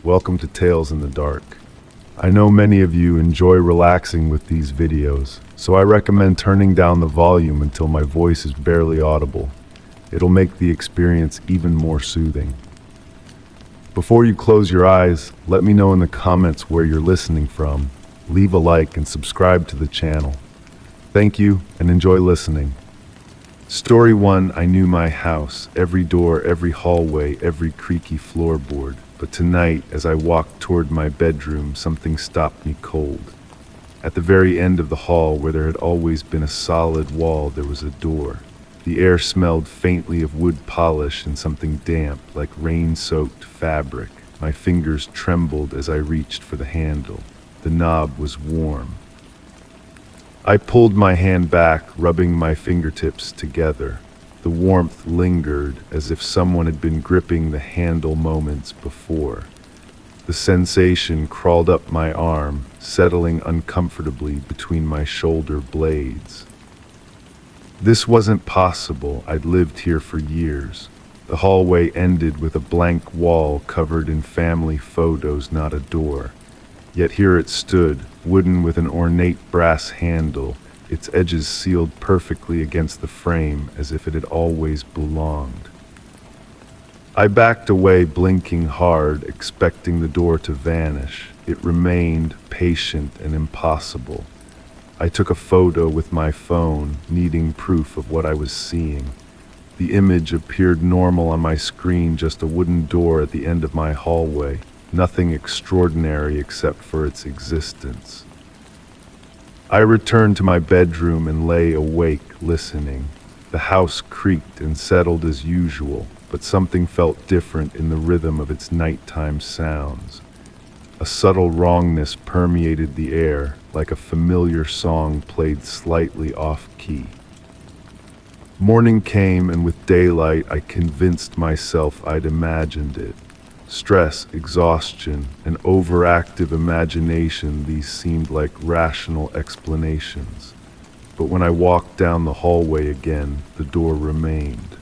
welcome to Tales in the Dark. I know many of you enjoy relaxing with these videos, so I recommend turning down the volume until my voice is barely audible. It'll make the experience even more soothing. Before you close your eyes, let me know in the comments where you're listening from. Leave a like and subscribe to the channel. Thank you and enjoy listening. Story 1. I knew my house, every door, every hallway, every creaky floorboard. But tonight, as I walked toward my bedroom, something stopped me cold. At the very end of the hall, where there had always been a solid wall, there was a door. The air smelled faintly of wood polish and something damp, like rain-soaked fabric. My fingers trembled as I reached for the handle. The knob was warm. I pulled my hand back, rubbing my fingertips together. The warmth lingered, as if someone had been gripping the handle moments before. The sensation crawled up my arm, settling uncomfortably between my shoulder blades. This wasn't possible. I'd lived here for years. The hallway ended with a blank wall covered in family photos, not a door. Yet here it stood, wooden with an ornate brass handle, its edges sealed perfectly against the frame as if it had always belonged. I backed away, blinking hard, expecting the door to vanish. It remained patient and impossible. I took a photo with my phone, needing proof of what I was seeing. The image appeared normal on my screen, just a wooden door at the end of my hallway, nothing extraordinary except for its existence. I returned to my bedroom and lay awake, listening. The house creaked and settled as usual, but something felt different in the rhythm of its nighttime sounds. A subtle wrongness permeated the air, like a familiar song played slightly off-key. Morning came, and with daylight I convinced myself I'd imagined it. Stress, exhaustion, and overactive imagination, these seemed like rational explanations. But when I walked down the hallway again, the door remained.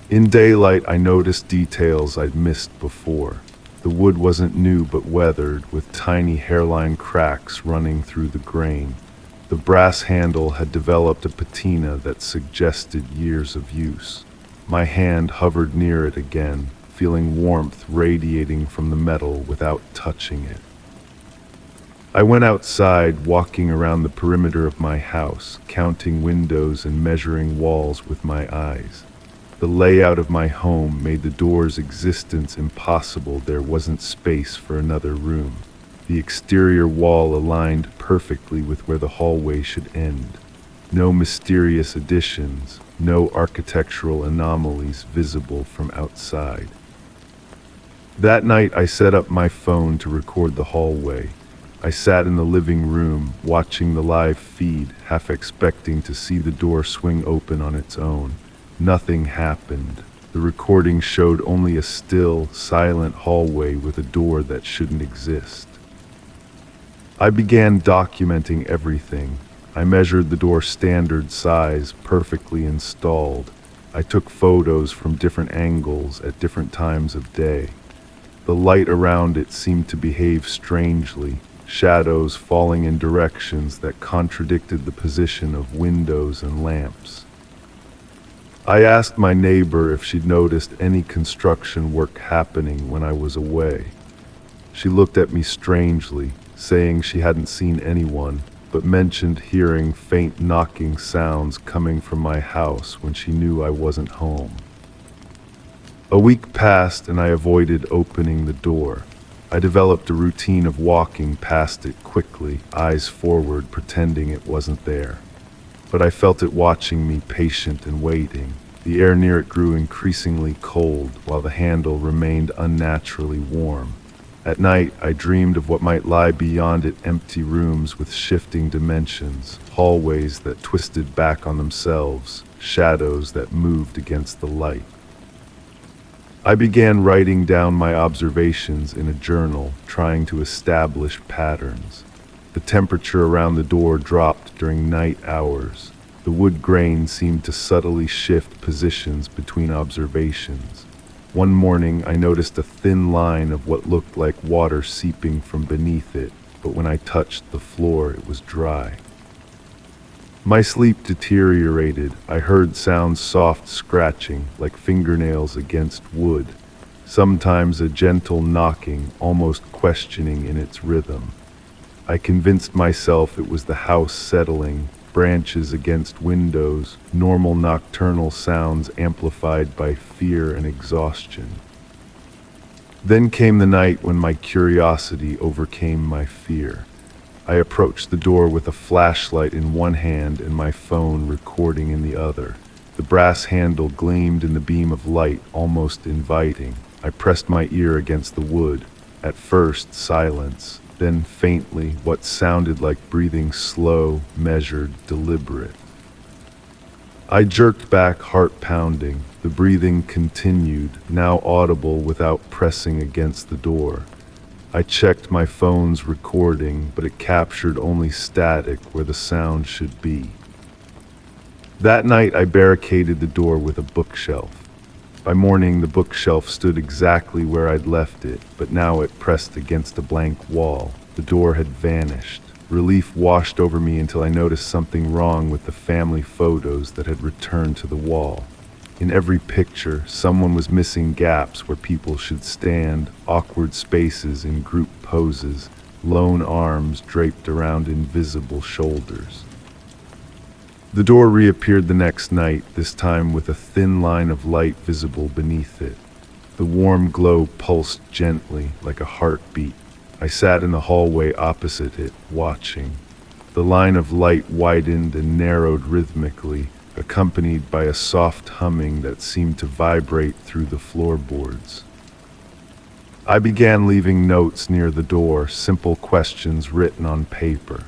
In daylight, I noticed details I'd missed before. The wood wasn't new but weathered, with tiny hairline cracks running through the grain. The brass handle had developed a patina that suggested years of use. My hand hovered near it again, feeling warmth radiating from the metal without touching it. I went outside, walking around the perimeter of my house, counting windows and measuring walls with my eyes. The layout of my home made the door's existence impossible. There wasn't space for another room. The exterior wall aligned perfectly with where the hallway should end. No mysterious additions, no architectural anomalies visible from outside. That night, I set up my phone to record the hallway. I sat in the living room, watching the live feed, half expecting to see the door swing open on its own. Nothing happened. The recording showed only a still, silent hallway with a door that shouldn't exist. I began documenting everything. I measured the door's standard size, perfectly installed. I took photos from different angles at different times of day. The light around it seemed to behave strangely, shadows falling in directions that contradicted the position of windows and lamps. I asked my neighbor if she'd noticed any construction work happening when I was away. She looked at me strangely, saying she hadn't seen anyone, but mentioned hearing faint knocking sounds coming from my house when she knew I wasn't home. A week passed and I avoided opening the door. I developed a routine of walking past it quickly, eyes forward, pretending it wasn't there. But I felt it watching me, patient and waiting. The air near it grew increasingly cold, while the handle remained unnaturally warm. At night, I dreamed of what might lie beyond it, empty rooms with shifting dimensions, hallways that twisted back on themselves, shadows that moved against the light. I began writing down my observations in a journal, trying to establish patterns. The temperature around the door dropped during night hours. The wood grain seemed to subtly shift positions between observations. One morning, I noticed a thin line of what looked like water seeping from beneath it, but when I touched the floor, it was dry. My sleep deteriorated. I heard sounds soft scratching, like fingernails against wood, sometimes a gentle knocking, almost questioning in its rhythm. I convinced myself it was the house settling, branches against windows, normal nocturnal sounds amplified by fear and exhaustion. Then came the night when my curiosity overcame my fear. I approached the door with a flashlight in one hand and my phone recording in the other. The brass handle gleamed in the beam of light, almost inviting. I pressed my ear against the wood. At first, silence. Then faintly, what sounded like breathing, slow, measured, deliberate. I jerked back, heart pounding. The breathing continued, now audible without pressing against the door. I checked my phone's recording, but it captured only static where the sound should be. That night, I barricaded the door with a bookshelf. By morning, the bookshelf stood exactly where I'd left it, but now it pressed against a blank wall. The door had vanished. Relief washed over me until I noticed something wrong with the family photos that had returned to the wall. In every picture, someone was missing gaps where people should stand, awkward spaces in group poses, lone arms draped around invisible shoulders. The door reappeared the next night, this time with a thin line of light visible beneath it. The warm glow pulsed gently, like a heartbeat. I sat in the hallway opposite it, watching. The line of light widened and narrowed rhythmically, accompanied by a soft humming that seemed to vibrate through the floorboards. I began leaving notes near the door, simple questions written on paper.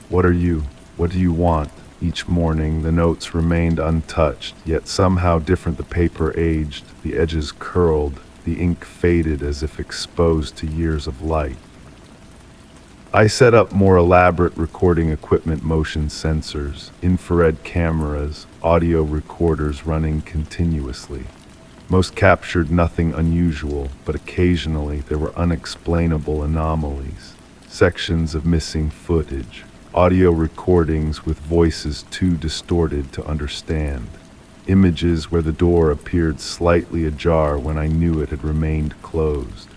What are you? What do you want? Each morning, the notes remained untouched, yet somehow different. The paper aged, the edges curled, the ink faded as if exposed to years of light. I set up more elaborate recording equipment, motion sensors, infrared cameras, audio recorders running continuously. Most captured nothing unusual, but occasionally there were unexplainable anomalies, sections of missing footage, audio recordings with voices too distorted to understand, images where the door appeared slightly ajar when I knew it had remained closed.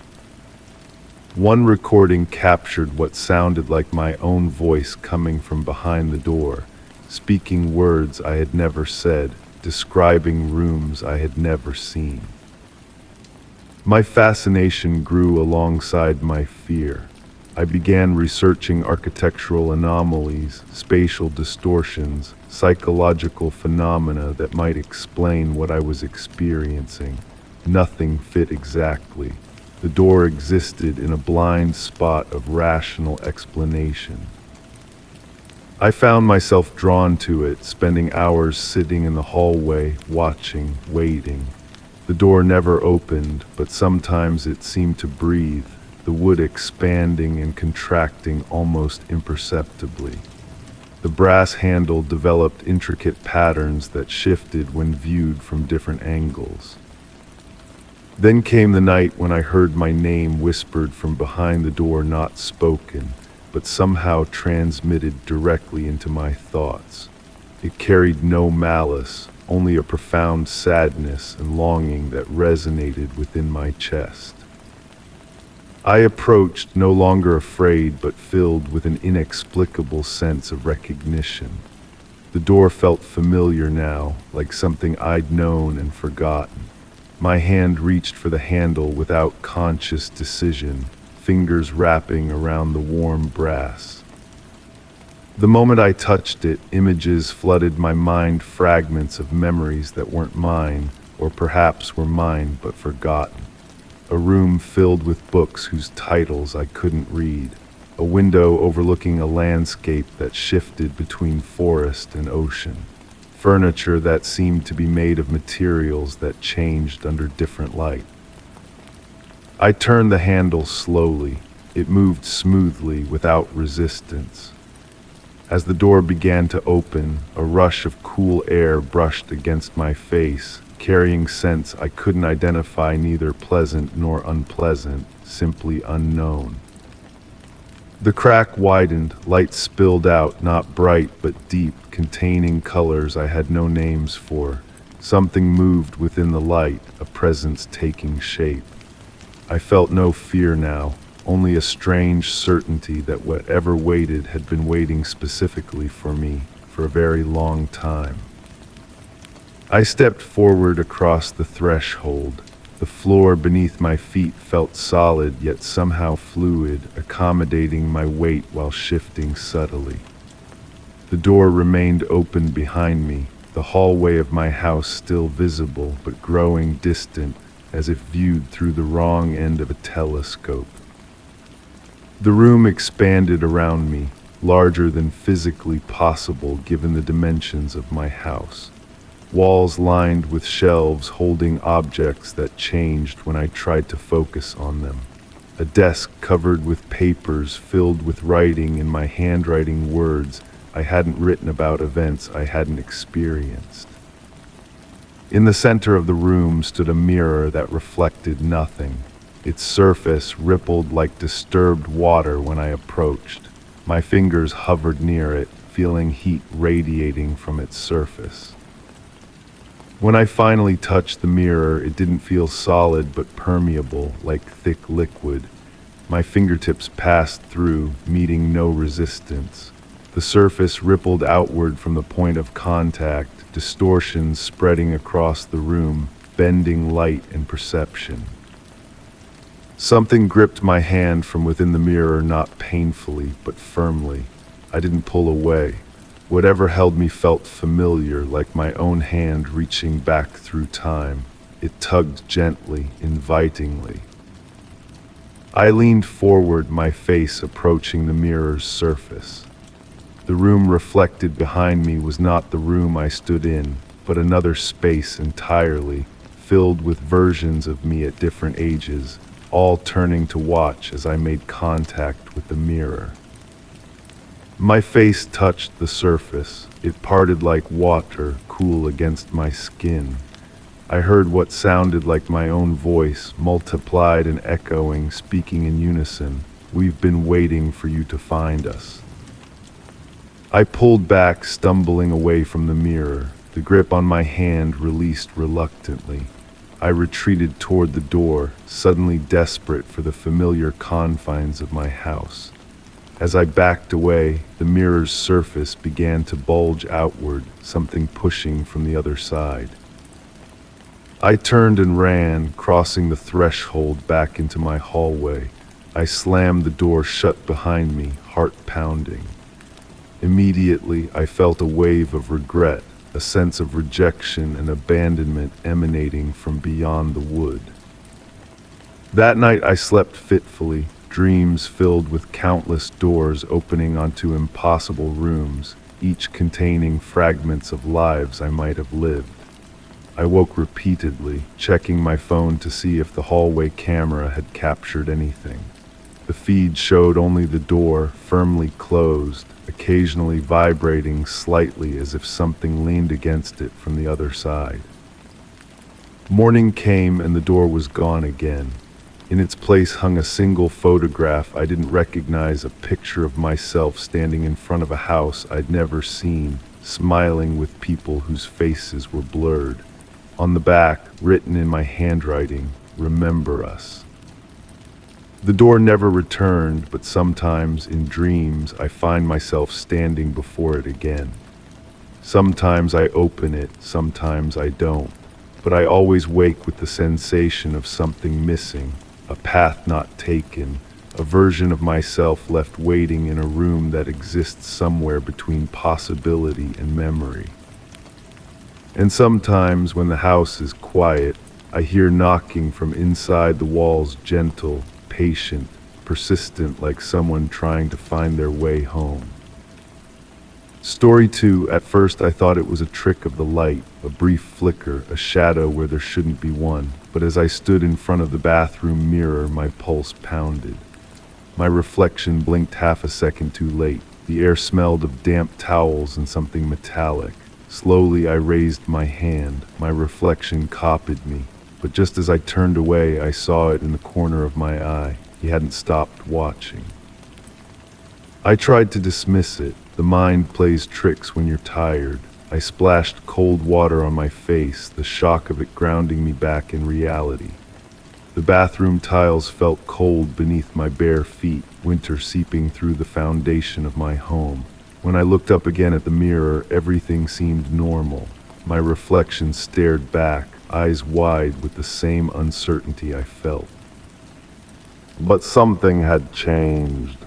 One recording captured what sounded like my own voice coming from behind the door, speaking words I had never said, describing rooms I had never seen. My fascination grew alongside my fear. I began researching architectural anomalies, spatial distortions, psychological phenomena that might explain what I was experiencing. Nothing fit exactly. The door existed in a blind spot of rational explanation. I found myself drawn to it, spending hours sitting in the hallway, watching, waiting. The door never opened, but sometimes it seemed to breathe, the wood expanding and contracting almost imperceptibly. The brass handle developed intricate patterns that shifted when viewed from different angles. Then came the night when I heard my name whispered from behind the door, not spoken, but somehow transmitted directly into my thoughts. It carried no malice, only a profound sadness and longing that resonated within my chest. I approached, no longer afraid, but filled with an inexplicable sense of recognition. The door felt familiar now, like something I'd known and forgotten. My hand reached for the handle without conscious decision, fingers wrapping around the warm brass. The moment I touched it, images flooded my mind, fragments of memories that weren't mine, or perhaps were mine but forgotten. A room filled with books whose titles I couldn't read, a window overlooking a landscape that shifted between forest and ocean, furniture that seemed to be made of materials that changed under different light. I turned the handle slowly. It moved smoothly, without resistance. As the door began to open, a rush of cool air brushed against my face, carrying scents I couldn't identify, neither pleasant nor unpleasant, simply unknown. The crack widened, light spilled out, not bright but deep, containing colors I had no names for. Something moved within the light, a presence taking shape. I felt no fear now, only a strange certainty that whatever waited had been waiting specifically for me for a very long time. I stepped forward across the threshold. The floor beneath my feet felt solid yet somehow fluid, accommodating my weight while shifting subtly. The door remained open behind me, the hallway of my house still visible but growing distant, as if viewed through the wrong end of a telescope. The room expanded around me, larger than physically possible given the dimensions of my house. Walls lined with shelves holding objects that changed when I tried to focus on them. A desk covered with papers filled with writing in my handwriting, words I hadn't written about events I hadn't experienced. In the center of the room stood a mirror that reflected nothing. Its surface rippled like disturbed water when I approached. My fingers hovered near it, feeling heat radiating from its surface. When I finally touched the mirror, it didn't feel solid but permeable, like thick liquid. My fingertips passed through, meeting no resistance. The surface rippled outward from the point of contact, distortions spreading across the room, bending light and perception. Something gripped my hand from within the mirror, not painfully, but firmly. I didn't pull away. Whatever held me felt familiar, like my own hand reaching back through time. It tugged gently, invitingly. I leaned forward, my face approaching the mirror's surface. The room reflected behind me was not the room I stood in, but another space entirely, filled with versions of me at different ages, all turning to watch as I made contact with the mirror. My face touched the surface. It parted like water, cool against my skin. I heard what sounded like my own voice, multiplied and echoing, speaking in unison. "We've been waiting for you to find us." I pulled back, stumbling away from the mirror. The grip on my hand released reluctantly. I retreated toward the door, suddenly desperate for the familiar confines of my house. As I backed away, the mirror's surface began to bulge outward, something pushing from the other side. I turned and ran, crossing the threshold back into my hallway. I slammed the door shut behind me, heart pounding. Immediately, I felt a wave of regret, a sense of rejection and abandonment emanating from beyond the wood. That night I slept fitfully, dreams filled with countless doors opening onto impossible rooms, each containing fragments of lives I might have lived. I woke repeatedly, checking my phone to see if the hallway camera had captured anything. The feed showed only the door, firmly closed, occasionally vibrating slightly as if something leaned against it from the other side. Morning came and the door was gone again. In its place hung a single photograph I didn't recognize, a picture of myself standing in front of a house I'd never seen, smiling with people whose faces were blurred. On the back, written in my handwriting, "Remember us." The door never returned, but sometimes in dreams I find myself standing before it again. Sometimes I open it, sometimes I don't, but I always wake with the sensation of something missing, a path not taken, a version of myself left waiting in a room that exists somewhere between possibility and memory. And sometimes when the house is quiet, I hear knocking from inside the walls, gentle, patient, persistent, like someone trying to find their way home. Story 2. At first I thought it was a trick of the light, a brief flicker, a shadow where there shouldn't be one. But as I stood in front of the bathroom mirror, my pulse pounded. My reflection blinked half a second too late. The air smelled of damp towels and something metallic. Slowly I raised my hand. My reflection copied me. But just as I turned away, I saw it in the corner of my eye. He hadn't stopped watching. I tried to dismiss it. The mind plays tricks when you're tired. I splashed cold water on my face, the shock of it grounding me back in reality. The bathroom tiles felt cold beneath my bare feet, winter seeping through the foundation of my home. When I looked up again at the mirror, everything seemed normal. My reflection stared back, eyes wide with the same uncertainty I felt. But something had changed.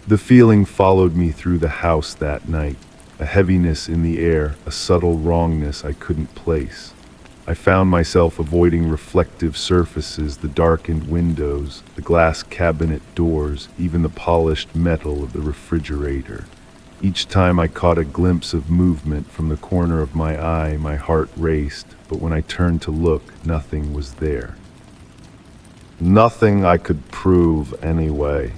The feeling followed me through the house that night, a heaviness in the air, a subtle wrongness I couldn't place. I found myself avoiding reflective surfaces, the darkened windows, the glass cabinet doors, even the polished metal of the refrigerator. Each time I caught a glimpse of movement from the corner of my eye, my heart raced, but when I turned to look, nothing was there. Nothing I could prove anyway.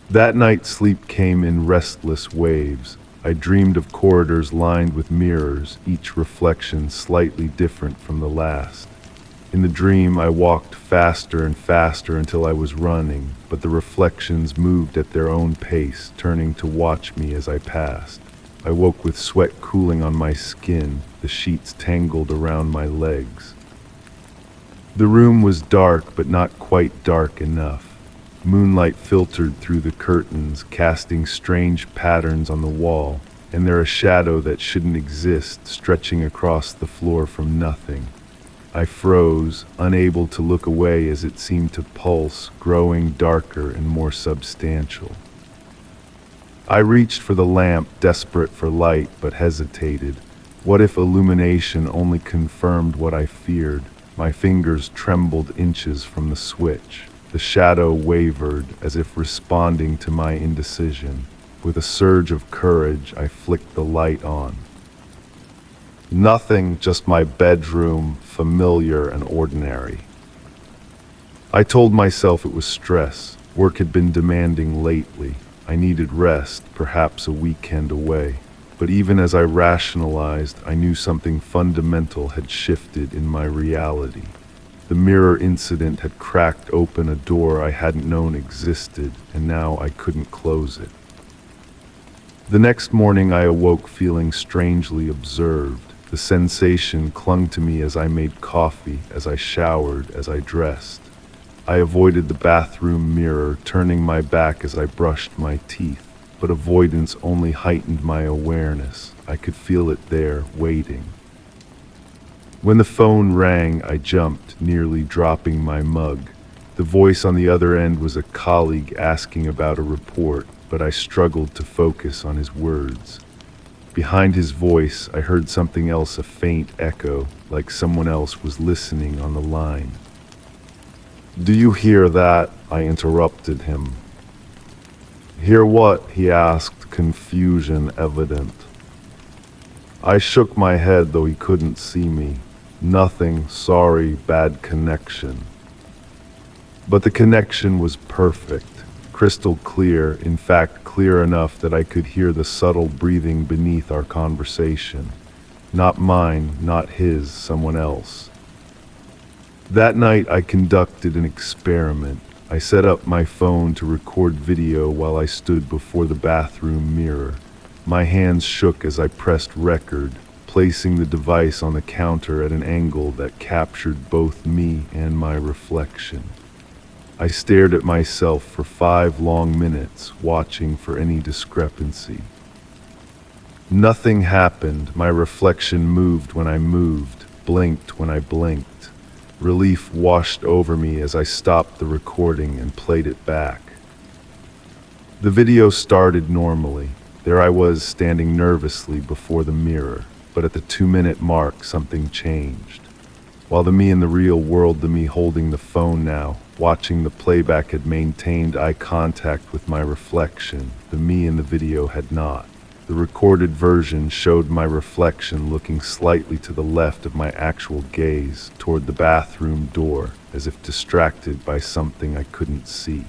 That night sleep came in restless waves. I dreamed of corridors lined with mirrors, each reflection slightly different from the last. In the dream, I walked faster and faster until I was running, but the reflections moved at their own pace, turning to watch me as I passed. I woke with sweat cooling on my skin, the sheets tangled around my legs. The room was dark, but not quite dark enough. Moonlight filtered through the curtains, casting strange patterns on the wall, and there a shadow that shouldn't exist, stretching across the floor from nothing. I froze, unable to look away as it seemed to pulse, growing darker and more substantial. I reached for the lamp, desperate for light, but hesitated. What if illumination only confirmed what I feared? My fingers trembled inches from the switch. The shadow wavered, as if responding to my indecision. With a surge of courage, I flicked the light on. Nothing, just my bedroom, familiar and ordinary. I told myself it was stress. Work had been demanding lately. I needed rest, perhaps a weekend away. But even as I rationalized, I knew something fundamental had shifted in my reality. The mirror incident had cracked open a door I hadn't known existed, and now I couldn't close it. The next morning I awoke feeling strangely observed. The sensation clung to me as I made coffee, as I showered, as I dressed. I avoided the bathroom mirror, turning my back as I brushed my teeth, but avoidance only heightened my awareness. I could feel it there, waiting. When the phone rang, I jumped, nearly dropping my mug. The voice on the other end was a colleague asking about a report, but I struggled to focus on his words. Behind his voice, I heard something else, a faint echo, like someone else was listening on the line. "Do you hear that?" I interrupted him. "Hear what?" he asked, confusion evident. I shook my head, though he couldn't see me. "Nothing, sorry, bad connection." But the connection was perfect, crystal clear, in fact clear enough that I could hear the subtle breathing beneath our conversation. Not mine, not his, someone else. That night I conducted an experiment. I set up my phone to record video while I stood before the bathroom mirror. My hands shook as I pressed record, placing the device on the counter at an angle that captured both me and my reflection. I stared at myself for 5 long minutes, watching for any discrepancy. Nothing happened. My reflection moved when I moved, blinked when I blinked. Relief washed over me as I stopped the recording and played it back. The video started normally. There I was, standing nervously before the mirror. But at the 2-minute mark, something changed. While the me in the real world, the me holding the phone now, watching the playback, had maintained eye contact with my reflection, the me in the video had not. The recorded version showed my reflection looking slightly to the left of my actual gaze, toward the bathroom door, as if distracted by something I couldn't see.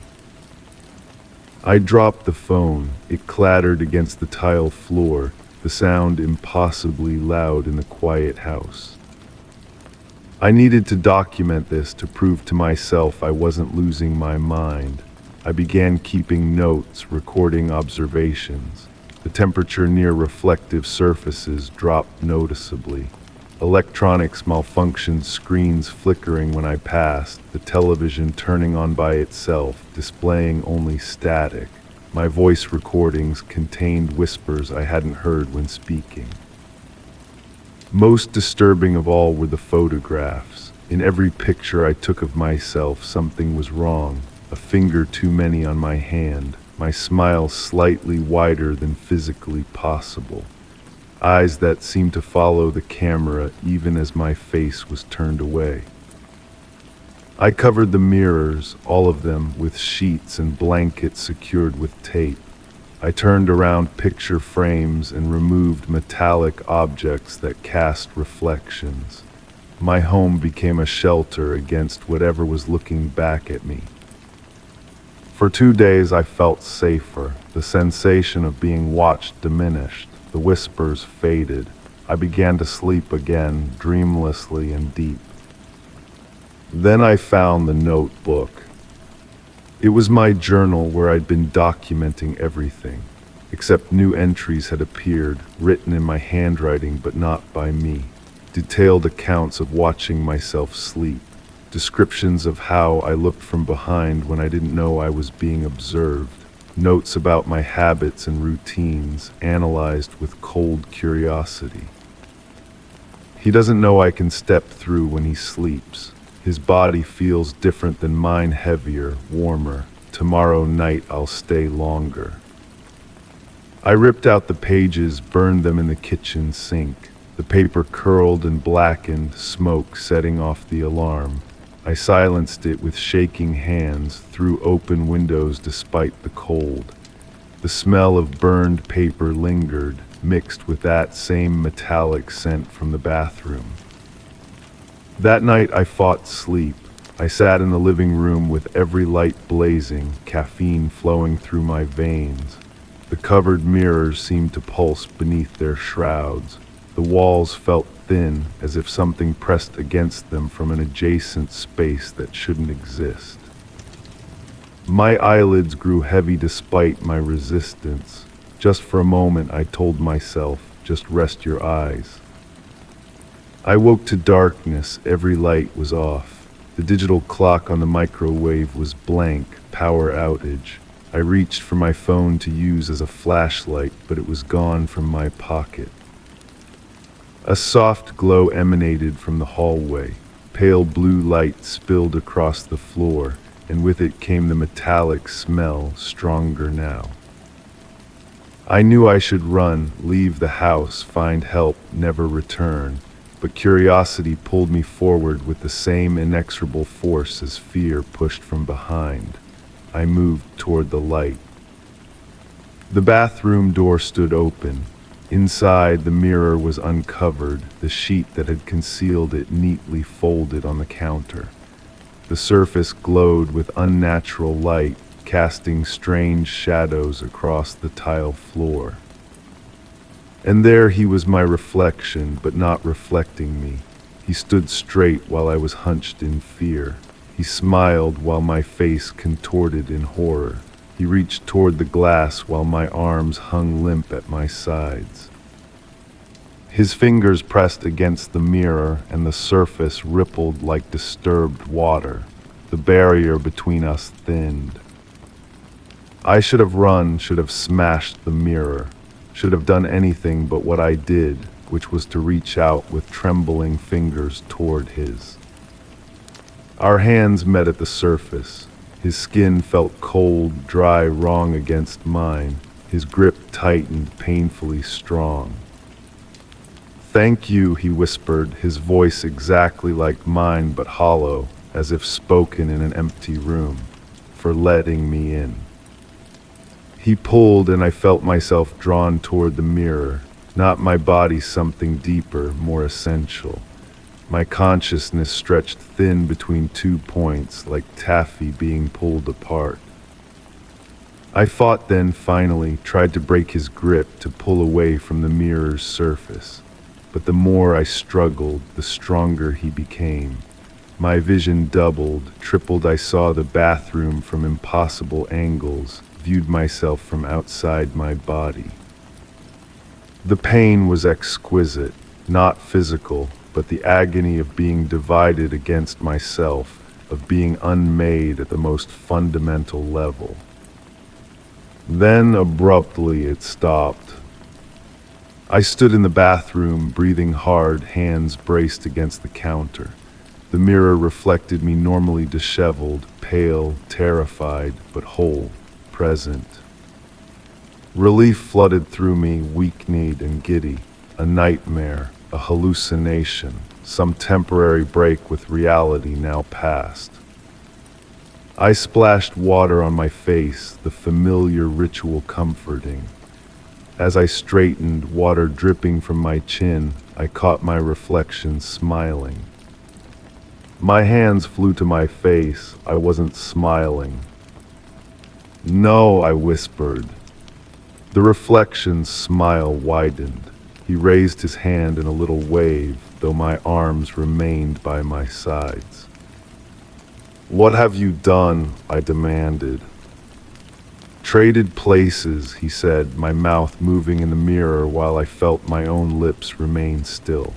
I dropped the phone. It clattered against the tile floor, the sound impossibly loud in the quiet house. I needed to document this to prove to myself I wasn't losing my mind. I began keeping notes, recording observations. The temperature near reflective surfaces dropped noticeably. Electronics malfunctioned, screens flickering when I passed, the television turning on by itself, displaying only static. My voice recordings contained whispers I hadn't heard when speaking. Most disturbing of all were the photographs. In every picture I took of myself, something was wrong. A finger too many on my hand, my smile slightly wider than physically possible. Eyes that seemed to follow the camera even as my face was turned away. I covered the mirrors, all of them, with sheets and blankets secured with tape. I turned around picture frames and removed metallic objects that cast reflections. My home became a shelter against whatever was looking back at me. For 2 days I felt safer. The sensation of being watched diminished. The whispers faded. I began to sleep again, dreamlessly and deep. Then I found the notebook. It was my journal where I'd been documenting everything, except new entries had appeared, written in my handwriting but not by me. Detailed accounts of watching myself sleep. Descriptions of how I looked from behind when I didn't know I was being observed. Notes about my habits and routines, analyzed with cold curiosity. He doesn't know I can step through when he sleeps. His body feels different than mine, heavier, warmer. Tomorrow night I'll stay longer. I ripped out the pages, burned them in the kitchen sink. The paper curled and blackened, smoke setting off the alarm. I silenced it with shaking hands, through open windows despite the cold. The smell of burned paper lingered, mixed with that same metallic scent from the bathroom. That night I fought sleep. I sat in the living room with every light blazing, caffeine flowing through my veins. The covered mirrors seemed to pulse beneath their shrouds. The walls felt thin, as if something pressed against them from an adjacent space that shouldn't exist. My eyelids grew heavy despite my resistance. Just for a moment I told myself, just rest your eyes. I woke to darkness, every light was off. The digital clock on the microwave was blank, power outage. I reached for my phone to use as a flashlight, but it was gone from my pocket. A soft glow emanated from the hallway. Pale blue light spilled across the floor, and with it came the metallic smell, stronger now. I knew I should run, leave the house, find help, never return, but curiosity pulled me forward with the same inexorable force as fear pushed from behind. I moved toward the light. The bathroom door stood open. Inside, the mirror was uncovered, the sheet that had concealed it neatly folded on the counter. The surface glowed with unnatural light, casting strange shadows across the tile floor. And there he was, my reflection, but not reflecting me. He stood straight while I was hunched in fear. He smiled while my face contorted in horror. He reached toward the glass while my arms hung limp at my sides. His fingers pressed against the mirror and the surface rippled like disturbed water. The barrier between us thinned. I should have run, should have smashed the mirror, should have done anything but what I did, which was to reach out with trembling fingers toward his. Our hands met at the surface. His skin felt cold, dry, wrong against mine. His grip tightened, painfully strong. "Thank you," he whispered, his voice exactly like mine but hollow, as if spoken in an empty room, "for letting me in." He pulled and I felt myself drawn toward the mirror, not my body, something deeper, more essential. My consciousness stretched thin between 2 points, like taffy being pulled apart. I fought then, finally, tried to break his grip to pull away from the mirror's surface. But the more I struggled, the stronger he became. My vision doubled, tripled. I saw the bathroom from impossible angles, viewed myself from outside my body. The pain was exquisite, not physical, but the agony of being divided against myself, of being unmade at the most fundamental level. Then abruptly it stopped. I stood in the bathroom, breathing hard, hands braced against the counter. The mirror reflected me, normally disheveled, pale, terrified, but whole, present. Relief flooded through me, weak-kneed and giddy. A nightmare, a hallucination, some temporary break with reality now past. I splashed water on my face, the familiar ritual comforting. As I straightened, water dripping from my chin, I caught my reflection smiling. My hands flew to my face. I wasn't smiling. "No," I whispered. The reflection's smile widened. He raised his hand in a little wave, though my arms remained by my sides. "What have you done?" I demanded. "Traded places," he said, my mouth moving in the mirror while I felt my own lips remain still.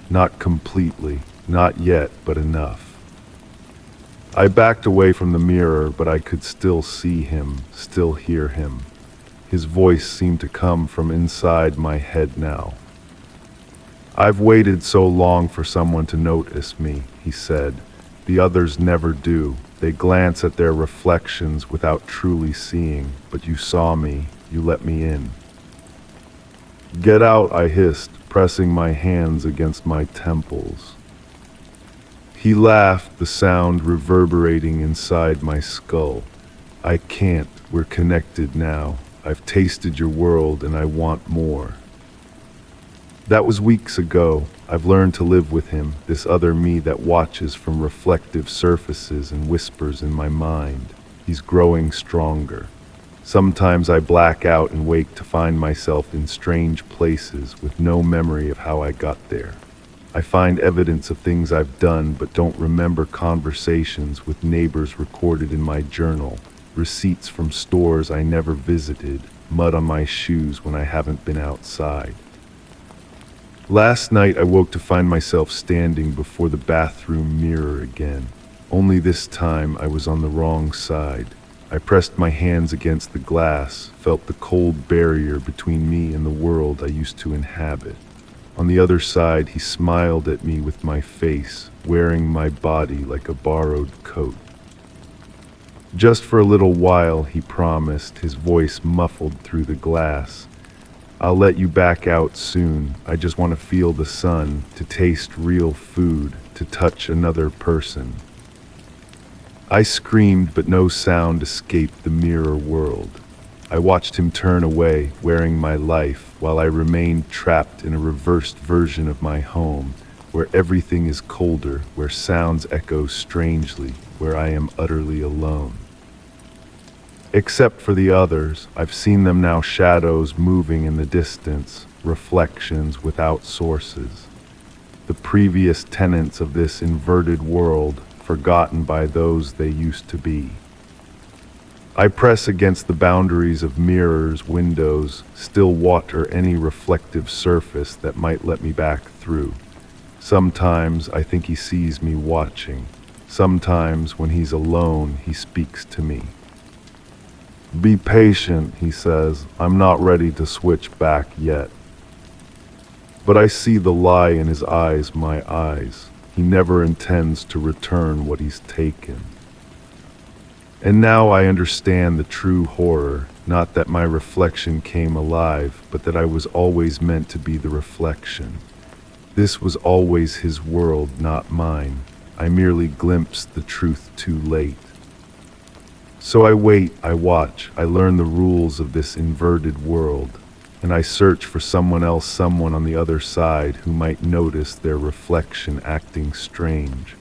Not completely, not yet, but enough. I backed away from the mirror, but I could still see him, still hear him. His voice seemed to come from inside my head now. "I've waited so long for someone to notice me," he said. "The others never do. They glance at their reflections without truly seeing, but you saw me, you let me in." "Get out," I hissed, pressing my hands against my temples. He laughed, the sound reverberating inside my skull. "I can't. We're connected now. I've tasted your world and I want more." That was weeks ago. I've learned to live with him, this other me that watches from reflective surfaces and whispers in my mind. He's growing stronger. Sometimes I black out and wake to find myself in strange places with no memory of how I got there. I find evidence of things I've done but don't remember, conversations with neighbors recorded in my journal, receipts from stores I never visited, mud on my shoes when I haven't been outside. Last night I woke to find myself standing before the bathroom mirror again. Only this time I was on the wrong side. I pressed my hands against the glass, felt the cold barrier between me and the world I used to inhabit. On the other side, he smiled at me with my face, wearing my body like a borrowed coat. "Just for a little while," he promised, his voice muffled through the glass. "I'll let you back out soon. I just want to feel the sun, to taste real food, to touch another person." I screamed, but no sound escaped the mirror world. I watched him turn away, wearing my life, while I remained trapped in a reversed version of my home, where everything is colder, where sounds echo strangely, where I am utterly alone. Except for the others, I've seen them now, shadows moving in the distance, reflections without sources. The previous tenants of this inverted world, forgotten by those they used to be. I press against the boundaries of mirrors, windows, still water any reflective surface that might let me back through. Sometimes I think he sees me watching. Sometimes when he's alone, he speaks to me. "Be patient," he says. "I'm not ready to switch back yet." But I see the lie in his eyes, my eyes. He never intends to return what he's taken. And now I understand the true horror, not that my reflection came alive, but that I was always meant to be the reflection. This was always his world, not mine. I merely glimpsed the truth too late. So I wait, I watch, I learn the rules of this inverted world, and I search for someone else, someone on the other side who might notice their reflection acting strange.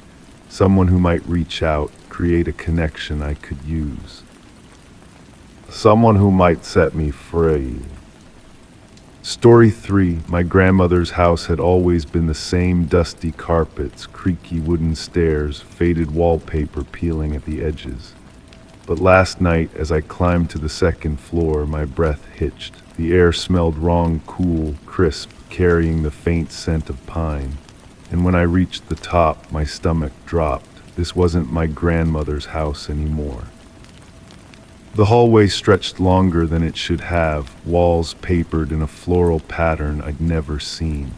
Someone who might reach out, create a connection I could use. someone who might set me free. Story 3. My grandmother's house had always been the same: dusty carpets, creaky wooden stairs, faded wallpaper peeling at the edges. But last night, as I climbed to the second floor, my breath hitched. The air smelled wrong, cool, crisp, carrying the faint scent of pine. And when I reached the top, my stomach dropped. This wasn't my grandmother's house anymore. The hallway stretched longer than it should have, walls papered in a floral pattern I'd never seen.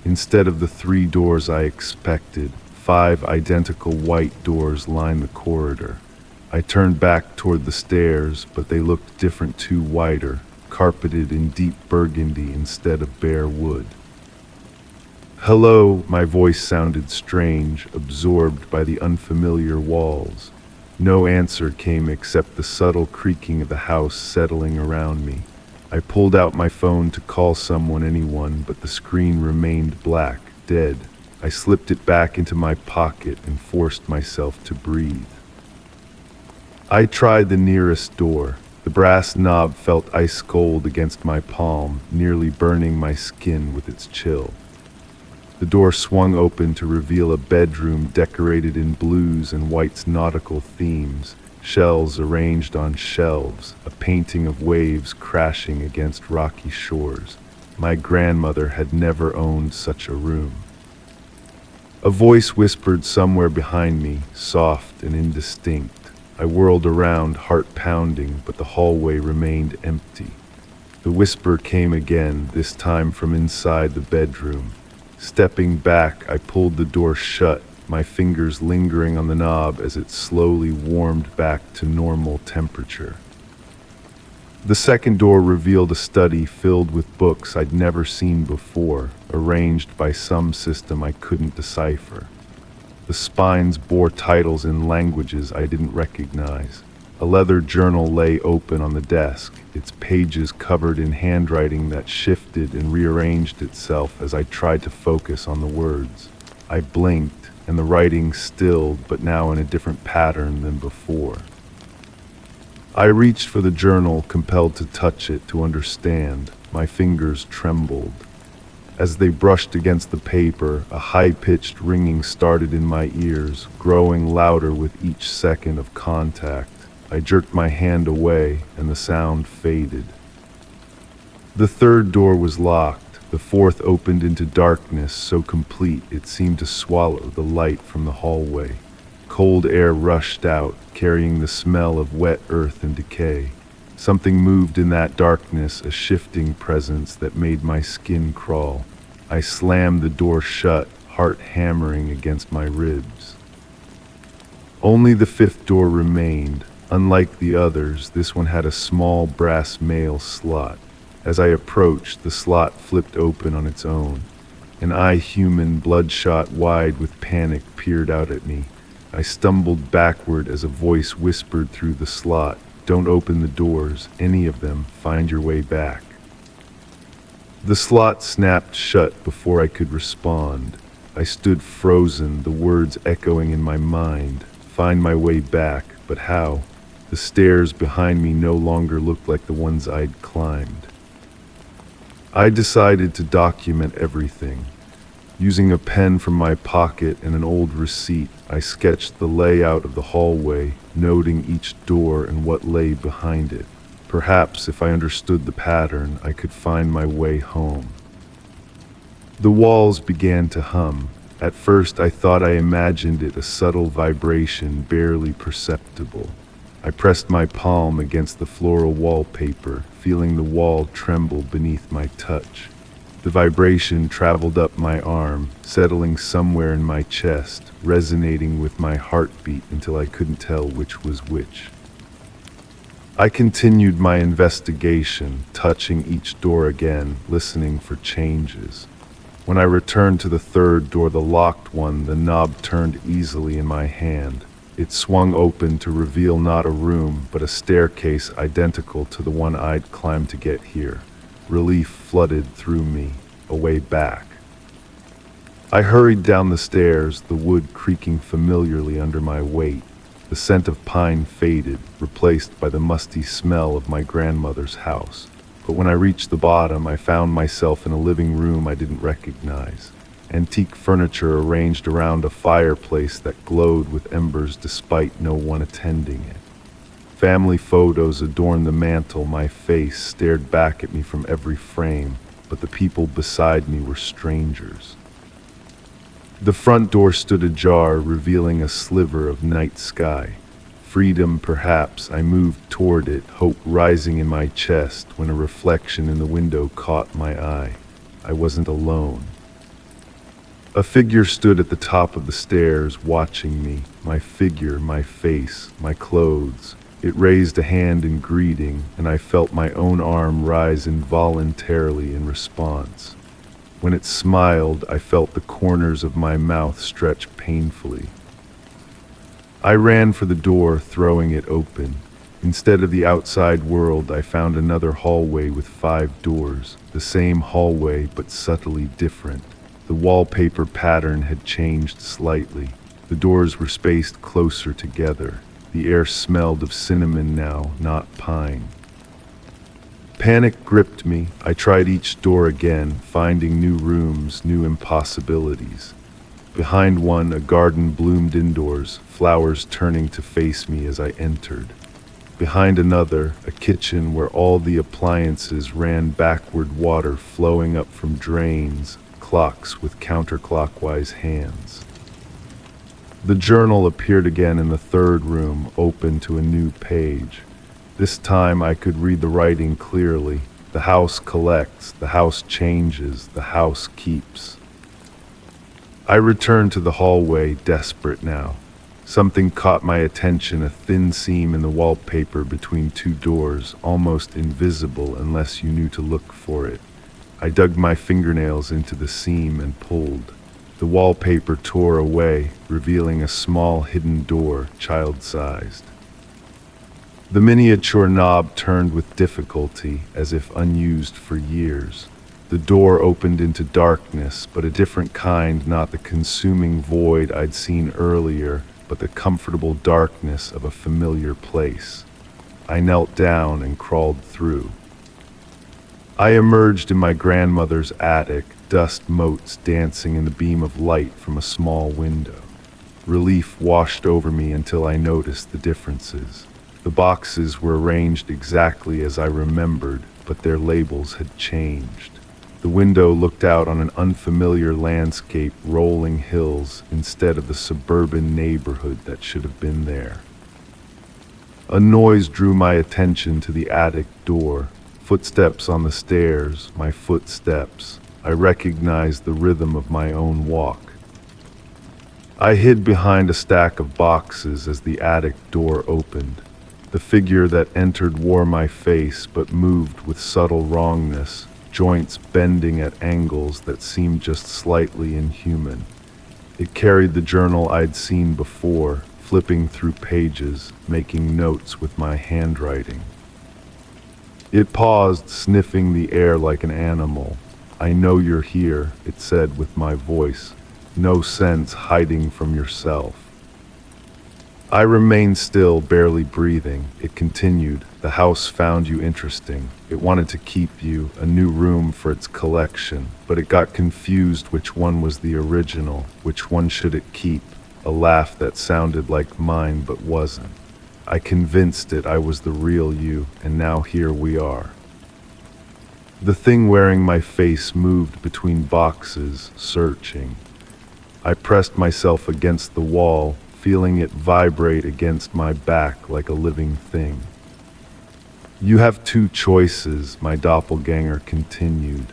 Instead of the 3 doors I expected, 5 identical white doors lined the corridor. I turned back toward the stairs, but they looked different too: wider, carpeted in deep burgundy instead of bare wood. "Hello," my voice sounded strange, absorbed by the unfamiliar walls. No answer came except the subtle creaking of the house settling around me. I pulled out my phone to call anyone, but the screen remained black, dead. I slipped it back into my pocket and forced myself to breathe. I tried the nearest door. The brass knob felt ice cold against my palm, nearly burning my skin with its chill. The door swung open to reveal a bedroom decorated in blues and whites nautical themes, shells arranged on shelves, a painting of waves crashing against rocky shores. My grandmother had never owned such a room. A voice whispered somewhere behind me, soft and indistinct. I whirled around, heart pounding, but the hallway remained empty. The whisper came again, this time from inside the bedroom. Stepping back, I pulled the door shut, my fingers lingering on the knob as it slowly warmed back to normal temperature. The second door revealed a study filled with books I'd never seen before, arranged by some system I couldn't decipher. The spines bore titles in languages I didn't recognize. A leather journal lay open on the desk, its pages covered in handwriting that shifted and rearranged itself as I tried to focus on the words. I blinked, and the writing stilled, but now in a different pattern than before. I reached for the journal, compelled to touch it to understand. My fingers trembled. As they brushed against the paper, a high-pitched ringing started in my ears, growing louder with each second of contact. I jerked my hand away, and the sound faded. The third door was locked. The fourth opened into darkness so complete it seemed to swallow the light from the hallway. Cold air rushed out, carrying the smell of wet earth and decay. Something moved in that darkness, a shifting presence that made my skin crawl. I slammed the door shut, heart hammering against my ribs. Only the fifth door remained. Unlike the others, this one had a small brass mail slot. As I approached, the slot flipped open on its own. An eye, human, bloodshot wide with panic, peered out at me. I stumbled backward as a voice whispered through the slot, "Don't open the doors, any of them, find your way back." The slot snapped shut before I could respond. I stood frozen, the words echoing in my mind. Find my way back, but how? The stairs behind me no longer looked like the ones I'd climbed. I decided to document everything. Using a pen from my pocket and an old receipt, I sketched the layout of the hallway, noting each door and what lay behind it. Perhaps if I understood the pattern, I could find my way home. The walls began to hum. At first, I thought I imagined it, a subtle vibration, barely perceptible. I pressed my palm against the floral wallpaper, feeling the wall tremble beneath my touch. The vibration traveled up my arm, settling somewhere in my chest, resonating with my heartbeat until I couldn't tell which was which. I continued my investigation, touching each door again, listening for changes. When I returned to the third door, the locked one, the knob turned easily in my hand. It swung open to reveal not a room, but a staircase identical to the one I'd climbed to get here. Relief flooded through me, a way back. I hurried down the stairs, the wood creaking familiarly under my weight. The scent of pine faded, replaced by the musty smell of my grandmother's house. But when I reached the bottom, I found myself in a living room I didn't recognize. Antique furniture arranged around a fireplace that glowed with embers despite no one attending it. Family photos adorned the mantel. My face stared back at me from every frame, but the people beside me were strangers. The front door stood ajar, revealing a sliver of night sky. Freedom, perhaps. I moved toward it, hope rising in my chest, when a reflection in the window caught my eye. I wasn't alone. A figure stood at the top of the stairs, watching me. My figure, my face, my clothes. It raised a hand in greeting, and I felt my own arm rise involuntarily in response. When it smiled, I felt the corners of my mouth stretch painfully. I ran for the door, throwing it open. Instead of the outside world, I found another hallway with 5 doors. The same hallway, but subtly different. The wallpaper pattern had changed slightly. The doors were spaced closer together. The air smelled of cinnamon now, not pine. Panic gripped me. I tried each door again, finding new rooms, new impossibilities. Behind one, a garden bloomed indoors, flowers turning to face me as I entered. Behind another, a kitchen where all the appliances ran backward, water flowing up from drains, clocks with counterclockwise hands. The journal appeared again in the third room, open to a new page. This time I could read the writing clearly. The house collects, the house changes, the house keeps. I returned to the hallway, desperate now. Something caught my attention, a thin seam in the wallpaper between 2 doors, almost invisible unless you knew to look for it. I dug my fingernails into the seam and pulled. The wallpaper tore away, revealing a small hidden door, child-sized. The miniature knob turned with difficulty, as if unused for years. The door opened into darkness, but a different kind, not the consuming void I'd seen earlier, but the comfortable darkness of a familiar place. I knelt down and crawled through. I emerged in my grandmother's attic, dust motes dancing in the beam of light from a small window. Relief washed over me until I noticed the differences. The boxes were arranged exactly as I remembered, but their labels had changed. The window looked out on an unfamiliar landscape, rolling hills, instead of the suburban neighborhood that should have been there. A noise drew my attention to the attic door. Footsteps on the stairs, my footsteps. I recognized the rhythm of my own walk. I hid behind a stack of boxes as the attic door opened. The figure that entered wore my face, but moved with subtle wrongness, joints bending at angles that seemed just slightly inhuman. It carried the journal I'd seen before, flipping through pages, making notes with my handwriting. It paused, sniffing the air like an animal. "I know you're here," it said with my voice. "No sense hiding from yourself." I remained still, barely breathing. It continued. "The house found you interesting. It wanted to keep you, a new room for its collection, but it got confused which one was the original, which one should it keep." A laugh that sounded like mine but wasn't. I convinced it I was the real you, and now here we are. The thing wearing my face moved between boxes, searching. I pressed myself against the wall, feeling it vibrate against my back like a living thing. "You have 2 choices," my doppelganger continued.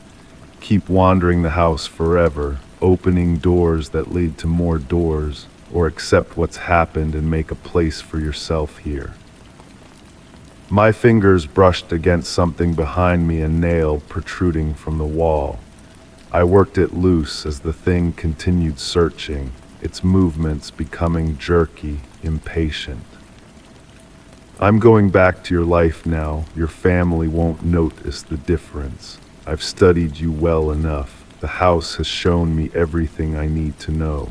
"Keep wandering the house forever, opening doors that lead to more doors, or accept what's happened and make a place for yourself here." My fingers brushed against something behind me, a nail protruding from the wall. I worked it loose as the thing continued searching, its movements becoming jerky, impatient. "I'm going back to your life now. Your family won't notice the difference. I've studied you well enough. The house has shown me everything I need to know."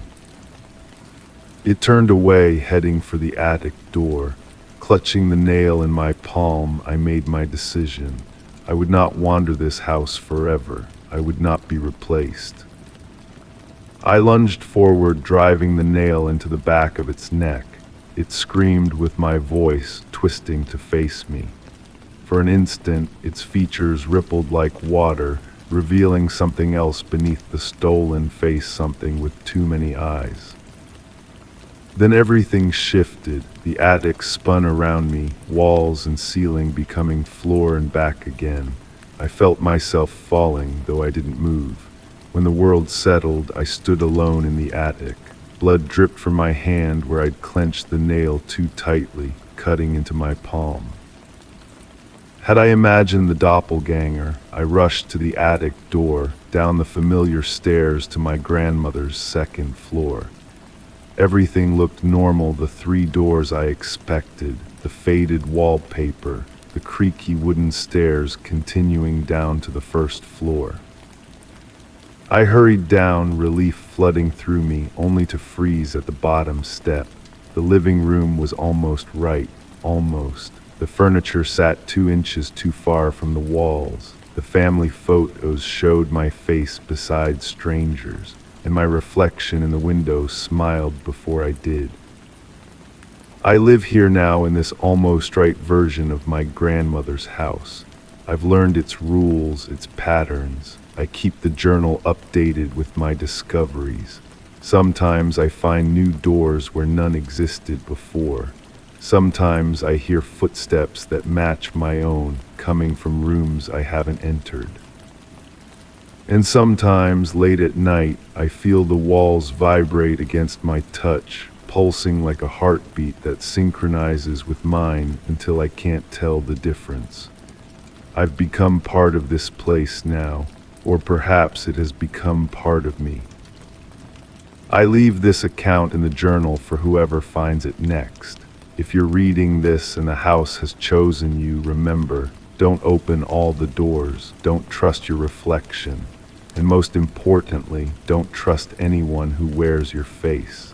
It turned away, heading for the attic door. Clutching the nail in my palm, I made my decision. I would not wander this house forever. I would not be replaced. I lunged forward, driving the nail into the back of its neck. It screamed with my voice, twisting to face me. For an instant, its features rippled like water, revealing something else beneath the stolen face, something with too many eyes. Then everything shifted. The attic spun around me, walls and ceiling becoming floor and back again. I felt myself falling, though I didn't move. When the world settled, I stood alone in the attic. Blood dripped from my hand where I'd clenched the nail too tightly, cutting into my palm. Had I imagined the doppelganger, I rushed to the attic door, down the familiar stairs to my grandmother's second floor. Everything looked normal, the 3 doors I expected, the faded wallpaper, the creaky wooden stairs continuing down to the first floor. I hurried down, relief flooding through me, only to freeze at the bottom step. The living room was almost right, almost. The furniture sat 2 inches too far from the walls. The family photos showed my face beside strangers, and my reflection in the window smiled before I did. I live here now in this almost right version of my grandmother's house. I've learned its rules, its patterns. I keep the journal updated with my discoveries. Sometimes I find new doors where none existed before. Sometimes I hear footsteps that match my own, coming from rooms I haven't entered. And sometimes, late at night, I feel the walls vibrate against my touch, pulsing like a heartbeat that synchronizes with mine until I can't tell the difference. I've become part of this place now, or perhaps it has become part of me. I leave this account in the journal for whoever finds it next. If you're reading this and the house has chosen you, remember, don't open all the doors, don't trust your reflection, and most importantly, don't trust anyone who wears your face.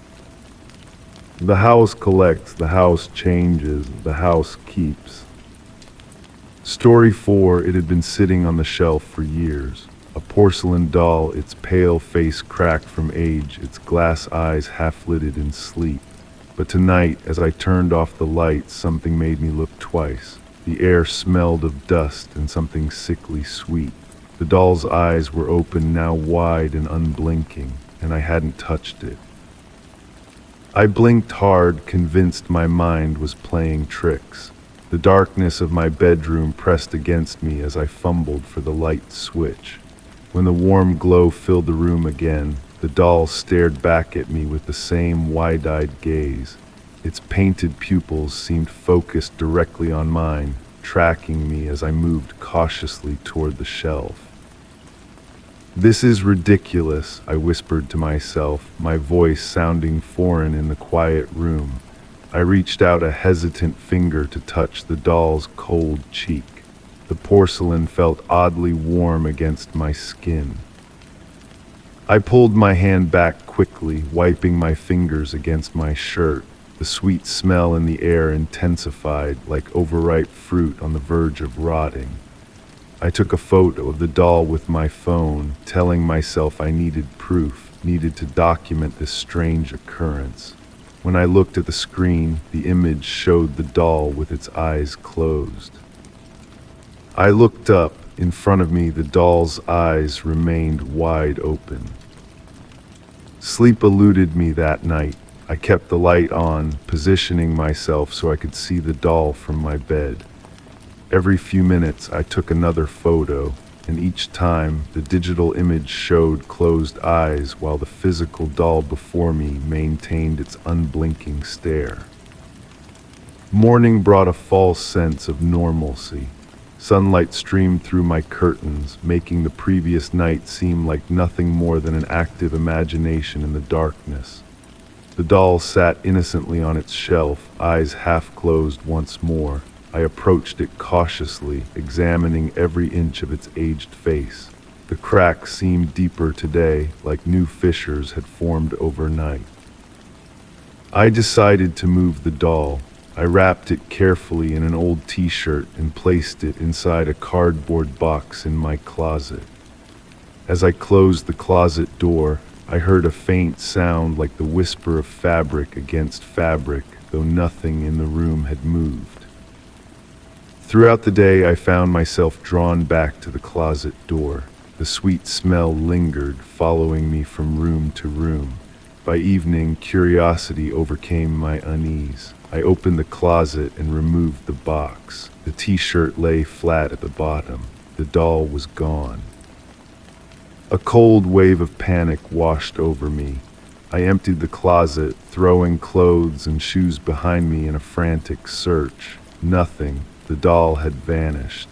The house collects, the house changes, the house keeps. Story 4, it had been sitting on the shelf for years. A porcelain doll, its pale face cracked from age, its glass eyes half-lidded in sleep. But tonight, as I turned off the lights, something made me look twice. The air smelled of dust and something sickly sweet. The doll's eyes were open, now wide and unblinking, and I hadn't touched it. I blinked hard, convinced my mind was playing tricks. The darkness of my bedroom pressed against me as I fumbled for the light switch. When the warm glow filled the room again, the doll stared back at me with the same wide-eyed gaze. Its painted pupils seemed focused directly on mine, tracking me as I moved cautiously toward the shelf. "This is ridiculous," I whispered to myself, my voice sounding foreign in the quiet room. I reached out a hesitant finger to touch the doll's cold cheek. The porcelain felt oddly warm against my skin. I pulled my hand back quickly, wiping my fingers against my shirt. The sweet smell in the air intensified, like overripe fruit on the verge of rotting. I took a photo of the doll with my phone, telling myself I needed proof, needed to document this strange occurrence. When I looked at the screen, the image showed the doll with its eyes closed. I looked up. In front of me, the doll's eyes remained wide open. Sleep eluded me that night. I kept the light on, positioning myself so I could see the doll from my bed. Every few minutes, I took another photo, and each time, the digital image showed closed eyes while the physical doll before me maintained its unblinking stare. Morning brought a false sense of normalcy. Sunlight streamed through my curtains, making the previous night seem like nothing more than an active imagination in the darkness. The doll sat innocently on its shelf, eyes half closed once more. I approached it cautiously, examining every inch of its aged face. The cracks seemed deeper today, like new fissures had formed overnight. I decided to move the doll. I wrapped it carefully in an old t-shirt and placed it inside a cardboard box in my closet. As I closed the closet door, I heard a faint sound like the whisper of fabric against fabric, though nothing in the room had moved. Throughout the day, I found myself drawn back to the closet door. The sweet smell lingered, following me from room to room. By evening, curiosity overcame my unease. I opened the closet and removed the box. The t-shirt lay flat at the bottom. The doll was gone. A cold wave of panic washed over me. I emptied the closet, throwing clothes and shoes behind me in a frantic search. Nothing. The doll had vanished.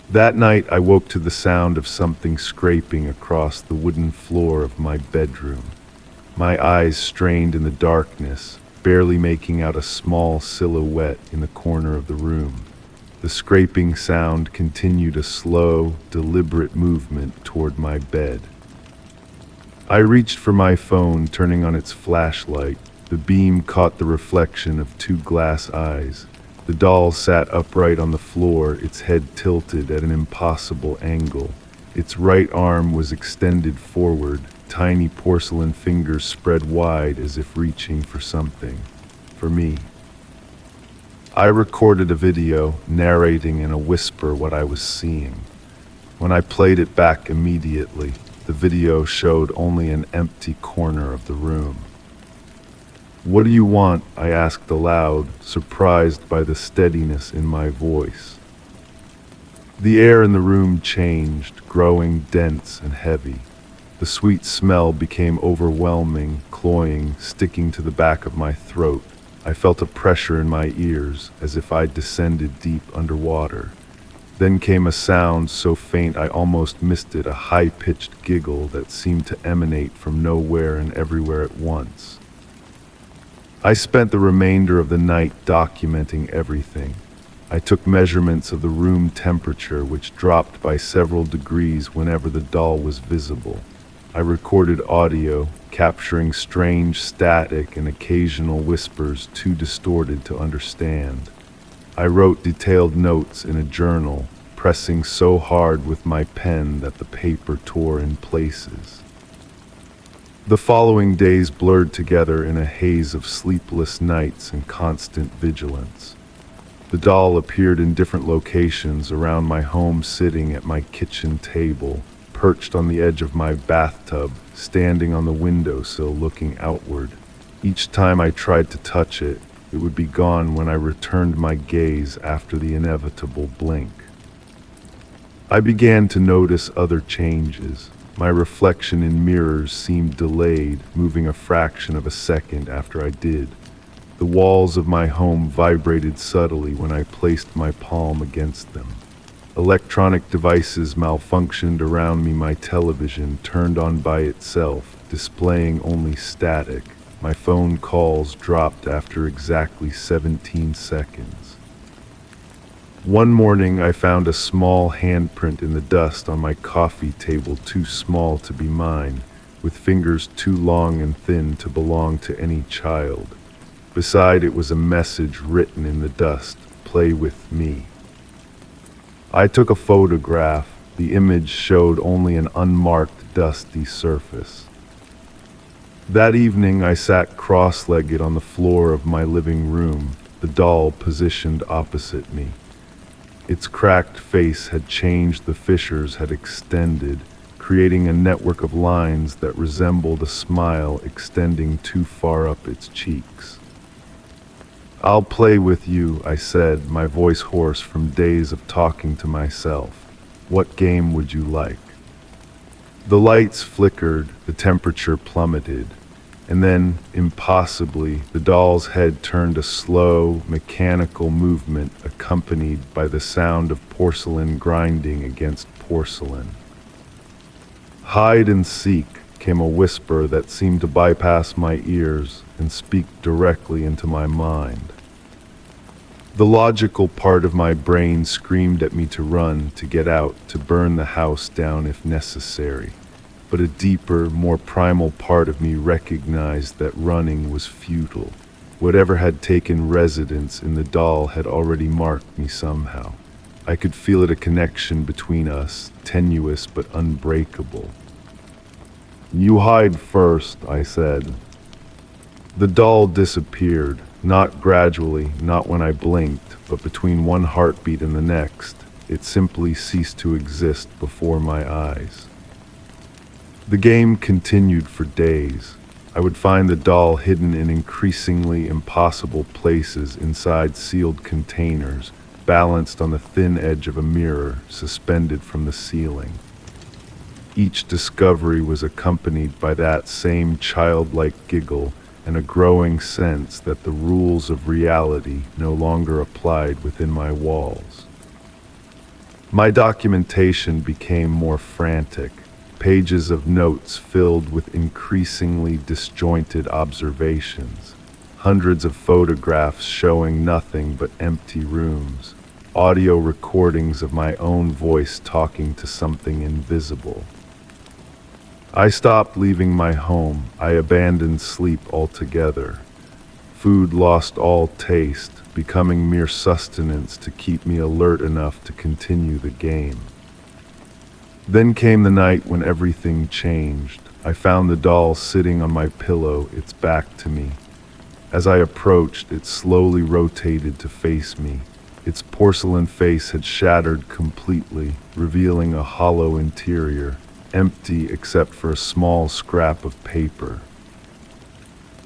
That night, I woke to the sound of something scraping across the wooden floor of my bedroom. My eyes strained in the darkness, barely making out a small silhouette in the corner of the room. The scraping sound continued a slow, deliberate movement toward my bed. I reached for my phone, turning on its flashlight. The beam caught the reflection of two glass eyes. The doll sat upright on the floor, its head tilted at an impossible angle. Its right arm was extended forward, tiny porcelain fingers spread wide as if reaching for something. For me. I recorded a video, narrating in a whisper what I was seeing. When I played it back immediately, the video showed only an empty corner of the room. "What do you want?" I asked aloud, surprised by the steadiness in my voice. The air in the room changed, growing dense and heavy. The sweet smell became overwhelming, cloying, sticking to the back of my throat. I felt a pressure in my ears, as if I'd descended deep underwater. Then came a sound so faint I almost missed it, a high-pitched giggle that seemed to emanate from nowhere and everywhere at once. I spent the remainder of the night documenting everything. I took measurements of the room temperature, which dropped by several degrees whenever the doll was visible. I recorded audio, capturing strange static and occasional whispers too distorted to understand. I wrote detailed notes in a journal, pressing so hard with my pen that the paper tore in places. The following days blurred together in a haze of sleepless nights and constant vigilance. The doll appeared in different locations around my home, sitting at my kitchen table, perched on the edge of my bathtub, standing on the windowsill looking outward. Each time I tried to touch it, it would be gone when I returned my gaze after the inevitable blink. I began to notice other changes. My reflection in mirrors seemed delayed, moving a fraction of a second after I did. The walls of my home vibrated subtly when I placed my palm against them. Electronic devices malfunctioned around me. My television turned on by itself, displaying only static. My phone calls dropped after exactly 17 seconds. One morning, I found a small handprint in the dust on my coffee table, too small to be mine, with fingers too long and thin to belong to any child. Beside it was a message written in the dust, "Play with me." I took a photograph. The image showed only an unmarked, dusty surface. That evening, I sat cross-legged on the floor of my living room, the doll positioned opposite me. Its cracked face had changed, the fissures had extended, creating a network of lines that resembled a smile extending too far up its cheeks. "I'll play with you," I said, my voice hoarse from days of talking to myself. "What game would you like?" The lights flickered, the temperature plummeted, and then, impossibly, the doll's head turned a slow, mechanical movement accompanied by the sound of porcelain grinding against porcelain. "Hide and seek," came a whisper that seemed to bypass my ears and speak directly into my mind. The logical part of my brain screamed at me to run, to get out, to burn the house down if necessary. but a deeper, more primal part of me recognized that running was futile. Whatever had taken residence in the doll had already marked me somehow. I could feel it, a connection between us, tenuous but unbreakable. "You hide first," I said. The doll disappeared, not gradually, not when I blinked, but between one heartbeat and the next. It simply ceased to exist before my eyes. The game continued for days. I would find the doll hidden in increasingly impossible places inside sealed containers, balanced on the thin edge of a mirror suspended from the ceiling. Each discovery was accompanied by that same childlike giggle and a growing sense that the rules of reality no longer applied within my walls. My documentation became more frantic, pages of notes filled with increasingly disjointed observations, hundreds of photographs showing nothing but empty rooms, audio recordings of my own voice talking to something invisible. I stopped leaving my home. I abandoned sleep altogether. Food lost all taste, becoming mere sustenance to keep me alert enough to continue the game. Then came the night when everything changed. I found the doll sitting on my pillow, its back to me. As I approached, it slowly rotated to face me. Its porcelain face had shattered completely, revealing a hollow interior, empty except for a small scrap of paper.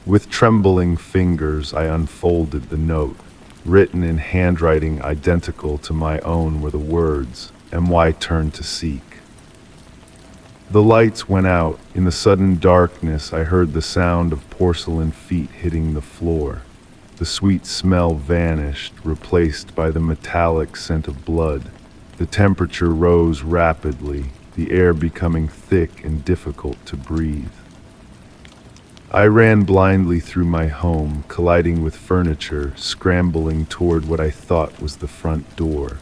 With trembling fingers, I unfolded the note. Written in handwriting identical to my own were the words, "My turn to seek." The lights went out. In the sudden darkness, I heard the sound of porcelain feet hitting the floor. The sweet smell vanished, replaced by the metallic scent of blood. The temperature rose rapidly, the air becoming thick and difficult to breathe. I ran blindly through my home, colliding with furniture, scrambling toward what I thought was the front door.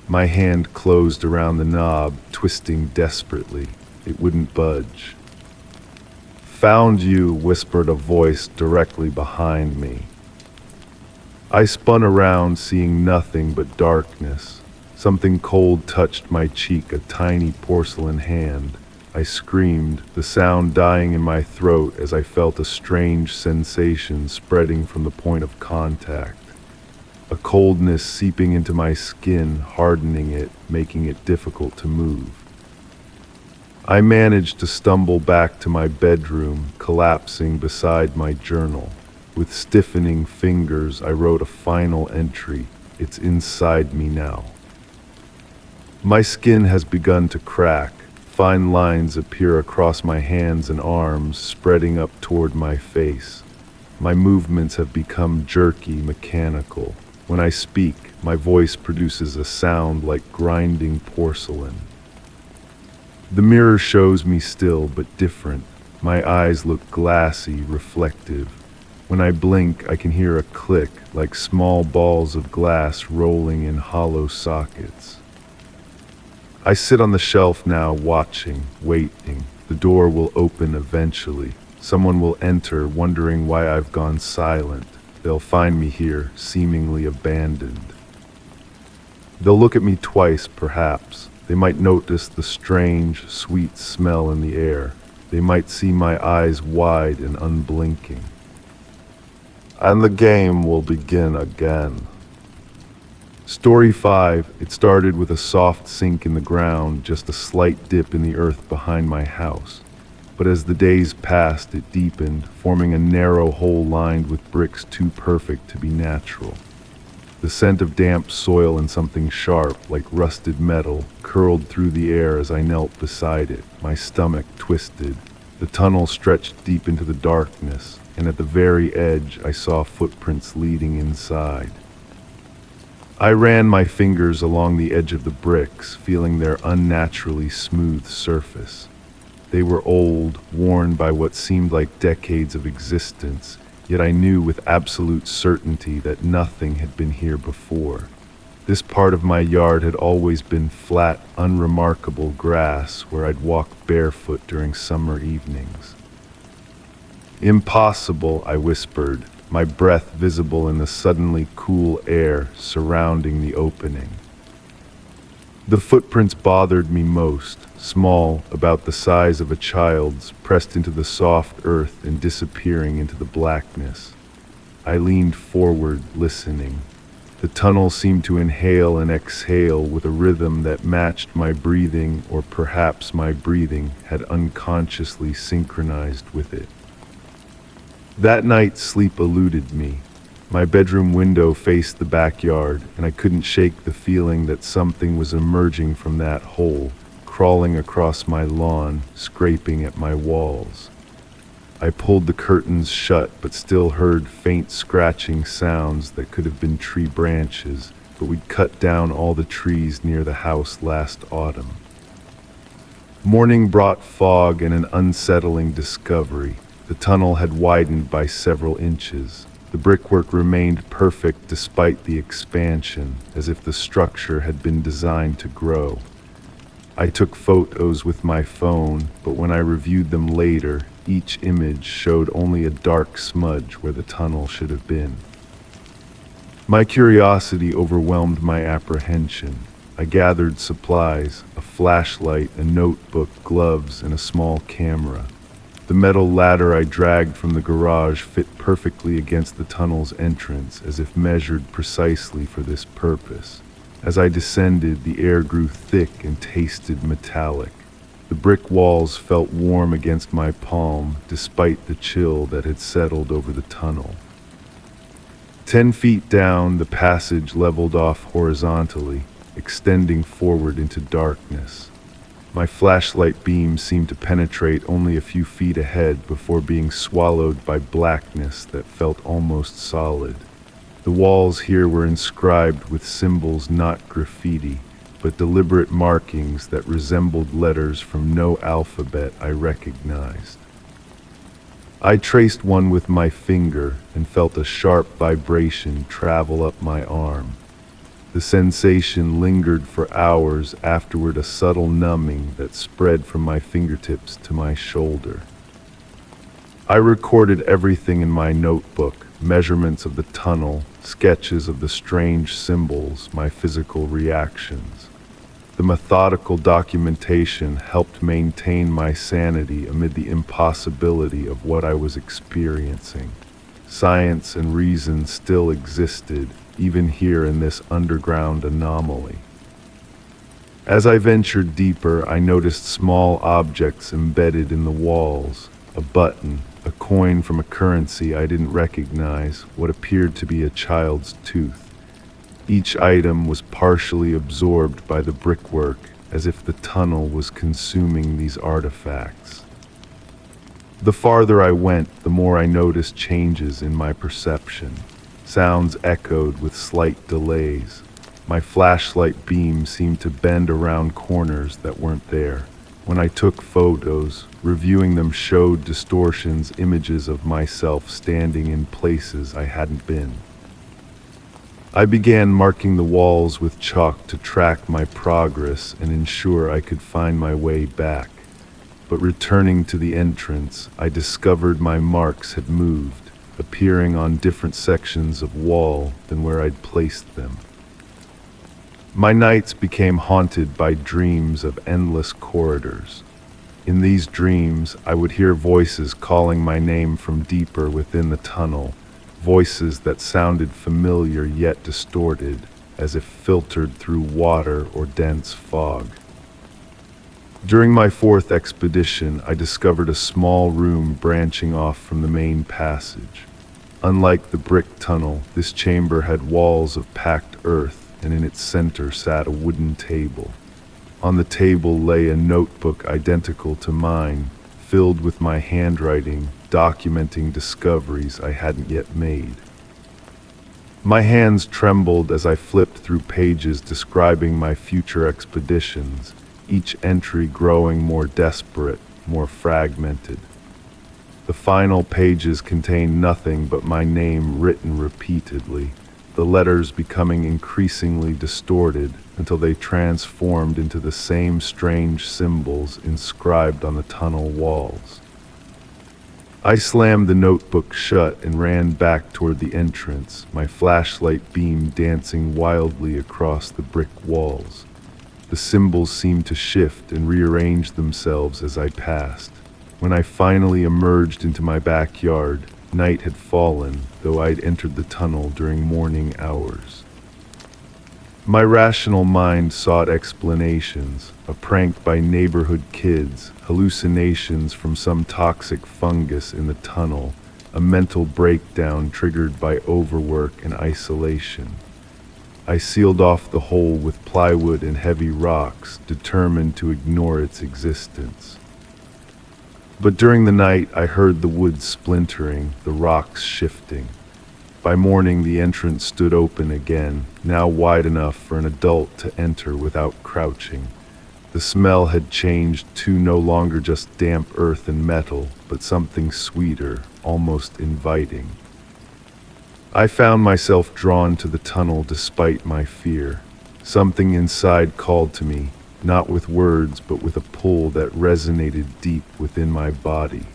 My hand closed around the knob, twisting desperately. It wouldn't budge. "Found you," whispered a voice directly behind me. I spun around, seeing nothing but darkness. Something cold touched my cheek, a tiny porcelain hand. I screamed, the sound dying in my throat as I felt a strange sensation spreading from the point of contact. A coldness seeping into my skin, hardening it, making it difficult to move. I managed to stumble back to my bedroom, collapsing beside my journal. With stiffening fingers, I wrote a final entry. "It's inside me now." My skin has begun to crack. Fine lines appear across my hands and arms, spreading up toward my face. My movements have become jerky, mechanical. When I speak, my voice produces a sound like grinding porcelain. The mirror shows me still, but different. My eyes look glassy, reflective. When I blink, I can hear a click, like small balls of glass rolling in hollow sockets. I sit on the shelf now, watching, waiting. The door will open eventually. Someone will enter, wondering why I've gone silent. They'll find me here, seemingly abandoned. They'll look at me twice, perhaps. They might notice the strange, sweet smell in the air. They might see my eyes wide and unblinking. And the game will begin again. Story 5. It started with a soft sink in the ground, just a slight dip in the earth behind my house. But as the days passed, it deepened, forming a narrow hole lined with bricks too perfect to be natural. The scent of damp soil and something sharp, like rusted metal, curled through the air as I knelt beside it. My stomach twisted. The tunnel stretched deep into the darkness, and at the very edge I saw footprints leading inside. I ran my fingers along the edge of the bricks, feeling their unnaturally smooth surface. They were old, worn by what seemed like decades of existence, yet I knew with absolute certainty that nothing had been here before. This part of my yard had always been flat, unremarkable grass where I'd walk barefoot during summer evenings. "Impossible," I whispered, my breath visible in the suddenly cool air surrounding the opening. The footprints bothered me most, small, about the size of a child's, pressed into the soft earth and disappearing into the blackness. I leaned forward, listening. The tunnel seemed to inhale and exhale with a rhythm that matched my breathing, or perhaps my breathing had unconsciously synchronized with it. That night, sleep eluded me. My bedroom window faced the backyard, and I couldn't shake the feeling that something was emerging from that hole, crawling across my lawn, scraping at my walls. I pulled the curtains shut, but still heard faint scratching sounds that could have been tree branches, but we'd cut down all the trees near the house last autumn. Morning brought fog and an unsettling discovery. The tunnel had widened by several inches. The brickwork remained perfect despite the expansion, as if the structure had been designed to grow. I took photos with my phone, but when I reviewed them later, each image showed only a dark smudge where the tunnel should have been. My curiosity overwhelmed my apprehension. I gathered supplies, a flashlight, a notebook, gloves, and a small camera. The metal ladder I dragged from the garage fit perfectly against the tunnel's entrance, as if measured precisely for this purpose. As I descended, the air grew thick and tasted metallic. The brick walls felt warm against my palm, despite the chill that had settled over the tunnel. 10 feet down, the passage leveled off horizontally, extending forward into darkness. My flashlight beam seemed to penetrate only a few feet ahead before being swallowed by blackness that felt almost solid. The walls here were inscribed with symbols not graffiti, but deliberate markings that resembled letters from no alphabet I recognized. I traced one with my finger and felt a sharp vibration travel up my arm. The sensation lingered for hours afterward, a subtle numbing that spread from my fingertips to my shoulder. I recorded everything in my notebook, measurements of the tunnel, sketches of the strange symbols, my physical reactions. The methodical documentation helped maintain my sanity amid the impossibility of what I was experiencing. Science and reason still existed, even here in this underground anomaly. As I ventured deeper, I noticed small objects embedded in the walls, a button, a coin from a currency I didn't recognize, what appeared to be a child's tooth. Each item was partially absorbed by the brickwork, as if the tunnel was consuming these artifacts. The farther I went, the more I noticed changes in my perception. Sounds echoed with slight delays. My flashlight beam seemed to bend around corners that weren't there. When I took photos, reviewing them showed distortions, images of myself standing in places I hadn't been. I began marking the walls with chalk to track my progress and ensure I could find my way back. But returning to the entrance, I discovered my marks had moved, appearing on different sections of wall than where I'd placed them. My nights became haunted by dreams of endless corridors. In these dreams, I would hear voices calling my name from deeper within the tunnel, voices that sounded familiar yet distorted, as if filtered through water or dense fog. During my fourth expedition, I discovered a small room branching off from the main passage. Unlike the brick tunnel, this chamber had walls of packed earth, and in its center sat a wooden table. On the table lay a notebook identical to mine, filled with my handwriting, documenting discoveries I hadn't yet made. My hands trembled as I flipped through pages describing my future expeditions, each entry growing more desperate, more fragmented. The final pages contained nothing but my name written repeatedly, the letters becoming increasingly distorted until they transformed into the same strange symbols inscribed on the tunnel walls. I slammed the notebook shut and ran back toward the entrance, my flashlight beam dancing wildly across the brick walls. The symbols seemed to shift and rearrange themselves as I passed. When I finally emerged into my backyard, night had fallen, though I'd entered the tunnel during morning hours. My rational mind sought explanations, a prank by neighborhood kids, hallucinations from some toxic fungus in the tunnel, a mental breakdown triggered by overwork and isolation. I sealed off the hole with plywood and heavy rocks, determined to ignore its existence. But during the night, I heard the wood splintering, the rocks shifting. By morning, the entrance stood open again, now wide enough for an adult to enter without crouching. The smell had changed to no longer just damp earth and metal, but something sweeter, almost inviting. I found myself drawn to the tunnel despite my fear. Something inside called to me, not with words, but with a pull that resonated deep within my body.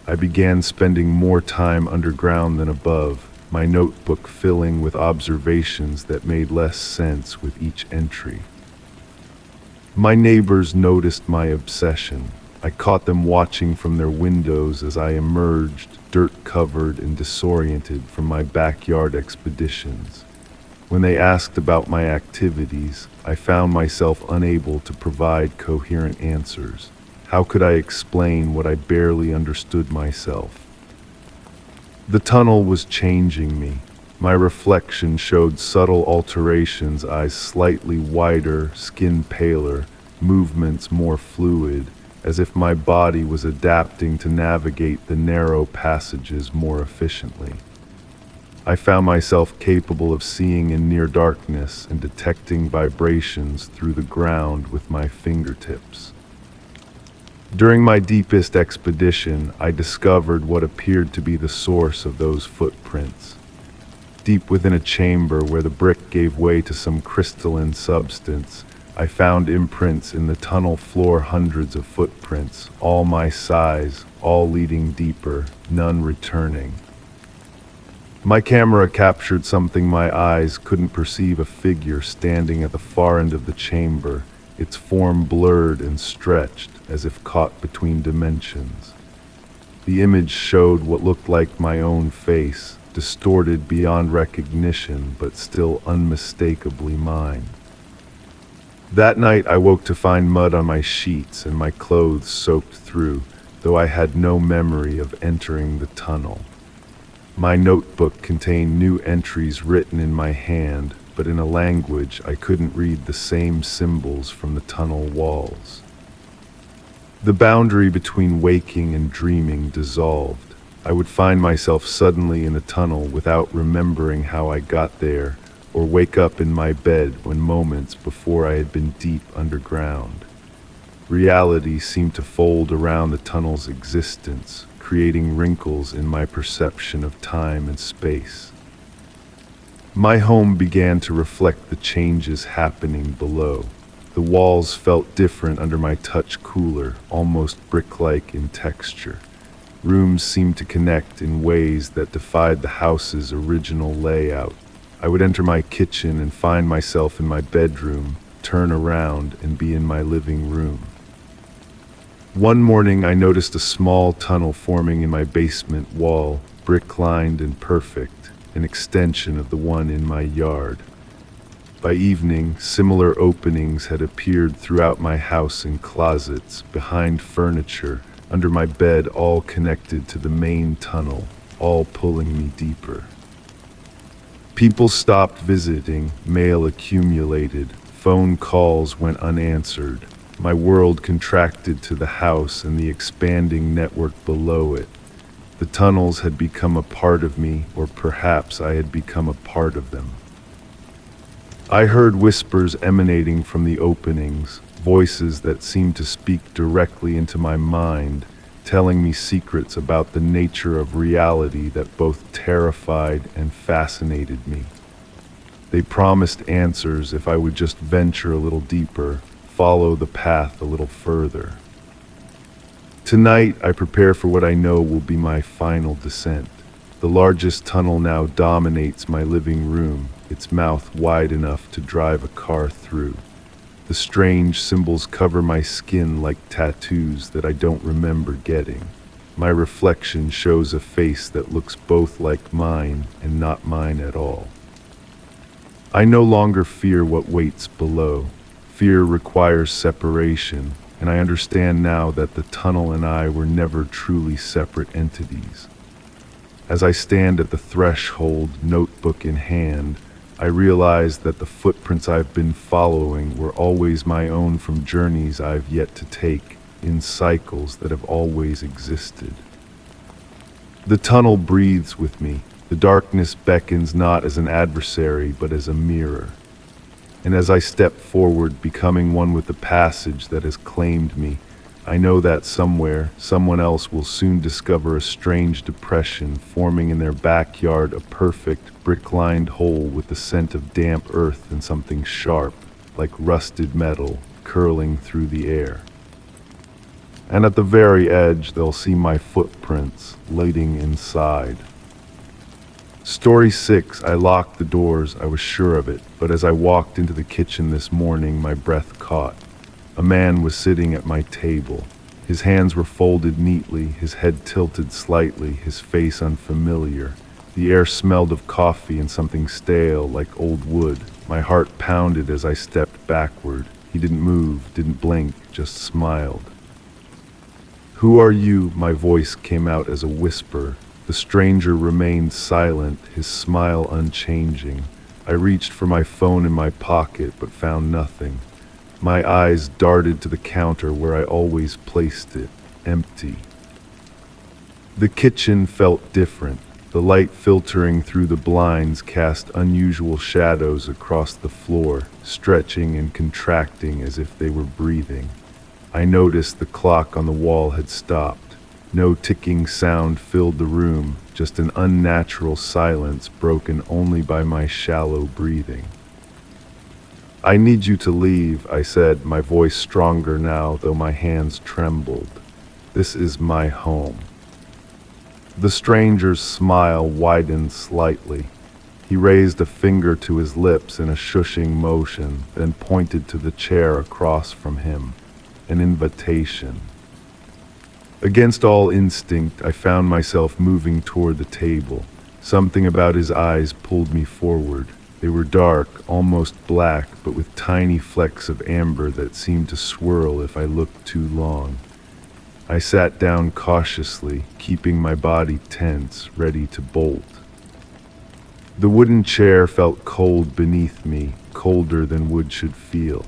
I began spending more time underground than above, my notebook filling with observations that made less sense with each entry. My neighbors noticed my obsession. I caught them watching from their windows as I emerged, dirt-covered and disoriented, from my backyard expeditions. When they asked about my activities, I found myself unable to provide coherent answers. How could I explain what I barely understood myself? The tunnel was changing me. My reflection showed subtle alterations, eyes slightly wider, skin paler, movements more fluid, as if my body was adapting to navigate the narrow passages more efficiently. I found myself capable of seeing in near darkness and detecting vibrations through the ground with my fingertips. During my deepest expedition, I discovered what appeared to be the source of those footprints. Deep within a chamber where the brick gave way to some crystalline substance, I found imprints in the tunnel floor, hundreds of footprints, all my size, all leading deeper, none returning. My camera captured something my eyes couldn't perceive, a figure standing at the far end of the chamber, its form blurred and stretched as if caught between dimensions. The image showed what looked like my own face, distorted beyond recognition but still unmistakably mine. That night I woke to find mud on my sheets and my clothes soaked through, though I had no memory of entering the tunnel. My notebook contained new entries written in my hand, but in a language I couldn't read, the same symbols from the tunnel walls. The boundary between waking and dreaming dissolved. I would find myself suddenly in a tunnel without remembering how I got there, or wake up in my bed when moments before I had been deep underground. Reality seemed to fold around the tunnel's existence, creating wrinkles in my perception of time and space. My home began to reflect the changes happening below. The walls felt different under my touch, cooler, almost brick-like in texture. Rooms seemed to connect in ways that defied the house's original layout. I would enter my kitchen and find myself in my bedroom, turn around and be in my living room. One morning I noticed a small tunnel forming in my basement wall, brick-lined and perfect, an extension of the one in my yard. By evening, similar openings had appeared throughout my house, in closets, behind furniture, under my bed, all connected to the main tunnel, all pulling me deeper. People stopped visiting, mail accumulated, phone calls went unanswered. My world contracted to the house and the expanding network below it. The tunnels had become a part of me, or perhaps I had become a part of them. I heard whispers emanating from the openings, voices that seemed to speak directly into my mind, telling me secrets about the nature of reality that both terrified and fascinated me. They promised answers if I would just venture a little deeper, follow the path a little further. Tonight, I prepare for what I know will be my final descent. The largest tunnel now dominates my living room, its mouth wide enough to drive a car through. The strange symbols cover my skin like tattoos that I don't remember getting. My reflection shows a face that looks both like mine and not mine at all. I no longer fear what waits below. Fear requires separation, and I understand now that the tunnel and I were never truly separate entities. As I stand at the threshold, notebook in hand, I realize that the footprints I've been following were always my own from journeys I've yet to take, in cycles that have always existed. The tunnel breathes with me. The darkness beckons not as an adversary, but as a mirror. And as I step forward, becoming one with the passage that has claimed me, I know that somewhere, someone else will soon discover a strange depression forming in their backyard, a perfect, brick-lined hole with the scent of damp earth and something sharp, like rusted metal, curling through the air. And at the very edge, they'll see my footprints, leading inside. Story 6, I locked the doors, I was sure of it, but as I walked into the kitchen this morning, my breath caught. A man was sitting at my table. His hands were folded neatly, his head tilted slightly, his face unfamiliar. The air smelled of coffee and something stale, like old wood. My heart pounded as I stepped backward. He didn't move, didn't blink, just smiled. "Who are you?" My voice came out as a whisper. The stranger remained silent, his smile unchanging. I reached for my phone in my pocket, but found nothing. My eyes darted to the counter where I always placed it, empty. The kitchen felt different. The light filtering through the blinds cast unusual shadows across the floor, stretching and contracting as if they were breathing. I noticed the clock on the wall had stopped. No ticking sound filled the room, just an unnatural silence broken only by my shallow breathing. "I need you to leave," I said, my voice stronger now, though my hands trembled. "This is my home." The stranger's smile widened slightly. He raised a finger to his lips in a shushing motion, then pointed to the chair across from him. An invitation. Against all instinct, I found myself moving toward the table. Something about his eyes pulled me forward. They were dark, almost black, but with tiny flecks of amber that seemed to swirl if I looked too long. I sat down cautiously, keeping my body tense, ready to bolt. The wooden chair felt cold beneath me, colder than wood should feel.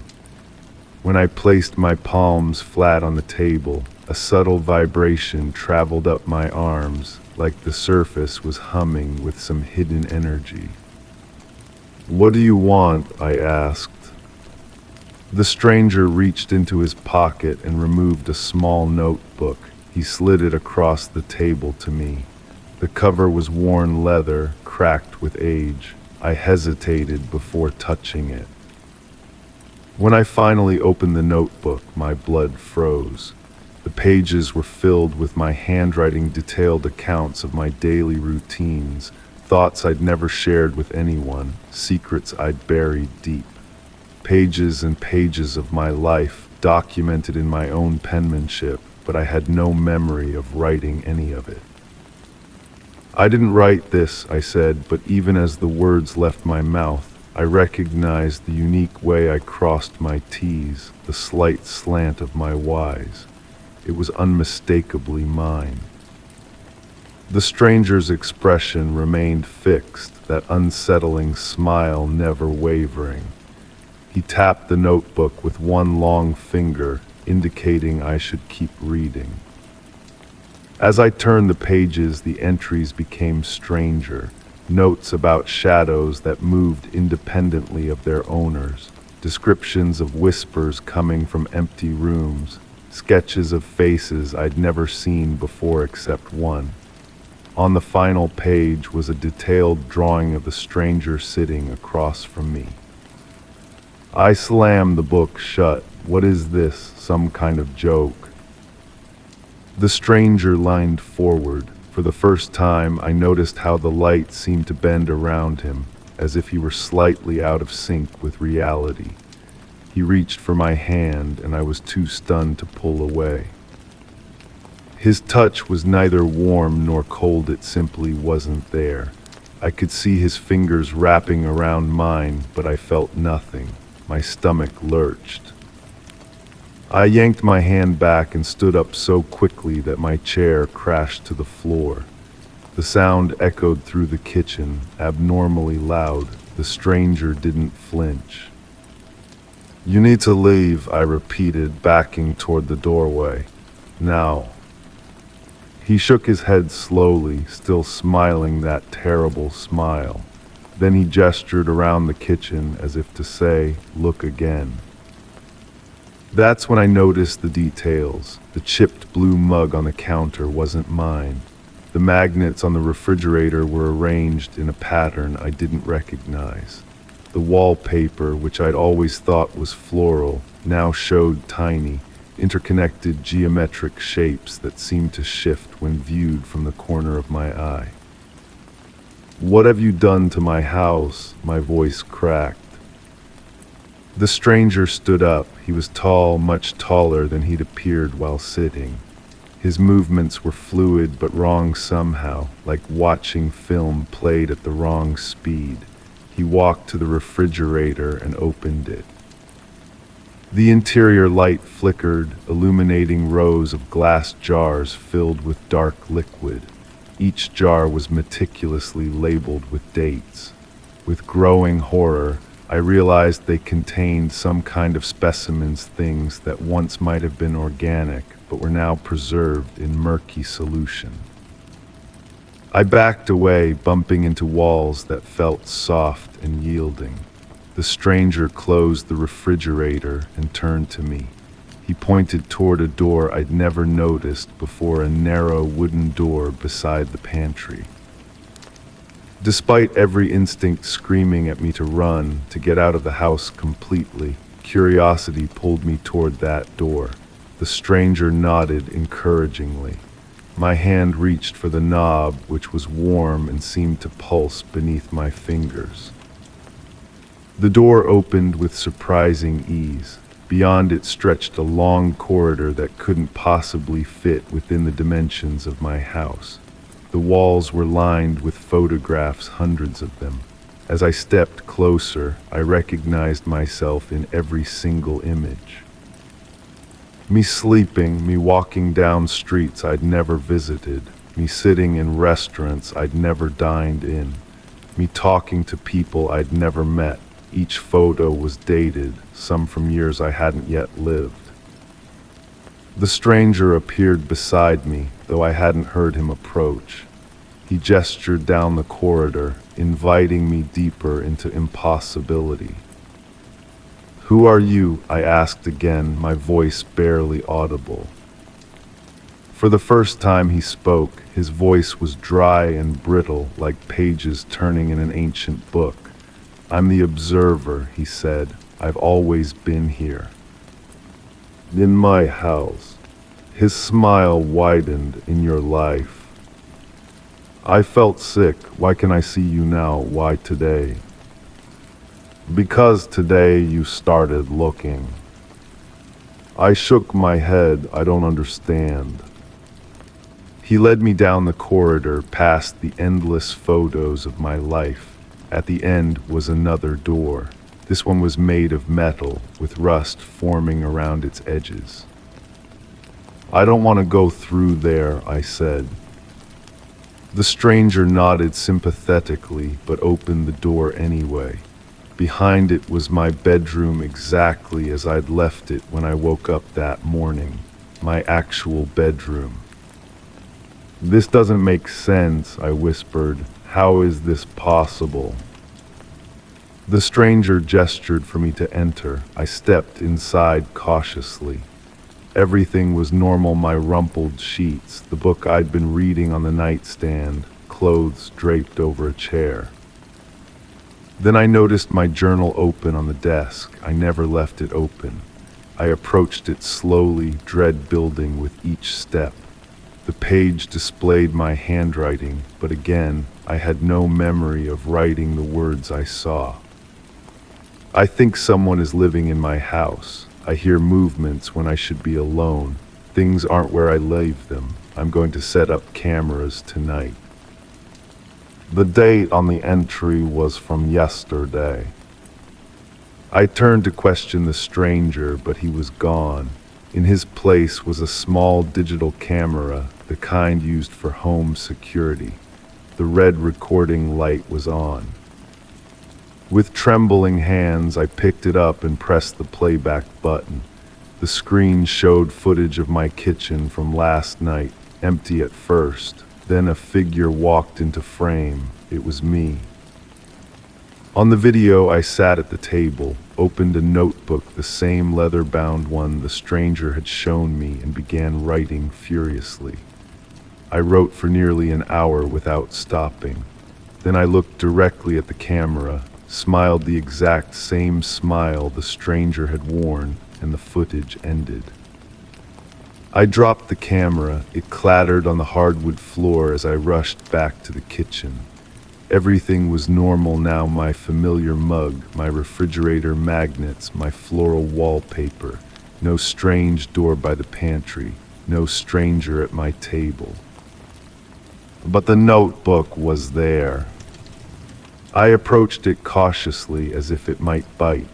When I placed my palms flat on the table, a subtle vibration traveled up my arms, like the surface was humming with some hidden energy. "What do you want?" I asked. The stranger reached into his pocket and removed a small notebook. He slid it across the table to me. The cover was worn leather, cracked with age. I hesitated before touching it. When I finally opened the notebook, my blood froze. The pages were filled with my handwriting detailed accounts of my daily routines, thoughts I'd never shared with anyone, secrets I'd buried deep. Pages and pages of my life, documented in my own penmanship, but I had no memory of writing any of it. "I didn't write this," I said, but even as the words left my mouth, I recognized the unique way I crossed my T's, the slight slant of my Y's. It was unmistakably mine. The stranger's expression remained fixed, that unsettling smile never wavering. He tapped the notebook with one long finger, indicating I should keep reading. As I turned the pages, the entries became stranger. Notes about shadows that moved independently of their owners, descriptions of whispers coming from empty rooms, sketches of faces I'd never seen before except one. On the final page was a detailed drawing of the stranger sitting across from me. I slammed the book shut. What is this? Some kind of joke? The stranger leaned forward. For the first time, I noticed how the light seemed to bend around him, as if he were slightly out of sync with reality. He reached for my hand, and I was too stunned to pull away. His touch was neither warm nor cold, it simply wasn't there. I could see his fingers wrapping around mine, but I felt nothing. My stomach lurched. I yanked my hand back and stood up so quickly that my chair crashed to the floor. The sound echoed through the kitchen, abnormally loud. The stranger didn't flinch. "You need to leave," I repeated, backing toward the doorway. "Now." He shook his head slowly, still smiling that terrible smile. Then he gestured around the kitchen as if to say, "Look again." That's when I noticed the details. The chipped blue mug on the counter wasn't mine. The magnets on the refrigerator were arranged in a pattern I didn't recognize. The wallpaper, which I'd always thought was floral, now showed tiny, interconnected geometric shapes that seemed to shift when viewed from the corner of my eye. "What have you done to my house?" My voice cracked. The stranger stood up. He was tall, much taller than he'd appeared while sitting. His movements were fluid but wrong somehow, like watching film played at the wrong speed. He walked to the refrigerator and opened it. The interior light flickered, illuminating rows of glass jars filled with dark liquid. Each jar was meticulously labeled with dates. With growing horror, I realized they contained some kind of specimens, things that once might have been organic, but were now preserved in murky solution. I backed away, bumping into walls that felt soft and yielding. The stranger closed the refrigerator and turned to me. He pointed toward a door I'd never noticed before, a narrow wooden door beside the pantry. Despite every instinct screaming at me to run, to get out of the house completely, curiosity pulled me toward that door. The stranger nodded encouragingly. My hand reached for the knob, which was warm and seemed to pulse beneath my fingers. The door opened with surprising ease. Beyond it stretched a long corridor that couldn't possibly fit within the dimensions of my house. The walls were lined with photographs, hundreds of them. As I stepped closer, I recognized myself in every single image. Me sleeping, me walking down streets I'd never visited, me sitting in restaurants I'd never dined in, me talking to people I'd never met. Each photo was dated, some from years I hadn't yet lived. The stranger appeared beside me, though I hadn't heard him approach. He gestured down the corridor, inviting me deeper into impossibility. "Who are you?" I asked again, my voice barely audible. For the first time he spoke. His voice was dry and brittle, like pages turning in an ancient book. "I'm the observer," he said. "I've always been here." "In my house." His smile widened. "In your life." "I felt sick. Why can I see you now? Why today?" "Because today you started looking." I shook my head. "I don't understand." He led me down the corridor, past the endless photos of my life. At the end was another door. This one was made of metal, with rust forming around its edges. "I don't want to go through there," I said. The stranger nodded sympathetically, but opened the door anyway. Behind it was my bedroom, exactly as I'd left it when I woke up that morning. My actual bedroom. "This doesn't make sense," I whispered. "How is this possible?" The stranger gestured for me to enter. I stepped inside cautiously. Everything was normal: my rumpled sheets, the book I'd been reading on the nightstand, clothes draped over a chair. Then I noticed my journal open on the desk. I never left it open. I approached it slowly, dread building with each step. The page displayed my handwriting, but again, I had no memory of writing the words I saw. I think someone is living in my house. I hear movements when I should be alone. Things aren't where I leave them. I'm going to set up cameras tonight. The date on the entry was from yesterday. I turned to question the stranger, but he was gone. In his place was a small digital camera, the kind used for home security. The red recording light was on. With trembling hands, I picked it up and pressed the playback button. The screen showed footage of my kitchen from last night, empty at first. Then a figure walked into frame. It was me. On the video, I sat at the table, opened a notebook, the same leather-bound one the stranger had shown me, and began writing furiously. I wrote for nearly an hour without stopping. Then I looked directly at the camera, smiled the exact same smile the stranger had worn, and the footage ended. I dropped the camera. It clattered on the hardwood floor as I rushed back to the kitchen. Everything was normal now: my familiar mug, my refrigerator magnets, my floral wallpaper. No strange door by the pantry, no stranger at my table. But the notebook was there. I approached it cautiously, as if it might bite.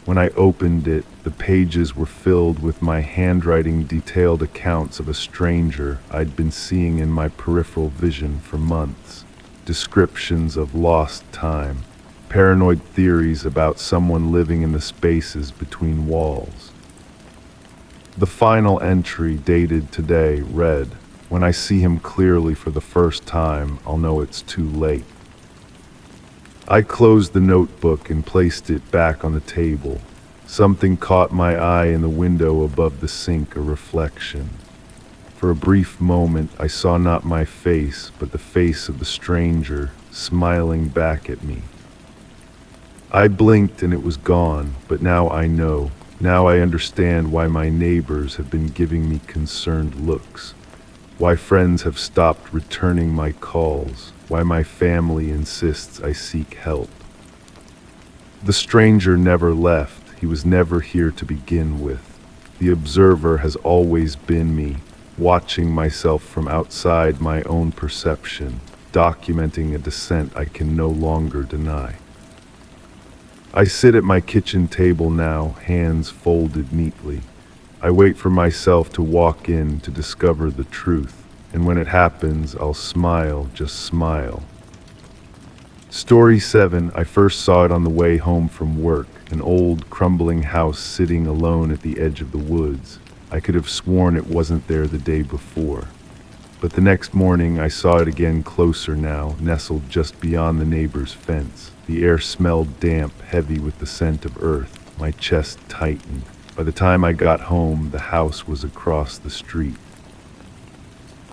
When I opened it, the pages were filled with my handwriting, detailed accounts of a stranger I'd been seeing in my peripheral vision for months. Descriptions of lost time, paranoid theories about someone living in the spaces between walls. The final entry, dated today, read, "When I see him clearly for the first time, I'll know it's too late." I closed the notebook and placed it back on the table. Something caught my eye in the window above the sink, a reflection. For a brief moment, I saw not my face, but the face of the stranger, smiling back at me. I blinked and it was gone, but now I know. Now I understand why my neighbors have been giving me concerned looks, why friends have stopped returning my calls, why my family insists I seek help. The stranger never left. He was never here to begin with. The observer has always been me, watching myself from outside my own perception, documenting a descent I can no longer deny. I sit at my kitchen table now, hands folded neatly. I wait for myself to walk in to discover the truth, and when it happens, I'll smile, just smile. Story 7. I first saw it on the way home from work, an old, crumbling house sitting alone at the edge of the woods. I could have sworn it wasn't there the day before. But the next morning I saw it again, closer now, nestled just beyond the neighbor's fence. The air smelled damp, heavy with the scent of earth. My chest tightened. By the time I got home, the house was across the street.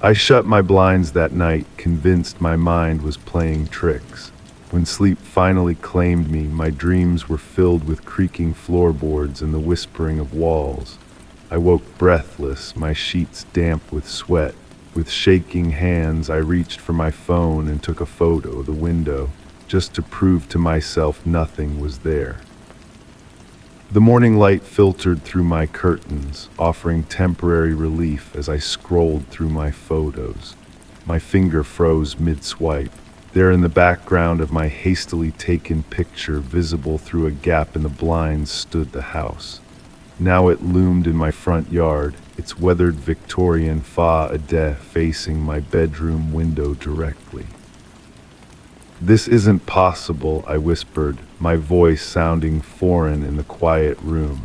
I shut my blinds that night, convinced my mind was playing tricks. When sleep finally claimed me, my dreams were filled with creaking floorboards and the whispering of walls. I woke breathless, my sheets damp with sweat. With shaking hands, I reached for my phone and took a photo of the window, just to prove to myself nothing was there. The morning light filtered through my curtains, offering temporary relief as I scrolled through my photos. My finger froze mid-swipe. There in the background of my hastily taken picture, visible through a gap in the blinds, stood the house. Now it loomed in my front yard, its weathered Victorian fa-a-de facing my bedroom window directly. "This isn't possible," I whispered, my voice sounding foreign in the quiet room.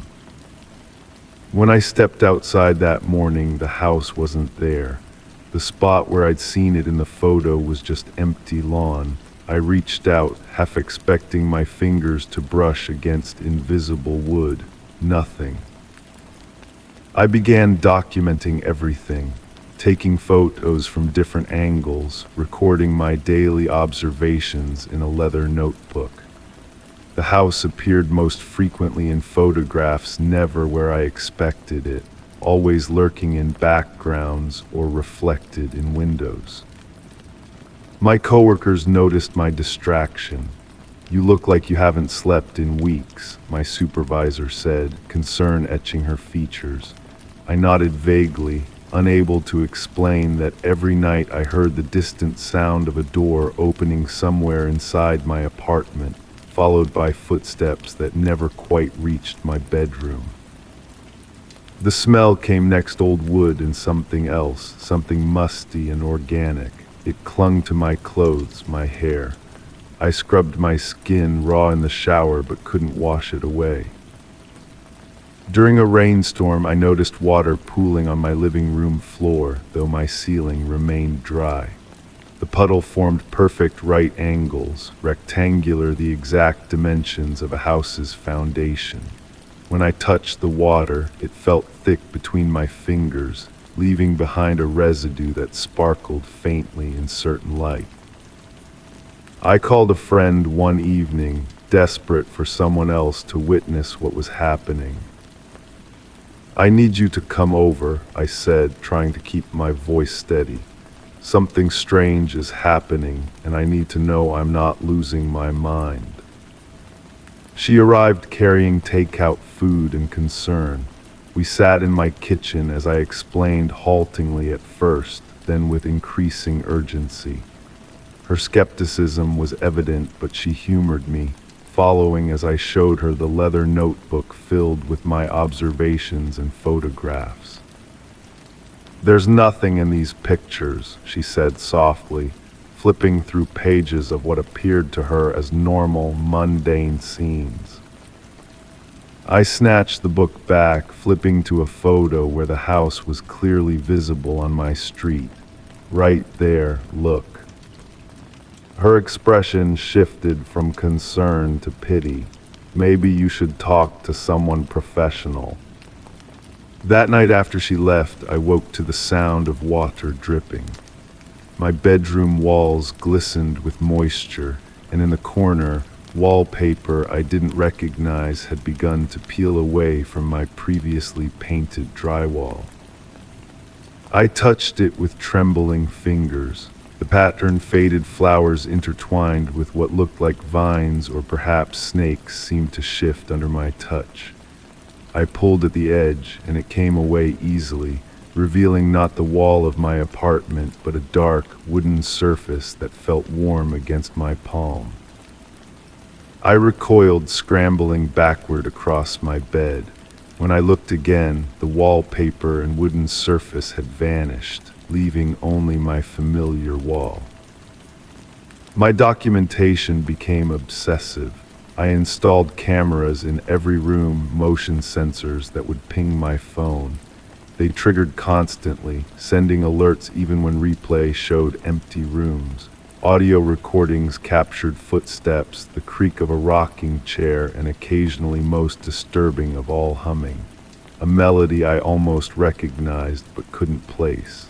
When I stepped outside that morning, the house wasn't there. The spot where I'd seen it in the photo was just empty lawn. I reached out, half expecting my fingers to brush against invisible wood. Nothing. I began documenting everything, taking photos from different angles, recording my daily observations in a leather notebook. The house appeared most frequently in photographs, never where I expected it, always lurking in backgrounds or reflected in windows. My coworkers noticed my distraction. "You look like you haven't slept in weeks," my supervisor said, concern etching her features. I nodded vaguely, unable to explain that every night I heard the distant sound of a door opening somewhere inside my apartment, followed by footsteps that never quite reached my bedroom. The smell came next, old wood and something else, something musty and organic. It clung to my clothes, my hair. I scrubbed my skin raw in the shower but couldn't wash it away. During a rainstorm, I noticed water pooling on my living room floor, though my ceiling remained dry. The puddle formed perfect right angles, rectangular, the exact dimensions of a house's foundation. When I touched the water, it felt thick between my fingers, leaving behind a residue that sparkled faintly in certain light. I called a friend one evening, desperate for someone else to witness what was happening. "I need you to come over," I said, trying to keep my voice steady. "Something strange is happening, and I need to know I'm not losing my mind." She arrived carrying takeout food and concern. We sat in my kitchen as I explained haltingly at first, then with increasing urgency. Her skepticism was evident, but she humored me, following as I showed her the leather notebook filled with my observations and photographs. "There's nothing in these pictures," she said softly, flipping through pages of what appeared to her as normal, mundane scenes. I snatched the book back, flipping to a photo where the house was clearly visible on my street. "Right there, look." Her expression shifted from concern to pity. "Maybe you should talk to someone professional." That night after she left, I woke to the sound of water dripping. My bedroom walls glistened with moisture, and in the corner, wallpaper I didn't recognize had begun to peel away from my previously painted drywall. I touched it with trembling fingers. The pattern, faded flowers intertwined with what looked like vines or perhaps snakes, seemed to shift under my touch. I pulled at the edge, and it came away easily, revealing not the wall of my apartment, but a dark, wooden surface that felt warm against my palm. I recoiled, scrambling backward across my bed. When I looked again, the wallpaper and wooden surface had vanished, leaving only my familiar wall. My documentation became obsessive. I installed cameras in every room, motion sensors that would ping my phone. They triggered constantly, sending alerts even when replay showed empty rooms. Audio recordings captured footsteps, the creak of a rocking chair, and occasionally, most disturbing of all, humming. A melody I almost recognized but couldn't place.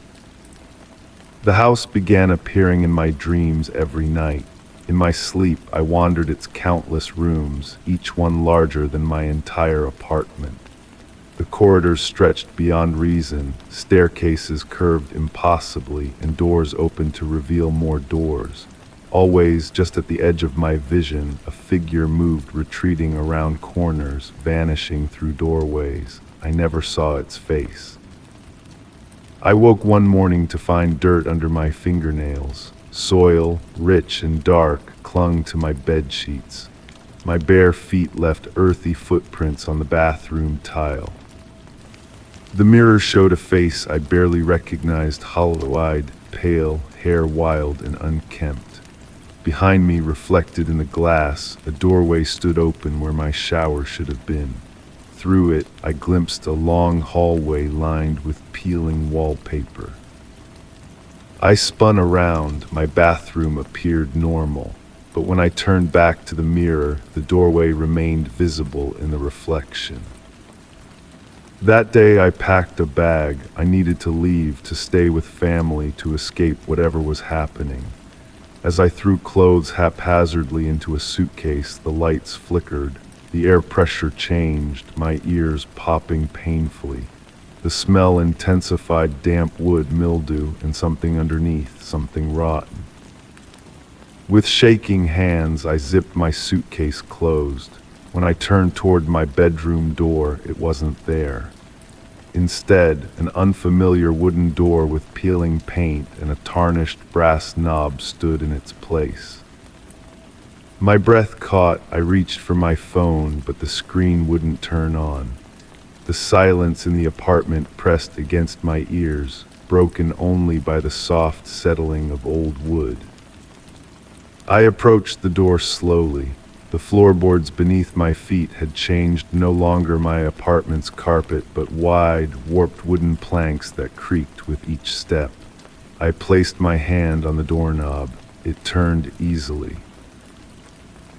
The house began appearing in my dreams every night. In my sleep, I wandered its countless rooms, each one larger than my entire apartment. The corridors stretched beyond reason, staircases curved impossibly, and doors opened to reveal more doors. Always, just at the edge of my vision, a figure moved, retreating around corners, vanishing through doorways. I never saw its face. I woke one morning to find dirt under my fingernails. Soil, rich and dark, clung to my bed sheets. My bare feet left earthy footprints on the bathroom tile. The mirror showed a face I barely recognized, hollow-eyed, pale, hair wild and unkempt. Behind me, reflected in the glass, a doorway stood open where my shower should have been. Through it, I glimpsed a long hallway lined with peeling wallpaper. I spun around. My bathroom appeared normal, but when I turned back to the mirror, the doorway remained visible in the reflection. That day I packed a bag. I needed to leave, to stay with family, to escape whatever was happening. As I threw clothes haphazardly into a suitcase, the lights flickered, the air pressure changed, my ears popping painfully. The smell intensified damp wood, mildew, and something underneath, something rotten. With shaking hands, I zipped my suitcase closed. When I turned toward my bedroom door, it wasn't there. Instead, an unfamiliar wooden door with peeling paint and a tarnished brass knob stood in its place. My breath caught. I reached for my phone, but the screen wouldn't turn on. The silence in the apartment pressed against my ears, broken only by the soft settling of old wood. I approached the door slowly. The floorboards beneath my feet had changed, no longer my apartment's carpet, but wide, warped wooden planks that creaked with each step. I placed my hand on the doorknob. It turned easily.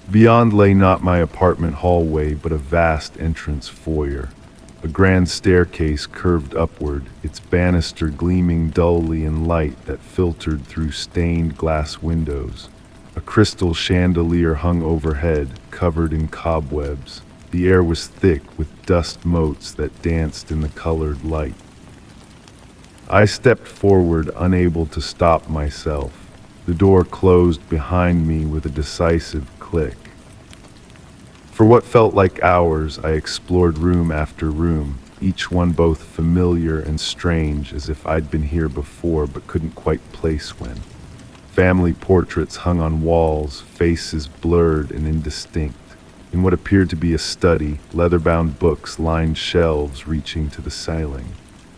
Beyond lay not my apartment hallway, but a vast entrance foyer. A grand staircase curved upward, its banister gleaming dully in light that filtered through stained glass windows. A crystal chandelier hung overhead, covered in cobwebs. The air was thick with dust motes that danced in the colored light. I stepped forward, unable to stop myself. The door closed behind me with a decisive click. For what felt like hours, I explored room after room, each one both familiar and strange, as if I'd been here before but couldn't quite place when. Family portraits hung on walls, faces blurred and indistinct. In what appeared to be a study, leather-bound books lined shelves reaching to the ceiling.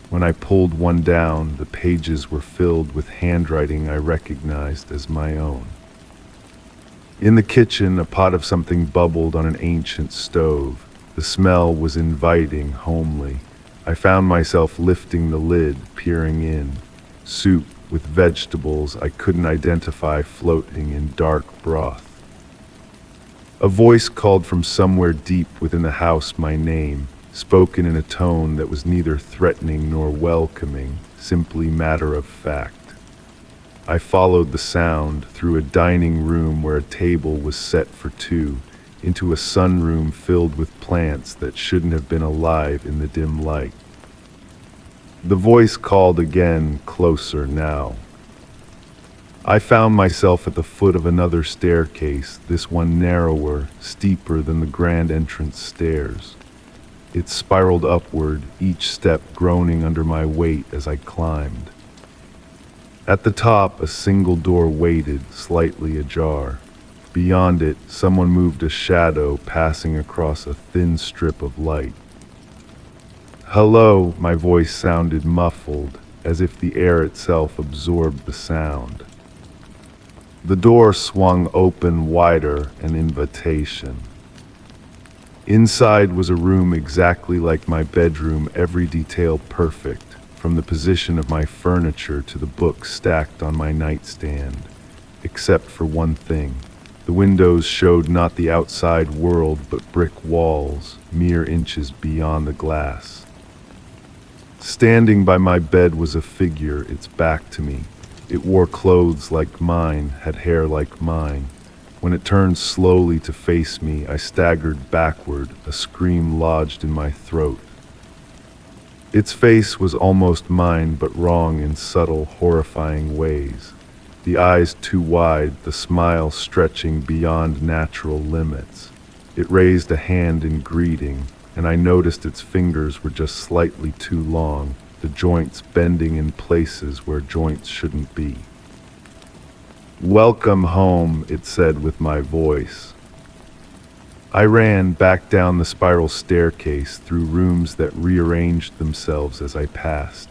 When I pulled one down, the pages were filled with handwriting I recognized as my own. In the kitchen, a pot of something bubbled on an ancient stove. The smell was inviting, homely. I found myself lifting the lid, peering in. Soup with vegetables I couldn't identify floating in dark broth. A voice called from somewhere deep within the house my name, spoken in a tone that was neither threatening nor welcoming, simply matter of fact. I followed the sound through a dining room where a table was set for two, into a sunroom filled with plants that shouldn't have been alive in the dim light. The voice called again, closer now. I found myself at the foot of another staircase, this one narrower, steeper than the grand entrance stairs. It spiraled upward, each step groaning under my weight as I climbed. At the top, a single door waited, slightly ajar. Beyond it, someone moved a shadow passing across a thin strip of light. "Hello," my voice sounded muffled, as if the air itself absorbed the sound. The door swung open wider, an invitation. Inside was a room exactly like my bedroom, every detail perfect, from the position of my furniture to the books stacked on my nightstand. Except for one thing. The windows showed not the outside world, but brick walls, mere inches beyond the glass. Standing by my bed was a figure, its back to me. It wore clothes like mine, had hair like mine. When it turned slowly to face me, I staggered backward, a scream lodged in my throat. Its face was almost mine, but wrong in subtle, horrifying ways. The eyes too wide, the smile stretching beyond natural limits. It raised a hand in greeting, and I noticed its fingers were just slightly too long, the joints bending in places where joints shouldn't be. "Welcome home," it said with my voice. I ran back down the spiral staircase, through rooms that rearranged themselves as I passed.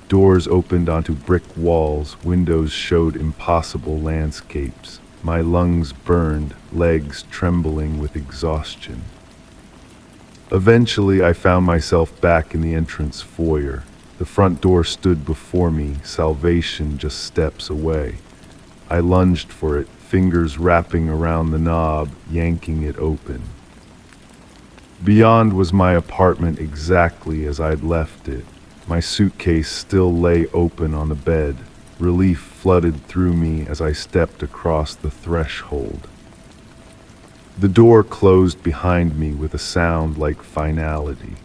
Doors opened onto brick walls, windows showed impossible landscapes. My lungs burned, legs trembling with exhaustion. Eventually, I found myself back in the entrance foyer. The front door stood before me, salvation just steps away. I lunged for it, fingers wrapping around the knob, yanking it open. Beyond was my apartment exactly as I'd left it. My suitcase still lay open on the bed. Relief flooded through me as I stepped across the threshold. The door closed behind me with a sound like finality.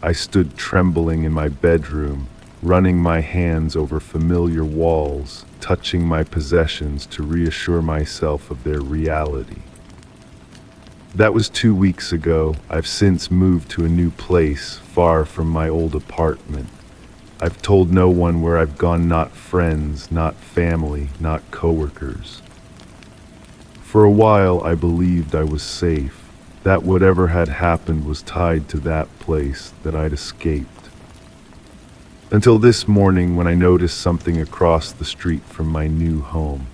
I stood trembling in my bedroom, running my hands over familiar walls, touching my possessions to reassure myself of their reality. That was 2 weeks ago. I've since moved to a new place, far from my old apartment. I've told no one where I've gone, not friends, not family, not coworkers. For a while, I believed I was safe, that whatever had happened was tied to that place, that I'd escaped. Until this morning, when I noticed something across the street from my new home.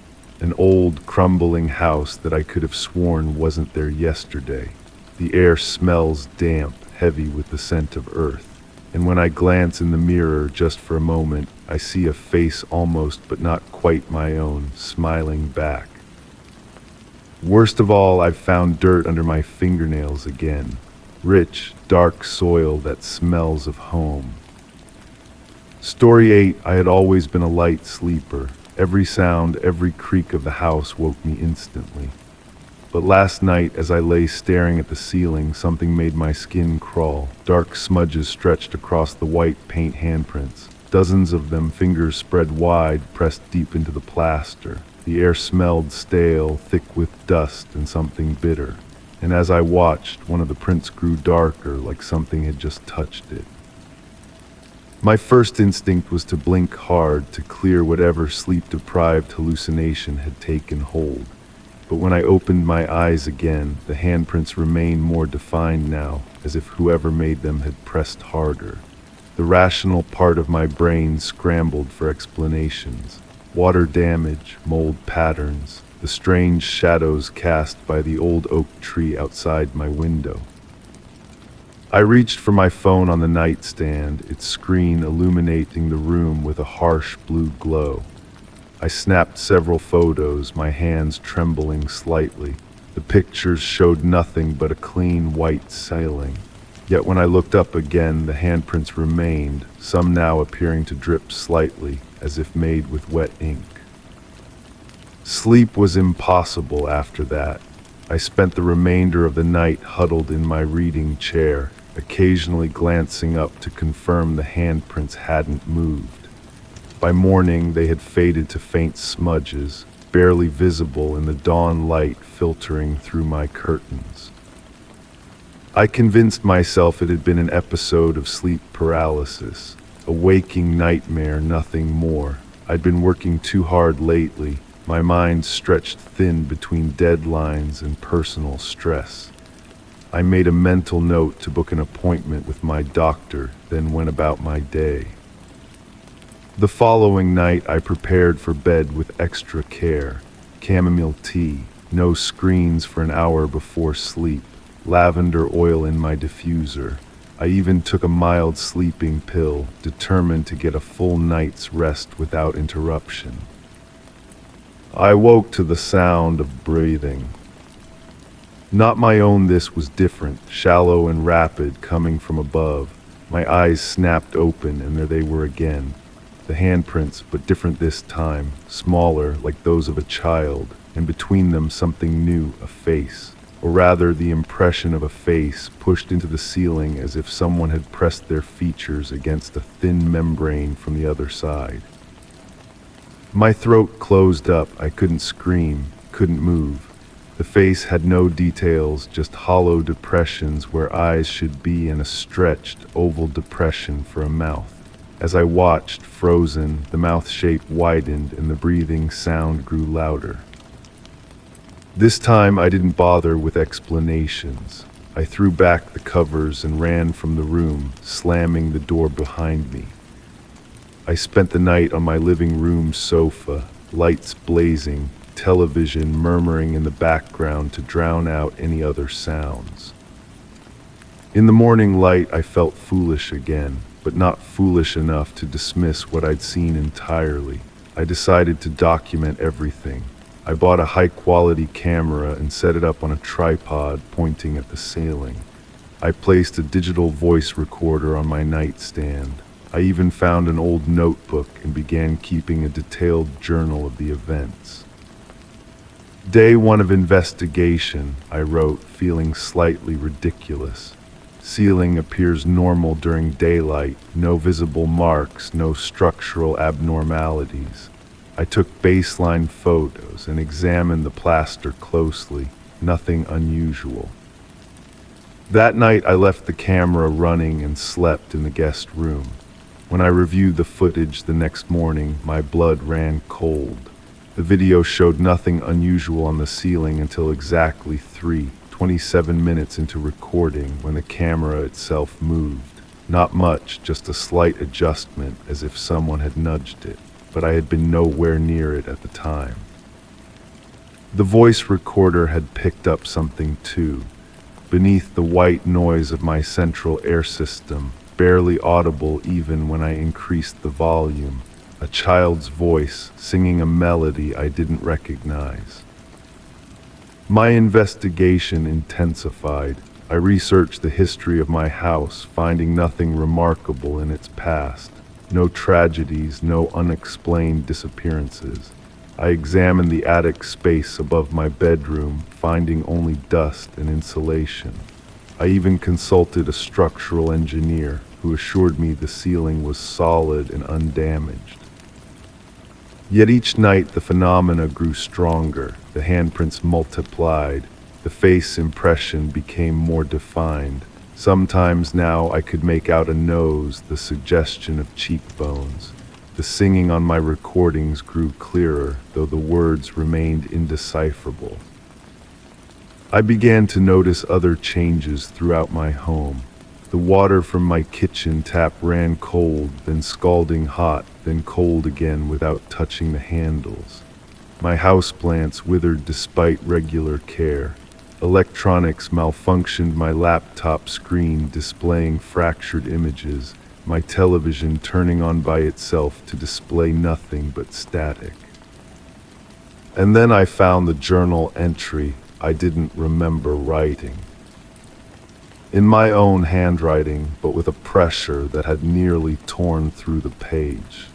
An old, crumbling house that I could have sworn wasn't there yesterday. The air smells damp, heavy with the scent of earth. And when I glance in the mirror just for a moment, I see a face almost but not quite my own, smiling back. Worst of all, I've found dirt under my fingernails again. Rich, dark soil that smells of home. Story 8, I had always been a light sleeper. Every sound, every creak of the house woke me instantly. But last night, as I lay staring at the ceiling, something made my skin crawl. Dark smudges stretched across the white paint handprints. Dozens of them, fingers spread wide, pressed deep into the plaster. The air smelled stale, thick with dust and something bitter. And as I watched, one of the prints grew darker, like something had just touched it. My first instinct was to blink hard to clear whatever sleep-deprived hallucination had taken hold. But when I opened my eyes again, the handprints remained more defined now, as if whoever made them had pressed harder. The rational part of my brain scrambled for explanations. Water damage, mold patterns, the strange shadows cast by the old oak tree outside my window. I reached for my phone on the nightstand, its screen illuminating the room with a harsh blue glow. I snapped several photos, my hands trembling slightly. The pictures showed nothing but a clean white ceiling. Yet when I looked up again, the handprints remained, some now appearing to drip slightly, as if made with wet ink. Sleep was impossible after that. I spent the remainder of the night huddled in my reading chair, occasionally glancing up to confirm the handprints hadn't moved. By morning, they had faded to faint smudges, barely visible in the dawn light filtering through my curtains. I convinced myself it had been an episode of sleep paralysis, a waking nightmare, nothing more. I'd been working too hard lately, my mind stretched thin between deadlines and personal stress. I made a mental note to book an appointment with my doctor, then went about my day. The following night, I prepared for bed with extra care. Chamomile tea, no screens for an hour before sleep, lavender oil in my diffuser. I even took a mild sleeping pill, determined to get a full night's rest without interruption. I woke to the sound of breathing. Not my own, this was different, shallow and rapid, coming from above. My eyes snapped open, and there they were again. The handprints, but different this time, smaller, like those of a child, and between them something new, a face. Or rather, the impression of a face pushed into the ceiling as if someone had pressed their features against a thin membrane from the other side. My throat closed up, I couldn't scream, couldn't move. The face had no details, just hollow depressions where eyes should be and a stretched, oval depression for a mouth. As I watched, frozen, the mouth shape widened and the breathing sound grew louder. This time I didn't bother with explanations. I threw back the covers and ran from the room, slamming the door behind me. I spent the night on my living room sofa, lights blazing, television murmuring in the background to drown out any other sounds. In the morning light, I felt foolish again, but not foolish enough to dismiss what I'd seen entirely. I decided to document everything. I bought a high-quality camera and set it up on a tripod pointing at the ceiling. I placed a digital voice recorder on my nightstand. I even found an old notebook and began keeping a detailed journal of the events. Day 1 of investigation, I wrote, feeling slightly ridiculous. Ceiling appears normal during daylight, no visible marks, no structural abnormalities. I took baseline photos and examined the plaster closely, nothing unusual. That night I left the camera running and slept in the guest room. When I reviewed the footage the next morning, my blood ran cold. The video showed nothing unusual on the ceiling until exactly 3:27 minutes into recording when the camera itself moved. Not much, just a slight adjustment as if someone had nudged it, but I had been nowhere near it at the time. The voice recorder had picked up something too. Beneath the white noise of my central air system, barely audible even when I increased the volume, a child's voice singing a melody I didn't recognize. My investigation intensified. I researched the history of my house, finding nothing remarkable in its past. No tragedies, no unexplained disappearances. I examined the attic space above my bedroom, finding only dust and insulation. I even consulted a structural engineer who assured me the ceiling was solid and undamaged. Yet each night the phenomena grew stronger, the handprints multiplied, the face impression became more defined. Sometimes now I could make out a nose, the suggestion of cheekbones. The singing on my recordings grew clearer, though the words remained indecipherable. I began to notice other changes throughout my home. The water from my kitchen tap ran cold, then scalding hot, then cold again without touching the handles. My houseplants withered despite regular care. Electronics malfunctioned, my laptop screen displaying fractured images, my television turning on by itself to display nothing but static. And then I found the journal entry I didn't remember writing. In my own handwriting, but with a pressure that had nearly torn through the page.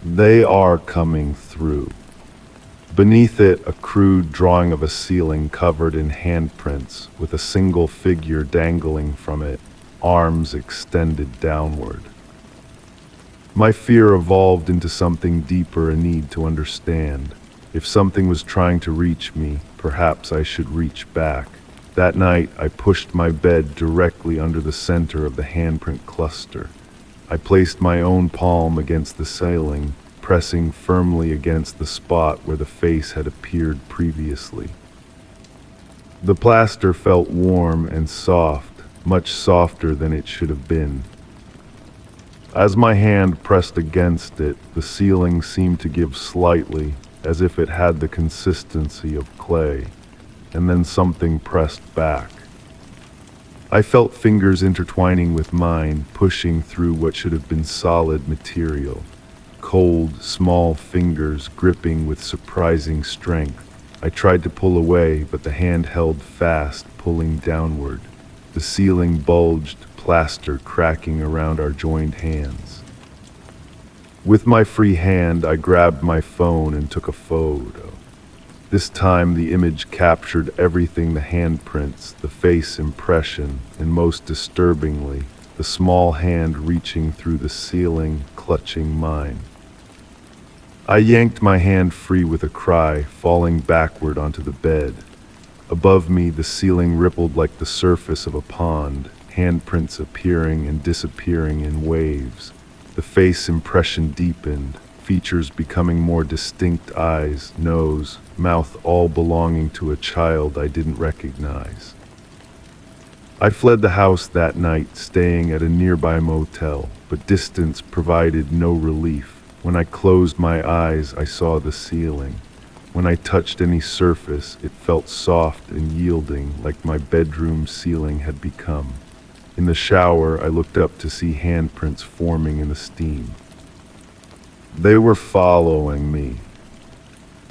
They are coming through. Beneath it, a crude drawing of a ceiling covered in handprints, with a single figure dangling from it, arms extended downward. My fear evolved into something deeper, a need to understand. If something was trying to reach me, perhaps I should reach back. That night, I pushed my bed directly under the center of the handprint cluster. I placed my own palm against the ceiling, pressing firmly against the spot where the face had appeared previously. The plaster felt warm and soft, much softer than it should have been. As my hand pressed against it, the ceiling seemed to give slightly, as if it had the consistency of clay, and then something pressed back. I felt fingers intertwining with mine, pushing through what should have been solid material. Cold, small fingers gripping with surprising strength. I tried to pull away, but the hand held fast, pulling downward. The ceiling bulged, plaster cracking around our joined hands. With my free hand, I grabbed my phone and took a photo. This time, the image captured everything: the handprints, the face impression, and most disturbingly, the small hand reaching through the ceiling, clutching mine. I yanked my hand free with a cry, falling backward onto the bed. Above me, the ceiling rippled like the surface of a pond, handprints appearing and disappearing in waves. The face impression deepened, features becoming more distinct: eyes, nose, mouth, all belonging to a child I didn't recognize. I fled the house that night, staying at a nearby motel, but distance provided no relief. When I closed my eyes, I saw the ceiling. When I touched any surface, it felt soft and yielding, like my bedroom ceiling had become. In the shower, I looked up to see handprints forming in the steam. They were following me.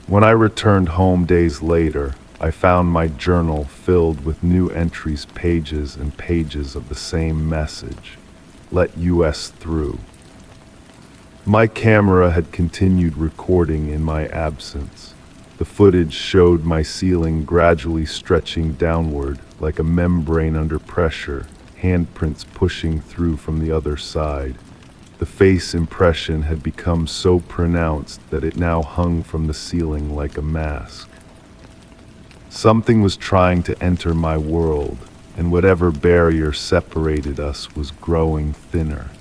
When I returned home days later, I found my journal filled with new entries, pages and pages of the same message. Let us through. My camera had continued recording in my absence. The footage showed my ceiling gradually stretching downward like a membrane under pressure, handprints pushing through from the other side. The face impression had become so pronounced that it now hung from the ceiling like a mask. Something was trying to enter my world, and whatever barrier separated us was growing thinner.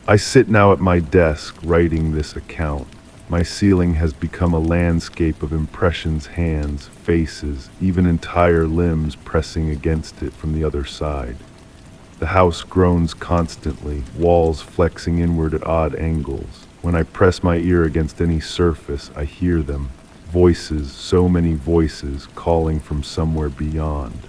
I sit now at my desk writing this account. My ceiling has become a landscape of impressions, hands, faces, even entire limbs pressing against it from the other side. The house groans constantly, walls flexing inward at odd angles. When I press my ear against any surface, I hear them. Voices, so many voices, calling from somewhere beyond.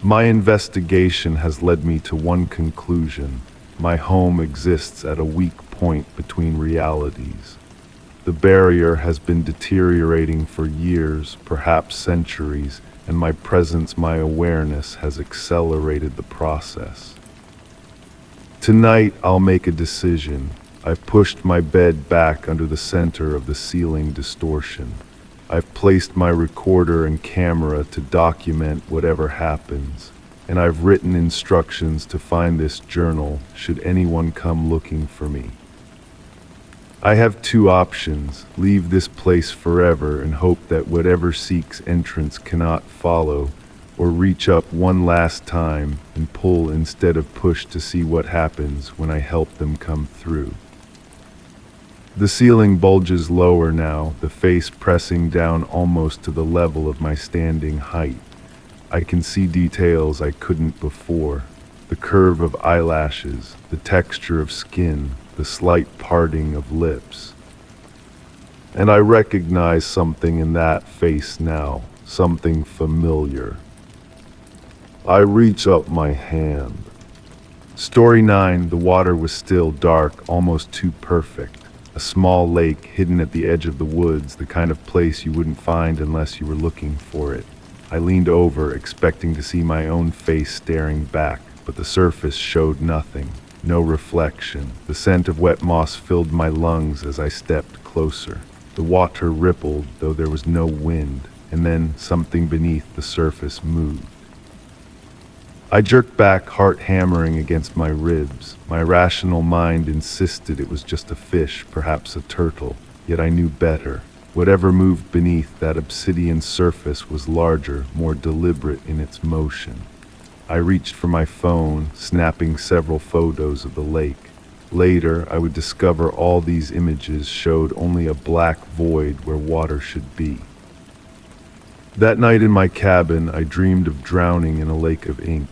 My investigation has led me to one conclusion. My home exists at a weak point between realities. The barrier has been deteriorating for years, perhaps centuries, and my presence, my awareness, has accelerated the process. Tonight, I'll make a decision. I've pushed my bed back under the center of the ceiling distortion. I've placed my recorder and camera to document whatever happens, and I've written instructions to find this journal should anyone come looking for me. I have two options: leave this place forever and hope that whatever seeks entrance cannot follow, or reach up one last time and pull instead of push to see what happens when I help them come through. The ceiling bulges lower now, the face pressing down almost to the level of my standing height. I can see details I couldn't before: the curve of eyelashes, the texture of skin, the slight parting of lips. And I recognize something in that face now, something familiar. I reach up my hand. Story 9, the water was still dark, almost too perfect. A small lake hidden at the edge of the woods, the kind of place you wouldn't find unless you were looking for it. I leaned over, expecting to see my own face staring back, but the surface showed nothing, no reflection. The scent of wet moss filled my lungs as I stepped closer. The water rippled, though there was no wind, and then something beneath the surface moved. I jerked back, heart hammering against my ribs. My rational mind insisted it was just a fish, perhaps a turtle, yet I knew better. Whatever moved beneath that obsidian surface was larger, more deliberate in its motion. I reached for my phone, snapping several photos of the lake. Later, I would discover all these images showed only a black void where water should be. That night in my cabin, I dreamed of drowning in a lake of ink.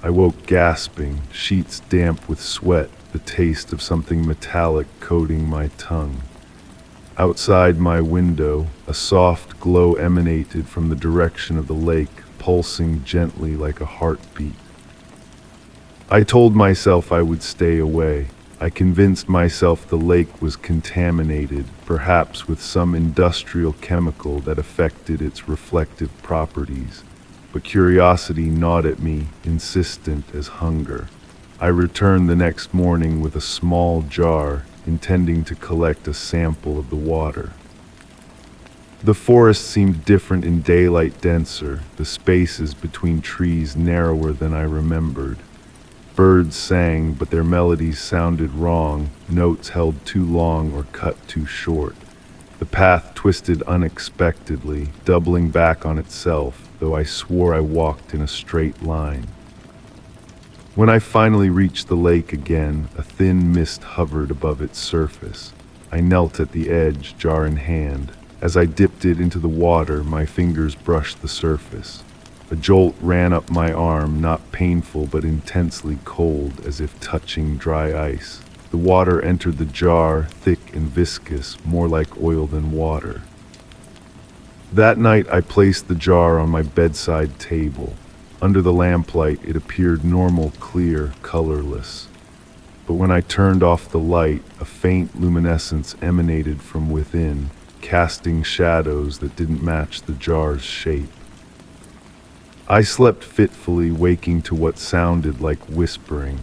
I woke gasping, sheets damp with sweat, the taste of something metallic coating my tongue. Outside my window, a soft glow emanated from the direction of the lake, pulsing gently like a heartbeat. I told myself I would stay away. I convinced myself the lake was contaminated, perhaps with some industrial chemical that affected its reflective properties. But curiosity gnawed at me, insistent as hunger. I returned the next morning with a small jar, intending to collect a sample of the water. The forest seemed different in daylight, denser, the spaces between trees narrower than I remembered. Birds sang, but their melodies sounded wrong, notes held too long or cut too short. The path twisted unexpectedly, doubling back on itself, though I swore I walked in a straight line. When I finally reached the lake again, a thin mist hovered above its surface. I knelt at the edge, jar in hand. As I dipped it into the water, my fingers brushed the surface. A jolt ran up my arm, not painful but intensely cold, as if touching dry ice. The water entered the jar, thick and viscous, more like oil than water. That night I placed the jar on my bedside table. Under the lamplight it appeared normal, clear, colorless. But when I turned off the light, a faint luminescence emanated from within, casting shadows that didn't match the jar's shape. I slept fitfully, waking to what sounded like whispering.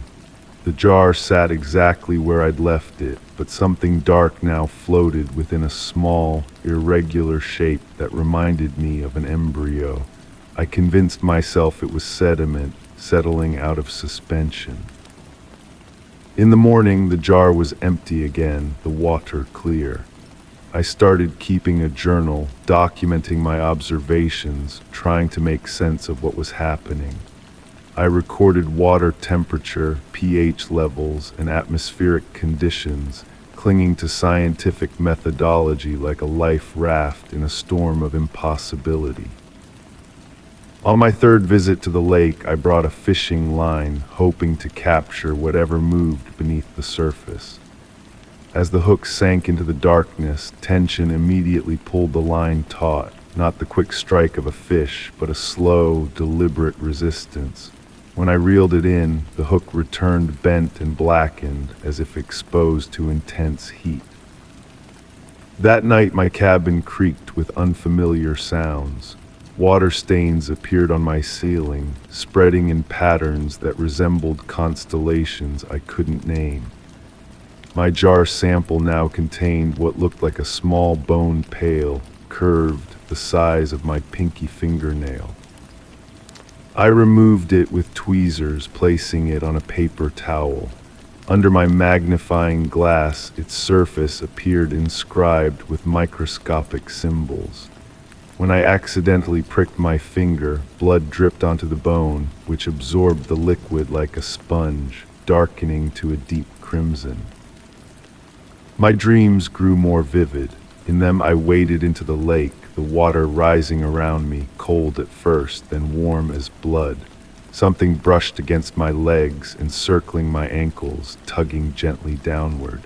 The jar sat exactly where I'd left it, but something dark now floated within a small, irregular shape that reminded me of an embryo. I convinced myself it was sediment settling out of suspension. In the morning, the jar was empty again, the water clear. I started keeping a journal, documenting my observations, trying to make sense of what was happening. I recorded water temperature, pH levels, and atmospheric conditions, clinging to scientific methodology like a life raft in a storm of impossibility. On my third visit to the lake, I brought a fishing line, hoping to capture whatever moved beneath the surface. As the hook sank into the darkness, tension immediately pulled the line taut, not the quick strike of a fish, but a slow, deliberate resistance. When I reeled it in, the hook returned bent and blackened, as if exposed to intense heat. That night, my cabin creaked with unfamiliar sounds. Water stains appeared on my ceiling, spreading in patterns that resembled constellations I couldn't name. My jar sample now contained what looked like a small bone pail, curved the size of my pinky fingernail. I removed it with tweezers, placing it on a paper towel. Under my magnifying glass, its surface appeared inscribed with microscopic symbols. When I accidentally pricked my finger, blood dripped onto the bone, which absorbed the liquid like a sponge, darkening to a deep crimson. My dreams grew more vivid. In them I waded into the lake, the water rising around me, cold at first, then warm as blood. Something brushed against my legs, encircling my ankles, tugging gently downward.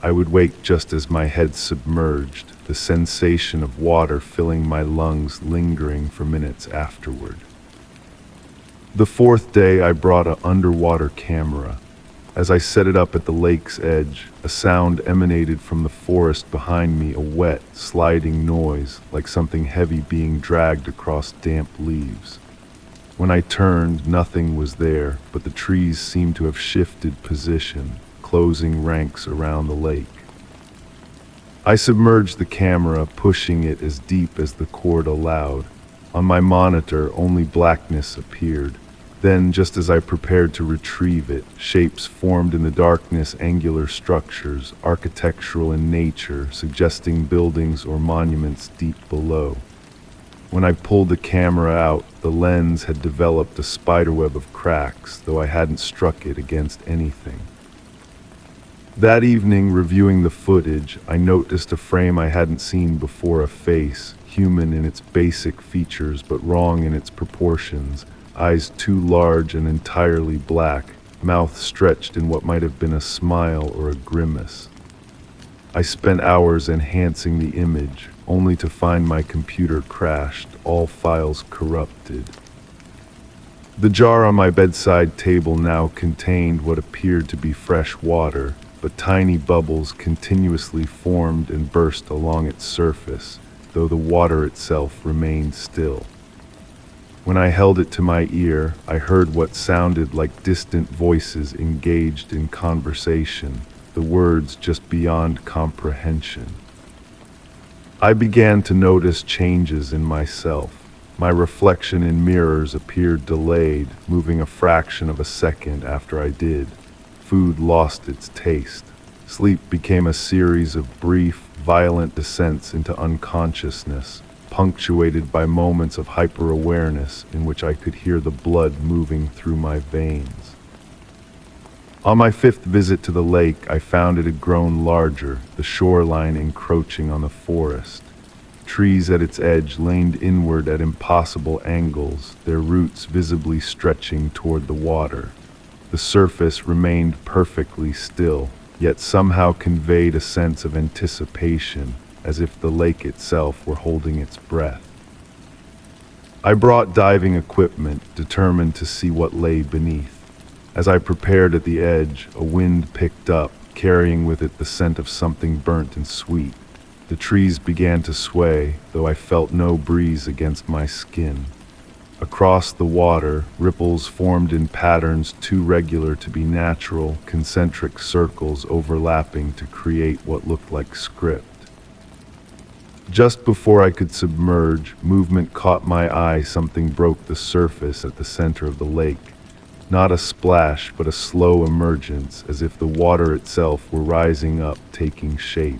I would wake just as my head submerged, the sensation of water filling my lungs lingering for minutes afterward. The fourth day, I brought an underwater camera. As I set it up at the lake's edge, a sound emanated from the forest behind me, a wet, sliding noise, like something heavy being dragged across damp leaves. When I turned, nothing was there, but the trees seemed to have shifted position, closing ranks around the lake. I submerged the camera, pushing it as deep as the cord allowed. On my monitor, only blackness appeared. Then, just as I prepared to retrieve it, shapes formed in the darkness, angular structures, architectural in nature, suggesting buildings or monuments deep below. When I pulled the camera out, the lens had developed a spiderweb of cracks, though I hadn't struck it against anything. That evening, reviewing the footage, I noticed a frame I hadn't seen before, a face, human in its basic features but wrong in its proportions. Eyes too large and entirely black, mouth stretched in what might have been a smile or a grimace. I spent hours enhancing the image, only to find my computer crashed, all files corrupted. The jar on my bedside table now contained what appeared to be fresh water, but tiny bubbles continuously formed and burst along its surface, though the water itself remained still. When I held it to my ear, I heard what sounded like distant voices engaged in conversation, the words just beyond comprehension. I began to notice changes in myself. My reflection in mirrors appeared delayed, moving a fraction of a second after I did. Food lost its taste. Sleep became a series of brief, violent descents into unconsciousness, punctuated by moments of hyper-awareness in which I could hear the blood moving through my veins. On my fifth visit to the lake, I found it had grown larger, the shoreline encroaching on the forest. Trees at its edge leaned inward at impossible angles, their roots visibly stretching toward the water. The surface remained perfectly still, yet somehow conveyed a sense of anticipation, as if the lake itself were holding its breath. I brought diving equipment, determined to see what lay beneath. As I prepared at the edge, a wind picked up, carrying with it the scent of something burnt and sweet. The trees began to sway, though I felt no breeze against my skin. Across the water, ripples formed in patterns too regular to be natural, concentric circles overlapping to create what looked like script. Just before I could submerge, movement caught my eye. Something broke the surface at the center of the lake. Not a splash, but a slow emergence, as if the water itself were rising up, taking shape.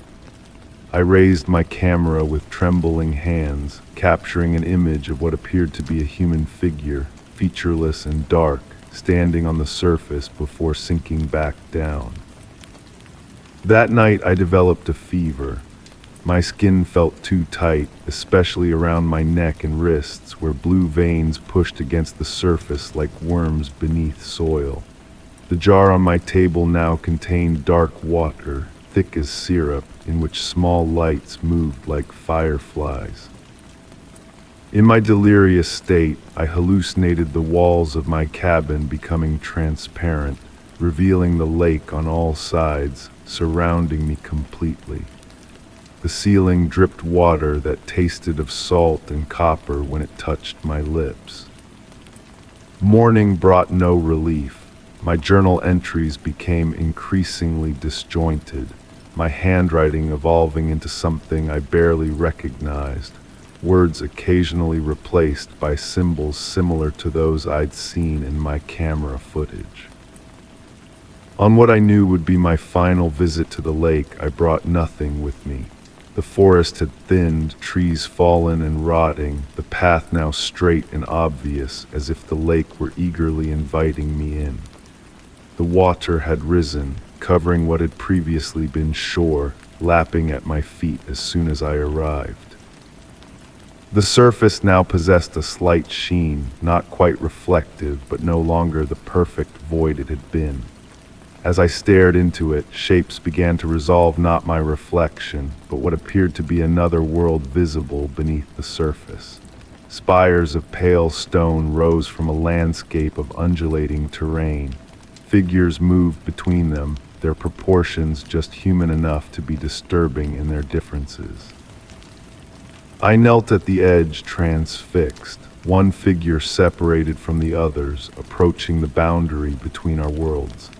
I raised my camera with trembling hands, capturing an image of what appeared to be a human figure, featureless and dark, standing on the surface before sinking back down. That night I developed a fever. My skin felt too tight, especially around my neck and wrists, where blue veins pushed against the surface like worms beneath soil. The jar on my table now contained dark water, thick as syrup, in which small lights moved like fireflies. In my delirious state, I hallucinated the walls of my cabin becoming transparent, revealing the lake on all sides, surrounding me completely. The ceiling dripped water that tasted of salt and copper when it touched my lips. Morning brought no relief. My journal entries became increasingly disjointed, my handwriting evolving into something I barely recognized, words occasionally replaced by symbols similar to those I'd seen in my camera footage. On what I knew would be my final visit to the lake, I brought nothing with me. The forest had thinned, trees fallen and rotting, the path now straight and obvious, as if the lake were eagerly inviting me in. The water had risen, covering what had previously been shore, lapping at my feet as soon as I arrived. The surface now possessed a slight sheen, not quite reflective, but no longer the perfect void it had been. As I stared into it, shapes began to resolve, not my reflection, but what appeared to be another world visible beneath the surface. Spires of pale stone rose from a landscape of undulating terrain. Figures moved between them, their proportions just human enough to be disturbing in their differences. I knelt at the edge, transfixed, one figure separated from the others, approaching the boundary between our worlds.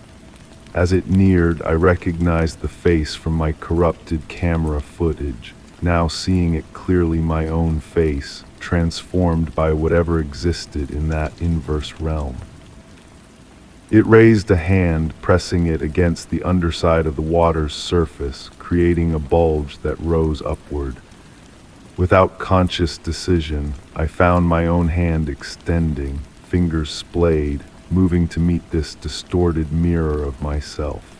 As it neared, I recognized the face from my corrupted camera footage, now seeing it clearly my own face, transformed by whatever existed in that inverse realm. It raised a hand, pressing it against the underside of the water's surface, creating a bulge that rose upward. Without conscious decision, I found my own hand extending, fingers splayed, moving to meet this distorted mirror of myself.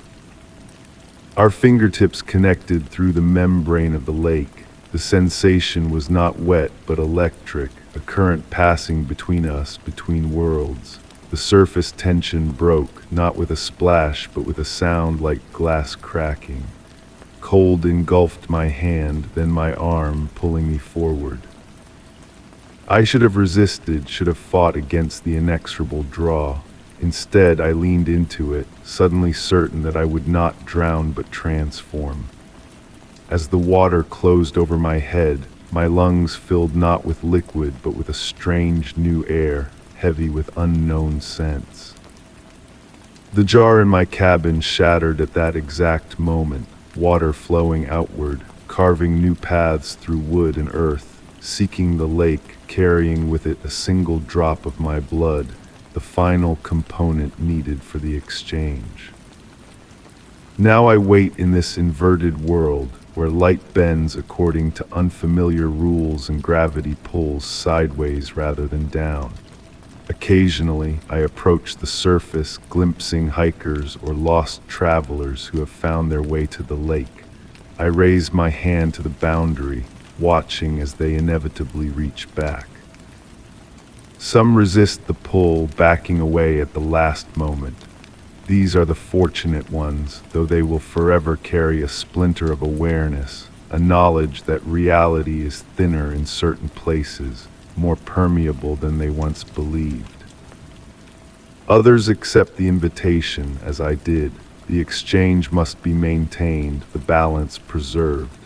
Our fingertips connected through the membrane of the lake. The sensation was not wet but electric, a current passing between us, between worlds. The surface tension broke, not with a splash but with a sound like glass cracking. Cold engulfed my hand, then my arm, pulling me forward. I should have resisted, should have fought against the inexorable draw. Instead, I leaned into it, suddenly certain that I would not drown but transform. As the water closed over my head, my lungs filled not with liquid but with a strange new air, heavy with unknown scents. The jar in my cabin shattered at that exact moment, water flowing outward, carving new paths through wood and earth, seeking the lake, carrying with it a single drop of my blood, the final component needed for the exchange. Now I wait in this inverted world, where light bends according to unfamiliar rules and gravity pulls sideways rather than down. Occasionally, I approach the surface, glimpsing hikers or lost travelers who have found their way to the lake. I raise my hand to the boundary, watching as they inevitably reach back. Some resist the pull, backing away at the last moment. These are the fortunate ones, though they will forever carry a splinter of awareness, a knowledge that reality is thinner in certain places, more permeable than they once believed. Others accept the invitation, as I did. The exchange must be maintained, the balance preserved.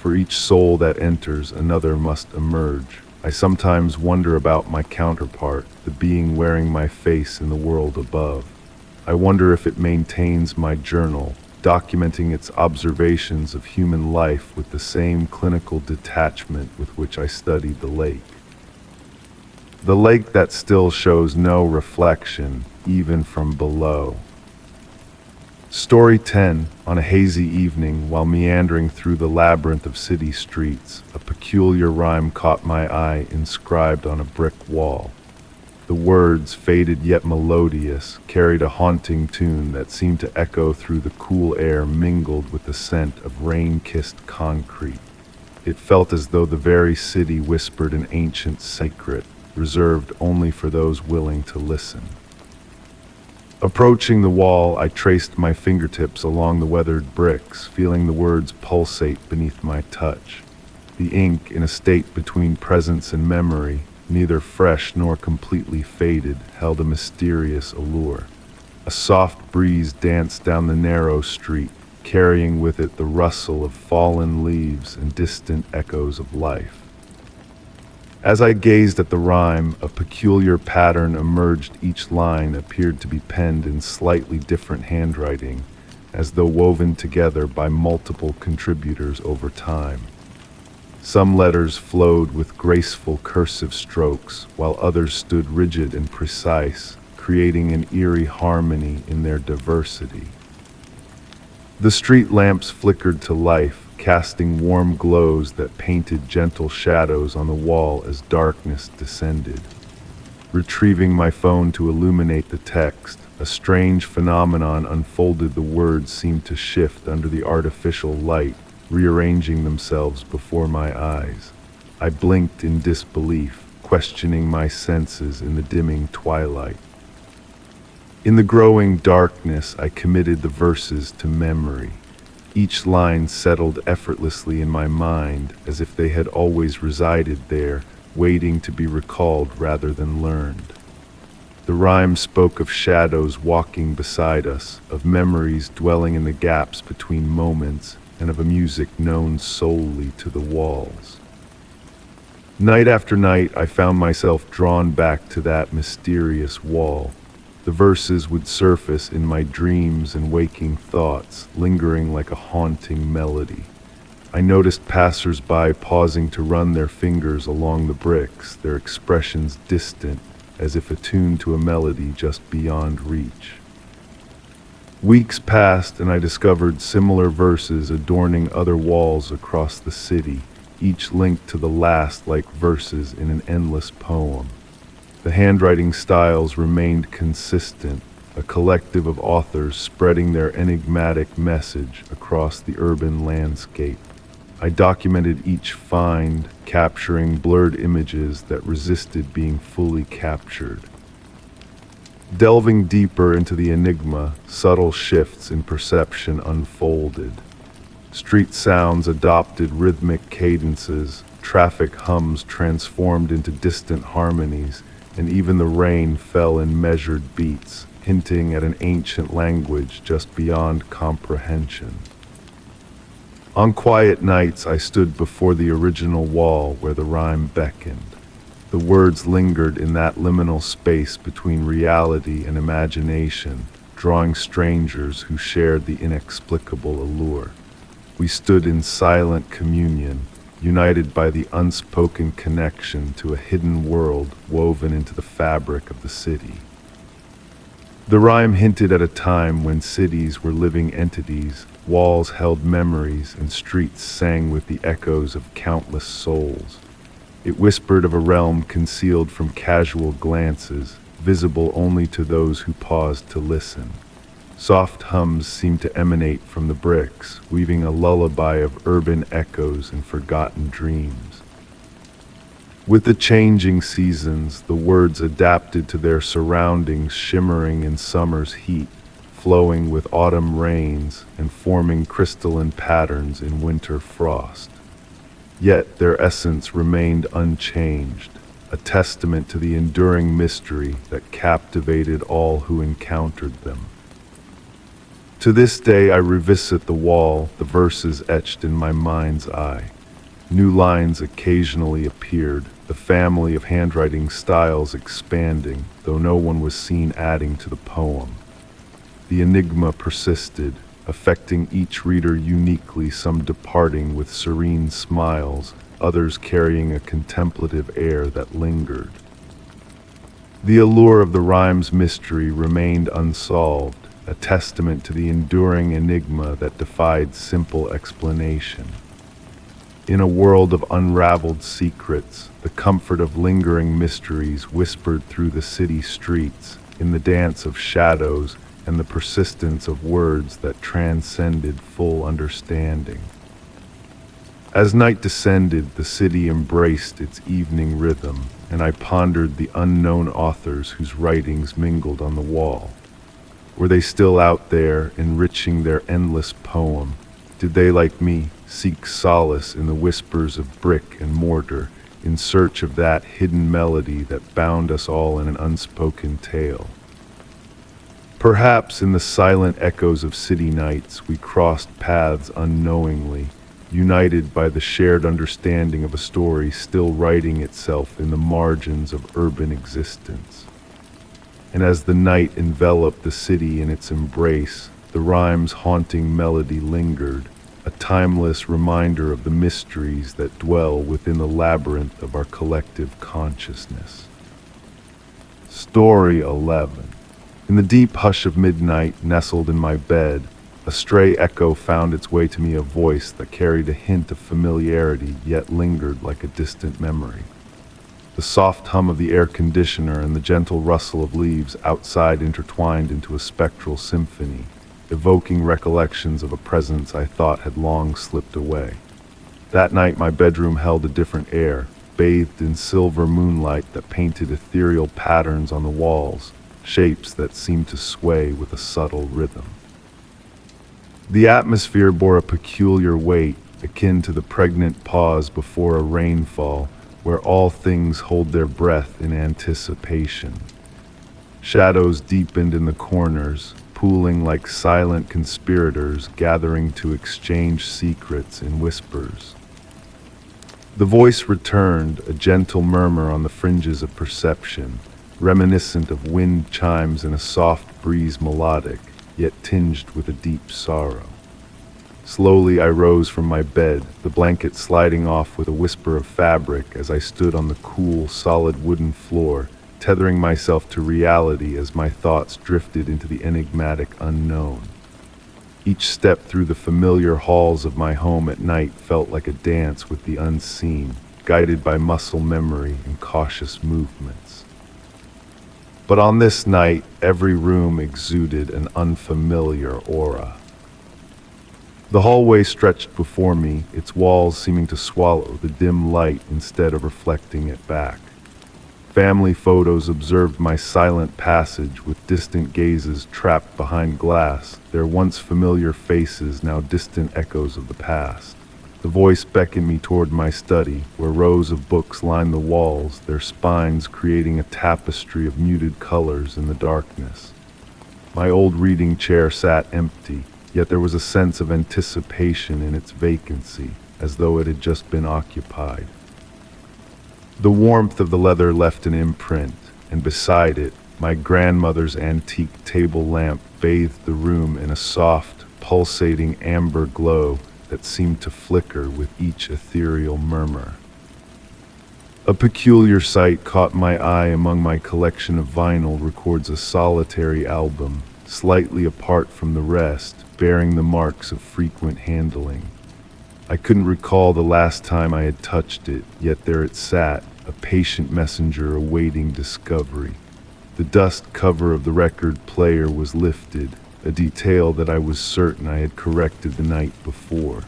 For each soul that enters, another must emerge. I sometimes wonder about my counterpart, the being wearing my face in the world above. I wonder if it maintains my journal, documenting its observations of human life with the same clinical detachment with which I studied the lake. The lake that still shows no reflection, even from below. Story 10. On a hazy evening, while meandering through the labyrinth of city streets, a peculiar rhyme caught my eye inscribed on a brick wall. The words, faded yet melodious, carried a haunting tune that seemed to echo through the cool air mingled with the scent of rain-kissed concrete. It felt as though the very city whispered an ancient secret, reserved only for those willing to listen. Approaching the wall, I traced my fingertips along the weathered bricks, feeling the words pulsate beneath my touch. The ink, in a state between presence and memory, neither fresh nor completely faded, held a mysterious allure. A soft breeze danced down the narrow street, carrying with it the rustle of fallen leaves and distant echoes of life. As I gazed at the rhyme, a peculiar pattern emerged. Each line appeared to be penned in slightly different handwriting, as though woven together by multiple contributors over time. Some letters flowed with graceful cursive strokes, while others stood rigid and precise, creating an eerie harmony in their diversity. The street lamps flickered to life, casting warm glows that painted gentle shadows on the wall as darkness descended. Retrieving my phone to illuminate the text, a strange phenomenon unfolded. The words seemed to shift under the artificial light, rearranging themselves before my eyes. I blinked in disbelief, questioning my senses in the dimming twilight. In the growing darkness, I committed the verses to memory. Each line settled effortlessly in my mind, as if they had always resided there, waiting to be recalled rather than learned. The rhyme spoke of shadows walking beside us, of memories dwelling in the gaps between moments, and of a music known solely to the walls. Night after night, I found myself drawn back to that mysterious wall. The verses would surface in my dreams and waking thoughts, lingering like a haunting melody. I noticed passers-by pausing to run their fingers along the bricks, their expressions distant, as if attuned to a melody just beyond reach. Weeks passed, and I discovered similar verses adorning other walls across the city, each linked to the last like verses in an endless poem. The handwriting styles remained consistent, a collective of authors spreading their enigmatic message across the urban landscape. I documented each find, capturing blurred images that resisted being fully captured. Delving deeper into the enigma, subtle shifts in perception unfolded. Street sounds adopted rhythmic cadences, traffic hums transformed into distant harmonies, and even the rain fell in measured beats, hinting at an ancient language just beyond comprehension. On quiet nights, I stood before the original wall where the rhyme beckoned. The words lingered in that liminal space between reality and imagination, drawing strangers who shared the inexplicable allure. We stood in silent communion, united by the unspoken connection to a hidden world woven into the fabric of the city. The rhyme hinted at a time when cities were living entities, walls held memories, and streets sang with the echoes of countless souls. It whispered of a realm concealed from casual glances, visible only to those who paused to listen. Soft hums seemed to emanate from the bricks, weaving a lullaby of urban echoes and forgotten dreams. With the changing seasons, the words adapted to their surroundings, shimmering in summer's heat, flowing with autumn rains, and forming crystalline patterns in winter frost. Yet their essence remained unchanged, a testament to the enduring mystery that captivated all who encountered them. To this day I revisit the wall, the verses etched in my mind's eye. New lines occasionally appeared, the family of handwriting styles expanding, though no one was seen adding to the poem. The enigma persisted, affecting each reader uniquely, some departing with serene smiles, others carrying a contemplative air that lingered. The allure of the rhyme's mystery remained unsolved, a testament to the enduring enigma that defied simple explanation. In a world of unraveled secrets, the comfort of lingering mysteries whispered through the city streets, in the dance of shadows and the persistence of words that transcended full understanding. As night descended, the city embraced its evening rhythm, and I pondered the unknown authors whose writings mingled on the wall. Were they still out there, enriching their endless poem? Did they, like me, seek solace in the whispers of brick and mortar, in search of that hidden melody that bound us all in an unspoken tale? Perhaps in the silent echoes of city nights we crossed paths unknowingly, united by the shared understanding of a story still writing itself in the margins of urban existence. And as the night enveloped the city in its embrace, the rhyme's haunting melody lingered, a timeless reminder of the mysteries that dwell within the labyrinth of our collective consciousness. Story 11. In the deep hush of midnight, nestled in my bed, a stray echo found its way to me, a voice that carried a hint of familiarity yet lingered like a distant memory. The soft hum of the air conditioner and the gentle rustle of leaves outside intertwined into a spectral symphony, evoking recollections of a presence I thought had long slipped away. That night my bedroom held a different air, bathed in silver moonlight that painted ethereal patterns on the walls, shapes that seemed to sway with a subtle rhythm. The atmosphere bore a peculiar weight, akin to the pregnant pause before a rainfall, where all things hold their breath in anticipation. Shadows deepened in the corners, pooling like silent conspirators gathering to exchange secrets in whispers. The voice returned, a gentle murmur on the fringes of perception, reminiscent of wind chimes in a soft breeze, melodic, yet tinged with a deep sorrow. Slowly I rose from my bed, the blanket sliding off with a whisper of fabric as I stood on the cool, solid wooden floor, tethering myself to reality as my thoughts drifted into the enigmatic unknown. Each step through the familiar halls of my home at night felt like a dance with the unseen, guided by muscle memory and cautious movements. But on this night, every room exuded an unfamiliar aura. The hallway stretched before me, its walls seeming to swallow the dim light instead of reflecting it back. Family photos observed my silent passage with distant gazes trapped behind glass, their once familiar faces now distant echoes of the past. The voice beckoned me toward my study, where rows of books lined the walls, their spines creating a tapestry of muted colors in the darkness. My old reading chair sat empty, yet there was a sense of anticipation in its vacancy, as though it had just been occupied. The warmth of the leather left an imprint, and beside it, my grandmother's antique table lamp bathed the room in a soft, pulsating amber glow that seemed to flicker with each ethereal murmur. A peculiar sight caught my eye among my collection of vinyl records, a solitary album, slightly apart from the rest, bearing the marks of frequent handling. I couldn't recall the last time I had touched it, yet there it sat, a patient messenger awaiting discovery. The dust cover of the record player was lifted, a detail that I was certain I had corrected the night before.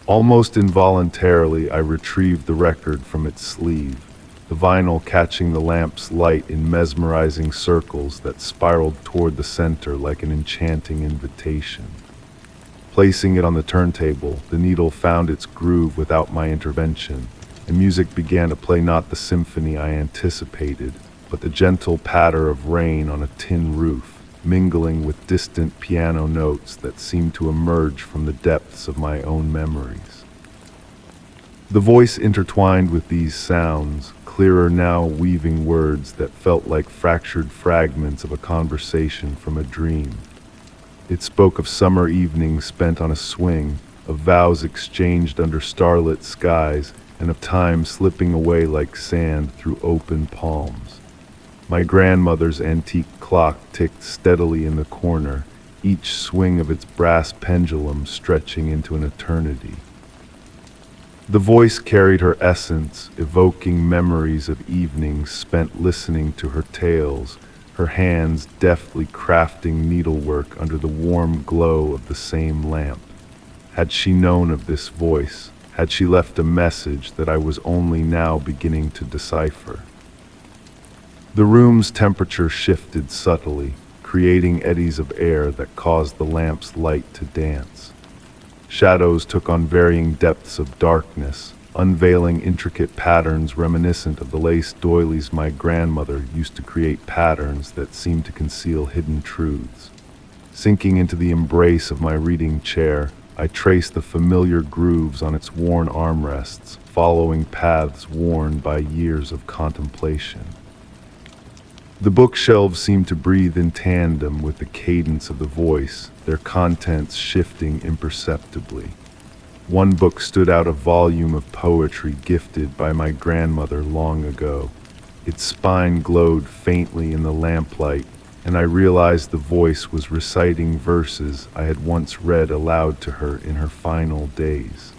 Almost involuntarily, I retrieved the record from its sleeve, the vinyl catching the lamp's light in mesmerizing circles that spiraled toward the center like an enchanting invitation. Placing it on the turntable, the needle found its groove without my intervention, and music began to play, not the symphony I anticipated, but the gentle patter of rain on a tin roof, mingling with distant piano notes that seemed to emerge from the depths of my own memories. The voice intertwined with these sounds, clearer now, weaving words that felt like fractured fragments of a conversation from a dream. It spoke of summer evenings spent on a swing, of vows exchanged under starlit skies, and of time slipping away like sand through open palms. My grandmother's antique clock ticked steadily in the corner, each swing of its brass pendulum stretching into an eternity. The voice carried her essence, evoking memories of evenings spent listening to her tales, her hands deftly crafting needlework under the warm glow of the same lamp. Had she known of this voice, had she left a message that I was only now beginning to decipher? The room's temperature shifted subtly, creating eddies of air that caused the lamp's light to dance. Shadows took on varying depths of darkness, unveiling intricate patterns reminiscent of the lace doilies my grandmother used to create, patterns that seemed to conceal hidden truths. Sinking into the embrace of my reading chair, I traced the familiar grooves on its worn armrests, following paths worn by years of contemplation. The bookshelves seemed to breathe in tandem with the cadence of the voice, their contents shifting imperceptibly. One book stood out, a volume of poetry gifted by my grandmother long ago. Its spine glowed faintly in the lamplight, and I realized the voice was reciting verses I had once read aloud to her in her final days.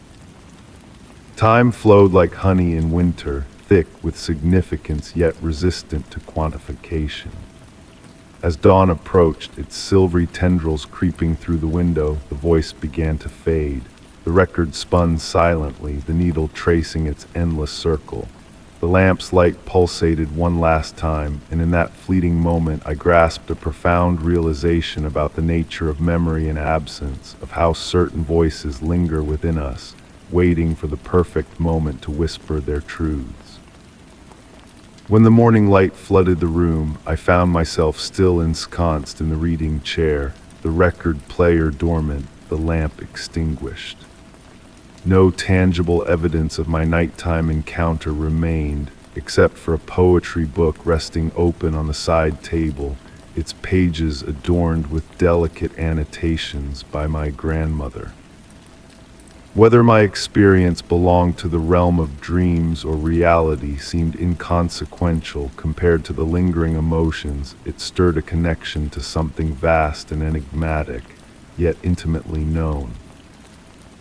Time flowed like honey in winter, thick with significance yet resistant to quantification. As dawn approached, its silvery tendrils creeping through the window, the voice began to fade. The record spun silently, the needle tracing its endless circle. The lamp's light pulsated one last time, and in that fleeting moment I grasped a profound realization about the nature of memory and absence, of how certain voices linger within us, waiting for the perfect moment to whisper their truths. When the morning light flooded the room, I found myself still ensconced in the reading chair, the record player dormant, the lamp extinguished. No tangible evidence of my nighttime encounter remained, except for a poetry book resting open on the side table, its pages adorned with delicate annotations by my grandmother. Whether my experience belonged to the realm of dreams or reality seemed inconsequential compared to the lingering emotions. It stirred a connection to something vast and enigmatic, yet intimately known.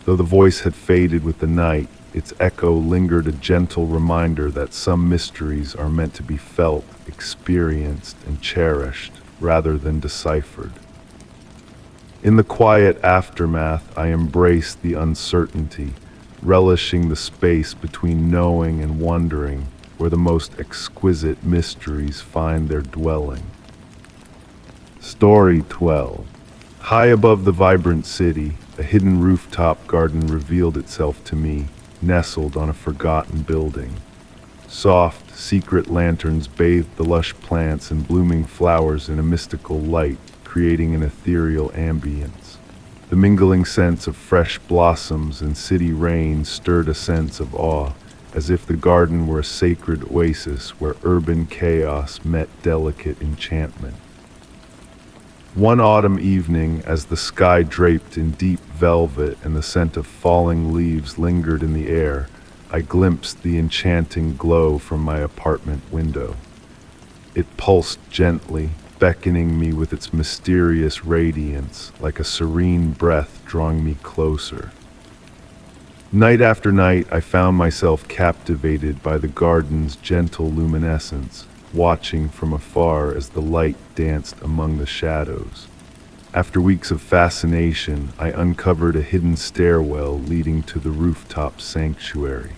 Though the voice had faded with the night, its echo lingered, a gentle reminder that some mysteries are meant to be felt, experienced, and cherished, rather than deciphered. In the quiet aftermath, I embraced the uncertainty, relishing the space between knowing and wondering, where the most exquisite mysteries find their dwelling. Story 12. High above the vibrant city, a hidden rooftop garden revealed itself to me, nestled on a forgotten building. Soft, secret lanterns bathed the lush plants and blooming flowers in a mystical light, creating an ethereal ambience. The mingling scents of fresh blossoms and city rain stirred a sense of awe, as if the garden were a sacred oasis where urban chaos met delicate enchantment. One autumn evening, as the sky draped in deep velvet and the scent of falling leaves lingered in the air, I glimpsed the enchanting glow from my apartment window. It pulsed gently, beckoning me with its mysterious radiance, like a serene breath drawing me closer. Night after night, I found myself captivated by the garden's gentle luminescence, watching from afar as the light danced among the shadows. After weeks of fascination, I uncovered a hidden stairwell leading to the rooftop sanctuary.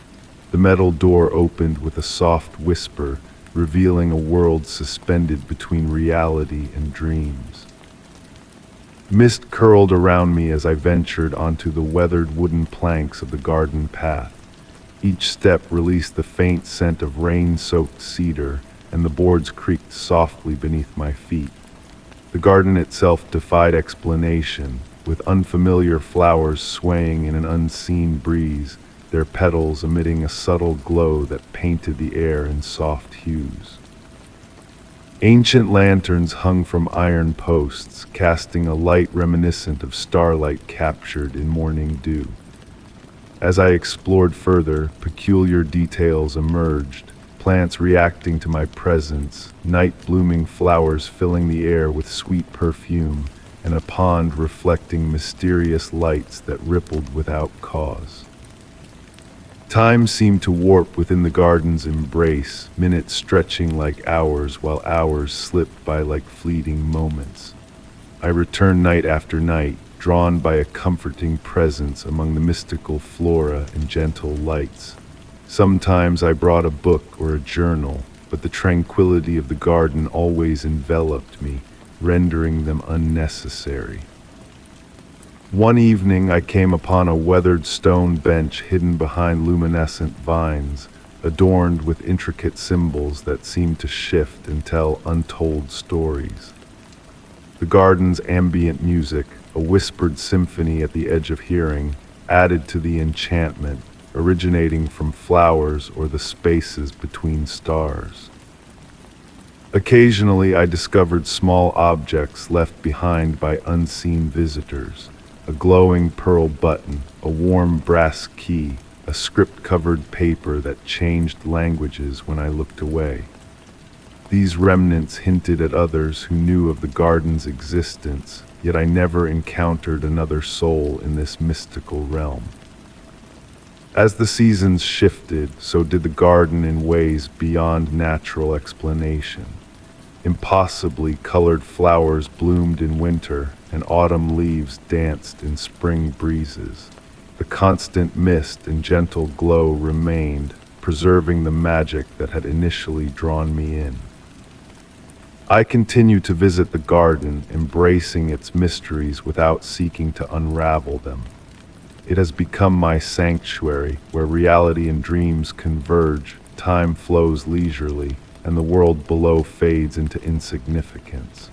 The metal door opened with a soft whisper, revealing a world suspended between reality and dreams. Mist curled around me as I ventured onto the weathered wooden planks of the garden path. Each step released the faint scent of rain-soaked cedar, and the boards creaked softly beneath my feet. The garden itself defied explanation, with unfamiliar flowers swaying in an unseen breeze, their petals emitting a subtle glow that painted the air in soft hues. Ancient lanterns hung from iron posts, casting a light reminiscent of starlight captured in morning dew. As I explored further, peculiar details emerged, plants reacting to my presence, night-blooming flowers filling the air with sweet perfume, and a pond reflecting mysterious lights that rippled without cause. Time seemed to warp within the garden's embrace, minutes stretching like hours while hours slipped by like fleeting moments. I returned night after night, drawn by a comforting presence among the mystical flora and gentle lights. Sometimes I brought a book or a journal, but the tranquility of the garden always enveloped me, rendering them unnecessary. One evening I came upon a weathered stone bench hidden behind luminescent vines, adorned with intricate symbols that seemed to shift and tell untold stories. The garden's ambient music, a whispered symphony at the edge of hearing, added to the enchantment, originating from flowers or the spaces between stars. Occasionally I discovered small objects left behind by unseen visitors. A glowing pearl button, a warm brass key, a script-covered paper that changed languages when I looked away. These remnants hinted at others who knew of the garden's existence, yet I never encountered another soul in this mystical realm. As the seasons shifted, so did the garden in ways beyond natural explanation. Impossibly colored flowers bloomed in winter, and autumn leaves danced in spring breezes. The constant mist and gentle glow remained, preserving the magic that had initially drawn me in. I continue to visit the garden, embracing its mysteries without seeking to unravel them. It has become my sanctuary, where reality and dreams converge, time flows leisurely, and the world below fades into insignificance.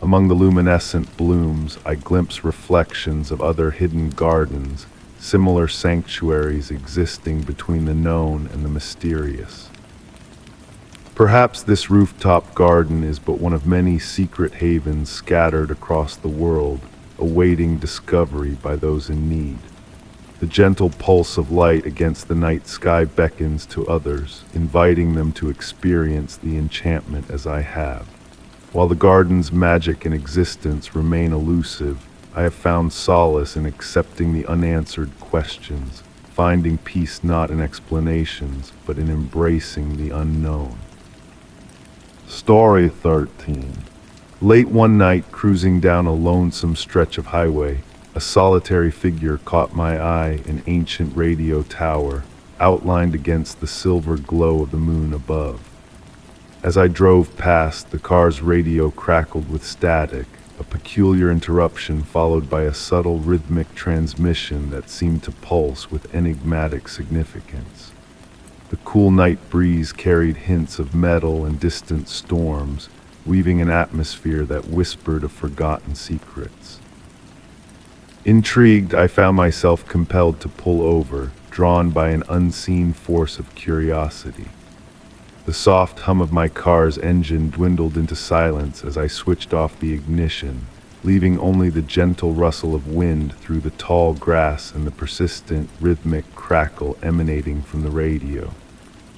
Among the luminescent blooms, I glimpse reflections of other hidden gardens, similar sanctuaries existing between the known and the mysterious. Perhaps this rooftop garden is but one of many secret havens scattered across the world, awaiting discovery by those in need. The gentle pulse of light against the night sky beckons to others, inviting them to experience the enchantment as I have. While the garden's magic and existence remain elusive, I have found solace in accepting the unanswered questions, finding peace not in explanations, but in embracing the unknown. Story 13. Late one night, cruising down a lonesome stretch of highway, a solitary figure caught my eye, an ancient radio tower, outlined against the silver glow of the moon above. As I drove past, the car's radio crackled with static, a peculiar interruption followed by a subtle rhythmic transmission that seemed to pulse with enigmatic significance. The cool night breeze carried hints of metal and distant storms, weaving an atmosphere that whispered of forgotten secrets. Intrigued, I found myself compelled to pull over, drawn by an unseen force of curiosity. The soft hum of my car's engine dwindled into silence as I switched off the ignition, leaving only the gentle rustle of wind through the tall grass and the persistent, rhythmic crackle emanating from the radio.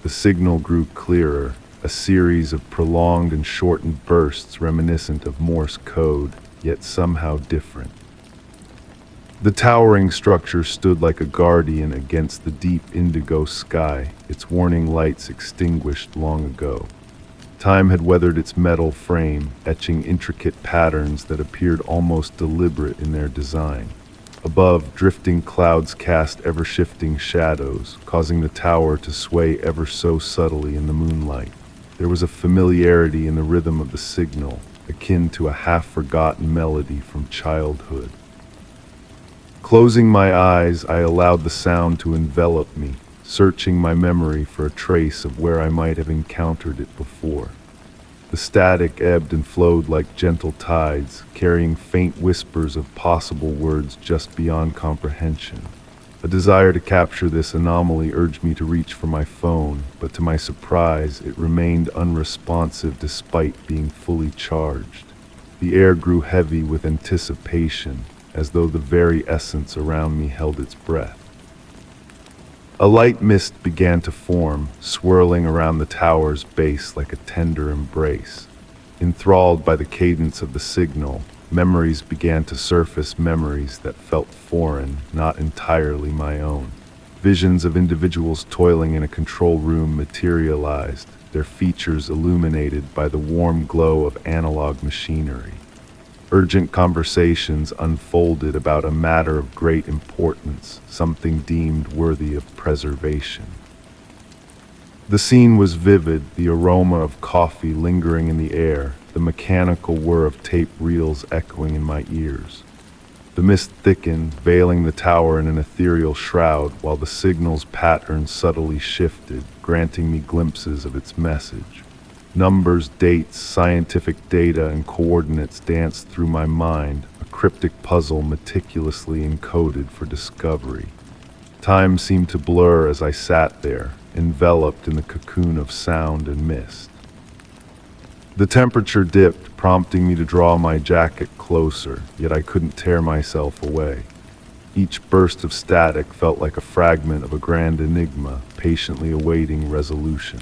The signal grew clearer, a series of prolonged and shortened bursts reminiscent of Morse code, yet somehow different. The towering structure stood like a guardian against the deep indigo sky, its warning lights extinguished long ago. Time had weathered its metal frame, etching intricate patterns that appeared almost deliberate in their design. Above, drifting clouds cast ever-shifting shadows, causing the tower to sway ever so subtly in the moonlight. There was a familiarity in the rhythm of the signal, akin to a half-forgotten melody from childhood. Closing my eyes, I allowed the sound to envelop me, searching my memory for a trace of where I might have encountered it before. The static ebbed and flowed like gentle tides, carrying faint whispers of possible words just beyond comprehension. A desire to capture this anomaly urged me to reach for my phone, but to my surprise, it remained unresponsive despite being fully charged. The air grew heavy with anticipation, as though the very essence around me held its breath. A light mist began to form, swirling around the tower's base like a tender embrace. Enthralled by the cadence of the signal, memories began to surface, memories that felt foreign, not entirely my own. Visions of individuals toiling in a control room materialized, their features illuminated by the warm glow of analog machinery. Urgent conversations unfolded about a matter of great importance, something deemed worthy of preservation. The scene was vivid, the aroma of coffee lingering in the air, the mechanical whir of tape reels echoing in my ears. The mist thickened, veiling the tower in an ethereal shroud, while the signal's pattern subtly shifted, granting me glimpses of its message. Numbers, dates, scientific data, and coordinates danced through my mind, a cryptic puzzle meticulously encoded for discovery. Time seemed to blur as I sat there, enveloped in the cocoon of sound and mist. The temperature dipped, prompting me to draw my jacket closer, yet I couldn't tear myself away. Each burst of static felt like a fragment of a grand enigma, patiently awaiting resolution.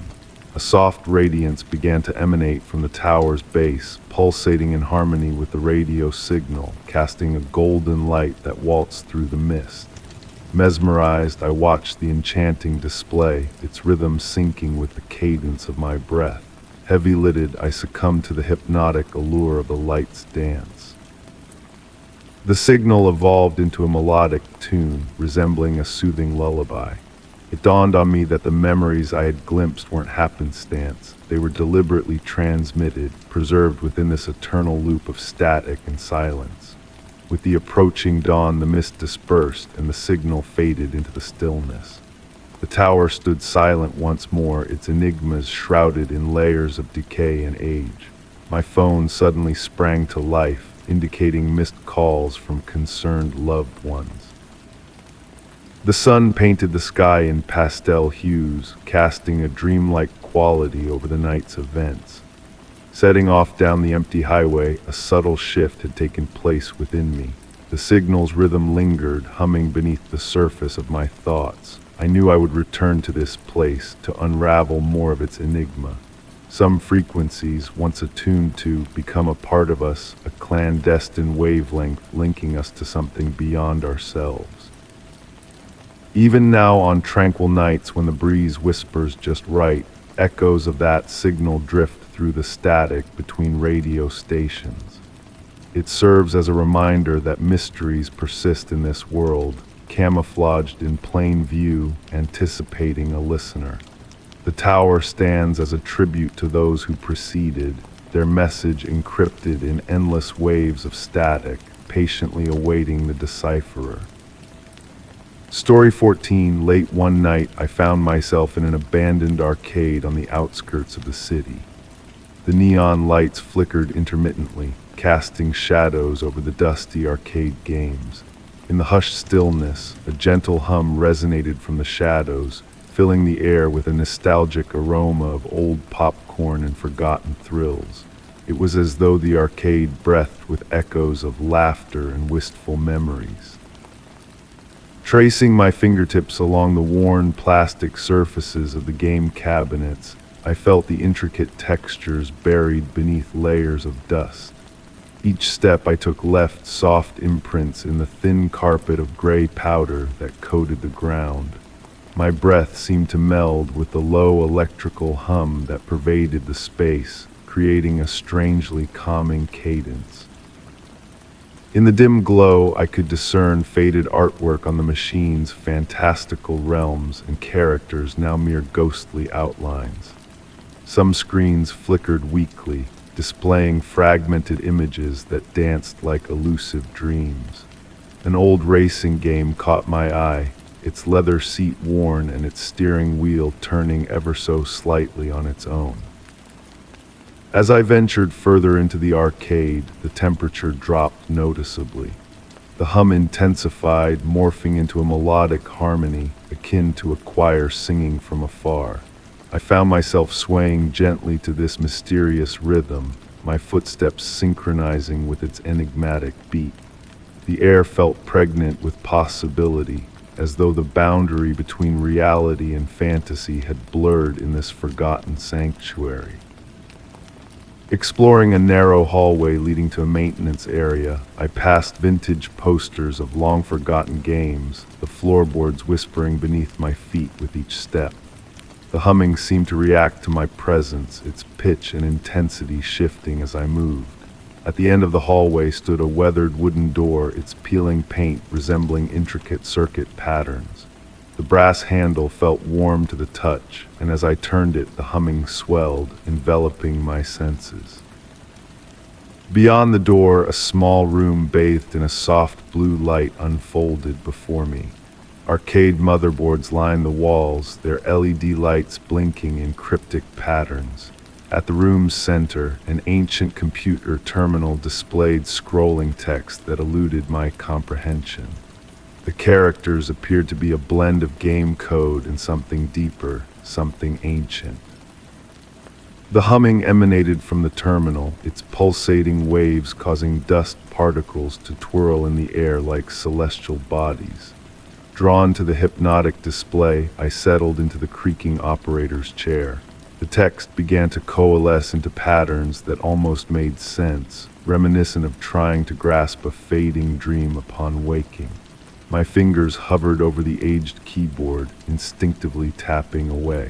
A soft radiance began to emanate from the tower's base, pulsating in harmony with the radio signal, casting a golden light that waltzed through the mist. Mesmerized, I watched the enchanting display, its rhythm syncing with the cadence of my breath. Heavy-lidded, I succumbed to the hypnotic allure of the light's dance. The signal evolved into a melodic tune, resembling a soothing lullaby. It dawned on me that the memories I had glimpsed weren't happenstance. They were deliberately transmitted, preserved within this eternal loop of static and silence. With the approaching dawn, the mist dispersed and the signal faded into the stillness. The tower stood silent once more, its enigmas shrouded in layers of decay and age. My phone suddenly sprang to life, indicating missed calls from concerned loved ones. The sun painted the sky in pastel hues, casting a dreamlike quality over the night's events. Setting off down the empty highway, a subtle shift had taken place within me. The signal's rhythm lingered, humming beneath the surface of my thoughts. I knew I would return to this place to unravel more of its enigma. Some frequencies, once attuned to, become a part of us, a clandestine wavelength linking us to something beyond ourselves. Even now, on tranquil nights when the breeze whispers just right, echoes of that signal drift through the static between radio stations. It serves as a reminder that mysteries persist in this world, camouflaged in plain view, anticipating a listener. The tower stands as a tribute to those who preceded, their message encrypted in endless waves of static, patiently awaiting the decipherer. Story 14. Late one night, I found myself in an abandoned arcade on the outskirts of the city. The neon lights flickered intermittently, casting shadows over the dusty arcade games. In the hushed stillness, a gentle hum resonated from the shadows, filling the air with a nostalgic aroma of old popcorn and forgotten thrills. It was as though the arcade breathed with echoes of laughter and wistful memories. Tracing my fingertips along the worn plastic surfaces of the game cabinets, I felt the intricate textures buried beneath layers of dust. Each step I took left soft imprints in the thin carpet of gray powder that coated the ground. My breath seemed to meld with the low electrical hum that pervaded the space, creating a strangely calming cadence. In the dim glow, I could discern faded artwork on the machine's fantastical realms and characters now mere ghostly outlines. Some screens flickered weakly, displaying fragmented images that danced like elusive dreams. An old racing game caught my eye, its leather seat worn and its steering wheel turning ever so slightly on its own. As I ventured further into the arcade, the temperature dropped noticeably. The hum intensified, morphing into a melodic harmony akin to a choir singing from afar. I found myself swaying gently to this mysterious rhythm, my footsteps synchronizing with its enigmatic beat. The air felt pregnant with possibility, as though the boundary between reality and fantasy had blurred in this forgotten sanctuary. Exploring a narrow hallway leading to a maintenance area, I passed vintage posters of long-forgotten games, the floorboards whispering beneath my feet with each step. The humming seemed to react to my presence, its pitch and intensity shifting as I moved. At the end of the hallway stood a weathered wooden door, its peeling paint resembling intricate circuit patterns. The brass handle felt warm to the touch, and as I turned it, the humming swelled, enveloping my senses. Beyond the door, a small room bathed in a soft blue light unfolded before me. Arcade motherboards lined the walls, their LED lights blinking in cryptic patterns. At the room's center, an ancient computer terminal displayed scrolling text that eluded my comprehension. The characters appeared to be a blend of game code and something deeper, something ancient. The humming emanated from the terminal, its pulsating waves causing dust particles to twirl in the air like celestial bodies. Drawn to the hypnotic display, I settled into the creaking operator's chair. The text began to coalesce into patterns that almost made sense, reminiscent of trying to grasp a fading dream upon waking. My fingers hovered over the aged keyboard, instinctively tapping away.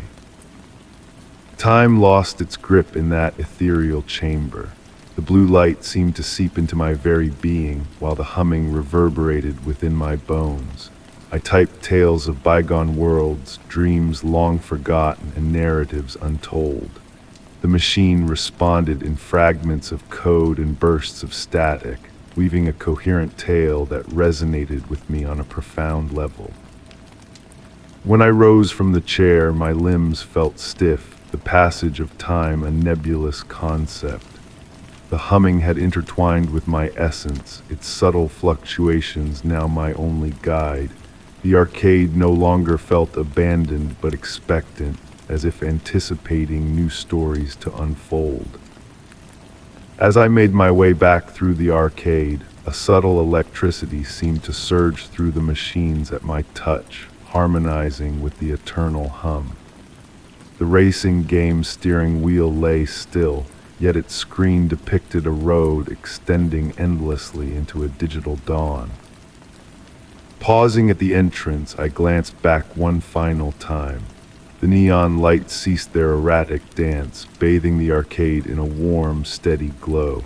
Time lost its grip in that ethereal chamber. The blue light seemed to seep into my very being, while the humming reverberated within my bones. I typed tales of bygone worlds, dreams long forgotten, and narratives untold. The machine responded in fragments of code and bursts of static, weaving a coherent tale that resonated with me on a profound level. When I rose from the chair, my limbs felt stiff, the passage of time a nebulous concept. The humming had intertwined with my essence, its subtle fluctuations now my only guide. The arcade no longer felt abandoned but expectant, as if anticipating new stories to unfold. As I made my way back through the arcade, a subtle electricity seemed to surge through the machines at my touch, harmonizing with the eternal hum. The racing game's steering wheel lay still, yet its screen depicted a road extending endlessly into a digital dawn. Pausing at the entrance, I glanced back one final time. The neon lights ceased their erratic dance, bathing the arcade in a warm, steady glow.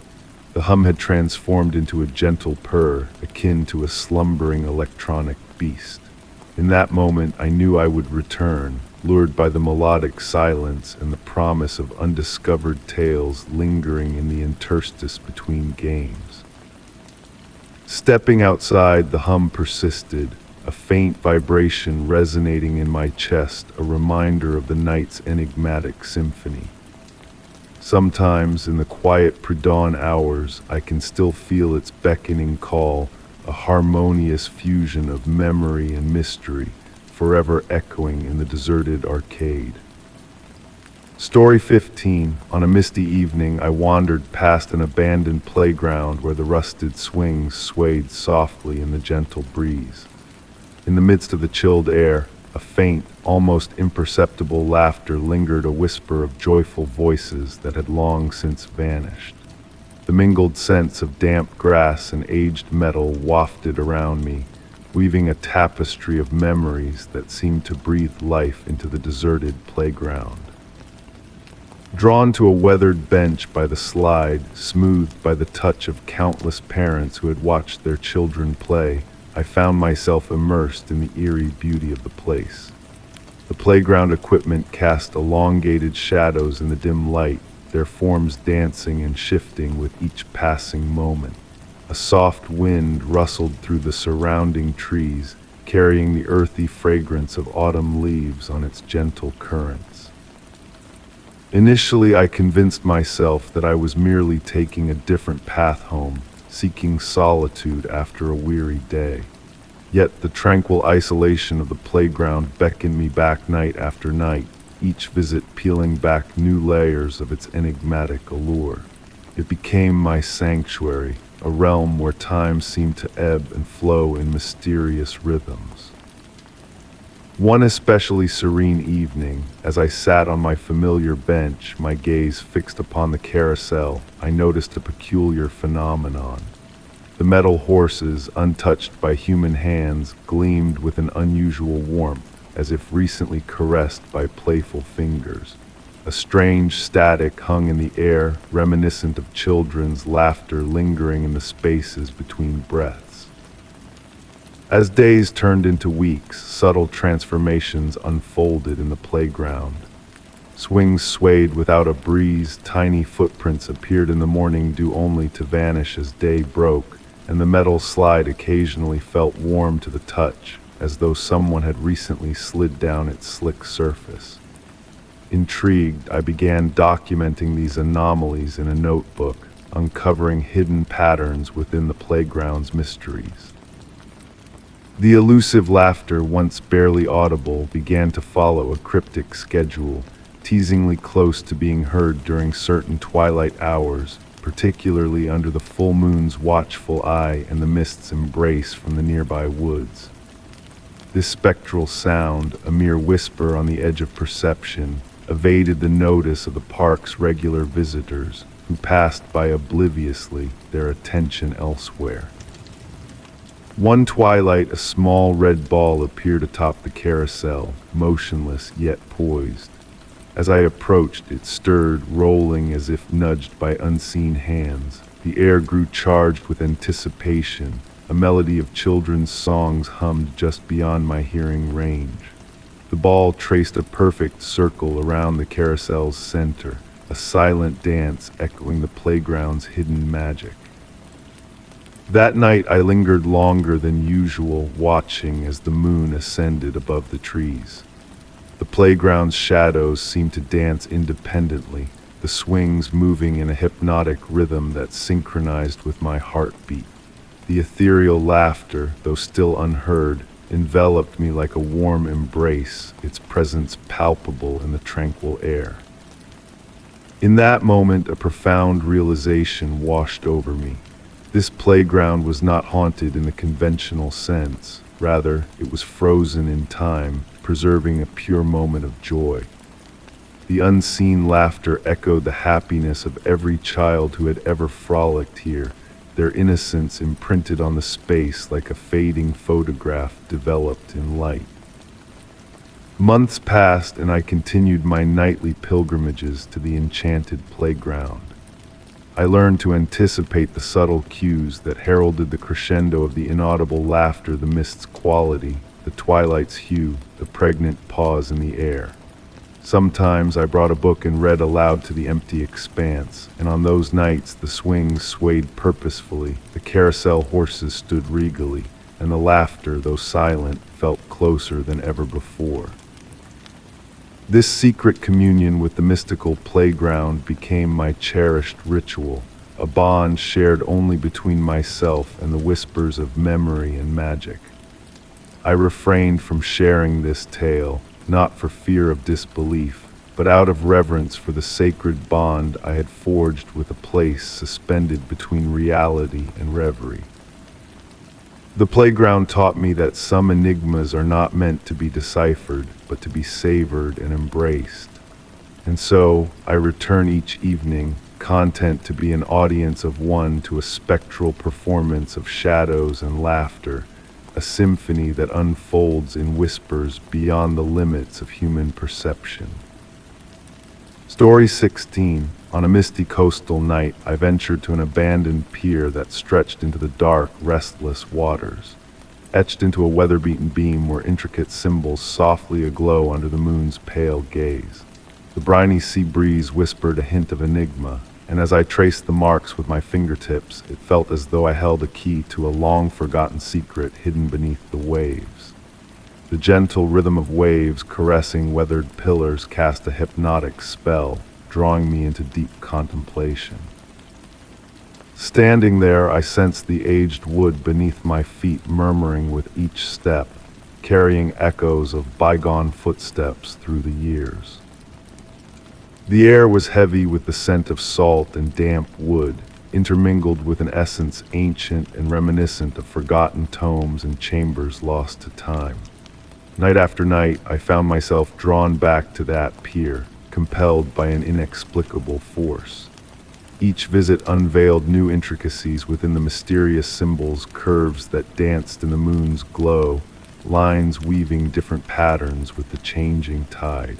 The hum had transformed into a gentle purr, akin to a slumbering electronic beast. In that moment, I knew I would return, lured by the melodic silence and the promise of undiscovered tales lingering in the interstice between games. Stepping outside, the hum persisted, a faint vibration resonating in my chest, a reminder of the night's enigmatic symphony. Sometimes, in the quiet pre-dawn hours, I can still feel its beckoning call, a harmonious fusion of memory and mystery, forever echoing in the deserted arcade. Story 15. On a misty evening, I wandered past an abandoned playground where the rusted swings swayed softly in the gentle breeze. In the midst of the chilled air, a faint, almost imperceptible laughter lingered, a whisper of joyful voices that had long since vanished. The mingled scents of damp grass and aged metal wafted around me, weaving a tapestry of memories that seemed to breathe life into the deserted playground. Drawn to a weathered bench by the slide, smoothed by the touch of countless parents who had watched their children play, I found myself immersed in the eerie beauty of the place. The playground equipment cast elongated shadows in the dim light, their forms dancing and shifting with each passing moment. A soft wind rustled through the surrounding trees, carrying the earthy fragrance of autumn leaves on its gentle currents. Initially, I convinced myself that I was merely taking a different path home, seeking solitude after a weary day. Yet the tranquil isolation of the playground beckoned me back night after night, each visit peeling back new layers of its enigmatic allure. It became my sanctuary, a realm where time seemed to ebb and flow in mysterious rhythms. One especially serene evening, as I sat on my familiar bench, my gaze fixed upon the carousel, I noticed a peculiar phenomenon. The metal horses, untouched by human hands, gleamed with an unusual warmth, as if recently caressed by playful fingers. A strange static hung in the air, reminiscent of children's laughter lingering in the spaces between breaths. As days turned into weeks, subtle transformations unfolded in the playground. Swings swayed without a breeze, tiny footprints appeared in the morning dew only to vanish as day broke, and the metal slide occasionally felt warm to the touch, as though someone had recently slid down its slick surface. Intrigued, I began documenting these anomalies in a notebook, uncovering hidden patterns within the playground's mysteries. The elusive laughter, once barely audible, began to follow a cryptic schedule, teasingly close to being heard during certain twilight hours, particularly under the full moon's watchful eye and the mist's embrace from the nearby woods. This spectral sound, a mere whisper on the edge of perception, evaded the notice of the park's regular visitors, who passed by obliviously, their attention elsewhere. One twilight, a small red ball appeared atop the carousel, motionless yet poised. As I approached, it stirred, rolling as if nudged by unseen hands. The air grew charged with anticipation. A melody of children's songs hummed just beyond my hearing range. The ball traced a perfect circle around the carousel's center, a silent dance echoing the playground's hidden magic. That night I lingered longer than usual, watching as the moon ascended above the trees. The playground's shadows seemed to dance independently, the swings moving in a hypnotic rhythm that synchronized with my heartbeat. The ethereal laughter, though still unheard, enveloped me like a warm embrace, its presence palpable in the tranquil air. In that moment, a profound realization washed over me. This playground was not haunted in the conventional sense. Rather, it was frozen in time, preserving a pure moment of joy. The unseen laughter echoed the happiness of every child who had ever frolicked here, their innocence imprinted on the space like a fading photograph developed in light. Months passed, and I continued my nightly pilgrimages to the enchanted playground. I learned to anticipate the subtle cues that heralded the crescendo of the inaudible laughter, the mist's quality, the twilight's hue, the pregnant pause in the air. Sometimes I brought a book and read aloud to the empty expanse, and on those nights the swings swayed purposefully, the carousel horses stood regally, and the laughter, though silent, felt closer than ever before. This secret communion with the mystical playground became my cherished ritual, a bond shared only between myself and the whispers of memory and magic. I refrained from sharing this tale, not for fear of disbelief, but out of reverence for the sacred bond I had forged with a place suspended between reality and reverie. The playground taught me that some enigmas are not meant to be deciphered, but to be savored and embraced. And so, I return each evening, content to be an audience of one to a spectral performance of shadows and laughter, a symphony that unfolds in whispers beyond the limits of human perception. Story 16. On a misty coastal night, I ventured to an abandoned pier that stretched into the dark, restless waters. Etched into a weather-beaten beam were intricate symbols softly aglow under the moon's pale gaze. The briny sea breeze whispered a hint of enigma, and as I traced the marks with my fingertips, it felt as though I held a key to a long-forgotten secret hidden beneath the waves. The gentle rhythm of waves caressing weathered pillars cast a hypnotic spell, drawing me into deep contemplation. Standing there, I sensed the aged wood beneath my feet murmuring with each step, carrying echoes of bygone footsteps through the years. The air was heavy with the scent of salt and damp wood, intermingled with an essence ancient and reminiscent of forgotten tomes and chambers lost to time. Night after night, I found myself drawn back to that pier, compelled by an inexplicable force. Each visit unveiled new intricacies within the mysterious symbols, curves that danced in the moon's glow, lines weaving different patterns with the changing tide.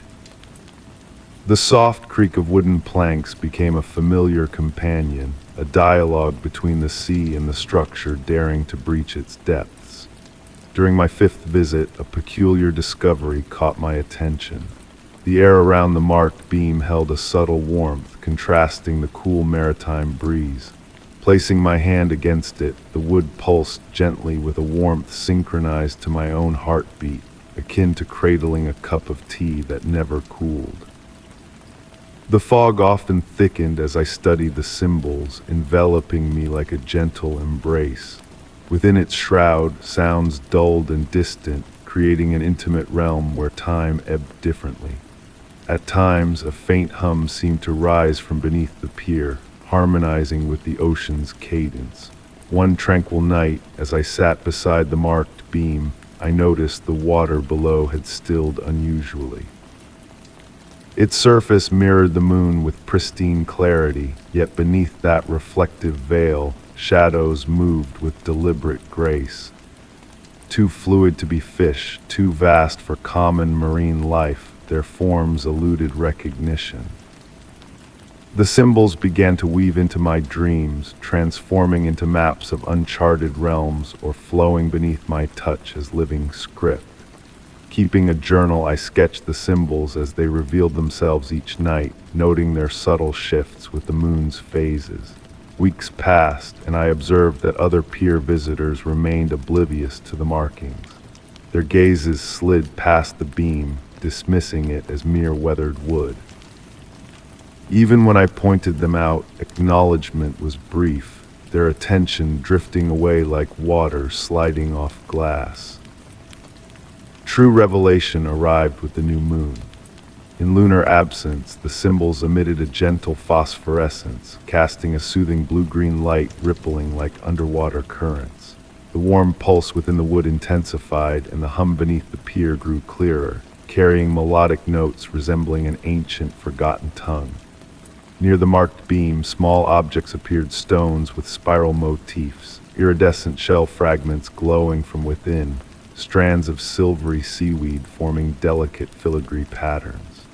The soft creak of wooden planks became a familiar companion, a dialogue between the sea and the structure daring to breach its depths. During my fifth visit, a peculiar discovery caught my attention. The air around the marked beam held a subtle warmth, contrasting the cool maritime breeze. Placing my hand against it, the wood pulsed gently with a warmth synchronized to my own heartbeat, akin to cradling a cup of tea that never cooled. The fog often thickened as I studied the symbols, enveloping me like a gentle embrace. Within its shroud, sounds dulled and distant, creating an intimate realm where time ebbed differently. At times, a faint hum seemed to rise from beneath the pier, harmonizing with the ocean's cadence. One tranquil night, as I sat beside the marked beam, I noticed the water below had stilled unusually. Its surface mirrored the moon with pristine clarity, yet beneath that reflective veil, shadows moved with deliberate grace. Too fluid to be fish, too vast for common marine life, their forms eluded recognition. The symbols began to weave into my dreams, transforming into maps of uncharted realms or flowing beneath my touch as living script. Keeping a journal, I sketched the symbols as they revealed themselves each night, noting their subtle shifts with the moon's phases. Weeks passed, and I observed that other pier visitors remained oblivious to the markings. Their gazes slid past the beam, dismissing it as mere weathered wood. Even when I pointed them out, acknowledgement was brief, their attention drifting away like water sliding off glass. True revelation arrived with the new moon. In lunar absence, the symbols emitted a gentle phosphorescence, casting a soothing blue-green light rippling like underwater currents. The warm pulse within the wood intensified, and the hum beneath the pier grew clearer, carrying melodic notes resembling an ancient, forgotten tongue. Near the marked beam, small objects appeared, stones with spiral motifs, iridescent shell fragments glowing from within, strands of silvery seaweed forming delicate filigree patterns.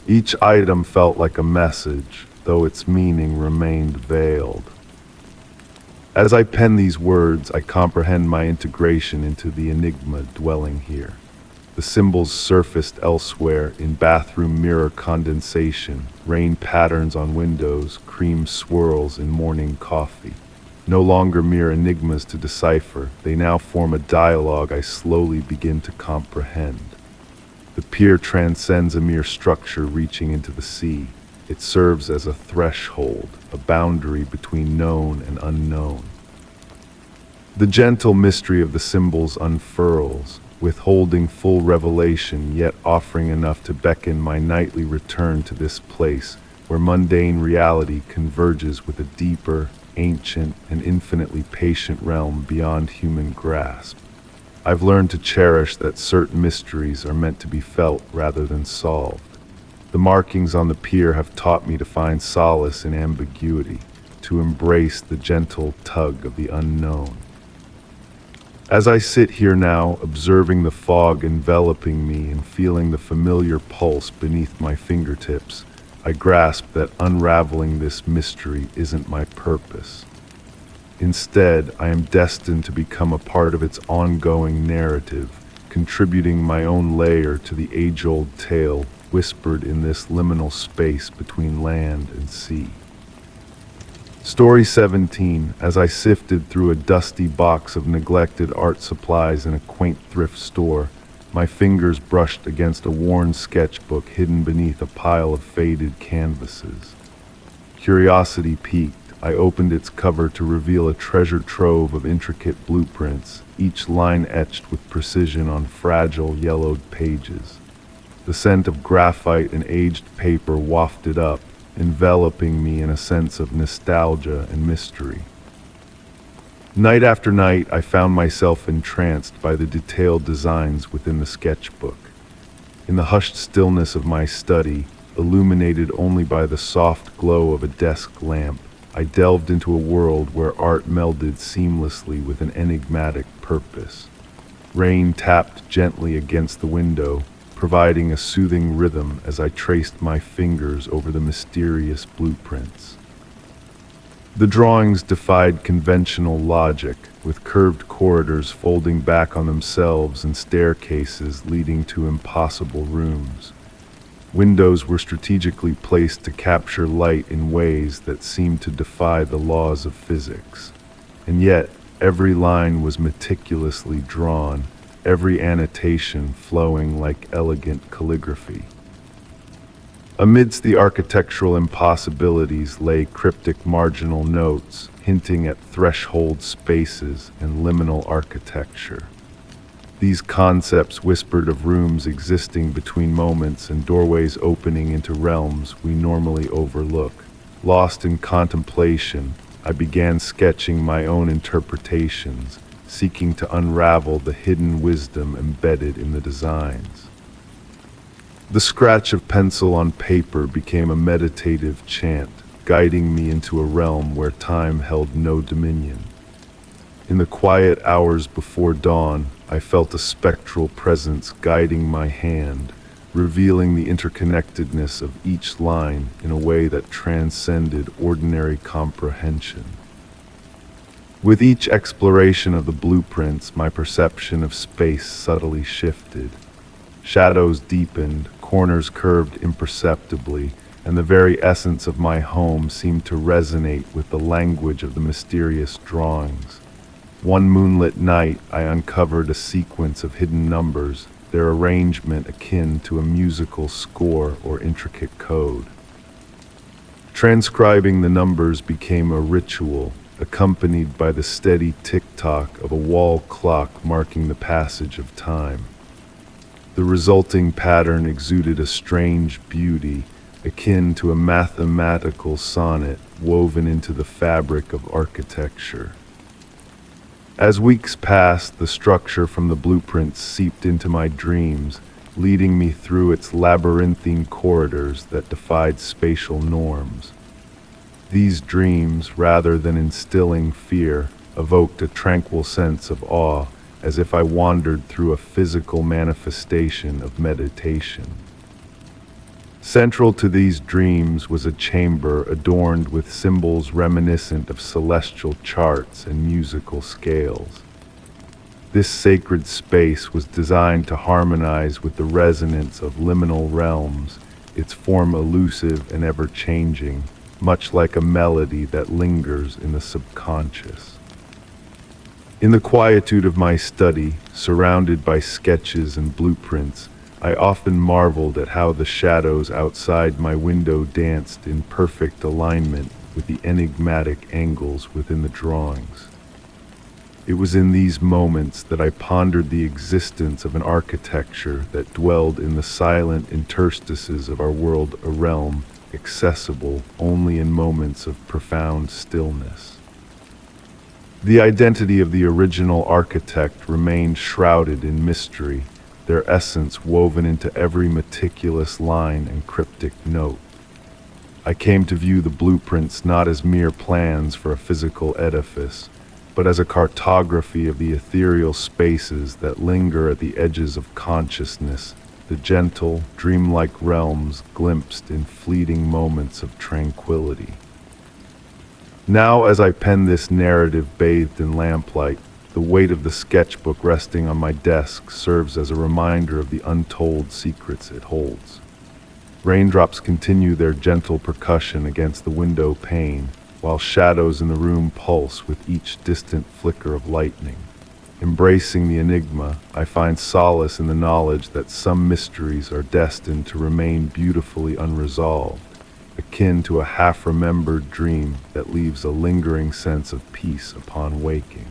Each item felt like a message, though its meaning remained veiled. As I pen these words, I comprehend my integration into the enigma dwelling here. The symbols surfaced elsewhere in bathroom mirror condensation, rain patterns on windows, cream swirls in morning coffee. No longer mere enigmas to decipher, they now form a dialogue I slowly begin to comprehend. The pier transcends a mere structure reaching into the sea. It serves as a threshold, a boundary between known and unknown. The gentle mystery of the symbols unfurls, withholding full revelation, yet offering enough to beckon my nightly return to this place where mundane reality converges with a deeper, ancient, and infinitely patient realm beyond human grasp. I've learned to cherish that certain mysteries are meant to be felt rather than solved. The markings on the pier have taught me to find solace in ambiguity, to embrace the gentle tug of the unknown. As I sit here now, observing the fog enveloping me and feeling the familiar pulse beneath my fingertips, I grasp that unraveling this mystery isn't my purpose. Instead, I am destined to become a part of its ongoing narrative, contributing my own layer to the age-old tale whispered in this liminal space between land and sea. Story 17, as I sifted through a dusty box of neglected art supplies in a quaint thrift store, My fingers brushed against a worn sketchbook hidden beneath a pile of faded canvases. Curiosity piqued. I opened its cover to reveal a treasure trove of intricate blueprints, each line etched with precision on fragile, yellowed pages. The scent of graphite and aged paper wafted up, enveloping me in a sense of nostalgia and mystery. Night after night, I found myself entranced by the detailed designs within the sketchbook. In the hushed stillness of my study, illuminated only by the soft glow of a desk lamp, I delved into a world where art melded seamlessly with an enigmatic purpose. Rain tapped gently against the window, providing a soothing rhythm as I traced my fingers over the mysterious blueprints. The drawings defied conventional logic, with curved corridors folding back on themselves and staircases leading to impossible rooms. Windows were strategically placed to capture light in ways that seemed to defy the laws of physics. And yet, every line was meticulously drawn, every annotation flowing like elegant calligraphy. Amidst the architectural impossibilities lay cryptic marginal notes, hinting at threshold spaces and liminal architecture. These concepts whispered of rooms existing between moments and doorways opening into realms we normally overlook. Lost in contemplation, I began sketching my own interpretations, seeking to unravel the hidden wisdom embedded in the designs. The scratch of pencil on paper became a meditative chant, guiding me into a realm where time held no dominion. In the quiet hours before dawn, I felt a spectral presence guiding my hand, revealing the interconnectedness of each line in a way that transcended ordinary comprehension. With each exploration of the blueprints, my perception of space subtly shifted. Shadows deepened, corners curved imperceptibly, and the very essence of my home seemed to resonate with the language of the mysterious drawings. One moonlit night, I uncovered a sequence of hidden numbers, their arrangement akin to a musical score or intricate code. Transcribing the numbers became a ritual, accompanied by the steady tick-tock of a wall clock marking the passage of time. The resulting pattern exuded a strange beauty, akin to a mathematical sonnet woven into the fabric of architecture. As weeks passed, the structure from the blueprints seeped into my dreams, leading me through its labyrinthine corridors that defied spatial norms. These dreams, rather than instilling fear, evoked a tranquil sense of awe, as if I wandered through a physical manifestation of meditation. Central to these dreams was a chamber adorned with symbols reminiscent of celestial charts and musical scales. This sacred space was designed to harmonize with the resonance of liminal realms, its form elusive and ever-changing, much like a melody that lingers in the subconscious. In the quietude of my study, surrounded by sketches and blueprints, I often marveled at how the shadows outside my window danced in perfect alignment with the enigmatic angles within the drawings. It was in these moments that I pondered the existence of an architecture that dwelled in the silent interstices of our world, a realm accessible only in moments of profound stillness. The identity of the original architect remained shrouded in mystery, their essence woven into every meticulous line and cryptic note. I came to view the blueprints not as mere plans for a physical edifice, but as a cartography of the ethereal spaces that linger at the edges of consciousness, the gentle, dreamlike realms glimpsed in fleeting moments of tranquility. Now, as I pen this narrative bathed in lamplight, the weight of the sketchbook resting on my desk serves as a reminder of the untold secrets it holds. Raindrops continue their gentle percussion against the window pane, while shadows in the room pulse with each distant flicker of lightning. Embracing the enigma, I find solace in the knowledge that some mysteries are destined to remain beautifully unresolved, akin to a half-remembered dream that leaves a lingering sense of peace upon waking.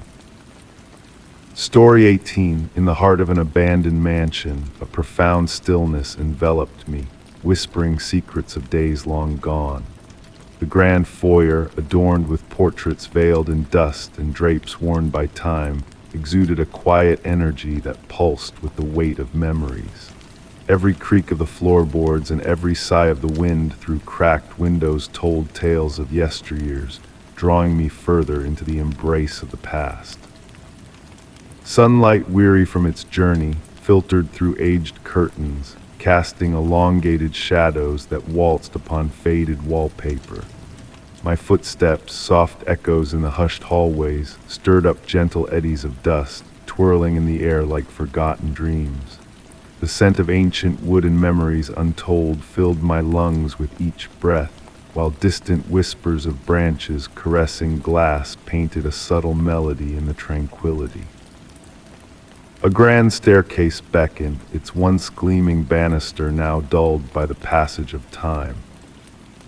Story 18. In the heart of an abandoned mansion, a profound stillness enveloped me, whispering secrets of days long gone. The grand foyer, adorned with portraits veiled in dust and drapes worn by time, exuded a quiet energy that pulsed with the weight of memories. Every creak of the floorboards and every sigh of the wind through cracked windows told tales of yesteryears, drawing me further into the embrace of the past. Sunlight, weary from its journey, filtered through aged curtains, casting elongated shadows that waltzed upon faded wallpaper. My footsteps, soft echoes in the hushed hallways, stirred up gentle eddies of dust, twirling in the air like forgotten dreams. The scent of ancient wood and memories untold filled my lungs with each breath, while distant whispers of branches caressing glass painted a subtle melody in the tranquility. A grand staircase beckoned, its once gleaming banister now dulled by the passage of time.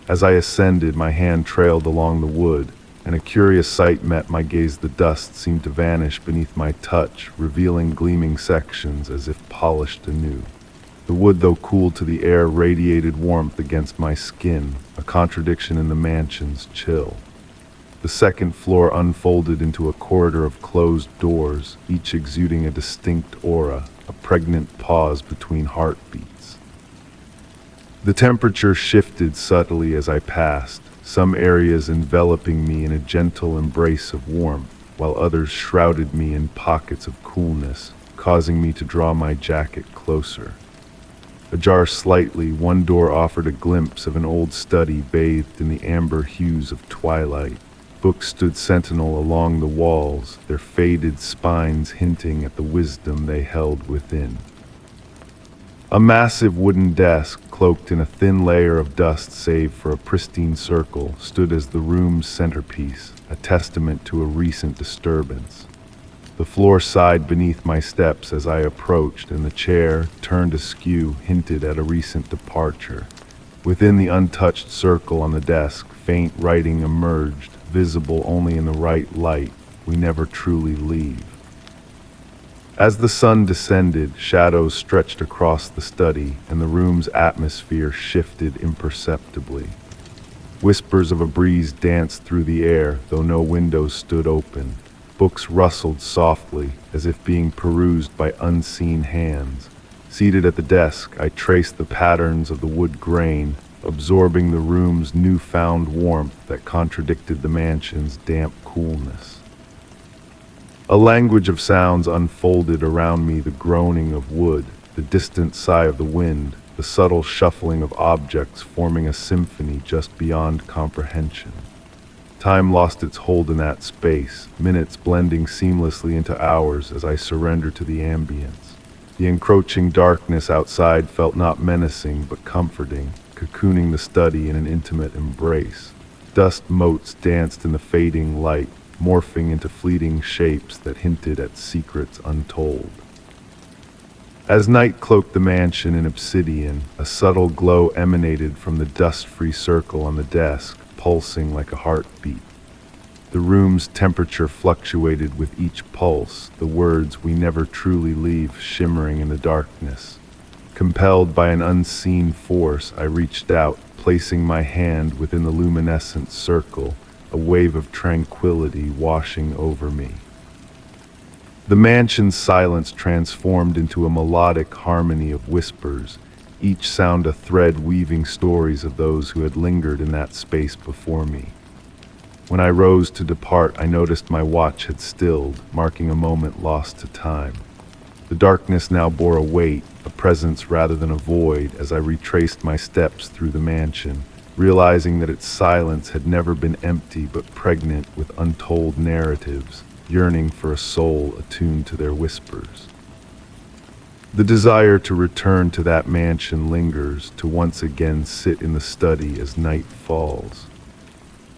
As I ascended, my hand trailed along the wood, and a curious sight met my gaze. The dust seemed to vanish beneath my touch, revealing gleaming sections as if polished anew. The wood, though cool to the air, radiated warmth against my skin, a contradiction in the mansion's chill. The second floor unfolded into a corridor of closed doors, each exuding a distinct aura, a pregnant pause between heartbeats. The temperature shifted subtly as I passed, some areas enveloping me in a gentle embrace of warmth, while others shrouded me in pockets of coolness, causing me to draw my jacket closer. Ajar slightly, one door offered a glimpse of an old study bathed in the amber hues of twilight. Books stood sentinel along the walls, their faded spines hinting at the wisdom they held within. A massive wooden desk, cloaked in a thin layer of dust save for a pristine circle, stood as the room's centerpiece, a testament to a recent disturbance. The floor sighed beneath my steps as I approached, and the chair, turned askew, hinted at a recent departure. Within the untouched circle on the desk, faint writing emerged, visible only in the right light. We never truly leave. As the sun descended, shadows stretched across the study, and the room's atmosphere shifted imperceptibly. Whispers of a breeze danced through the air, though no windows stood open. Books rustled softly, as if being perused by unseen hands. Seated at the desk, I traced the patterns of the wood grain, absorbing the room's newfound warmth that contradicted the mansion's damp coolness. A language of sounds unfolded around me, the groaning of wood, the distant sigh of the wind, the subtle shuffling of objects forming a symphony just beyond comprehension. Time lost its hold in that space, minutes blending seamlessly into hours as I surrendered to the ambience. The encroaching darkness outside felt not menacing but comforting, cocooning the study in an intimate embrace. Dust motes danced in the fading light, morphing into fleeting shapes that hinted at secrets untold. As night cloaked the mansion in obsidian, a subtle glow emanated from the dust-free circle on the desk, pulsing like a heartbeat. The room's temperature fluctuated with each pulse, the words "we never truly leave" shimmering in the darkness. Compelled by an unseen force, I reached out, placing my hand within the luminescent circle, a wave of tranquility washing over me. The mansion's silence transformed into a melodic harmony of whispers, each sound a thread weaving stories of those who had lingered in that space before me. When I rose to depart, I noticed my watch had stilled, marking a moment lost to time. The darkness now bore a weight, a presence rather than a void, as I retraced my steps through the mansion, realizing that its silence had never been empty but pregnant with untold narratives, yearning for a soul attuned to their whispers. The desire to return to that mansion lingers, to once again sit in the study as night falls.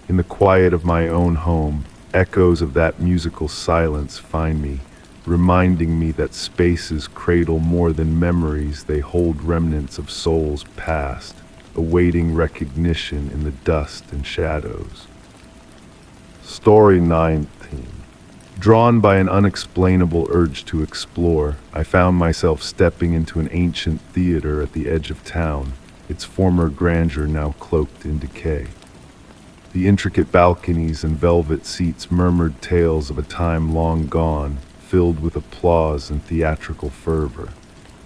In the quiet of my own home, echoes of that musical silence find me, reminding me that spaces cradle more than memories, they hold remnants of souls past, awaiting recognition in the dust and shadows. Story 19. Drawn by an unexplainable urge to explore, I found myself stepping into an ancient theater at the edge of town, its former grandeur now cloaked in decay. The intricate balconies and velvet seats murmured tales of a time long gone, filled with applause and theatrical fervor.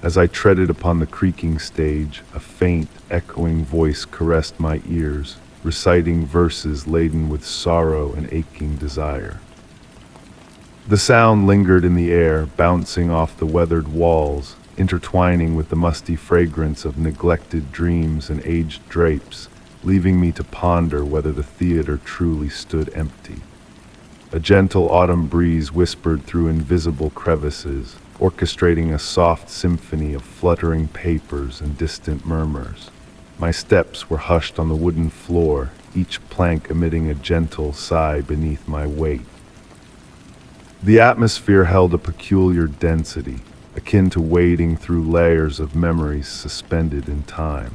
As I treaded upon the creaking stage, a faint, echoing voice caressed my ears, reciting verses laden with sorrow and aching desire. The sound lingered in the air, bouncing off the weathered walls, intertwining with the musty fragrance of neglected dreams and aged drapes, leaving me to ponder whether the theater truly stood empty. A gentle autumn breeze whispered through invisible crevices, orchestrating a soft symphony of fluttering papers and distant murmurs. My steps were hushed on the wooden floor, each plank emitting a gentle sigh beneath my weight. The atmosphere held a peculiar density, akin to wading through layers of memories suspended in time.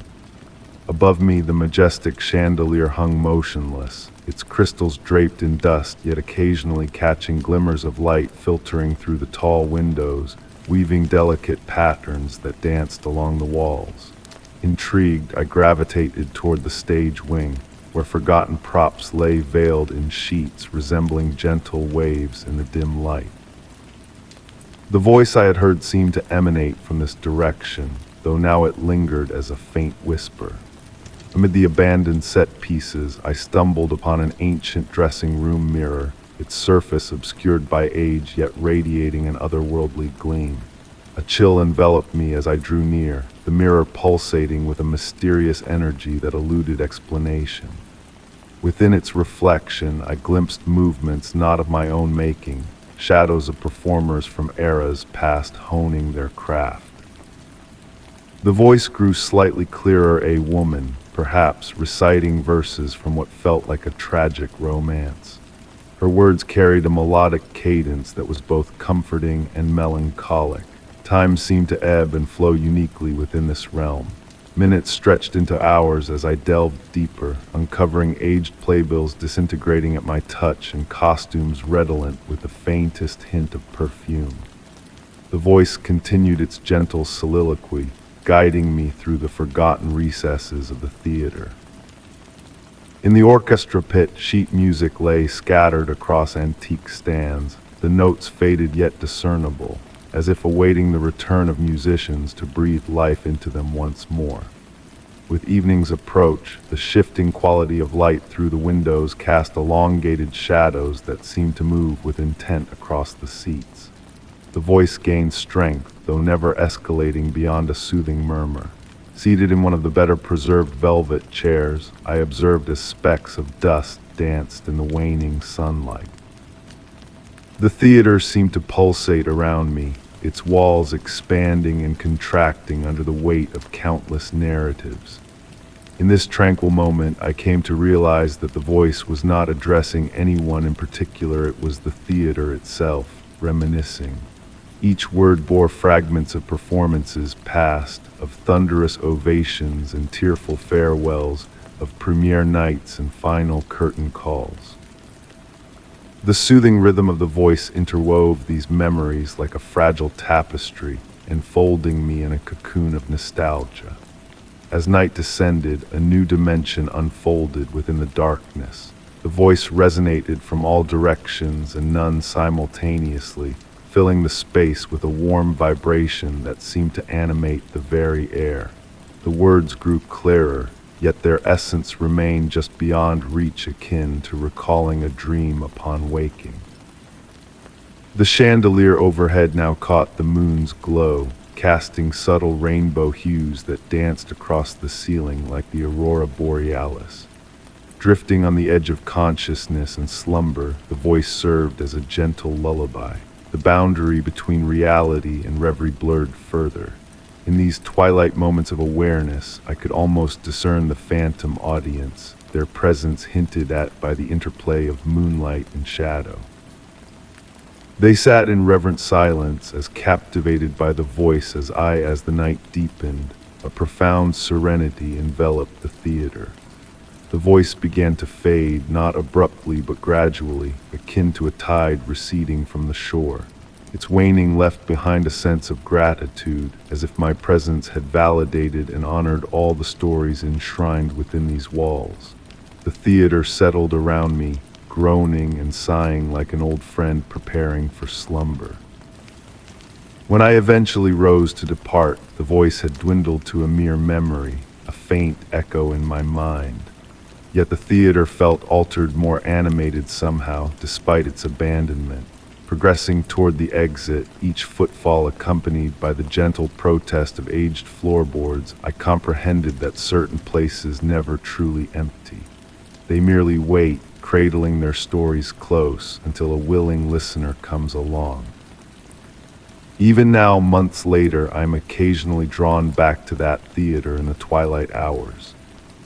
Above me, the majestic chandelier hung motionless, its crystals draped in dust, yet occasionally catching glimmers of light filtering through the tall windows, weaving delicate patterns that danced along the walls. Intrigued, I gravitated toward the stage wing, where forgotten props lay veiled in sheets resembling gentle waves in the dim light. The voice I had heard seemed to emanate from this direction, though now it lingered as a faint whisper. Amid the abandoned set pieces, I stumbled upon an ancient dressing room mirror, its surface obscured by age yet radiating an otherworldly gleam. A chill enveloped me as I drew near, the mirror pulsating with a mysterious energy that eluded explanation. Within its reflection, I glimpsed movements not of my own making, shadows of performers from eras past honing their craft. The voice grew slightly clearer, a woman, perhaps reciting verses from what felt like a tragic romance. Her words carried a melodic cadence that was both comforting and melancholic. Time seemed to ebb and flow uniquely within this realm. Minutes stretched into hours as I delved deeper, uncovering aged playbills disintegrating at my touch and costumes redolent with the faintest hint of perfume. The voice continued its gentle soliloquy, guiding me through the forgotten recesses of the theater. In the orchestra pit, sheet music lay scattered across antique stands, the notes faded yet discernible, as if awaiting the return of musicians to breathe life into them once more. With evening's approach, the shifting quality of light through the windows cast elongated shadows that seemed to move with intent across the seats. The voice gained strength, though never escalating beyond a soothing murmur. Seated in one of the better preserved velvet chairs, I observed as specks of dust danced in the waning sunlight. The theater seemed to pulsate around me, its walls expanding and contracting under the weight of countless narratives. In this tranquil moment, I came to realize that the voice was not addressing anyone in particular, it was the theater itself, reminiscing. Each word bore fragments of performances past, of thunderous ovations and tearful farewells, of premiere nights and final curtain calls. The soothing rhythm of the voice interwove these memories like a fragile tapestry, enfolding me in a cocoon of nostalgia. As night descended, a new dimension unfolded within the darkness. The voice resonated from all directions and none simultaneously, filling the space with a warm vibration that seemed to animate the very air. The words grew clearer, yet their essence remained just beyond reach, akin to recalling a dream upon waking. The chandelier overhead now caught the moon's glow, casting subtle rainbow hues that danced across the ceiling like the aurora borealis. Drifting on the edge of consciousness and slumber, the voice served as a gentle lullaby. The boundary between reality and reverie blurred further. In these twilight moments of awareness, I could almost discern the phantom audience, their presence hinted at by the interplay of moonlight and shadow. They sat in reverent silence, as captivated by the voice as the night deepened. A profound serenity enveloped the theater. The voice began to fade, not abruptly but gradually, akin to a tide receding from the shore. Its waning left behind a sense of gratitude, as if my presence had validated and honored all the stories enshrined within these walls. The theater settled around me, groaning and sighing like an old friend preparing for slumber. When I eventually rose to depart, the voice had dwindled to a mere memory, a faint echo in my mind. Yet the theater felt altered, more animated somehow, despite its abandonment. Progressing toward the exit, each footfall accompanied by the gentle protest of aged floorboards, I comprehended that certain places never truly empty. They merely wait, cradling their stories close until a willing listener comes along. Even now, months later, I am occasionally drawn back to that theater in the twilight hours.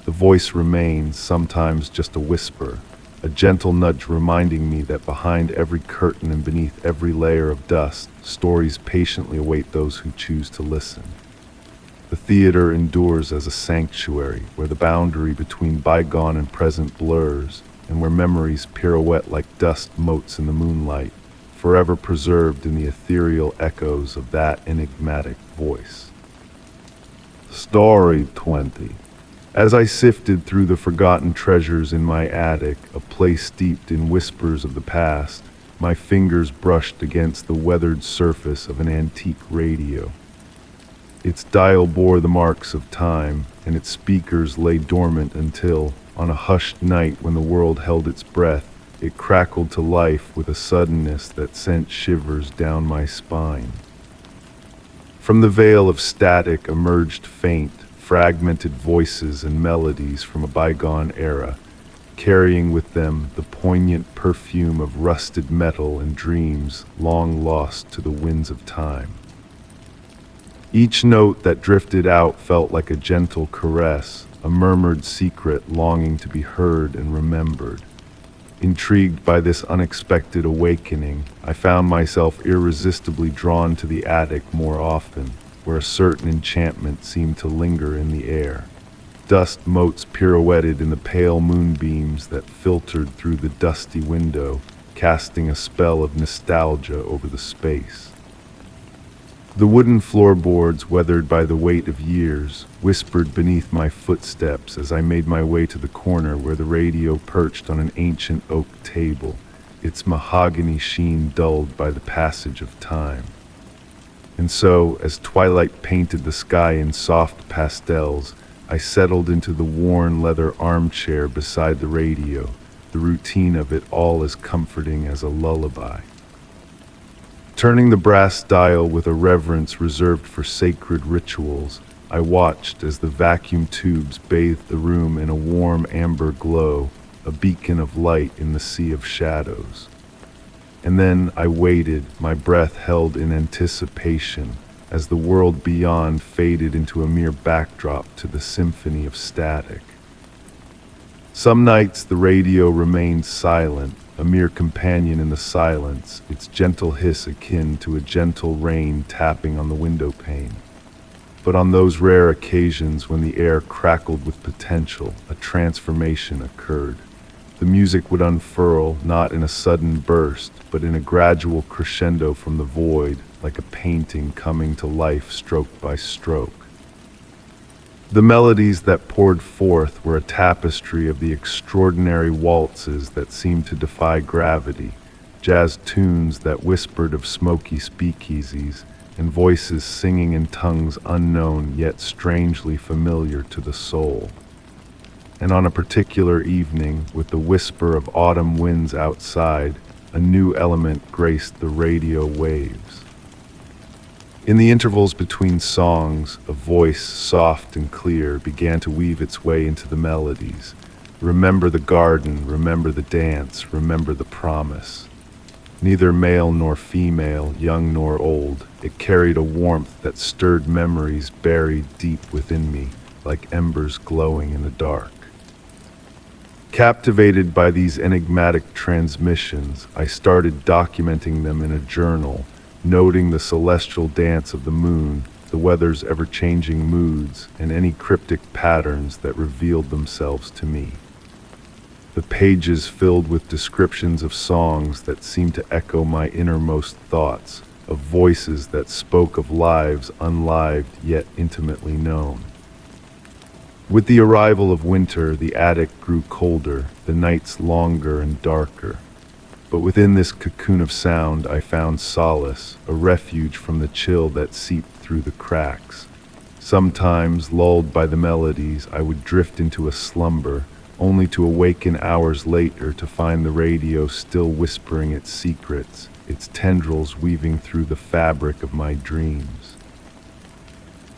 The voice remains, sometimes just a whisper, a gentle nudge reminding me that behind every curtain and beneath every layer of dust, stories patiently await those who choose to listen. The theater endures as a sanctuary where the boundary between bygone and present blurs, and where memories pirouette like dust motes in the moonlight, forever preserved in the ethereal echoes of that enigmatic voice. Story 20. As I sifted through the forgotten treasures in my attic, a place steeped in whispers of the past, my fingers brushed against the weathered surface of an antique radio. Its dial bore the marks of time, and its speakers lay dormant until, on a hushed night when the world held its breath, it crackled to life with a suddenness that sent shivers down my spine. From the veil of static emerged faint, fragmented voices and melodies from a bygone era, carrying with them the poignant perfume of rusted metal and dreams long lost to the winds of time. Each note that drifted out felt like a gentle caress, a murmured secret longing to be heard and remembered. Intrigued by this unexpected awakening, I found myself irresistibly drawn to the attic more often, where a certain enchantment seemed to linger in the air. Dust motes pirouetted in the pale moonbeams that filtered through the dusty window, casting a spell of nostalgia over the space. The wooden floorboards, weathered by the weight of years, whispered beneath my footsteps as I made my way to the corner where the radio perched on an ancient oak table, its mahogany sheen dulled by the passage of time. And so, as twilight painted the sky in soft pastels, I settled into the worn leather armchair beside the radio, the routine of it all as comforting as a lullaby. Turning the brass dial with a reverence reserved for sacred rituals, I watched as the vacuum tubes bathed the room in a warm amber glow, a beacon of light in the sea of shadows. And then I waited, my breath held in anticipation, as the world beyond faded into a mere backdrop to the symphony of static. Some nights the radio remained silent, a mere companion in the silence, its gentle hiss akin to a gentle rain tapping on the window pane. But on those rare occasions when the air crackled with potential, a transformation occurred. The music would unfurl, not in a sudden burst, but in a gradual crescendo from the void, like a painting coming to life stroke by stroke. The melodies that poured forth were a tapestry of the extraordinary waltzes that seemed to defy gravity, jazz tunes that whispered of smoky speakeasies, and voices singing in tongues unknown yet strangely familiar to the soul. And on a particular evening, with the whisper of autumn winds outside, a new element graced the radio waves. In the intervals between songs, a voice, soft and clear, began to weave its way into the melodies. Remember the garden, remember the dance, remember the promise. Neither male nor female, young nor old, it carried a warmth that stirred memories buried deep within me, like embers glowing in the dark. Captivated by these enigmatic transmissions, I started documenting them in a journal, noting the celestial dance of the moon, the weather's ever-changing moods, and any cryptic patterns that revealed themselves to me. The pages filled with descriptions of songs that seemed to echo my innermost thoughts, of voices that spoke of lives unlived yet intimately known. With the arrival of winter, the attic grew colder, the nights longer and darker. But within this cocoon of sound, I found solace, a refuge from the chill that seeped through the cracks. Sometimes, lulled by the melodies, I would drift into a slumber, only to awaken hours later to find the radio still whispering its secrets, its tendrils weaving through the fabric of my dreams.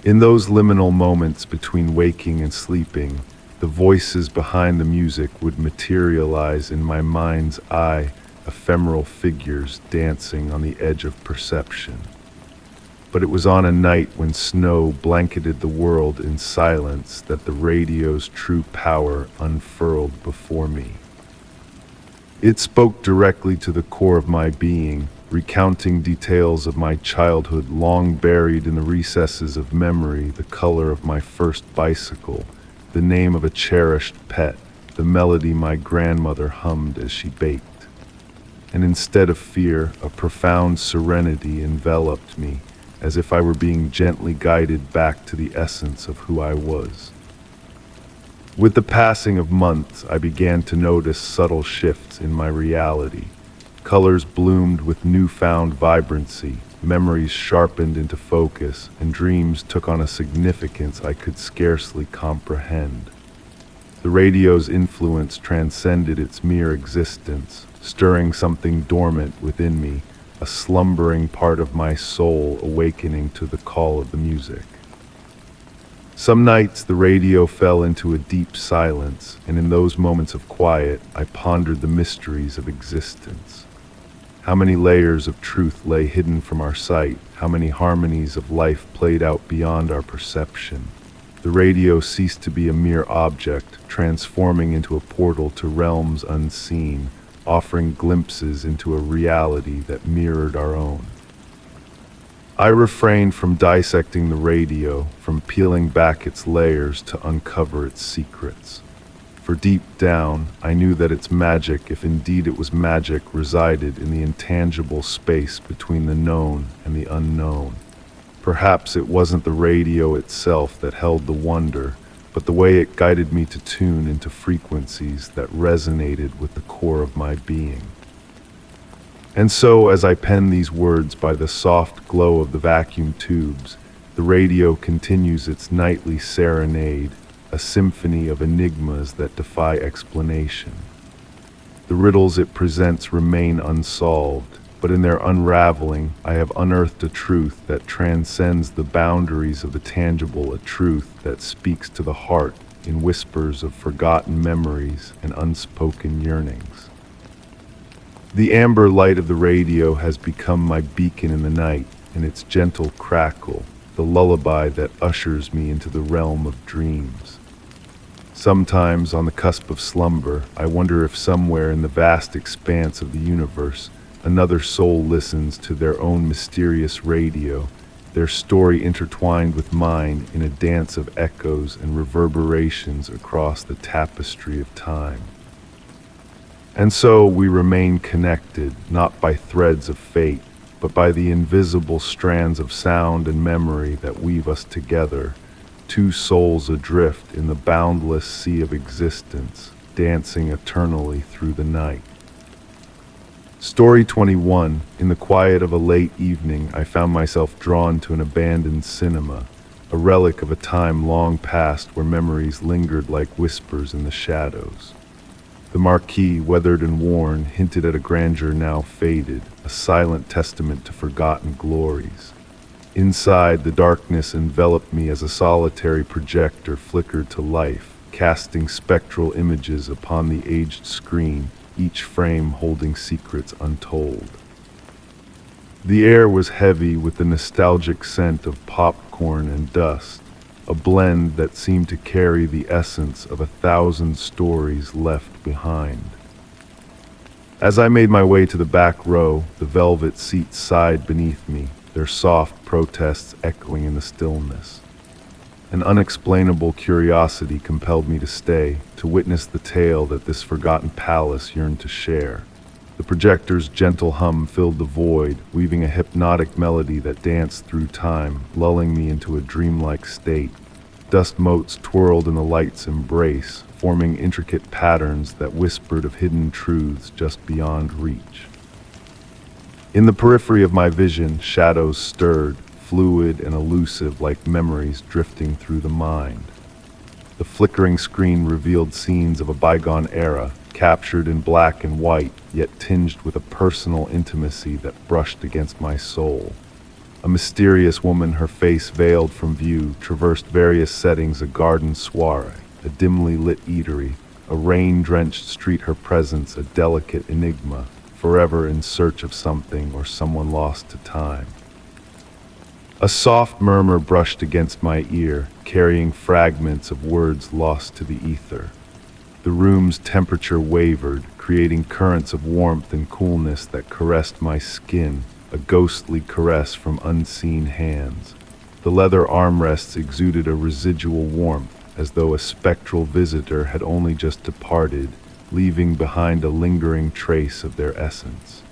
In those liminal moments between waking and sleeping, the voices behind the music would materialize in my mind's eye, ephemeral figures dancing on the edge of perception. But it was on a night when snow blanketed the world in silence that the radio's true power unfurled before me. It spoke directly to the core of my being, recounting details of my childhood long buried in the recesses of memory, the color of my first bicycle, the name of a cherished pet, the melody my grandmother hummed as she baked. And instead of fear, a profound serenity enveloped me, as if I were being gently guided back to the essence of who I was. With the passing of months, I began to notice subtle shifts in my reality. Colors bloomed with newfound vibrancy, memories sharpened into focus, and dreams took on a significance I could scarcely comprehend. The radio's influence transcended its mere existence, stirring something dormant within me, a slumbering part of my soul awakening to the call of the music. Some nights the radio fell into a deep silence, and in those moments of quiet, I pondered the mysteries of existence. How many layers of truth lay hidden from our sight? How many harmonies of life played out beyond our perception? The radio ceased to be a mere object, transforming into a portal to realms unseen, offering glimpses into a reality that mirrored our own. I refrained from dissecting the radio, from peeling back its layers to uncover its secrets. For deep down, I knew that its magic, if indeed it was magic, resided in the intangible space between the known and the unknown. Perhaps it wasn't the radio itself that held the wonder, but the way it guided me to tune into frequencies that resonated with the core of my being. And so, as I pen these words by the soft glow of the vacuum tubes, the radio continues its nightly serenade, a symphony of enigmas that defy explanation. The riddles it presents remain unsolved, but in their unraveling, I have unearthed a truth that transcends the boundaries of the tangible, a truth that speaks to the heart in whispers of forgotten memories and unspoken yearnings. The amber light of the radio has become my beacon in the night, and its gentle crackle, the lullaby that ushers me into the realm of dreams. Sometimes, on the cusp of slumber, I wonder if somewhere in the vast expanse of the universe, another soul listens to their own mysterious radio, their story intertwined with mine in a dance of echoes and reverberations across the tapestry of time. And so we remain connected, not by threads of fate, but by the invisible strands of sound and memory that weave us together, two souls adrift in the boundless sea of existence, dancing eternally through the night. Story 21. In the quiet of a late evening, I found myself drawn to an abandoned cinema, a relic of a time long past where memories lingered like whispers in the shadows. The marquee, weathered and worn, hinted at a grandeur now faded, a silent testament to forgotten glories. Inside, the darkness enveloped me as a solitary projector flickered to life, casting spectral images upon the aged screen, each frame holding secrets untold. The air was heavy with the nostalgic scent of popcorn and dust, a blend that seemed to carry the essence of 1,000 stories left behind. As I made my way to the back row, the velvet seats sighed beneath me, their soft protests echoing in the stillness. An unexplainable curiosity compelled me to stay, to witness the tale that this forgotten palace yearned to share. The projector's gentle hum filled the void, weaving a hypnotic melody that danced through time, lulling me into a dreamlike state. Dust motes twirled in the light's embrace, forming intricate patterns that whispered of hidden truths just beyond reach. In the periphery of my vision, shadows stirred, fluid and elusive like memories drifting through the mind. The flickering screen revealed scenes of a bygone era, captured in black and white, yet tinged with a personal intimacy that brushed against my soul. A mysterious woman, her face veiled from view, traversed various settings: a garden soiree, a dimly lit eatery, a rain-drenched street, her presence a delicate enigma, forever in search of something or someone lost to time. A soft murmur brushed against my ear, carrying fragments of words lost to the ether. The room's temperature wavered, creating currents of warmth and coolness that caressed my skin, a ghostly caress from unseen hands. The leather armrests exuded a residual warmth, as though a spectral visitor had only just departed, leaving behind a lingering trace of their essence.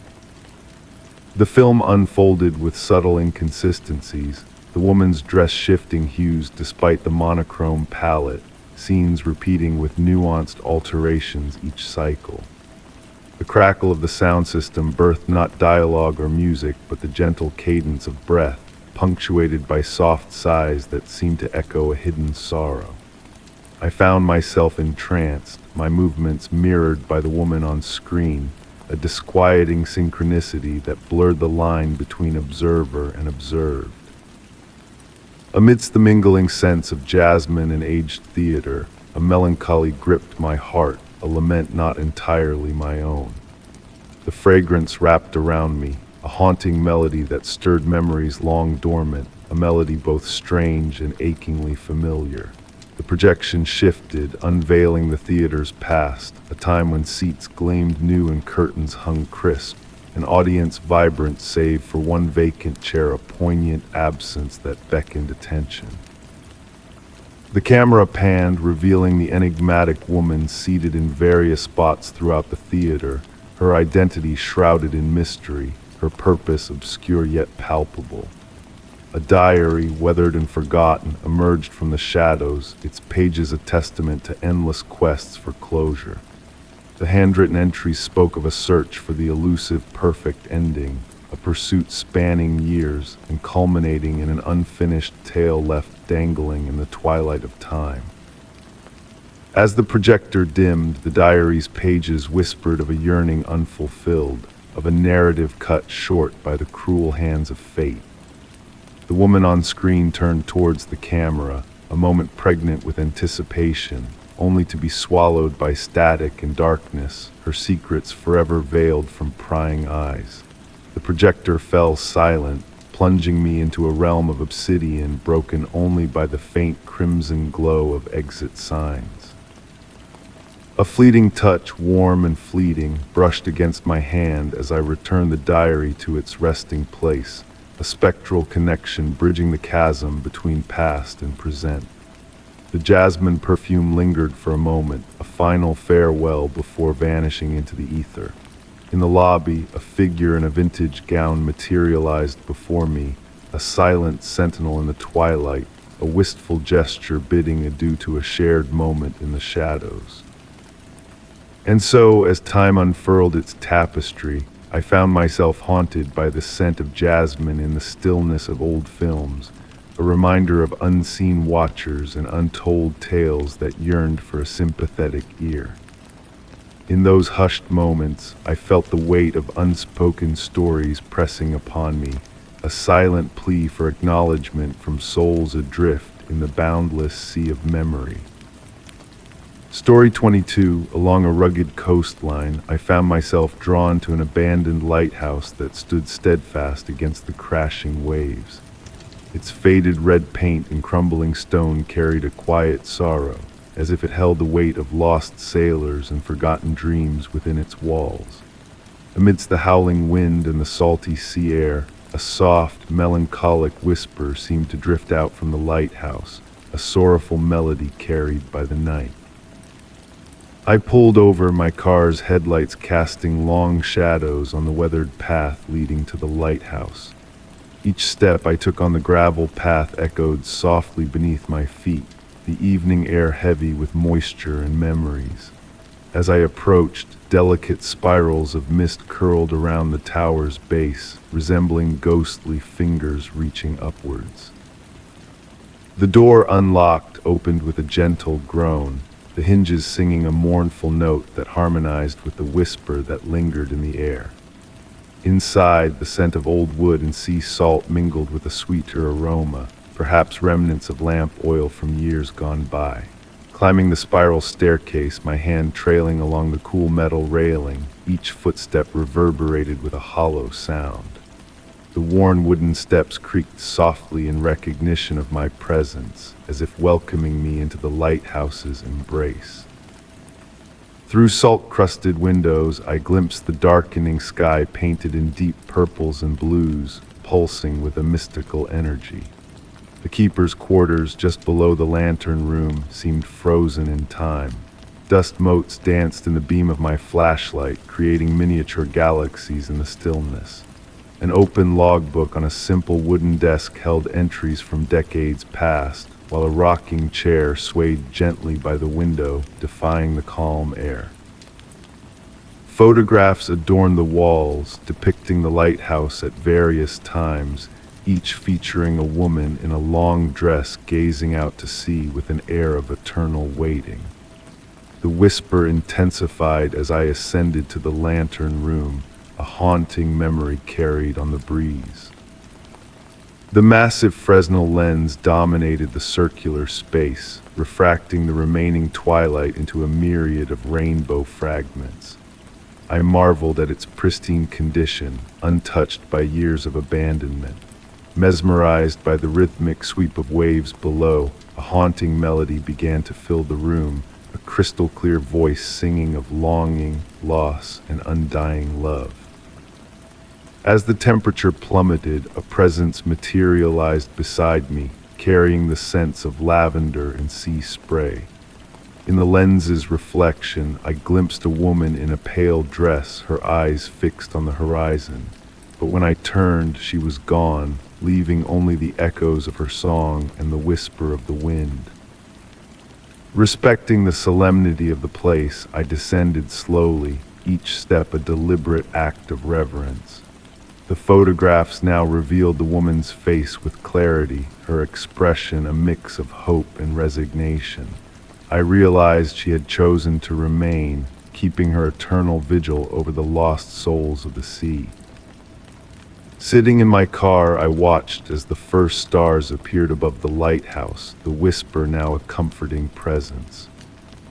The film unfolded with subtle inconsistencies, the woman's dress shifting hues despite the monochrome palette, scenes repeating with nuanced alterations each cycle. The crackle of the sound system birthed not dialogue or music, but the gentle cadence of breath, punctuated by soft sighs that seemed to echo a hidden sorrow. I found myself entranced, my movements mirrored by the woman on screen, a disquieting synchronicity that blurred the line between observer and observed. Amidst the mingling scents of jasmine and aged theater, a melancholy gripped my heart, a lament not entirely my own. The fragrance wrapped around me, a haunting melody that stirred memories long dormant, a melody both strange and achingly familiar. The projection shifted, unveiling the theater's past, a time when seats gleamed new and curtains hung crisp, an audience vibrant save for one vacant chair, a poignant absence that beckoned attention. The camera panned, revealing the enigmatic woman seated in various spots throughout the theater, her identity shrouded in mystery, her purpose obscure yet palpable. A diary, weathered and forgotten, emerged from the shadows, its pages a testament to endless quests for closure. The handwritten entries spoke of a search for the elusive perfect ending, a pursuit spanning years and culminating in an unfinished tale left dangling in the twilight of time. As the projector dimmed, the diary's pages whispered of a yearning unfulfilled, of a narrative cut short by the cruel hands of fate. The woman on screen turned towards the camera, a moment pregnant with anticipation, only to be swallowed by static and darkness, her secrets forever veiled from prying eyes. The projector fell silent, plunging me into a realm of obsidian broken only by the faint crimson glow of exit signs. A fleeting touch, warm and fleeting, brushed against my hand as I returned the diary to its resting place, a spectral connection bridging the chasm between past and present. The jasmine perfume lingered for a moment, a final farewell before vanishing into the ether. In the lobby, a figure in a vintage gown materialized before me, a silent sentinel in the twilight, a wistful gesture bidding adieu to a shared moment in the shadows. And so, as time unfurled its tapestry, I found myself haunted by the scent of jasmine in the stillness of old films, a reminder of unseen watchers and untold tales that yearned for a sympathetic ear. In those hushed moments, I felt the weight of unspoken stories pressing upon me, a silent plea for acknowledgement from souls adrift in the boundless sea of memory. Story 22, along a rugged coastline, I found myself drawn to an abandoned lighthouse that stood steadfast against the crashing waves. Its faded red paint and crumbling stone carried a quiet sorrow, as if it held the weight of lost sailors and forgotten dreams within its walls. Amidst the howling wind and the salty sea air, a soft, melancholic whisper seemed to drift out from the lighthouse, a sorrowful melody carried by the night. I pulled over, my car's headlights casting long shadows on the weathered path leading to the lighthouse. Each step I took on the gravel path echoed softly beneath my feet, the evening air heavy with moisture and memories. As I approached, delicate spirals of mist curled around the tower's base, resembling ghostly fingers reaching upwards. The door unlocked, opened with a gentle groan, the hinges singing a mournful note that harmonized with the whisper that lingered in the air. Inside, the scent of old wood and sea salt mingled with a sweeter aroma, perhaps remnants of lamp oil from years gone by. Climbing the spiral staircase, my hand trailing along the cool metal railing, each footstep reverberated with a hollow sound. The worn wooden steps creaked softly in recognition of my presence, as if welcoming me into the lighthouse's embrace. Through salt-crusted windows, I glimpsed the darkening sky painted in deep purples and blues, pulsing with a mystical energy. The keeper's quarters just below the lantern room seemed frozen in time. Dust motes danced in the beam of my flashlight, creating miniature galaxies in the stillness. An open logbook on a simple wooden desk held entries from decades past, while a rocking chair swayed gently by the window, defying the calm air. Photographs adorned the walls, depicting the lighthouse at various times, each featuring a woman in a long dress gazing out to sea with an air of eternal waiting. The whisper intensified as I ascended to the lantern room, a haunting memory carried on the breeze. The massive Fresnel lens dominated the circular space, refracting the remaining twilight into a myriad of rainbow fragments. I marveled at its pristine condition, untouched by years of abandonment. Mesmerized by the rhythmic sweep of waves below, a haunting melody began to fill the room, a crystal-clear voice singing of longing, loss, and undying love. As the temperature plummeted, a presence materialized beside me, carrying the scents of lavender and sea spray. In the lens's reflection, I glimpsed a woman in a pale dress, her eyes fixed on the horizon. But when I turned, she was gone, leaving only the echoes of her song and the whisper of the wind. Respecting the solemnity of the place, I descended slowly, each step a deliberate act of reverence. The photographs now revealed the woman's face with clarity, her expression a mix of hope and resignation. I realized she had chosen to remain, keeping her eternal vigil over the lost souls of the sea. Sitting in my car, I watched as the first stars appeared above the lighthouse, the whisper now a comforting presence.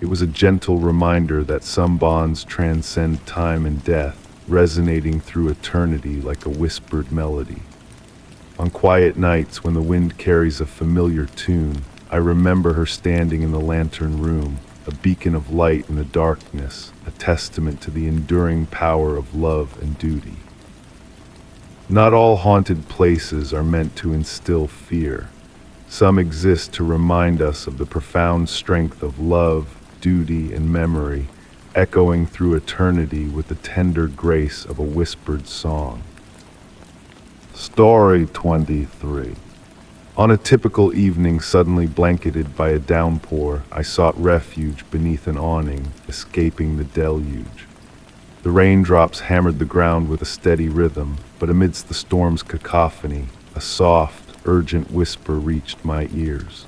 It was a gentle reminder that some bonds transcend time and death, resonating through eternity like a whispered melody. On quiet nights when the wind carries a familiar tune, I remember her standing in the lantern room, a beacon of light in the darkness, a testament to the enduring power of love and duty. Not all haunted places are meant to instill fear. Some exist to remind us of the profound strength of love, duty, and memory, echoing through eternity with the tender grace of a whispered song. Story 23. On a typical evening suddenly blanketed by a downpour, I sought refuge beneath an awning, escaping the deluge. The raindrops hammered the ground with a steady rhythm, but amidst the storm's cacophony, a soft, urgent whisper reached my ears.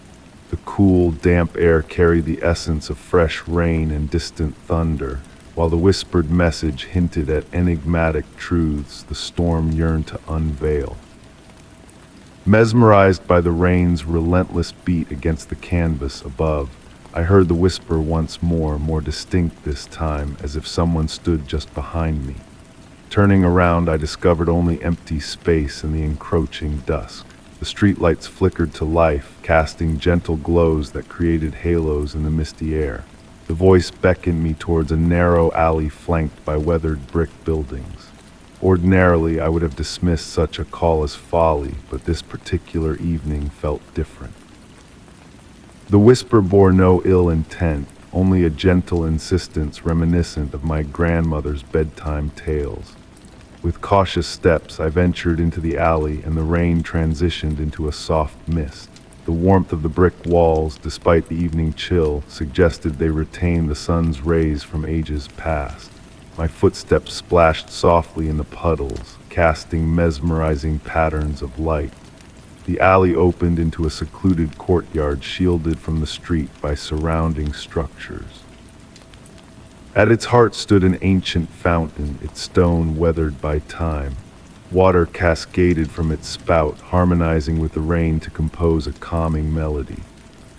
The cool, damp air carried the essence of fresh rain and distant thunder, while the whispered message hinted at enigmatic truths the storm yearned to unveil. Mesmerized by the rain's relentless beat against the canvas above, I heard the whisper once more distinct this time, as if someone stood just behind me. Turning around, I discovered only empty space in the encroaching dusk. The streetlights flickered to life, casting gentle glows that created halos in the misty air. The voice beckoned me towards a narrow alley flanked by weathered brick buildings. Ordinarily, I would have dismissed such a call as folly, but this particular evening felt different. The whisper bore no ill intent, only a gentle insistence reminiscent of my grandmother's bedtime tales. With cautious steps, I ventured into the alley, and the rain transitioned into a soft mist. The warmth of the brick walls, despite the evening chill, suggested they retained the sun's rays from ages past. My footsteps splashed softly in the puddles, casting mesmerizing patterns of light. The alley opened into a secluded courtyard shielded from the street by surrounding structures. At its heart stood an ancient fountain, its stone weathered by time. Water cascaded from its spout, harmonizing with the rain to compose a calming melody.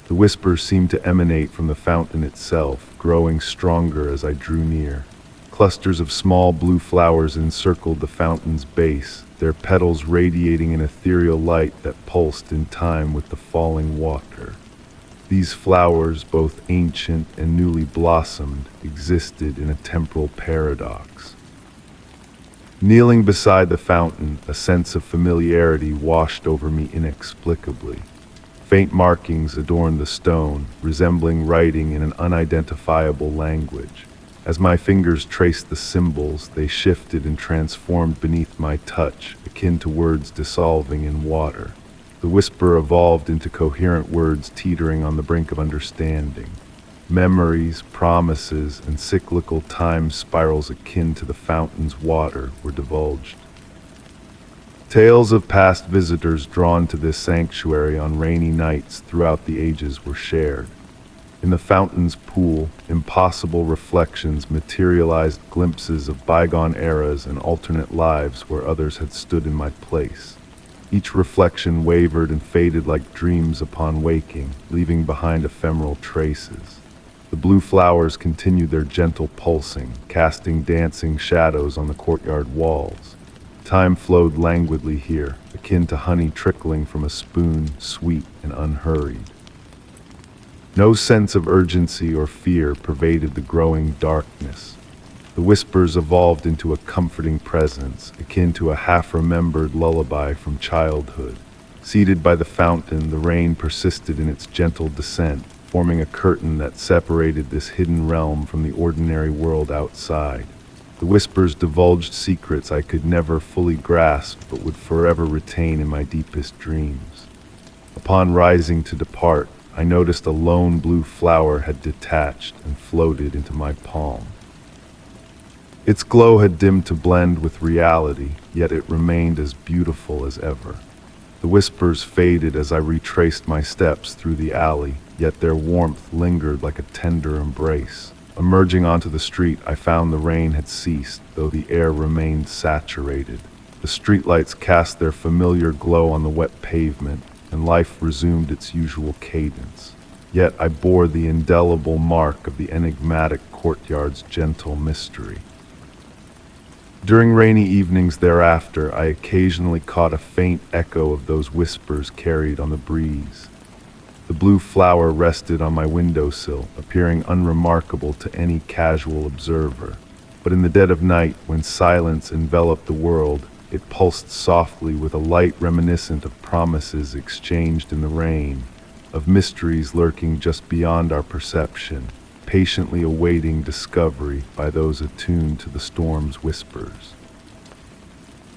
The whispers seemed to emanate from the fountain itself, growing stronger as I drew near. Clusters of small blue flowers encircled the fountain's base, their petals radiating an ethereal light that pulsed in time with the falling water. These flowers, both ancient and newly blossomed, existed in a temporal paradox. Kneeling beside the fountain, a sense of familiarity washed over me inexplicably. Faint markings adorned the stone, resembling writing in an unidentifiable language. As my fingers traced the symbols, they shifted and transformed beneath my touch, akin to words dissolving in water. The whisper evolved into coherent words teetering on the brink of understanding. Memories, promises, and cyclical time spirals akin to the fountain's water were divulged. Tales of past visitors drawn to this sanctuary on rainy nights throughout the ages were shared. In the fountain's pool, impossible reflections materialized glimpses of bygone eras and alternate lives where others had stood in my place. Each reflection wavered and faded like dreams upon waking, leaving behind ephemeral traces. The blue flowers continued their gentle pulsing, casting dancing shadows on the courtyard walls. Time flowed languidly here, akin to honey trickling from a spoon, sweet and unhurried. No sense of urgency or fear pervaded the growing darkness. The whispers evolved into a comforting presence, akin to a half-remembered lullaby from childhood. Seated by the fountain, the rain persisted in its gentle descent, forming a curtain that separated this hidden realm from the ordinary world outside. The whispers divulged secrets I could never fully grasp, but would forever retain in my deepest dreams. Upon rising to depart, I noticed a lone blue flower had detached and floated into my palm. Its glow had dimmed to blend with reality, yet it remained as beautiful as ever. The whispers faded as I retraced my steps through the alley, yet their warmth lingered like a tender embrace. Emerging onto the street, I found the rain had ceased, though the air remained saturated. The streetlights cast their familiar glow on the wet pavement, and life resumed its usual cadence. Yet I bore the indelible mark of the enigmatic courtyard's gentle mystery. During rainy evenings thereafter, I occasionally caught a faint echo of those whispers carried on the breeze. The blue flower rested on my windowsill, appearing unremarkable to any casual observer. But in the dead of night, when silence enveloped the world, it pulsed softly with a light reminiscent of promises exchanged in the rain, of mysteries lurking just beyond our perception, patiently awaiting discovery by those attuned to the storm's whispers.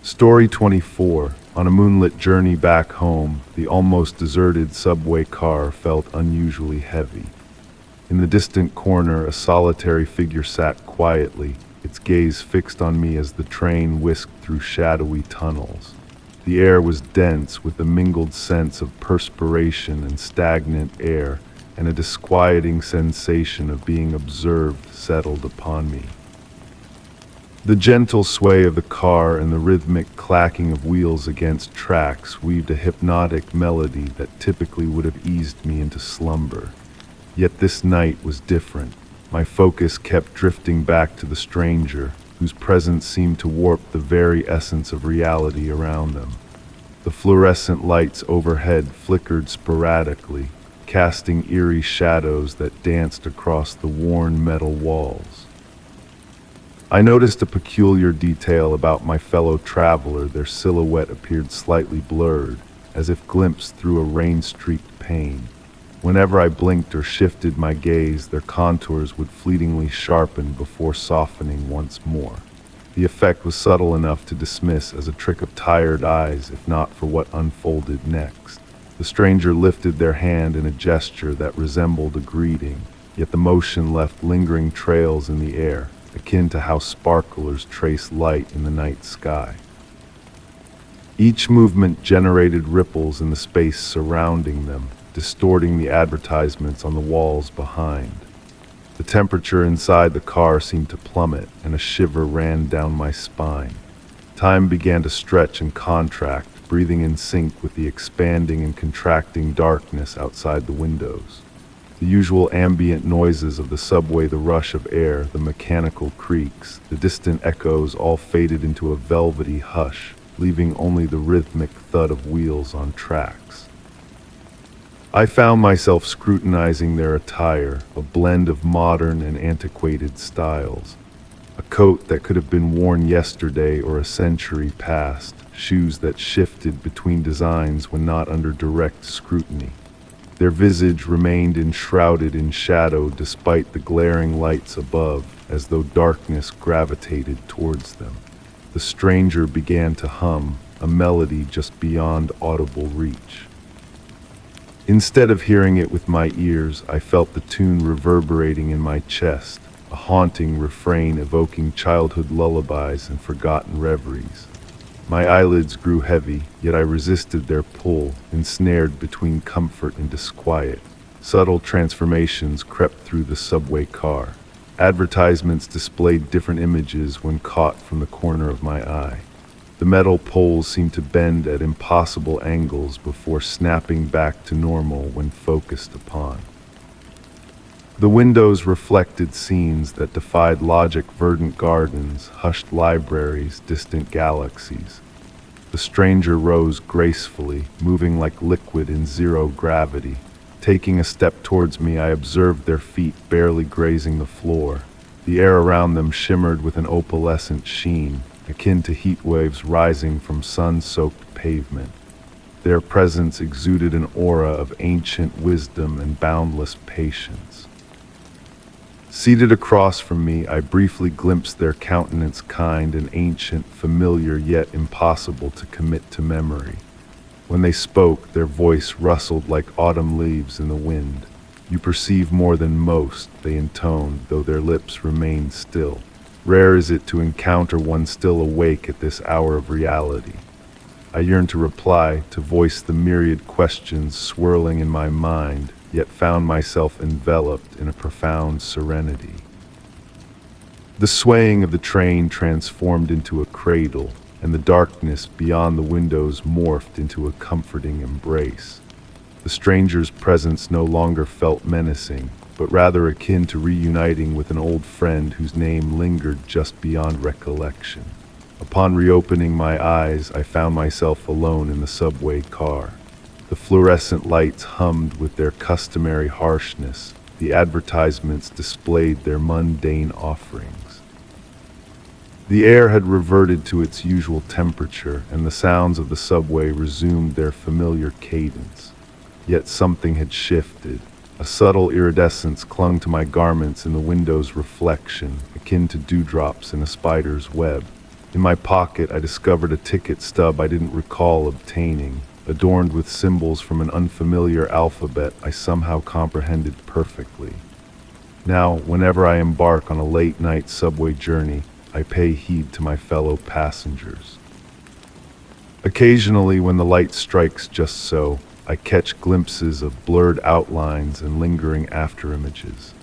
Story 24. On a moonlit journey back home, the almost deserted subway car felt unusually heavy. In the distant corner, a solitary figure sat quietly, its gaze fixed on me as the train whisked through shadowy tunnels. The air was dense with a mingled sense of perspiration and stagnant air, and a disquieting sensation of being observed settled upon me. The gentle sway of the car and the rhythmic clacking of wheels against tracks weaved a hypnotic melody that typically would have eased me into slumber. Yet this night was different. My focus kept drifting back to the stranger, whose presence seemed to warp the very essence of reality around them. The fluorescent lights overhead flickered sporadically, casting eerie shadows that danced across the worn metal walls. I noticed a peculiar detail about my fellow traveler. Their silhouette appeared slightly blurred, as if glimpsed through a rain-streaked pane. Whenever I blinked or shifted my gaze, their contours would fleetingly sharpen before softening once more. The effect was subtle enough to dismiss as a trick of tired eyes, if not for what unfolded next. The stranger lifted their hand in a gesture that resembled a greeting, yet the motion left lingering trails in the air, akin to how sparklers trace light in the night sky. Each movement generated ripples in the space surrounding them, distorting the advertisements on the walls behind. The temperature inside the car seemed to plummet, and a shiver ran down my spine. Time began to stretch and contract, breathing in sync with the expanding and contracting darkness outside the windows. The usual ambient noises of the subway, the rush of air, the mechanical creaks, the distant echoes all faded into a velvety hush, leaving only the rhythmic thud of wheels on tracks. I found myself scrutinizing their attire, a blend of modern and antiquated styles. A coat that could have been worn yesterday or a century past, shoes that shifted between designs when not under direct scrutiny. Their visage remained enshrouded in shadow despite the glaring lights above, as though darkness gravitated towards them. The stranger began to hum, a melody just beyond audible reach. Instead of hearing it with my ears, I felt the tune reverberating in my chest, a haunting refrain evoking childhood lullabies and forgotten reveries. My eyelids grew heavy, yet I resisted their pull, ensnared between comfort and disquiet. Subtle transformations crept through the subway car. Advertisements displayed different images when caught from the corner of my eye. The metal poles seemed to bend at impossible angles before snapping back to normal when focused upon. The windows reflected scenes that defied logic: verdant gardens, hushed libraries, distant galaxies. The stranger rose gracefully, moving like liquid in zero gravity. Taking a step towards me, I observed their feet barely grazing the floor. The air around them shimmered with an opalescent sheen, akin to heat waves rising from sun-soaked pavement. Their presence exuded an aura of ancient wisdom and boundless patience. Seated across from me, I briefly glimpsed their countenance, kind and ancient, familiar yet impossible to commit to memory. When they spoke, their voice rustled like autumn leaves in the wind. "You perceive more than most," they intoned, though their lips remained still. Rare is it to encounter one still awake at this hour of reality. I yearned to reply, to voice the myriad questions swirling in my mind, yet found myself enveloped in a profound serenity. The swaying of the train transformed into a cradle, and the darkness beyond the windows morphed into a comforting embrace. The stranger's presence no longer felt menacing, but rather akin to reuniting with an old friend whose name lingered just beyond recollection. Upon reopening my eyes, I found myself alone in the subway car. The fluorescent lights hummed with their customary harshness. The advertisements displayed their mundane offerings. The air had reverted to its usual temperature, and the sounds of the subway resumed their familiar cadence. Yet something had shifted. A subtle iridescence clung to my garments in the window's reflection, akin to dewdrops in a spider's web. In my pocket, I discovered a ticket stub I didn't recall obtaining, adorned with symbols from an unfamiliar alphabet I somehow comprehended perfectly. Now, whenever I embark on a late-night subway journey, I pay heed to my fellow passengers. Occasionally, when the light strikes just so, I catch glimpses of blurred outlines and lingering afterimages.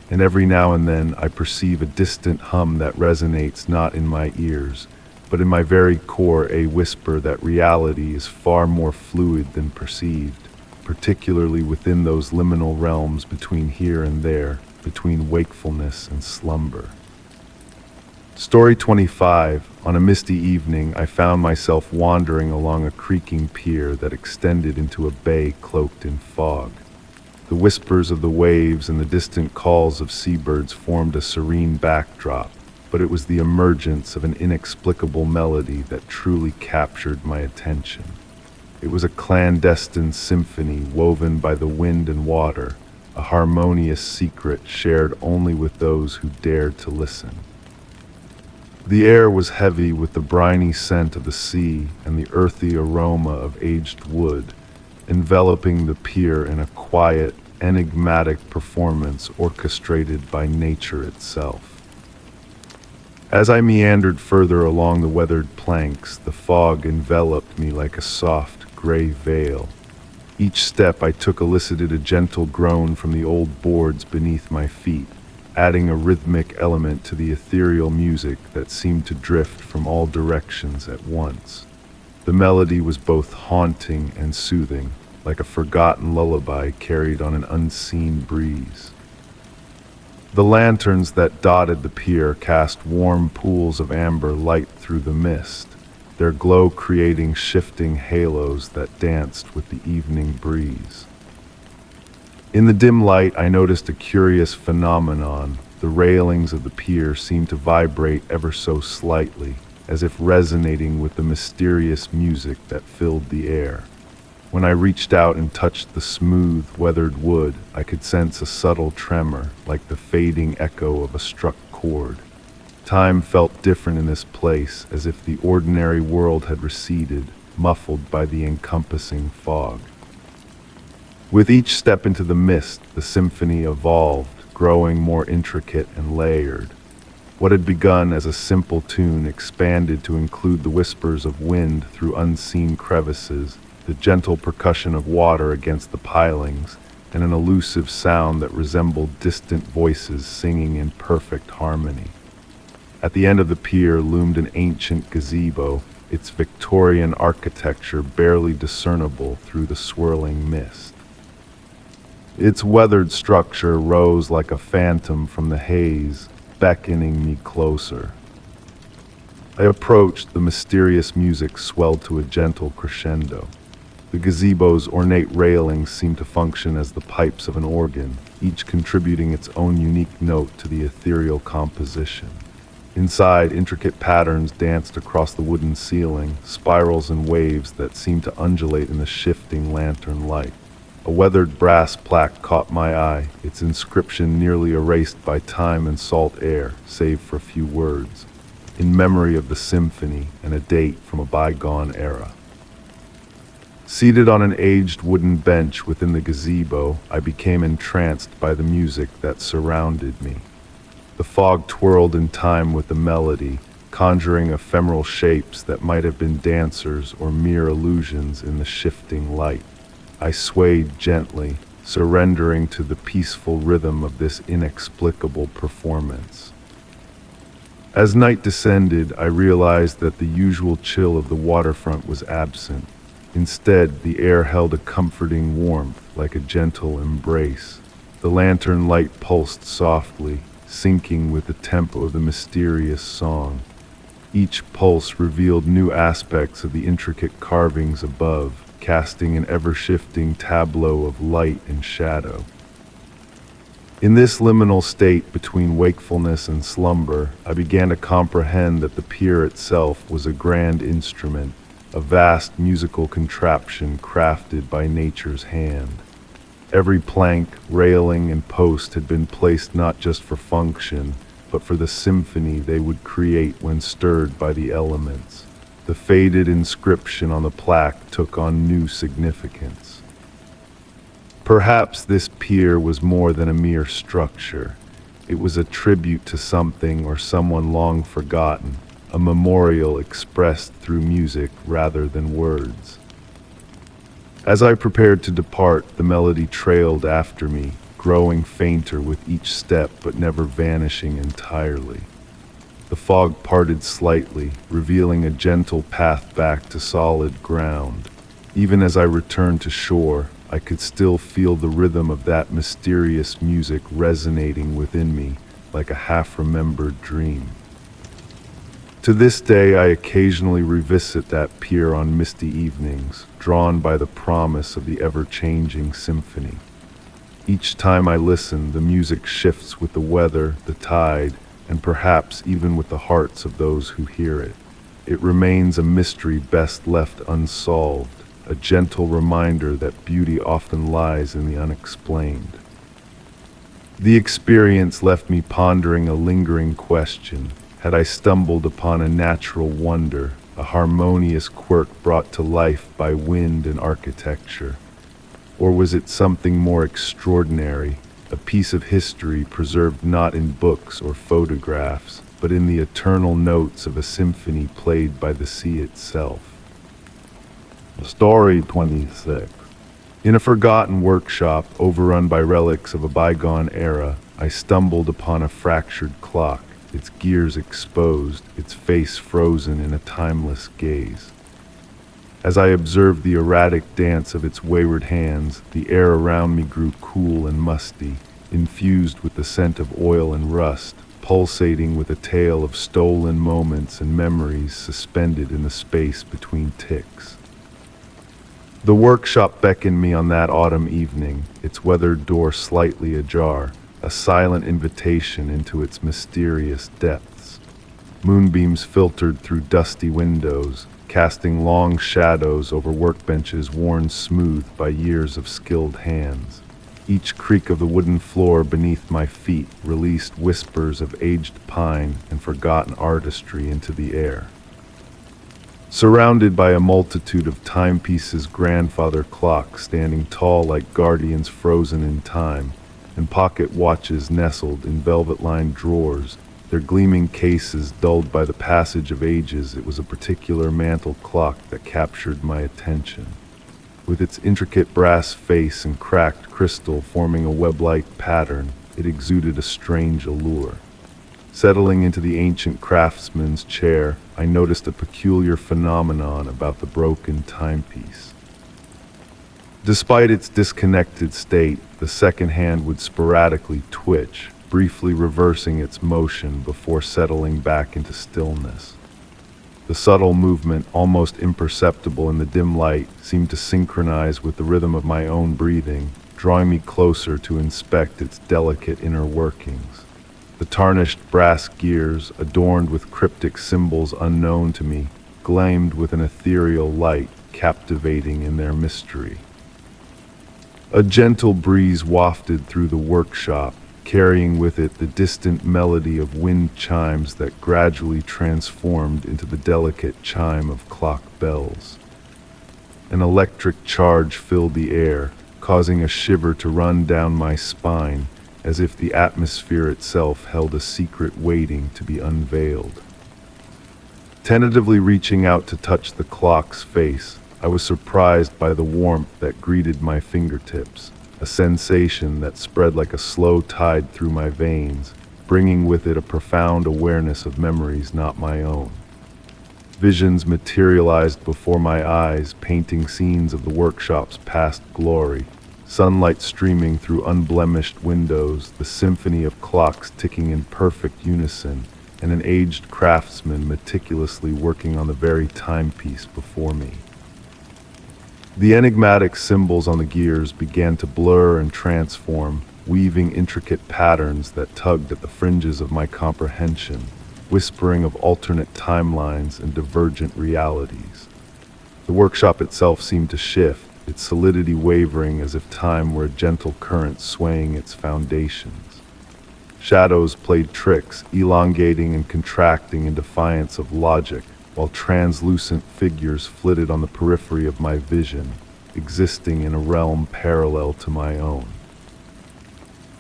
And every now and then I perceive a distant hum that resonates not in my ears, but in my very core, a whisper that reality is far more fluid than perceived, particularly within those liminal realms between here and there, between wakefulness and slumber. Story 25. On a misty evening, I found myself wandering along a creaking pier that extended into a bay cloaked in fog. The whispers of the waves and the distant calls of seabirds formed a serene backdrop, but it was the emergence of an inexplicable melody that truly captured my attention. It was a clandestine symphony woven by the wind and water, a harmonious secret shared only with those who dared to listen. The air was heavy with the briny scent of the sea and the earthy aroma of aged wood, enveloping the pier in a quiet, enigmatic performance orchestrated by nature itself. As I meandered further along the weathered planks, the fog enveloped me like a soft, gray veil. Each step I took elicited a gentle groan from the old boards beneath my feet, adding a rhythmic element to the ethereal music that seemed to drift from all directions at once. The melody was both haunting and soothing, like a forgotten lullaby carried on an unseen breeze. The lanterns that dotted the pier cast warm pools of amber light through the mist, their glow creating shifting halos that danced with the evening breeze. In the dim light, I noticed a curious phenomenon. The railings of the pier seemed to vibrate ever so slightly, as if resonating with the mysterious music that filled the air. When I reached out and touched the smooth, weathered wood, I could sense a subtle tremor, like the fading echo of a struck chord. Time felt different in this place, as if the ordinary world had receded, muffled by the encompassing fog. With each step into the mist, the symphony evolved, growing more intricate and layered. What had begun as a simple tune expanded to include the whispers of wind through unseen crevices, the gentle percussion of water against the pilings, and an elusive sound that resembled distant voices singing in perfect harmony. At the end of the pier loomed an ancient gazebo, its Victorian architecture barely discernible through the swirling mist. Its weathered structure rose like a phantom from the haze, beckoning me closer. I approached. The mysterious music swelled to a gentle crescendo. The gazebo's ornate railings seemed to function as the pipes of an organ, each contributing its own unique note to the ethereal composition. Inside, intricate patterns danced across the wooden ceiling, spirals and waves that seemed to undulate in the shifting lantern light. A weathered brass plaque caught my eye, its inscription nearly erased by time and salt air, save for a few words, in memory of the symphony and a date from a bygone era. Seated on an aged wooden bench within the gazebo, I became entranced by the music that surrounded me. The fog twirled in time with the melody, conjuring ephemeral shapes that might have been dancers or mere illusions in the shifting light. I swayed gently, surrendering to the peaceful rhythm of this inexplicable performance. As night descended, I realized that the usual chill of the waterfront was absent. Instead, the air held a comforting warmth, like a gentle embrace. The lantern light pulsed softly, syncing with the tempo of the mysterious song. Each pulse revealed new aspects of the intricate carvings above, casting an ever-shifting tableau of light and shadow. In this liminal state between wakefulness and slumber, I began to comprehend that the pier itself was a grand instrument, a vast musical contraption crafted by nature's hand. Every plank, railing, and post had been placed not just for function, but for the symphony they would create when stirred by the elements. The faded inscription on the plaque took on new significance. Perhaps this pier was more than a mere structure. It was a tribute to something or someone long forgotten, a memorial expressed through music rather than words. As I prepared to depart, the melody trailed after me, growing fainter with each step but never vanishing entirely. The fog parted slightly, revealing a gentle path back to solid ground. Even as I returned to shore, I could still feel the rhythm of that mysterious music resonating within me like a half-remembered dream. To this day, I occasionally revisit that pier on misty evenings, drawn by the promise of the ever-changing symphony. Each time I listen, the music shifts with the weather, the tide, and perhaps even with the hearts of those who hear it. It remains a mystery best left unsolved, a gentle reminder that beauty often lies in the unexplained. The experience left me pondering a lingering question. Had I stumbled upon a natural wonder, a harmonious quirk brought to life by wind and architecture? Or was it something more extraordinary, a piece of history preserved not in books or photographs, but in the eternal notes of a symphony played by the sea itself? Story 26. In a forgotten workshop overrun by relics of a bygone era, I stumbled upon a fractured clock, its gears exposed, its face frozen in a timeless gaze. As I observed the erratic dance of its wayward hands, the air around me grew cool and musty, infused with the scent of oil and rust, pulsating with a tale of stolen moments and memories suspended in the space between ticks. The workshop beckoned me on that autumn evening, its weathered door slightly ajar, a silent invitation into its mysterious depths. Moonbeams filtered through dusty windows, casting long shadows over workbenches worn smooth by years of skilled hands. Each creak of the wooden floor beneath my feet released whispers of aged pine and forgotten artistry into the air. Surrounded by a multitude of timepieces, grandfather clocks standing tall like guardians frozen in time, and pocket watches nestled in velvet-lined drawers, their gleaming cases dulled by the passage of ages, it was a particular mantel clock that captured my attention. With its intricate brass face and cracked crystal forming a web-like pattern, it exuded a strange allure. Settling into the ancient craftsman's chair, I noticed a peculiar phenomenon about the broken timepiece. Despite its disconnected state, the second hand would sporadically twitch, briefly reversing its motion before settling back into stillness. The subtle movement, almost imperceptible in the dim light, seemed to synchronize with the rhythm of my own breathing, drawing me closer to inspect its delicate inner workings. The tarnished brass gears, adorned with cryptic symbols unknown to me, gleamed with an ethereal light, captivating in their mystery. A gentle breeze wafted through the workshop, carrying with it the distant melody of wind chimes that gradually transformed into the delicate chime of clock bells. An electric charge filled the air, causing a shiver to run down my spine, as if the atmosphere itself held a secret waiting to be unveiled. Tentatively reaching out to touch the clock's face, I was surprised by the warmth that greeted my fingertips, a sensation that spread like a slow tide through my veins, bringing with it a profound awareness of memories not my own. Visions materialized before my eyes, painting scenes of the workshop's past glory, sunlight streaming through unblemished windows, the symphony of clocks ticking in perfect unison, and an aged craftsman meticulously working on the very timepiece before me. The enigmatic symbols on the gears began to blur and transform, weaving intricate patterns that tugged at the fringes of my comprehension, whispering of alternate timelines and divergent realities. The workshop itself seemed to shift, its solidity wavering as if time were a gentle current swaying its foundations. Shadows played tricks, elongating and contracting in defiance of logic, while translucent figures flitted on the periphery of my vision, existing in a realm parallel to my own.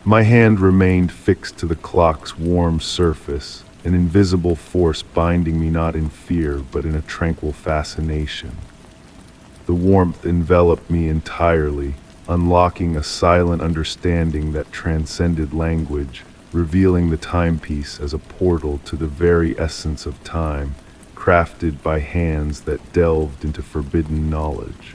My hand remained fixed to the clock's warm surface, an invisible force binding me not in fear but in a tranquil fascination. The warmth enveloped me entirely, unlocking a silent understanding that transcended language, revealing the timepiece as a portal to the very essence of time, crafted by hands that delved into forbidden knowledge.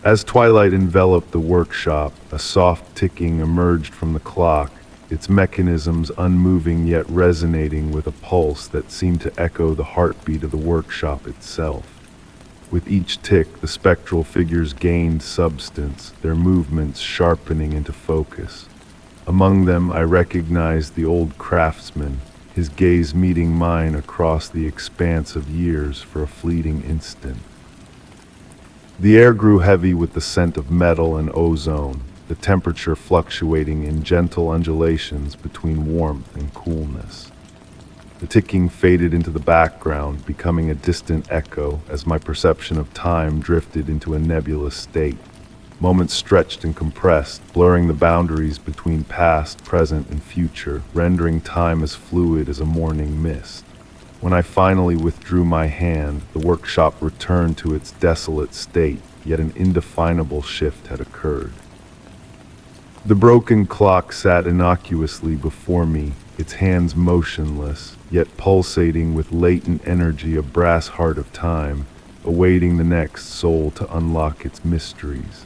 As twilight enveloped the workshop, a soft ticking emerged from the clock, its mechanisms unmoving yet resonating with a pulse that seemed to echo the heartbeat of the workshop itself. With each tick, the spectral figures gained substance, their movements sharpening into focus. Among them, I recognized the old craftsman, his gaze meeting mine across the expanse of years for a fleeting instant. The air grew heavy with the scent of metal and ozone, the temperature fluctuating in gentle undulations between warmth and coolness. The ticking faded into the background, becoming a distant echo as my perception of time drifted into a nebulous state. Moments stretched and compressed, blurring the boundaries between past, present, and future, rendering time as fluid as a morning mist. When I finally withdrew my hand, the workshop returned to its desolate state, yet an indefinable shift had occurred. The broken clock sat innocuously before me, its hands motionless, yet pulsating with latent energy, a brass heart of time, awaiting the next soul to unlock its mysteries.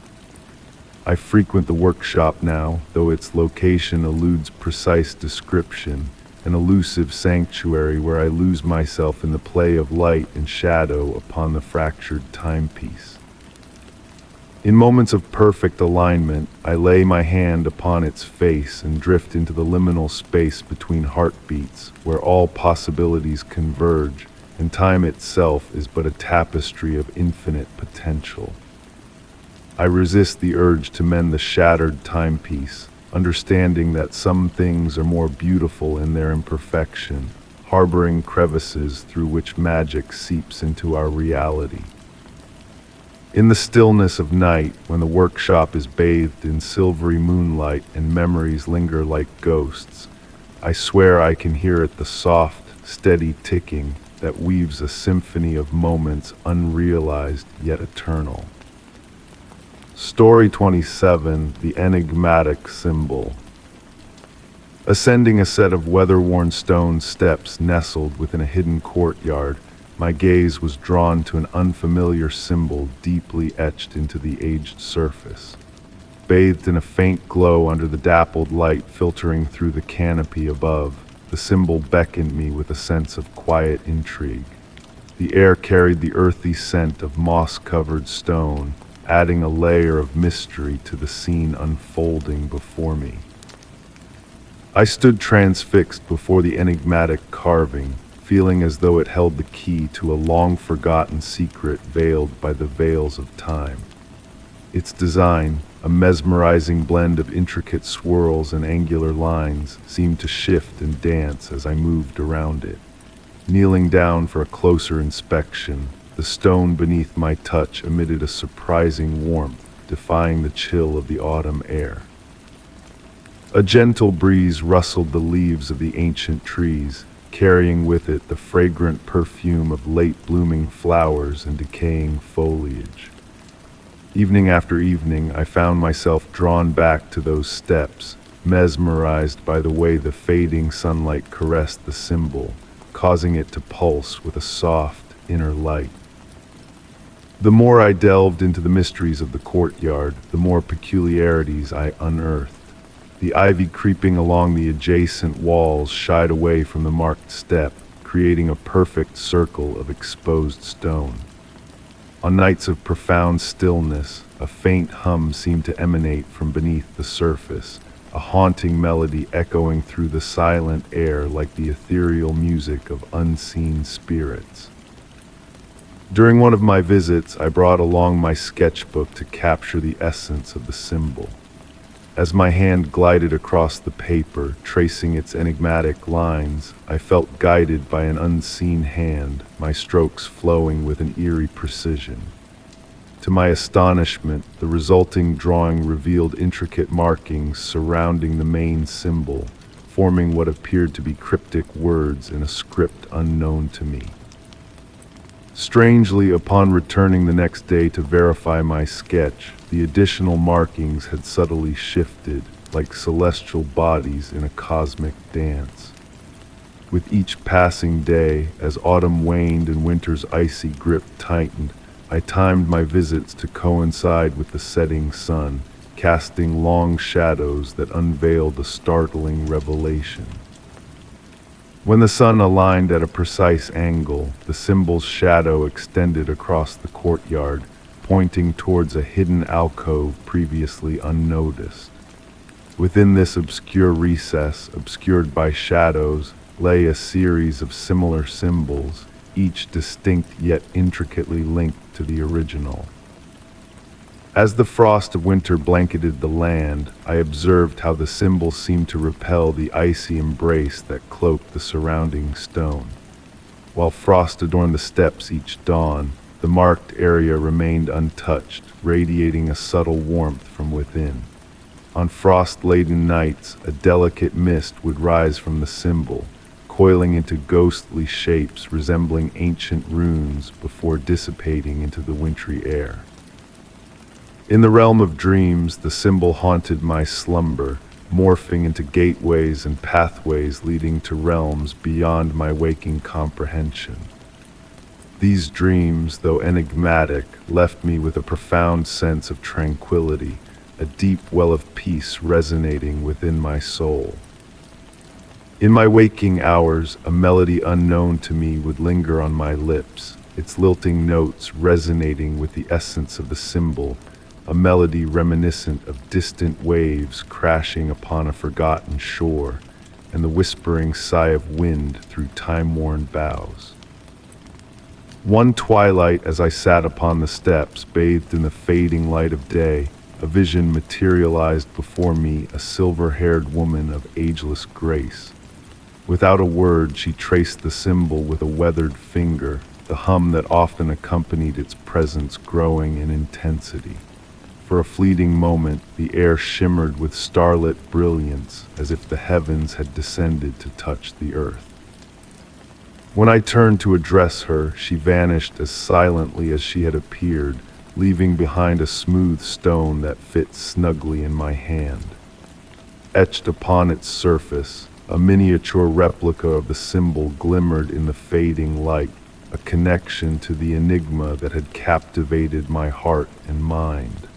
I frequent the workshop now, though its location eludes precise description, an elusive sanctuary where I lose myself in the play of light and shadow upon the fractured timepiece. In moments of perfect alignment, I lay my hand upon its face and drift into the liminal space between heartbeats, where all possibilities converge, and time itself is but a tapestry of infinite potential. I resist the urge to mend the shattered timepiece, understanding that some things are more beautiful in their imperfection, harboring crevices through which magic seeps into our reality. In the stillness of night, when the workshop is bathed in silvery moonlight and memories linger like ghosts, I swear I can hear it, the soft, steady ticking that weaves a symphony of moments unrealized yet eternal. Story 27, The Enigmatic Symbol. Ascending a set of weather-worn stone steps nestled within a hidden courtyard, my gaze was drawn to an unfamiliar symbol deeply etched into the aged surface. Bathed in a faint glow under the dappled light filtering through the canopy above, the symbol beckoned me with a sense of quiet intrigue. The air carried the earthy scent of moss-covered stone, adding a layer of mystery to the scene unfolding before me. I stood transfixed before the enigmatic carving, feeling as though it held the key to a long-forgotten secret veiled by the veils of time. Its design, a mesmerizing blend of intricate swirls and angular lines, seemed to shift and dance as I moved around it. Kneeling down for a closer inspection, the stone beneath my touch emitted a surprising warmth, defying the chill of the autumn air. A gentle breeze rustled the leaves of the ancient trees, carrying with it the fragrant perfume of late-blooming flowers and decaying foliage. Evening after evening, I found myself drawn back to those steps, mesmerized by the way the fading sunlight caressed the symbol, causing it to pulse with a soft, inner light. The more I delved into the mysteries of the courtyard, the more peculiarities I unearthed. The ivy creeping along the adjacent walls shied away from the marked step, creating a perfect circle of exposed stone. On nights of profound stillness, a faint hum seemed to emanate from beneath the surface, a haunting melody echoing through the silent air like the ethereal music of unseen spirits. During one of my visits, I brought along my sketchbook to capture the essence of the symbol. As my hand glided across the paper, tracing its enigmatic lines, I felt guided by an unseen hand, my strokes flowing with an eerie precision. To my astonishment, the resulting drawing revealed intricate markings surrounding the main symbol, forming what appeared to be cryptic words in a script unknown to me. Strangely, upon returning the next day to verify my sketch, the additional markings had subtly shifted, like celestial bodies in a cosmic dance. With each passing day, as autumn waned and winter's icy grip tightened, I timed my visits to coincide with the setting sun, casting long shadows that unveiled a startling revelation. When the sun aligned at a precise angle, the symbol's shadow extended across the courtyard, pointing towards a hidden alcove previously unnoticed. Within this obscure recess, obscured by shadows, lay a series of similar symbols, each distinct yet intricately linked to the original. As the frost of winter blanketed the land, I observed how the symbols seemed to repel the icy embrace that cloaked the surrounding stone. While frost adorned the steps each dawn, the marked area remained untouched, radiating a subtle warmth from within. On frost-laden nights, a delicate mist would rise from the symbol, coiling into ghostly shapes resembling ancient runes before dissipating into the wintry air. In the realm of dreams, the symbol haunted my slumber, morphing into gateways and pathways leading to realms beyond my waking comprehension. These dreams, though enigmatic, left me with a profound sense of tranquility, a deep well of peace resonating within my soul. In my waking hours, a melody unknown to me would linger on my lips, its lilting notes resonating with the essence of the symbol, a melody reminiscent of distant waves crashing upon a forgotten shore, and the whispering sigh of wind through time-worn boughs. One twilight, as I sat upon the steps, bathed in the fading light of day, a vision materialized before me, a silver-haired woman of ageless grace. Without a word, she traced the symbol with a weathered finger, the hum that often accompanied its presence growing in intensity. For a fleeting moment, the air shimmered with starlit brilliance, as if the heavens had descended to touch the earth. When I turned to address her, she vanished as silently as she had appeared, leaving behind a smooth stone that fit snugly in my hand. Etched upon its surface, a miniature replica of the symbol glimmered in the fading light, a connection to the enigma that had captivated my heart and mind.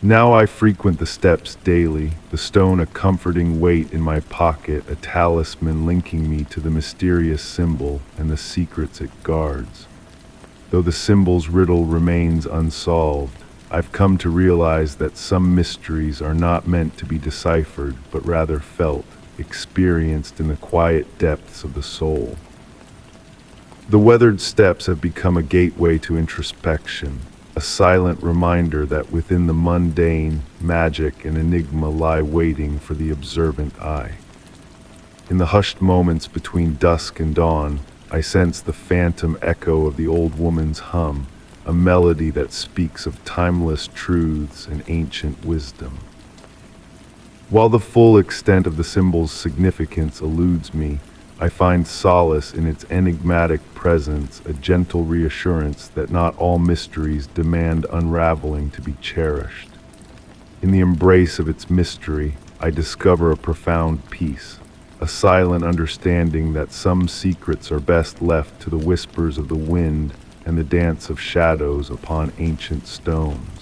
Now I frequent the steps daily, the stone a comforting weight in my pocket, a talisman linking me to the mysterious symbol and the secrets it guards. Though the symbol's riddle remains unsolved, I've come to realize that some mysteries are not meant to be deciphered, but rather felt, experienced in the quiet depths of the soul. The weathered steps have become a gateway to introspection, a silent reminder that within the mundane, magic and enigma lie waiting for the observant eye. In the hushed moments between dusk and dawn, I sense the phantom echo of the old woman's hum, a melody that speaks of timeless truths and ancient wisdom. While the full extent of the symbol's significance eludes me, I find solace in its enigmatic presence, a gentle reassurance that not all mysteries demand unraveling to be cherished. In the embrace of its mystery, I discover a profound peace, a silent understanding that some secrets are best left to the whispers of the wind and the dance of shadows upon ancient stones.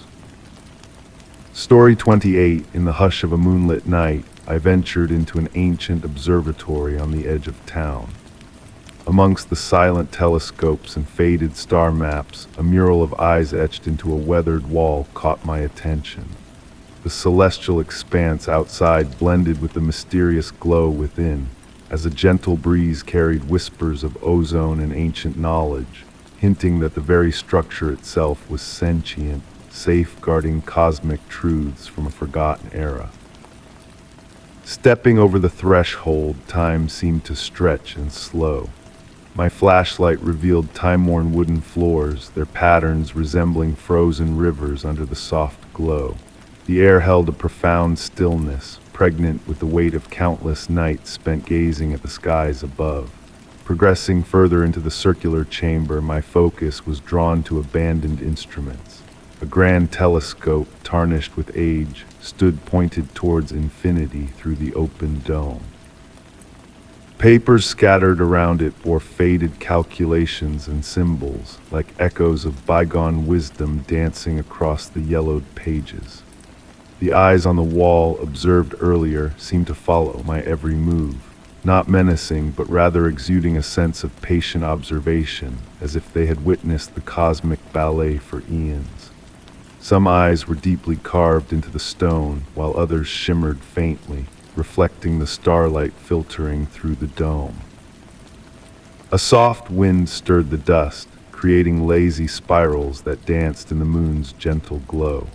Story 28. In the hush of a moonlit night, I ventured into an ancient observatory on the edge of town. Amongst the silent telescopes and faded star maps, a mural of eyes etched into a weathered wall caught my attention. The celestial expanse outside blended with the mysterious glow within, as a gentle breeze carried whispers of ozone and ancient knowledge, hinting that the very structure itself was sentient, safeguarding cosmic truths from a forgotten era. Stepping over the threshold, time seemed to stretch and slow. My flashlight revealed time-worn wooden floors, their patterns resembling frozen rivers under the soft glow. The air held a profound stillness, pregnant with the weight of countless nights spent gazing at the skies above. Progressing further into the circular chamber, my focus was drawn to abandoned instruments. A grand telescope, tarnished with age, stood pointed towards infinity through the open dome. Papers scattered around it bore faded calculations and symbols, like echoes of bygone wisdom dancing across the yellowed pages. The eyes on the wall, observed earlier, seemed to follow my every move, not menacing, but rather exuding a sense of patient observation, as if they had witnessed the cosmic ballet for eons. Some eyes were deeply carved into the stone, while others shimmered faintly, reflecting the starlight filtering through the dome. A soft wind stirred the dust, creating lazy spirals that danced in the moon's gentle glow.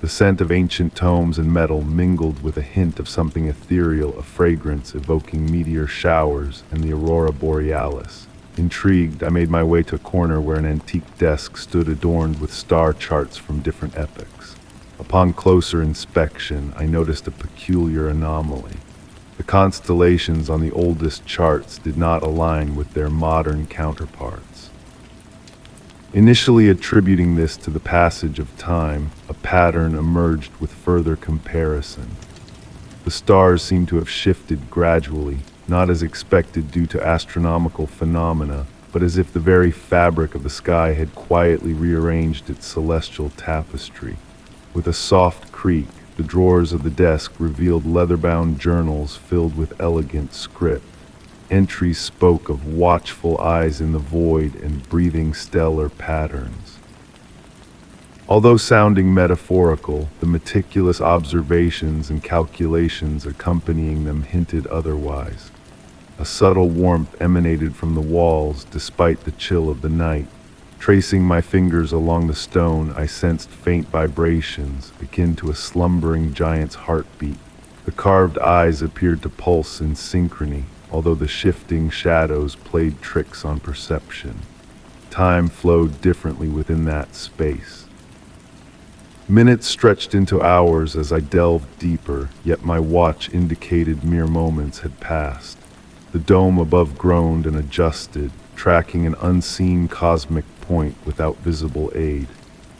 The scent of ancient tomes and metal mingled with a hint of something ethereal, a fragrance evoking meteor showers and the aurora borealis. Intrigued, I made my way to a corner where an antique desk stood adorned with star charts from different epochs. Upon closer inspection, I noticed a peculiar anomaly. The constellations on the oldest charts did not align with their modern counterparts. Initially attributing this to the passage of time, a pattern emerged with further comparison. The stars seemed to have shifted gradually, not as expected due to astronomical phenomena, but as if the very fabric of the sky had quietly rearranged its celestial tapestry. With a soft creak, the drawers of the desk revealed leather-bound journals filled with elegant script. Entries spoke of watchful eyes in the void and breathing stellar patterns. Although sounding metaphorical, the meticulous observations and calculations accompanying them hinted otherwise. A subtle warmth emanated from the walls despite the chill of the night. Tracing my fingers along the stone, I sensed faint vibrations, akin to a slumbering giant's heartbeat. The carved eyes appeared to pulse in synchrony, although the shifting shadows played tricks on perception. Time flowed differently within that space. Minutes stretched into hours as I delved deeper, yet my watch indicated mere moments had passed. The dome above groaned and adjusted, tracking an unseen cosmic point without visible aid.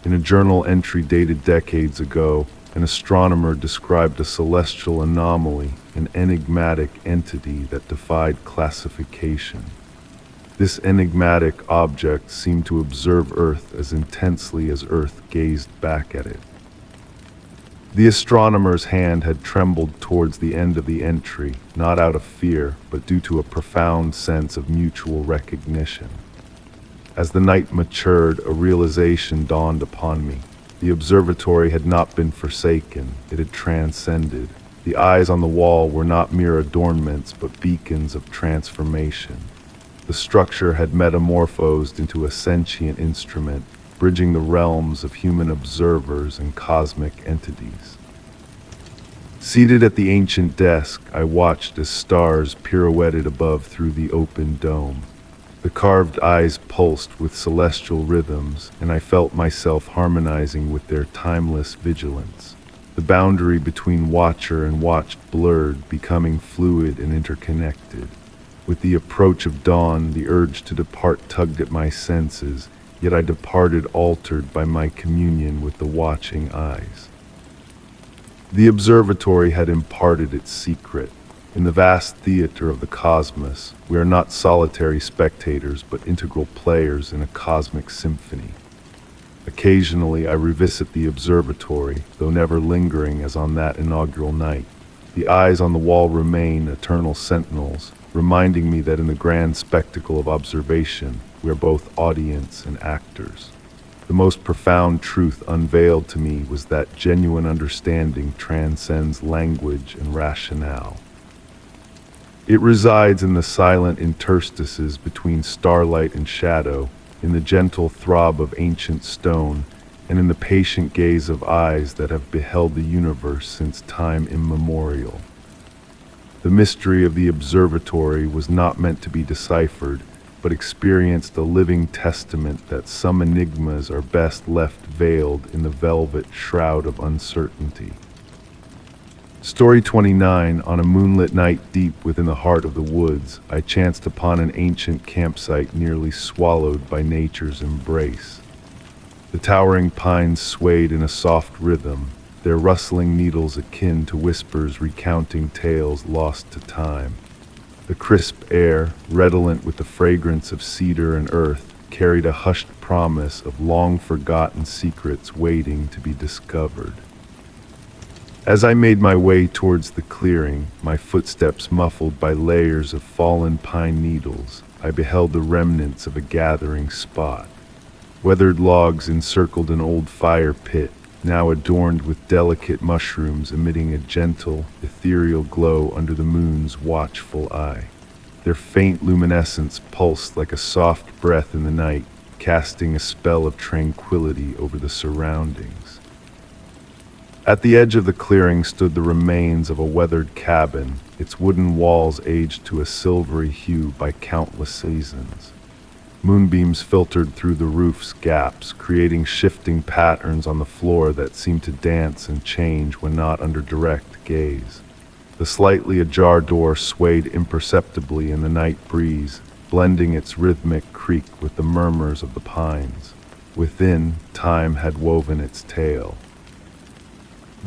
In a journal entry dated decades ago, an astronomer described a celestial anomaly, an enigmatic entity that defied classification. This enigmatic object seemed to observe Earth as intensely as Earth gazed back at it. The astronomer's hand had trembled towards the end of the entry, not out of fear, but due to a profound sense of mutual recognition. As the night matured, a realization dawned upon me. The observatory had not been forsaken, it had transcended. The eyes on the wall were not mere adornments, but beacons of transformation. The structure had metamorphosed into a sentient instrument, bridging the realms of human observers and cosmic entities. Seated at the ancient desk, I watched as stars pirouetted above through the open dome. The carved eyes pulsed with celestial rhythms, and I felt myself harmonizing with their timeless vigilance. The boundary between watcher and watched blurred, becoming fluid and interconnected. With the approach of dawn, the urge to depart tugged at my senses, yet I departed altered by my communion with the watching eyes. The observatory had imparted its secret. In the vast theater of the cosmos, we are not solitary spectators, but integral players in a cosmic symphony. Occasionally, I revisit the observatory, though never lingering as on that inaugural night. The eyes on the wall remain eternal sentinels, reminding me that in the grand spectacle of observation, we are both audience and actors. The most profound truth unveiled to me was that genuine understanding transcends language and rationale. It resides in the silent interstices between starlight and shadow, in the gentle throb of ancient stone, and in the patient gaze of eyes that have beheld the universe since time immemorial. The mystery of the observatory was not meant to be deciphered, but experienced a living testament that some enigmas are best left veiled in the velvet shroud of uncertainty. Story 29. On a moonlit night deep within the heart of the woods, I chanced upon an ancient campsite nearly swallowed by nature's embrace. The towering pines swayed in a soft rhythm, their rustling needles akin to whispers recounting tales lost to time. The crisp air, redolent with the fragrance of cedar and earth, carried a hushed promise of long-forgotten secrets waiting to be discovered. As I made my way towards the clearing, my footsteps muffled by layers of fallen pine needles, I beheld the remnants of a gathering spot. Weathered logs encircled an old fire pit, now adorned with delicate mushrooms emitting a gentle, ethereal glow under the moon's watchful eye. Their faint luminescence pulsed like a soft breath in the night, casting a spell of tranquility over the surroundings. At the edge of the clearing stood the remains of a weathered cabin, its wooden walls aged to a silvery hue by countless seasons. Moonbeams filtered through the roof's gaps, creating shifting patterns on the floor that seemed to dance and change when not under direct gaze. The slightly ajar door swayed imperceptibly in the night breeze, blending its rhythmic creak with the murmurs of the pines. Within, time had woven its tale.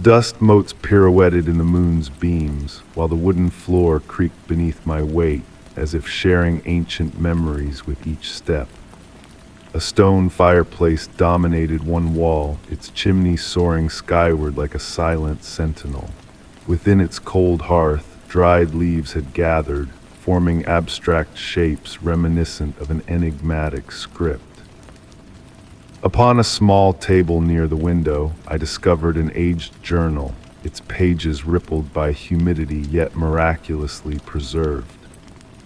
Dust motes pirouetted in the moon's beams, while the wooden floor creaked beneath my weight, as if sharing ancient memories with each step. A stone fireplace dominated one wall, its chimney soaring skyward like a silent sentinel. Within its cold hearth, dried leaves had gathered, forming abstract shapes reminiscent of an enigmatic script. Upon a small table near the window, I discovered an aged journal, its pages rippled by humidity yet miraculously preserved.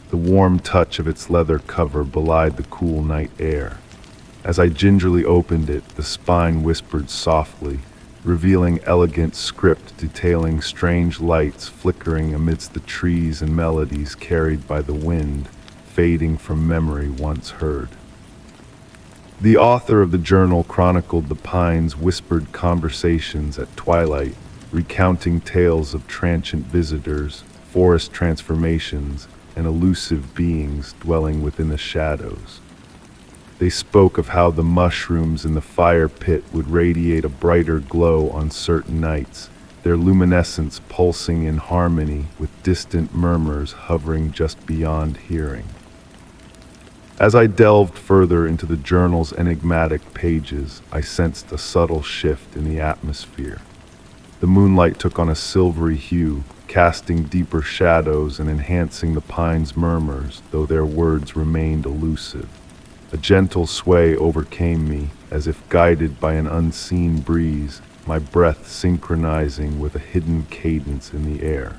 The warm touch of its leather cover belied the cool night air. As I gingerly opened it, the spine whispered softly, revealing elegant script detailing strange lights flickering amidst the trees and melodies carried by the wind, fading from memory once heard. The author of the journal chronicled the pine's whispered conversations at twilight, recounting tales of transient visitors, forest transformations, and elusive beings dwelling within the shadows. They spoke of how the mushrooms in the fire pit would radiate a brighter glow on certain nights, their luminescence pulsing in harmony with distant murmurs hovering just beyond hearing. As I delved further into the journal's enigmatic pages, I sensed a subtle shift in the atmosphere. The moonlight took on a silvery hue, casting deeper shadows and enhancing the pine's murmurs, though their words remained elusive. A gentle sway overcame me, as if guided by an unseen breeze, my breath synchronizing with a hidden cadence in the air.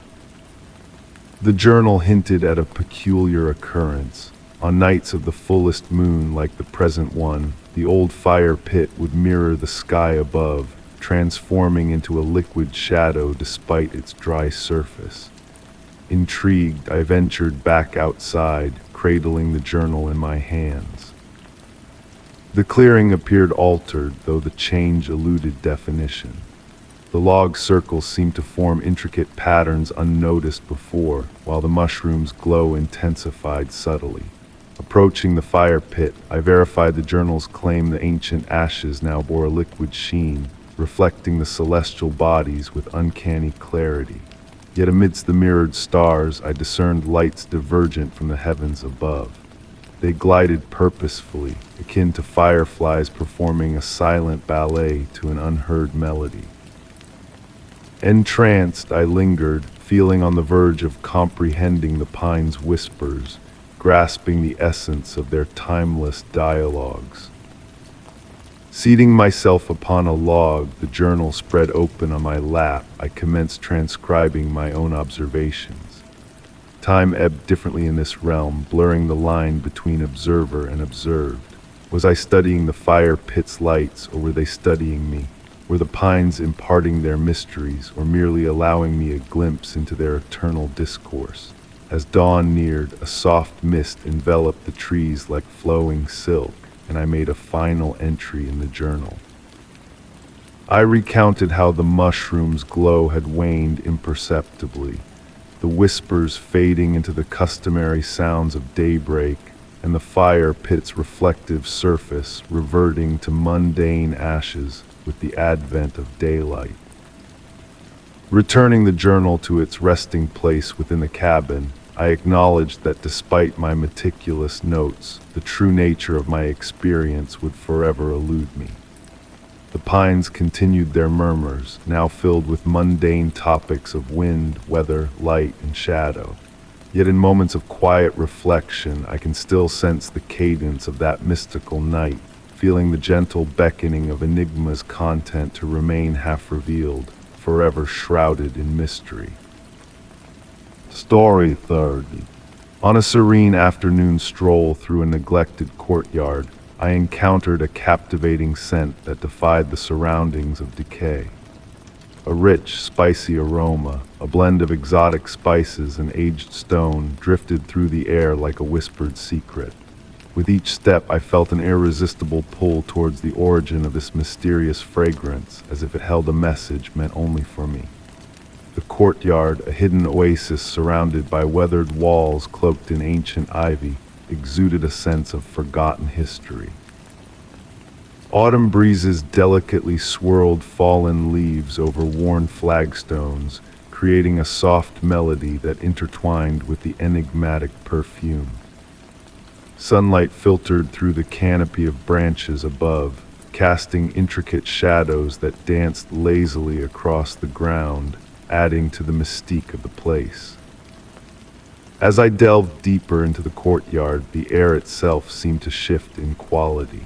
The journal hinted at a peculiar occurrence. On nights of the fullest moon like the present one, the old fire pit would mirror the sky above, transforming into a liquid shadow despite its dry surface. Intrigued, I ventured back outside, cradling the journal in my hands. The clearing appeared altered, though the change eluded definition. The log circles seemed to form intricate patterns unnoticed before, while the mushroom's glow intensified subtly. Approaching the fire pit, I verified the journal's claim the ancient ashes now bore a liquid sheen, reflecting the celestial bodies with uncanny clarity. Yet amidst the mirrored stars, I discerned lights divergent from the heavens above. They glided purposefully, akin to fireflies performing a silent ballet to an unheard melody. Entranced, I lingered, feeling on the verge of comprehending the pine's whispers, grasping the essence of their timeless dialogues. Seating myself upon a log, the journal spread open on my lap, I commenced transcribing my own observations. Time ebbed differently in this realm, blurring the line between observer and observed. Was I studying the fire pit's lights, or were they studying me? Were the pines imparting their mysteries, or merely allowing me a glimpse into their eternal discourse? As dawn neared, a soft mist enveloped the trees like flowing silk, and I made a final entry in the journal. I recounted how the mushroom's glow had waned imperceptibly, the whispers fading into the customary sounds of daybreak, and the fire pit's reflective surface reverting to mundane ashes with the advent of daylight. Returning the journal to its resting place within the cabin, I acknowledged that despite my meticulous notes, the true nature of my experience would forever elude me. The pines continued their murmurs, now filled with mundane topics of wind, weather, light, and shadow. Yet in moments of quiet reflection, I can still sense the cadence of that mystical night, feeling the gentle beckoning of enigma's content to remain half-revealed, forever shrouded in mystery. Story 30. On a serene afternoon stroll through a neglected courtyard, I encountered a captivating scent that defied the surroundings of decay. A rich, spicy aroma, a blend of exotic spices and aged stone, drifted through the air like a whispered secret. With each step, I felt an irresistible pull towards the origin of this mysterious fragrance, as if it held a message meant only for me. The courtyard, a hidden oasis surrounded by weathered walls cloaked in ancient ivy, exuded a sense of forgotten history. Autumn breezes delicately swirled fallen leaves over worn flagstones, creating a soft melody that intertwined with the enigmatic perfume. Sunlight filtered through the canopy of branches above, casting intricate shadows that danced lazily across the ground, adding to the mystique of the place. As I delved deeper into the courtyard, the air itself seemed to shift in quality.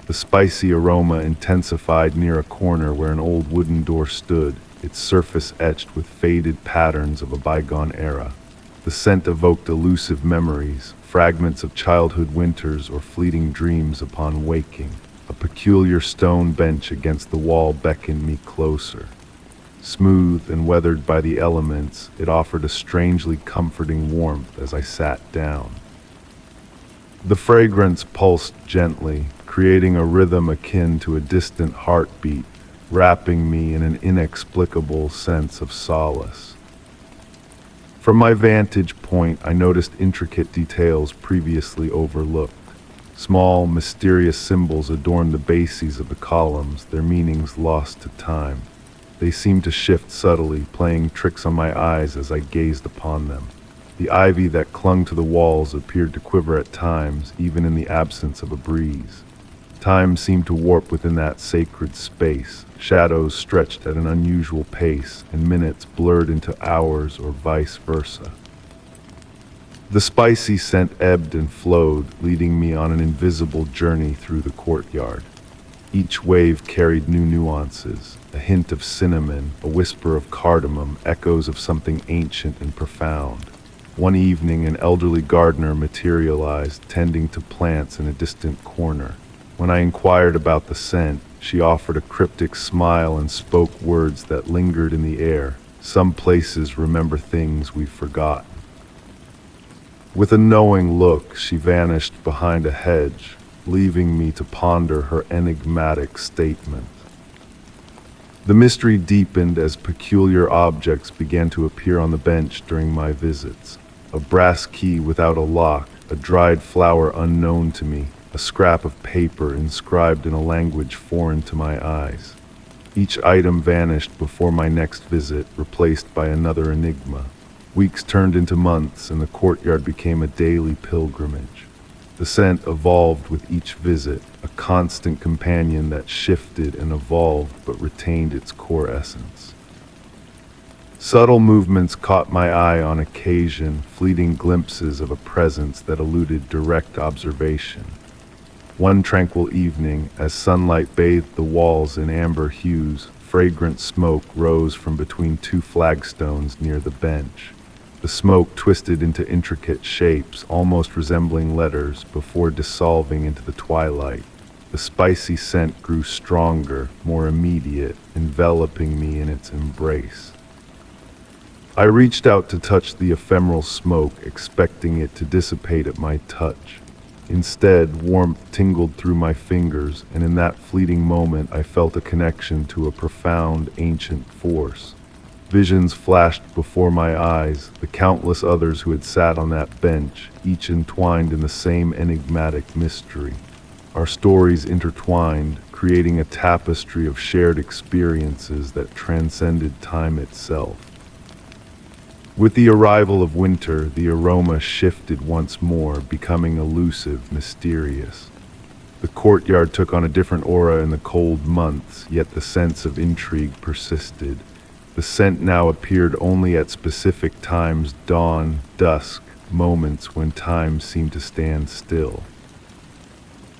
The spicy aroma intensified near a corner where an old wooden door stood, its surface etched with faded patterns of a bygone era. The scent evoked elusive memories, fragments of childhood winters or fleeting dreams upon waking. A peculiar stone bench against the wall beckoned me closer. Smooth and weathered by the elements, it offered a strangely comforting warmth as I sat down. The fragrance pulsed gently, creating a rhythm akin to a distant heartbeat, wrapping me in an inexplicable sense of solace. From my vantage point, I noticed intricate details previously overlooked. Small, mysterious symbols adorned the bases of the columns, their meanings lost to time. They seemed to shift subtly, playing tricks on my eyes as I gazed upon them. The ivy that clung to the walls appeared to quiver at times, even in the absence of a breeze. Time seemed to warp within that sacred space. Shadows stretched at an unusual pace, and minutes blurred into hours or vice versa. The spicy scent ebbed and flowed, leading me on an invisible journey through the courtyard. Each wave carried new nuances, a hint of cinnamon, a whisper of cardamom, echoes of something ancient and profound. One evening, an elderly gardener materialized, tending to plants in a distant corner. When I inquired about the scent, she offered a cryptic smile and spoke words that lingered in the air. Some places remember things we've forgotten. With a knowing look, she vanished behind a hedge, leaving me to ponder her enigmatic statement. The mystery deepened as peculiar objects began to appear on the bench during my visits. A brass key without a lock, a dried flower unknown to me, a scrap of paper inscribed in a language foreign to my eyes. Each item vanished before my next visit, replaced by another enigma. Weeks turned into months, and the courtyard became a daily pilgrimage. The scent evolved with each visit, a constant companion that shifted and evolved but retained its core essence. Subtle movements caught my eye on occasion, fleeting glimpses of a presence that eluded direct observation. One tranquil evening, as sunlight bathed the walls in amber hues, fragrant smoke rose from between two flagstones near the bench. The smoke twisted into intricate shapes, almost resembling letters, before dissolving into the twilight. The spicy scent grew stronger, more immediate, enveloping me in its embrace. I reached out to touch the ephemeral smoke, expecting it to dissipate at my touch. Instead, warmth tingled through my fingers, and in that fleeting moment I felt a connection to a profound, ancient force. Visions flashed before my eyes, the countless others who had sat on that bench, each entwined in the same enigmatic mystery. Our stories intertwined, creating a tapestry of shared experiences that transcended time itself. With the arrival of winter, the aroma shifted once more, becoming elusive, mysterious. The courtyard took on a different aura in the cold months, yet the sense of intrigue persisted. The scent now appeared only at specific times, dawn, dusk, moments when time seemed to stand still.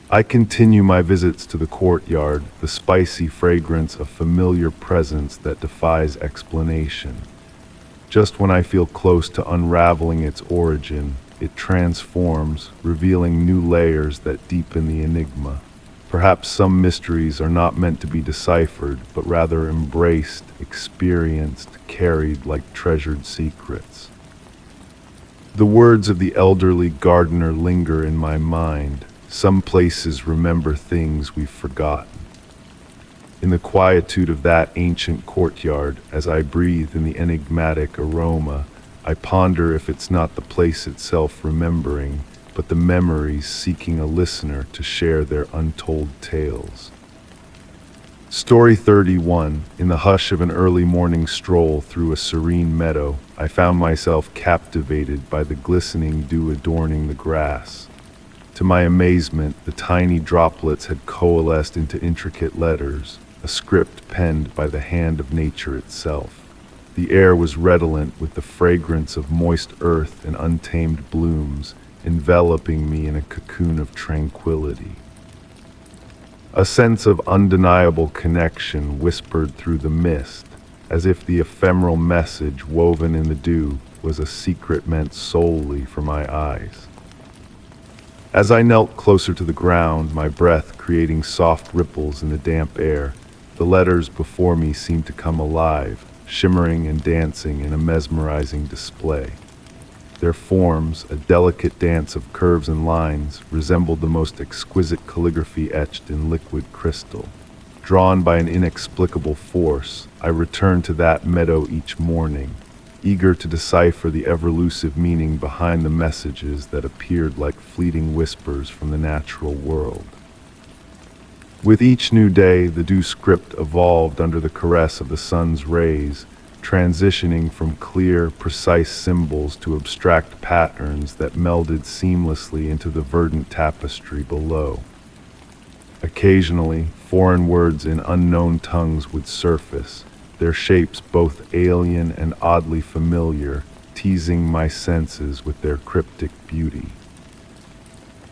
I continue my visits to the courtyard, the spicy fragrance of familiar presence that defies explanation. Just when I feel close to unraveling its origin, it transforms, revealing new layers that deepen the enigma. Perhaps some mysteries are not meant to be deciphered, but rather embraced, experienced, carried like treasured secrets. The words of the elderly gardener linger in my mind. Some places remember things we've forgotten. In the quietude of that ancient courtyard, as I breathe in the enigmatic aroma, I ponder if it's not the place itself remembering, but the memories seeking a listener to share their untold tales. Story 31. In the hush of an early morning stroll through a serene meadow, I found myself captivated by the glistening dew adorning the grass. To my amazement, the tiny droplets had coalesced into intricate letters, a script penned by the hand of nature itself. The air was redolent with the fragrance of moist earth and untamed blooms, enveloping me in a cocoon of tranquility. A sense of undeniable connection whispered through the mist, as if the ephemeral message woven in the dew was a secret meant solely for my eyes. As I knelt closer to the ground, my breath creating soft ripples in the damp air, the letters before me seemed to come alive, shimmering and dancing in a mesmerizing display. Their forms, a delicate dance of curves and lines, resembled the most exquisite calligraphy etched in liquid crystal. Drawn by an inexplicable force, I returned to that meadow each morning, eager to decipher the ever-elusive meaning behind the messages that appeared like fleeting whispers from the natural world. With each new day, the dew script evolved under the caress of the sun's rays, transitioning from clear, precise symbols to abstract patterns that melded seamlessly into the verdant tapestry below. Occasionally, foreign words in unknown tongues would surface, their shapes both alien and oddly familiar, teasing my senses with their cryptic beauty.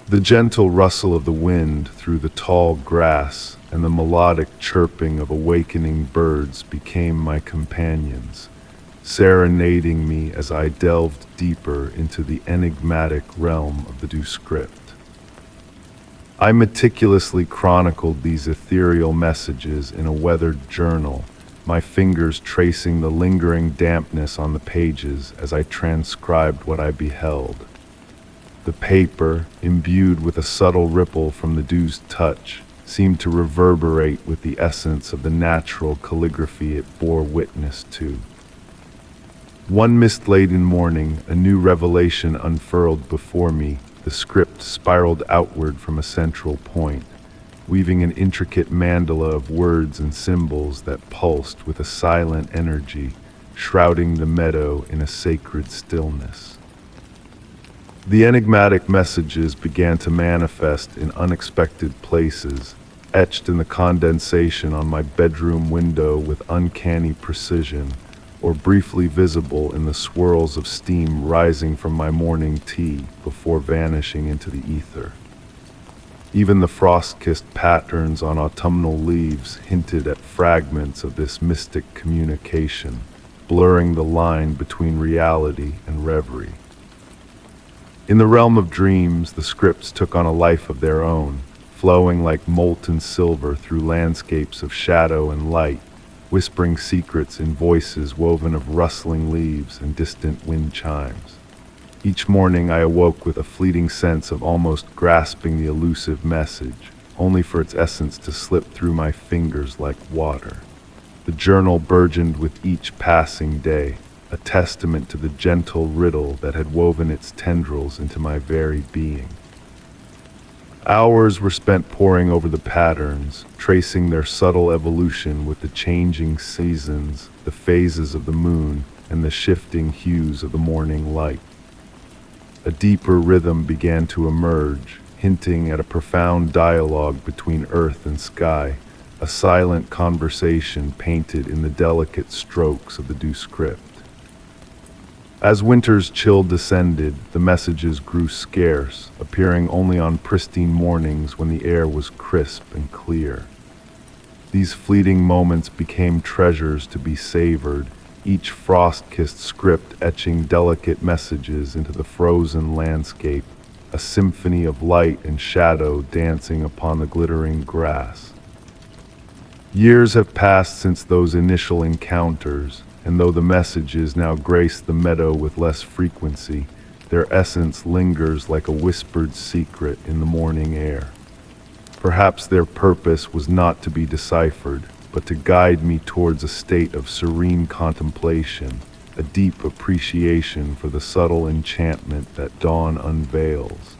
The gentle rustle of the wind through the tall grass and the melodic chirping of awakening birds became my companions, serenading me as I delved deeper into the enigmatic realm of the dew script. I meticulously chronicled these ethereal messages in a weathered journal, my fingers tracing the lingering dampness on the pages as I transcribed what I beheld. The paper, imbued with a subtle ripple from the dew's touch, seemed to reverberate with the essence of the natural calligraphy it bore witness to. One mist-laden morning, a new revelation unfurled before me. The script spiraled outward from a central point, weaving an intricate mandala of words and symbols that pulsed with a silent energy, shrouding the meadow in a sacred stillness. The enigmatic messages began to manifest in unexpected places, etched in the condensation on my bedroom window with uncanny precision, or briefly visible in the swirls of steam rising from my morning tea before vanishing into the ether. Even the frost-kissed patterns on autumnal leaves hinted at fragments of this mystic communication, blurring the line between reality and reverie. In the realm of dreams, the scripts took on a life of their own, flowing like molten silver through landscapes of shadow and light, whispering secrets in voices woven of rustling leaves and distant wind chimes. Each morning I awoke with a fleeting sense of almost grasping the elusive message, only for its essence to slip through my fingers like water. The journal burgeoned with each passing day, a testament to the gentle riddle that had woven its tendrils into my very being. Hours were spent poring over the patterns, tracing their subtle evolution with the changing seasons, the phases of the moon, and the shifting hues of the morning light. A deeper rhythm began to emerge, hinting at a profound dialogue between earth and sky, a silent conversation painted in the delicate strokes of the Descript. As winter's chill descended, the messages grew scarce, appearing only on pristine mornings when the air was crisp and clear. These fleeting moments became treasures to be savored, each frost-kissed script etching delicate messages into the frozen landscape, a symphony of light and shadow dancing upon the glittering grass. Years have passed since those initial encounters, and though the messages now grace the meadow with less frequency, their essence lingers like a whispered secret in the morning air. Perhaps their purpose was not to be deciphered, but to guide me towards a state of serene contemplation, a deep appreciation for the subtle enchantment that dawn unveils.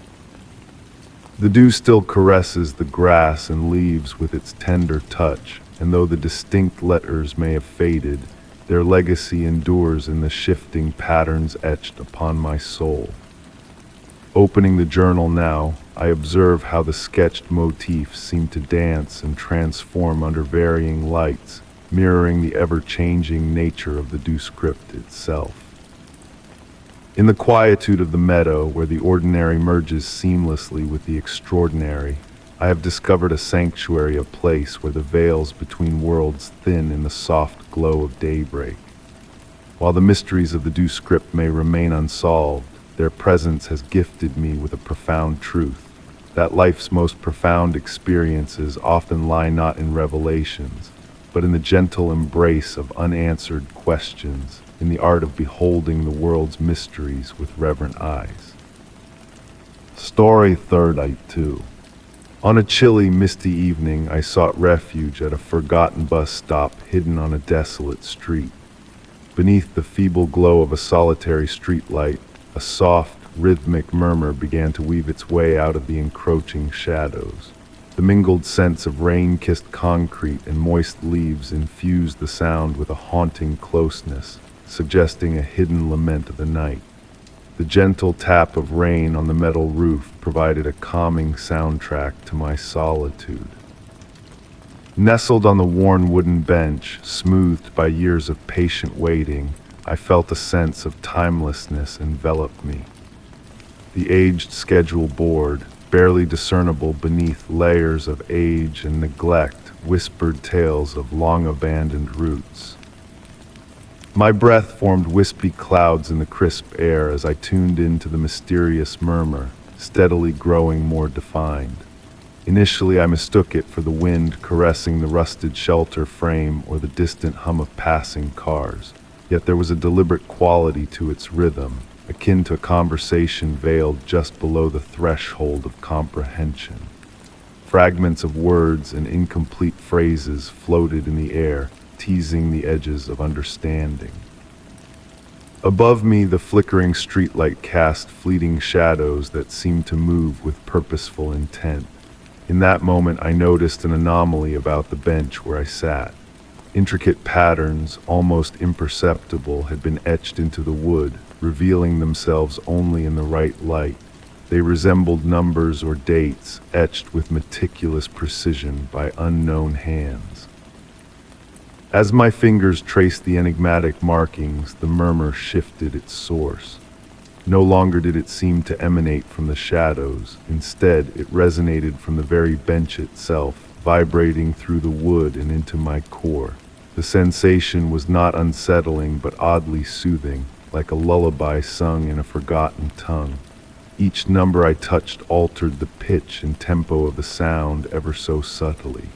The dew still caresses the grass and leaves with its tender touch, and though the distinct letters may have faded, their legacy endures in the shifting patterns etched upon my soul. Opening the journal now, I observe how the sketched motifs seem to dance and transform under varying lights, mirroring the ever-changing nature of the Descript itself. In the quietude of the meadow, where the ordinary merges seamlessly with the extraordinary, I have discovered a sanctuary, a place where the veils between worlds thin in the soft glow of daybreak. While the mysteries of the Descript may remain unsolved, their presence has gifted me with a profound truth, that life's most profound experiences often lie not in revelations, but in the gentle embrace of unanswered questions, in the art of beholding the world's mysteries with reverent eyes. Story third, Act 2. On a chilly, misty evening, I sought refuge at a forgotten bus stop hidden on a desolate street. Beneath the feeble glow of a solitary streetlight, a soft, rhythmic murmur began to weave its way out of the encroaching shadows. The mingled scents of rain-kissed concrete and moist leaves infused the sound with a haunting closeness, suggesting a hidden lament of the night. The gentle tap of rain on the metal roof provided a calming soundtrack to my solitude. Nestled on the worn wooden bench, smoothed by years of patient waiting, I felt a sense of timelessness envelop me. The aged schedule board, barely discernible beneath layers of age and neglect, whispered tales of long-abandoned roots. My breath formed wispy clouds in the crisp air as I tuned into the mysterious murmur, steadily growing more defined. Initially, I mistook it for the wind caressing the rusted shelter frame or the distant hum of passing cars. Yet there was a deliberate quality to its rhythm, akin to a conversation veiled just below the threshold of comprehension. Fragments of words and incomplete phrases floated in the air, teasing the edges of understanding. Above me, the flickering streetlight cast fleeting shadows that seemed to move with purposeful intent. In that moment, I noticed an anomaly about the bench where I sat. Intricate patterns, almost imperceptible, had been etched into the wood, revealing themselves only in the right light. They resembled numbers or dates, etched with meticulous precision by unknown hands. As my fingers traced the enigmatic markings, the murmur shifted its source. No longer did it seem to emanate from the shadows. Instead, it resonated from the very bench itself, vibrating through the wood and into my core. The sensation was not unsettling, but oddly soothing, like a lullaby sung in a forgotten tongue. Each number I touched altered the pitch and tempo of the sound ever so subtly.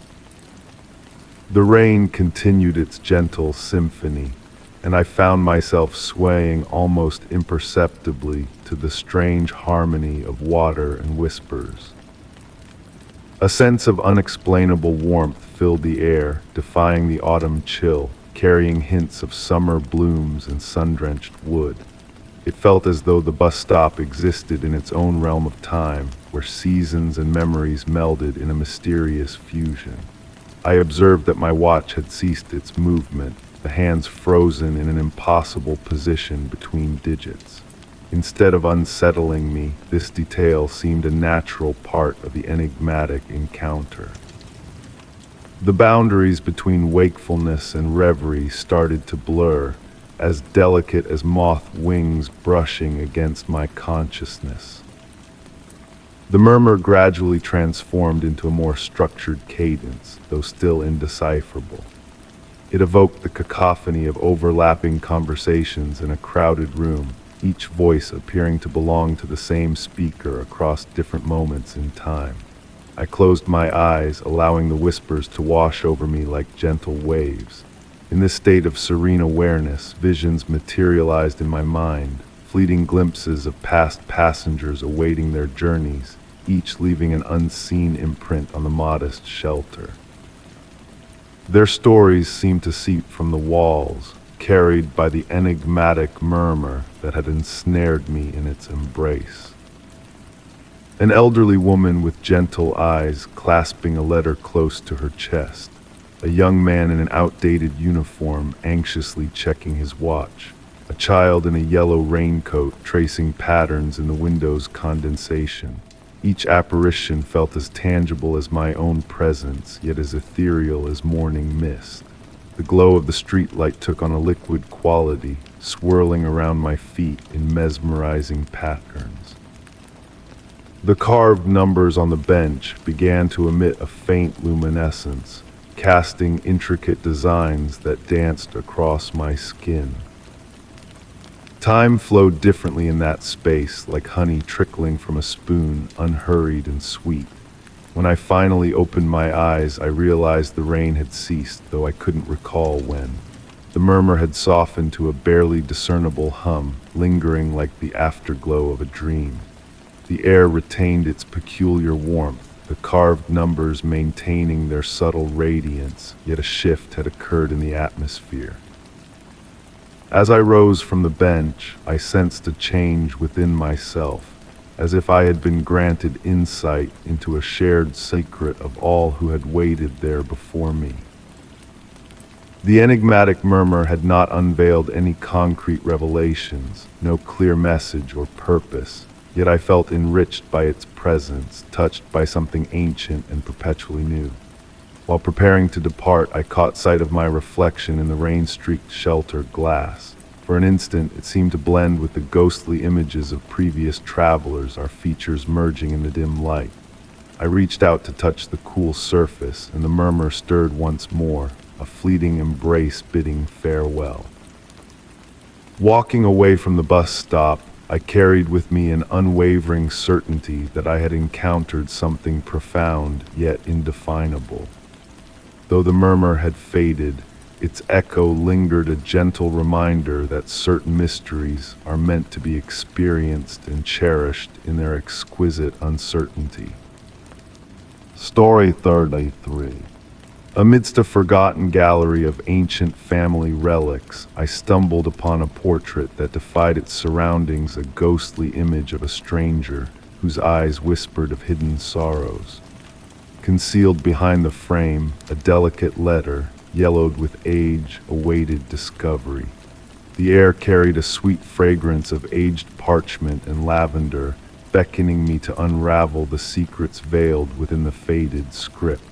The rain continued its gentle symphony, and I found myself swaying almost imperceptibly to the strange harmony of water and whispers. A sense of unexplainable warmth filled the air, defying the autumn chill, carrying hints of summer blooms and sun-drenched wood. It felt as though the bus stop existed in its own realm of time, where seasons and memories melded in a mysterious fusion. I observed that my watch had ceased its movement, the hands frozen in an impossible position between digits. Instead of unsettling me, this detail seemed a natural part of the enigmatic encounter. The boundaries between wakefulness and reverie started to blur, as delicate as moth wings brushing against my consciousness. The murmur gradually transformed into a more structured cadence, though still indecipherable. It evoked the cacophony of overlapping conversations in a crowded room, each voice appearing to belong to the same speaker across different moments in time. I closed my eyes, allowing the whispers to wash over me like gentle waves. In this state of serene awareness, visions materialized in my mind, fleeting glimpses of past passengers awaiting their journeys, each leaving an unseen imprint on the modest shelter. Their stories seemed to seep from the walls, carried by the enigmatic murmur that had ensnared me in its embrace. An elderly woman with gentle eyes clasping a letter close to her chest. A young man in an outdated uniform anxiously checking his watch. A child in a yellow raincoat tracing patterns in the window's condensation. Each apparition felt as tangible as my own presence, yet as ethereal as morning mist. The glow of the streetlight took on a liquid quality, swirling around my feet in mesmerizing patterns. The carved numbers on the bench began to emit a faint luminescence, casting intricate designs that danced across my skin. Time flowed differently in that space, like honey trickling from a spoon, unhurried and sweet. When I finally opened my eyes, I realized the rain had ceased, though I couldn't recall when. The murmur had softened to a barely discernible hum, lingering like the afterglow of a dream. The air retained its peculiar warmth, the carved numbers maintaining their subtle radiance, yet a shift had occurred in the atmosphere. As I rose from the bench, I sensed a change within myself, as if I had been granted insight into a shared secret of all who had waited there before me. The enigmatic murmur had not unveiled any concrete revelations, no clear message or purpose, yet I felt enriched by its presence, touched by something ancient and perpetually new. While preparing to depart, I caught sight of my reflection in the rain-streaked shelter glass. For an instant, it seemed to blend with the ghostly images of previous travelers, our features merging in the dim light. I reached out to touch the cool surface, and the murmur stirred once more, a fleeting embrace bidding farewell. Walking away from the bus stop, I carried with me an unwavering certainty that I had encountered something profound yet indefinable. Though the murmur had faded, its echo lingered, a gentle reminder that certain mysteries are meant to be experienced and cherished in their exquisite uncertainty. Story 33. Amidst a forgotten gallery of ancient family relics, I stumbled upon a portrait that defied its surroundings, a ghostly image of a stranger whose eyes whispered of hidden sorrows. Concealed behind the frame, a delicate letter, yellowed with age, awaited discovery. The air carried a sweet fragrance of aged parchment and lavender, beckoning me to unravel the secrets veiled within the faded script.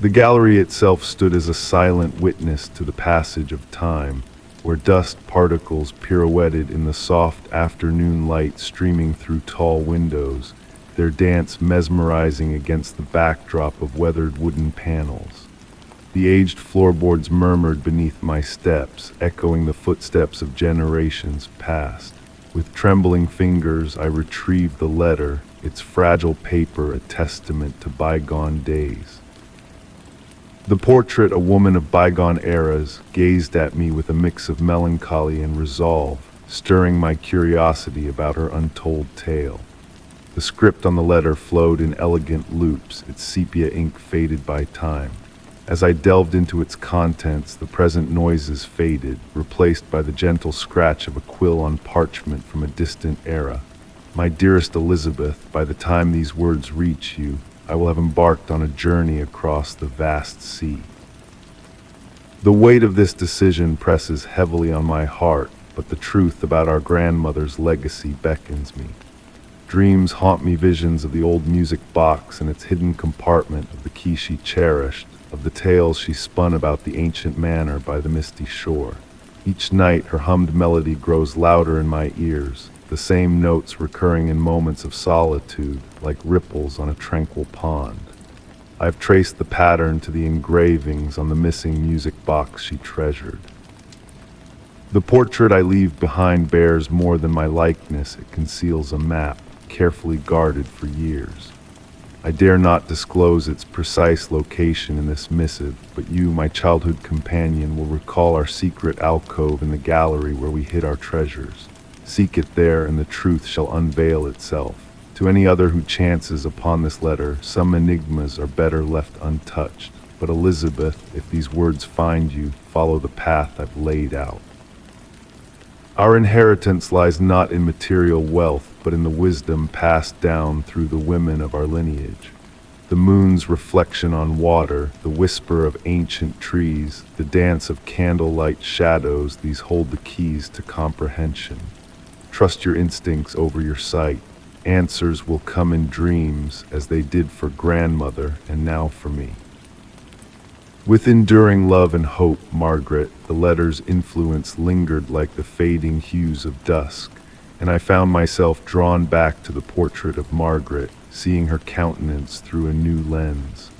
The gallery itself stood as a silent witness to the passage of time, where dust particles pirouetted in the soft afternoon light streaming through tall windows, their dance mesmerizing against the backdrop of weathered wooden panels. The aged floorboards murmured beneath my steps, echoing the footsteps of generations past. With trembling fingers, I retrieved the letter, its fragile paper a testament to bygone days. The portrait, a woman of bygone eras, gazed at me with a mix of melancholy and resolve, stirring my curiosity about her untold tale. The script on the letter flowed in elegant loops, its sepia ink faded by time. As I delved into its contents, the present noises faded, replaced by the gentle scratch of a quill on parchment from a distant era. My dearest Elizabeth, by the time these words reach you, I will have embarked on a journey across the vast sea. The weight of this decision presses heavily on my heart, but the truth about our grandmother's legacy beckons me. Dreams haunt me, visions of the old music box and its hidden compartment, of the key she cherished, of the tales she spun about the ancient manor by the misty shore. Each night her hummed melody grows louder in my ears, the same notes recurring in moments of solitude, like ripples on a tranquil pond. I've traced the pattern to the engravings on the missing music box she treasured. The portrait I leave behind bears more than my likeness. It conceals a map, carefully guarded for years. I dare not disclose its precise location in this missive, but you, my childhood companion, will recall our secret alcove in the gallery where we hid our treasures. Seek it there, and the truth shall unveil itself. To any other who chances upon this letter, some enigmas are better left untouched. But Elizabeth, if these words find you, follow the path I've laid out. Our inheritance lies not in material wealth, but in the wisdom passed down through the women of our lineage. The moon's reflection on water, the whisper of ancient trees, the dance of candlelight shadows, these hold the keys to comprehension. Trust your instincts over your sight. Answers will come in dreams, as they did for grandmother and now for me. With enduring love and hope, Margaret, the letter's influence lingered like the fading hues of dusk, and I found myself drawn back to the portrait of Margaret, seeing her countenance through a new lens.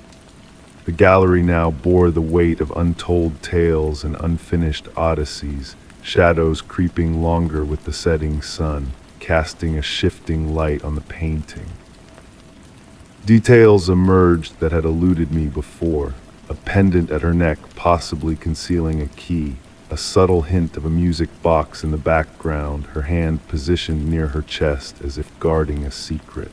The gallery now bore the weight of untold tales and unfinished odysseys, shadows creeping longer with the setting sun, casting a shifting light on the painting. Details emerged that had eluded me before. A pendant at her neck, possibly concealing a key, a subtle hint of a music box in the background, her hand positioned near her chest as if guarding a secret.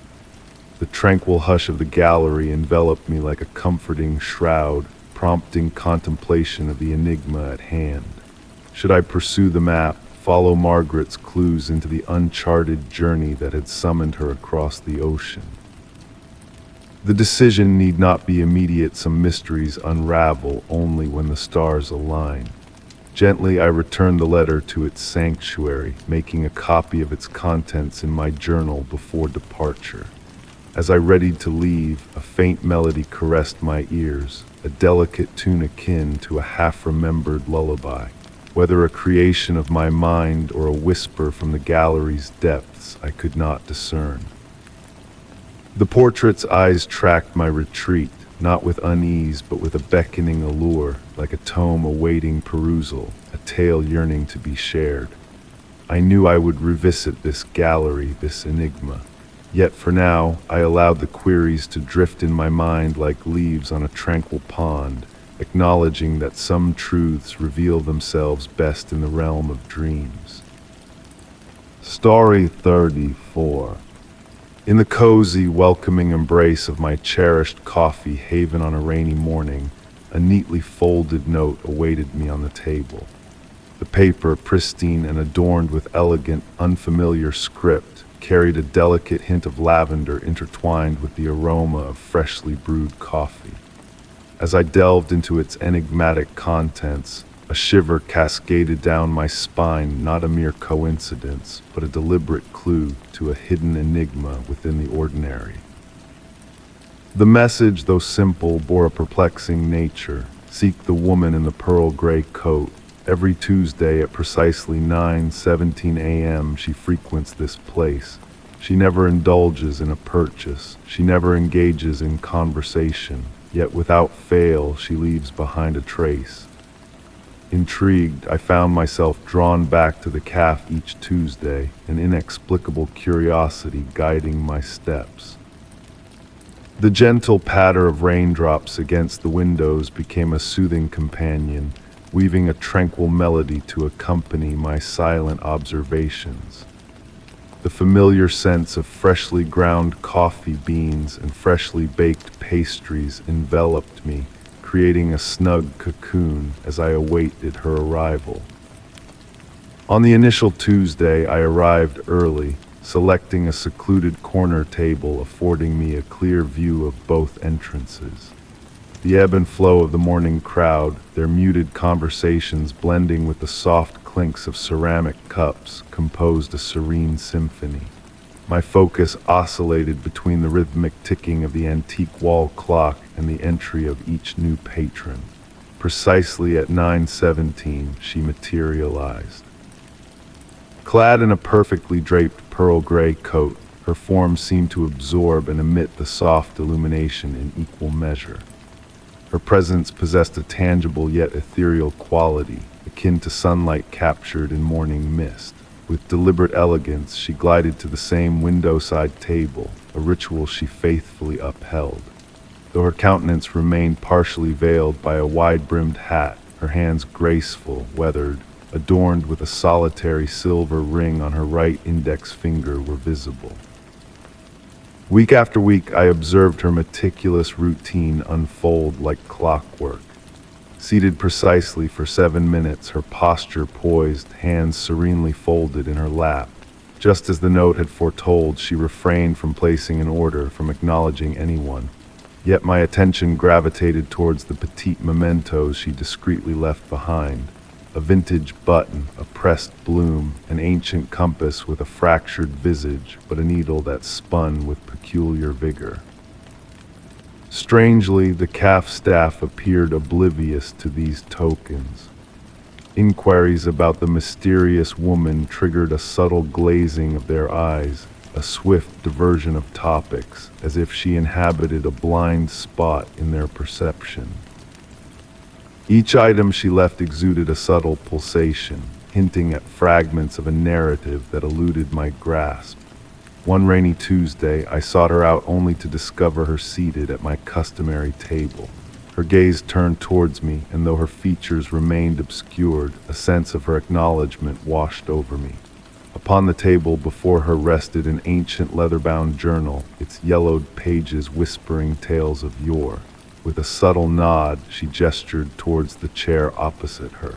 The tranquil hush of the gallery enveloped me like a comforting shroud, prompting contemplation of the enigma at hand. Should I pursue the map, follow Margaret's clues into the uncharted journey that had summoned her across the ocean? The decision need not be immediate. Some mysteries unravel only when the stars align. Gently I returned the letter to its sanctuary, making a copy of its contents in my journal before departure. As I readied to leave, a faint melody caressed my ears, a delicate tune akin to a half-remembered lullaby. Whether a creation of my mind or a whisper from the gallery's depths, I could not discern. The portrait's eyes tracked my retreat, not with unease, but with a beckoning allure, like a tome awaiting perusal, a tale yearning to be shared. I knew I would revisit this gallery, this enigma. Yet for now, I allowed the queries to drift in my mind like leaves on a tranquil pond, acknowledging that some truths reveal themselves best in the realm of dreams. Story 34. In the cozy, welcoming embrace of my cherished coffee haven on a rainy morning, a neatly folded note awaited me on the table. The paper, pristine and adorned with elegant, unfamiliar script, carried a delicate hint of lavender intertwined with the aroma of freshly brewed coffee. As I delved into its enigmatic contents, a shiver cascaded down my spine, not a mere coincidence, but a deliberate clue to a hidden enigma within the ordinary. The message, though simple, bore a perplexing nature. Seek the woman in the pearl gray coat. Every Tuesday at precisely 9:17 a.m. she frequents this place. She never indulges in a purchase. She never engages in conversation. Yet without fail, she leaves behind a trace. Intrigued, I found myself drawn back to the cafe each Tuesday, an inexplicable curiosity guiding my steps. The gentle patter of raindrops against the windows became a soothing companion, weaving a tranquil melody to accompany my silent observations. The familiar sense of freshly ground coffee beans and freshly baked pastries enveloped me, creating a snug cocoon as I awaited her arrival. On the initial Tuesday, I arrived early, selecting a secluded corner table affording me a clear view of both entrances. The ebb and flow of the morning crowd, their muted conversations blending with the soft clinks of ceramic cups, composed a serene symphony. My focus oscillated between the rhythmic ticking of the antique wall clock and the entry of each new patron. Precisely at 9:17, she materialized. Clad in a perfectly draped pearl gray coat, her form seemed to absorb and emit the soft illumination in equal measure. Her presence possessed a tangible yet ethereal quality, akin to sunlight captured in morning mist. With deliberate elegance, she glided to the same window-side table, a ritual she faithfully upheld. Though her countenance remained partially veiled by a wide-brimmed hat, her hands graceful, weathered, adorned with a solitary silver ring on her right index finger, were visible. Week after week, I observed her meticulous routine unfold like clockwork. Seated precisely for 7 minutes, her posture poised, hands serenely folded in her lap. Just as the note had foretold, she refrained from placing an order, from acknowledging anyone. Yet my attention gravitated towards the petite mementos she discreetly left behind. A vintage button, a pressed bloom, an ancient compass with a fractured visage, but a needle that spun with peculiar vigor. Strangely, the CAF staff appeared oblivious to these tokens. Inquiries about the mysterious woman triggered a subtle glazing of their eyes, a swift diversion of topics, as if she inhabited a blind spot in their perception. Each item she left exuded a subtle pulsation, hinting at fragments of a narrative that eluded my grasp. One rainy Tuesday, I sought her out only to discover her seated at my customary table. Her gaze turned towards me, and though her features remained obscured, a sense of her acknowledgement washed over me. Upon the table before her rested an ancient leather-bound journal, its yellowed pages whispering tales of yore. With a subtle nod, she gestured towards the chair opposite her.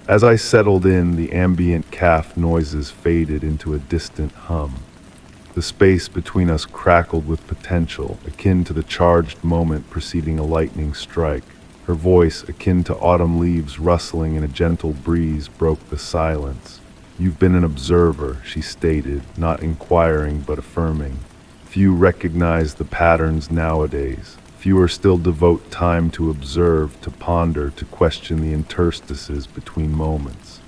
As I settled in, the ambient CAF noises faded into a distant hum. The space between us crackled with potential, akin to the charged moment preceding a lightning strike. Her voice, akin to autumn leaves rustling in a gentle breeze, broke the silence. "You've been an observer," she stated, not inquiring but affirming. "Few recognize the patterns nowadays. Fewer still devote time to observe, to ponder, to question the interstices between moments."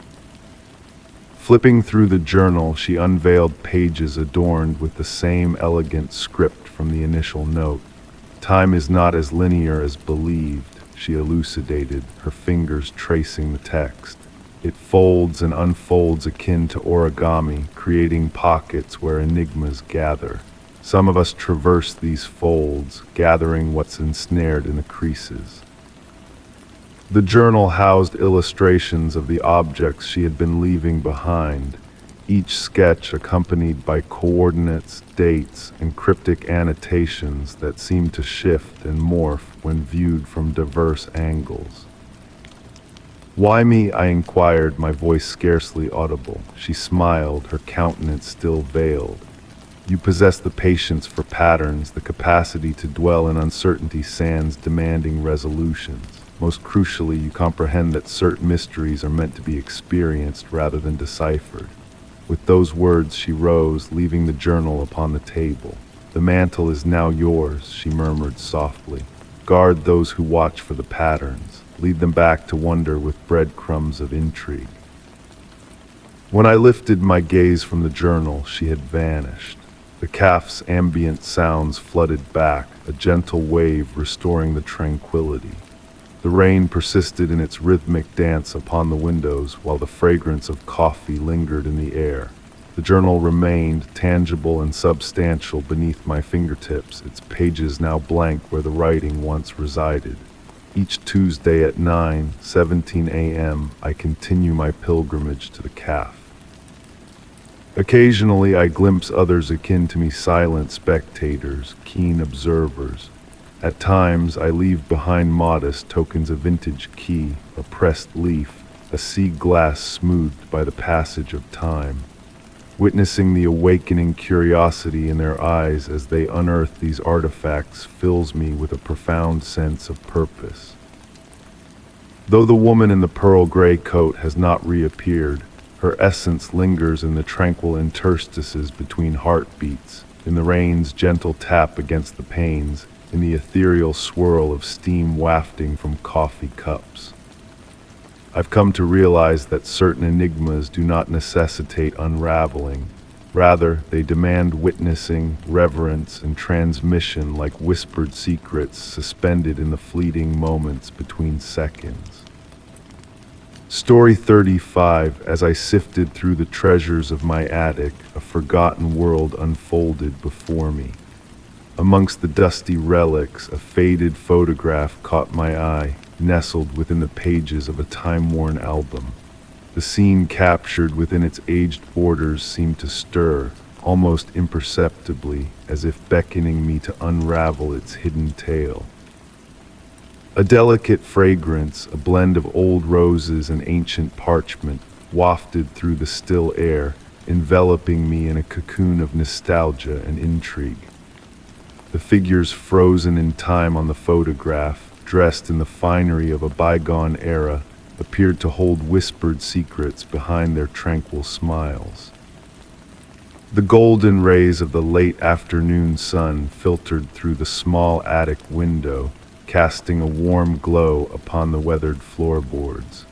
Flipping through the journal, she unveiled pages adorned with the same elegant script from the initial note. "Time is not as linear as believed," she elucidated, her fingers tracing the text. "It folds and unfolds akin to origami, creating pockets where enigmas gather. Some of us traverse these folds, gathering what's ensnared in the creases." The journal housed illustrations of the objects she had been leaving behind, each sketch accompanied by coordinates, dates, and cryptic annotations that seemed to shift and morph when viewed from diverse angles. "Why me?" I inquired, my voice scarcely audible. She smiled, her countenance still veiled. "You possess the patience for patterns, the capacity to dwell in uncertainty sands demanding resolutions. Most crucially, you comprehend that certain mysteries are meant to be experienced rather than deciphered." With those words, she rose, leaving the journal upon the table. "The mantle is now yours," she murmured softly. "Guard those who watch for the patterns. Lead them back to wonder with breadcrumbs of intrigue." When I lifted my gaze from the journal, she had vanished. The CAF's ambient sounds flooded back, a gentle wave restoring the tranquility. The rain persisted in its rhythmic dance upon the windows, while the fragrance of coffee lingered in the air. The journal remained tangible and substantial beneath my fingertips, its pages now blank where the writing once resided. Each Tuesday at 9:17 a.m., I continue my pilgrimage to the CAF. Occasionally, I glimpse others akin to me, silent spectators, keen observers. At times, I leave behind modest tokens, a vintage key, a pressed leaf, a sea glass smoothed by the passage of time. Witnessing the awakening curiosity in their eyes as they unearth these artifacts fills me with a profound sense of purpose. Though the woman in the pearl gray coat has not reappeared, her essence lingers in the tranquil interstices between heartbeats, in the rain's gentle tap against the panes, in the ethereal swirl of steam wafting from coffee cups. I've come to realize that certain enigmas do not necessitate unraveling. Rather, they demand witnessing, reverence, and transmission like whispered secrets suspended in the fleeting moments between seconds. Story 35. As I sifted through the treasures of my attic, a forgotten world unfolded before me. Amongst the dusty relics, a faded photograph caught my eye, nestled within the pages of a time-worn album. The scene captured within its aged borders seemed to stir, almost imperceptibly, as if beckoning me to unravel its hidden tale. A delicate fragrance, a blend of old roses and ancient parchment, wafted through the still air, enveloping me in a cocoon of nostalgia and intrigue. The figures frozen in time on the photograph, dressed in the finery of a bygone era, appeared to hold whispered secrets behind their tranquil smiles. The golden rays of the late afternoon sun filtered through the small attic window, casting a warm glow upon the weathered floorboards.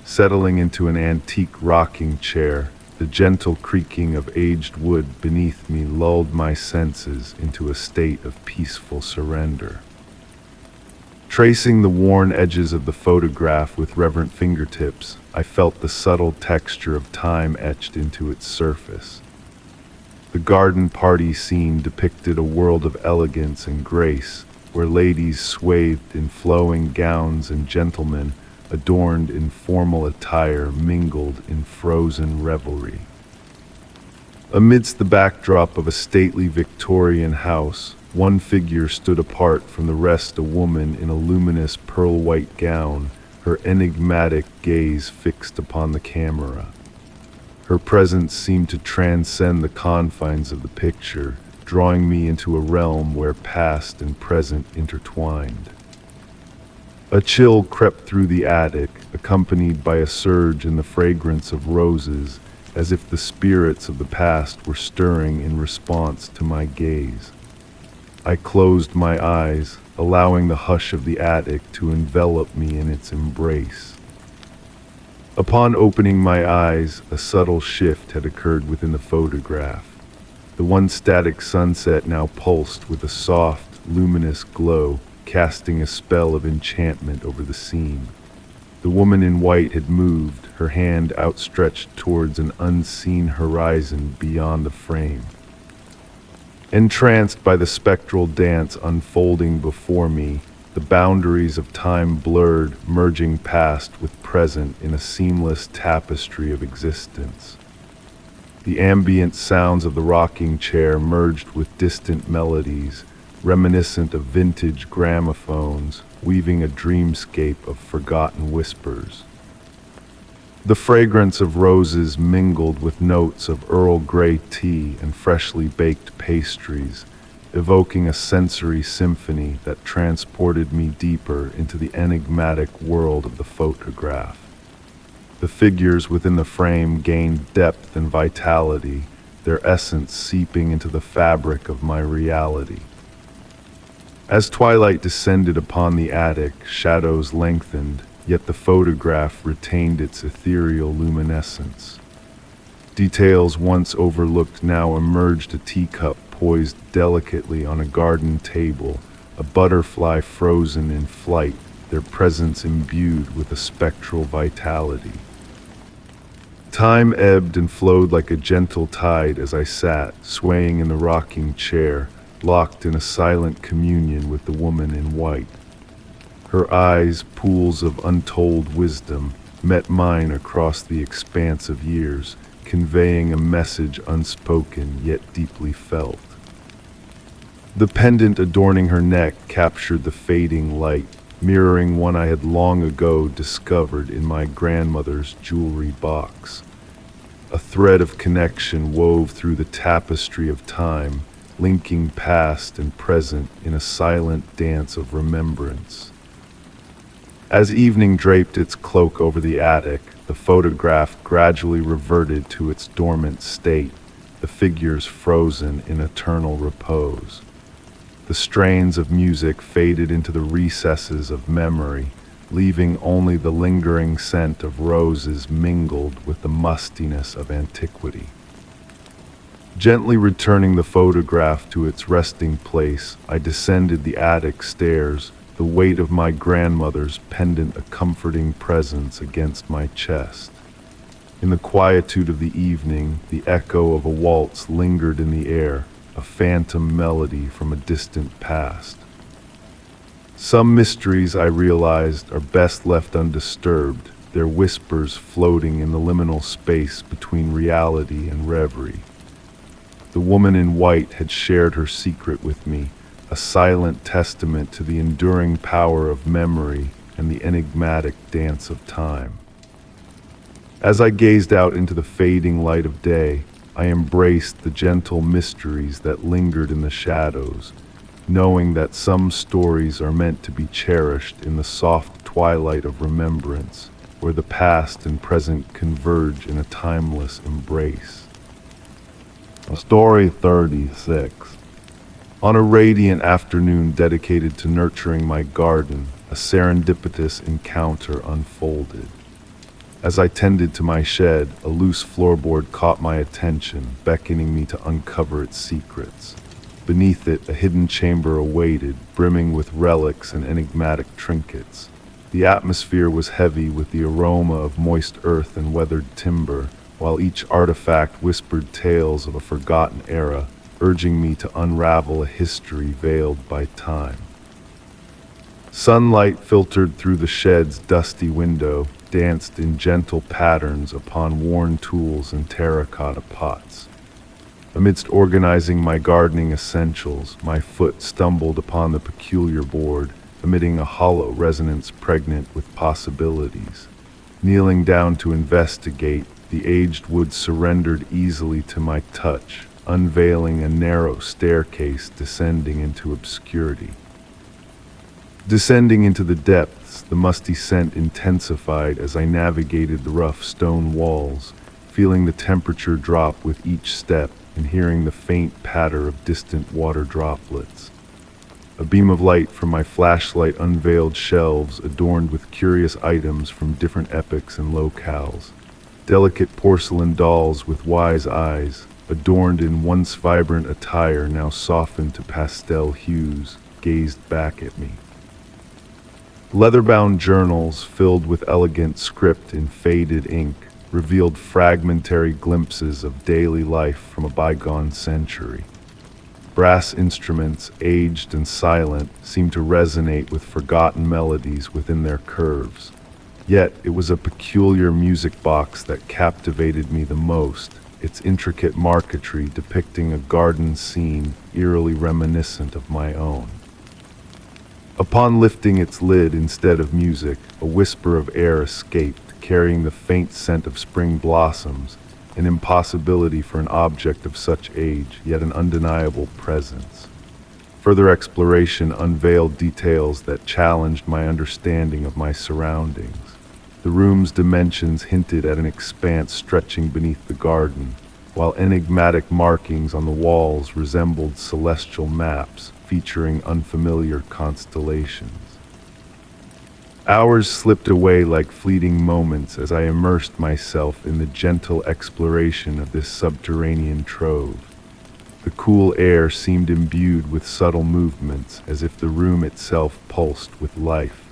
Settling into an antique rocking chair, the gentle creaking of aged wood beneath me lulled my senses into a state of peaceful surrender. Tracing the worn edges of the photograph with reverent fingertips, I felt the subtle texture of time etched into its surface. The garden party scene depicted a world of elegance and grace, where ladies swathed in flowing gowns and gentlemen, adorned in formal attire, mingled in frozen revelry. Amidst the backdrop of a stately Victorian house, one figure stood apart from the rest, a woman in a luminous pearl-white gown, her enigmatic gaze fixed upon the camera. Her presence seemed to transcend the confines of the picture, drawing me into a realm where past and present intertwined. A chill crept through the attic, accompanied by a surge in the fragrance of roses, as if the spirits of the past were stirring in response to my gaze. I closed my eyes, allowing the hush of the attic to envelop me in its embrace. Upon opening my eyes, a subtle shift had occurred within the photograph. The once static sunset now pulsed with a soft, luminous glow, casting a spell of enchantment over the scene. The woman in white had moved, her hand outstretched towards an unseen horizon beyond the frame. Entranced by the spectral dance unfolding before me, the boundaries of time blurred, merging past with present in a seamless tapestry of existence. The ambient sounds of the rocking chair merged with distant melodies, reminiscent of vintage gramophones, weaving a dreamscape of forgotten whispers. The fragrance of roses mingled with notes of Earl Grey tea and freshly baked pastries, evoking a sensory symphony that transported me deeper into the enigmatic world of the photograph. The figures within the frame gained depth and vitality, their essence seeping into the fabric of my reality. As twilight descended upon the attic, shadows lengthened, yet the photograph retained its ethereal luminescence. Details once overlooked now emerged: a teacup poised delicately on a garden table, a butterfly frozen in flight, their presence imbued with a spectral vitality. Time ebbed and flowed like a gentle tide as I sat, swaying in the rocking chair, locked in a silent communion with the woman in white. Her eyes, pools of untold wisdom, met mine across the expanse of years, conveying a message unspoken yet deeply felt. The pendant adorning her neck captured the fading light, mirroring one I had long ago discovered in my grandmother's jewelry box. a thread of connection wove through the tapestry of time, linking past and present in a silent dance of remembrance. As evening draped its cloak over the attic, the photograph gradually reverted to its dormant state, the figures frozen in eternal repose. The strains of music faded into the recesses of memory, leaving only the lingering scent of roses mingled with the mustiness of antiquity. Gently returning the photograph to its resting place, I descended the attic stairs, the weight of my grandmother's pendant a comforting presence against my chest. In the quietude of the evening, the echo of a waltz lingered in the air, a phantom melody from a distant past. Some mysteries, I realized, are best left undisturbed, their whispers floating in the liminal space between reality and reverie. The woman in white had shared her secret with me, a silent testament to the enduring power of memory and the enigmatic dance of time. As I gazed out into the fading light of day, I embraced the gentle mysteries that lingered in the shadows, knowing that some stories are meant to be cherished in the soft twilight of remembrance, where the past and present converge in a timeless embrace. Story 36. On a radiant afternoon dedicated to nurturing my garden, a serendipitous encounter unfolded. As I tended to my shed, a loose floorboard caught my attention, beckoning me to uncover its secrets. Beneath it, a hidden chamber awaited, brimming with relics and enigmatic trinkets. The atmosphere was heavy with the aroma of moist earth and weathered timber, while each artifact whispered tales of a forgotten era, urging me to unravel a history veiled by time. Sunlight filtered through the shed's dusty window, danced in gentle patterns upon worn tools and terracotta pots. Amidst organizing my gardening essentials, my foot stumbled upon the peculiar board, emitting a hollow resonance pregnant with possibilities. Kneeling down to investigate, the aged wood surrendered easily to my touch, unveiling a narrow staircase descending into obscurity. Descending into the depths, the musty scent intensified as I navigated the rough stone walls, feeling the temperature drop with each step and hearing the faint patter of distant water droplets. A beam of light from my flashlight unveiled shelves adorned with curious items from different epochs and locales. Delicate porcelain dolls with wise eyes, adorned in once vibrant attire now softened to pastel hues, gazed back at me. Leather-bound journals filled with elegant script in faded ink revealed fragmentary glimpses of daily life from a bygone century. Brass instruments, aged and silent, seemed to resonate with forgotten melodies within their curves. Yet it was a peculiar music box that captivated me the most, its intricate marquetry depicting a garden scene eerily reminiscent of my own. Upon lifting its lid instead of music, a whisper of air escaped, carrying the faint scent of spring blossoms, an impossibility for an object of such age, yet an undeniable presence. Further exploration unveiled details that challenged my understanding of my surroundings. The room's dimensions hinted at an expanse stretching beneath the garden, while enigmatic markings on the walls resembled celestial maps featuring unfamiliar constellations. Hours slipped away like fleeting moments as I immersed myself in the gentle exploration of this subterranean trove. The cool air seemed imbued with subtle movements, as if the room itself pulsed with life.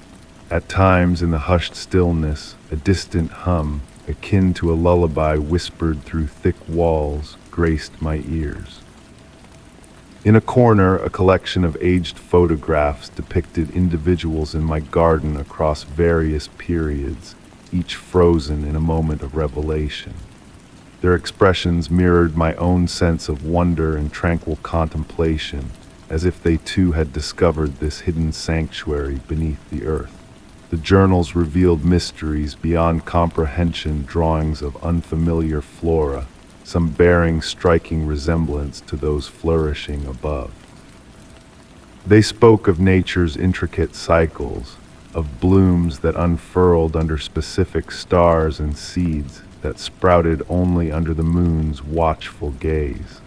At times, in the hushed stillness, a distant hum, akin to a lullaby whispered through thick walls, graced my ears. In a corner, a collection of aged photographs depicted individuals in my garden across various periods, each frozen in a moment of revelation. Their expressions mirrored my own sense of wonder and tranquil contemplation, as if they too had discovered this hidden sanctuary beneath the earth. The journals revealed mysteries beyond comprehension, drawings of unfamiliar flora, some bearing striking resemblance to those flourishing above. They spoke of nature's intricate cycles, of blooms that unfurled under specific stars and seeds that sprouted only under the moon's watchful gaze.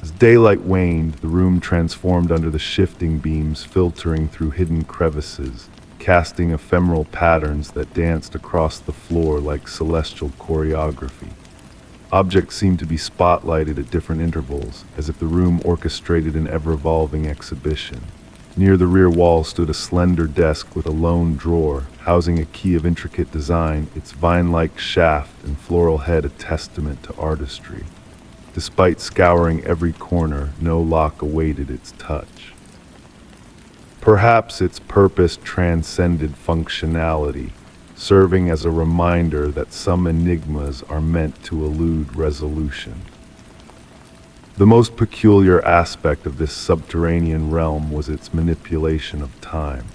As daylight waned, the room transformed under the shifting beams filtering through hidden crevices, casting ephemeral patterns that danced across the floor like celestial choreography. Objects seemed to be spotlighted at different intervals, as if the room orchestrated an ever-evolving exhibition. Near the rear wall stood a slender desk with a lone drawer, housing a key of intricate design, its vine-like shaft and floral head a testament to artistry. Despite scouring every corner, no lock awaited its touch. Perhaps its purpose transcended functionality, serving as a reminder that some enigmas are meant to elude resolution. The most peculiar aspect of this subterranean realm was its manipulation of time.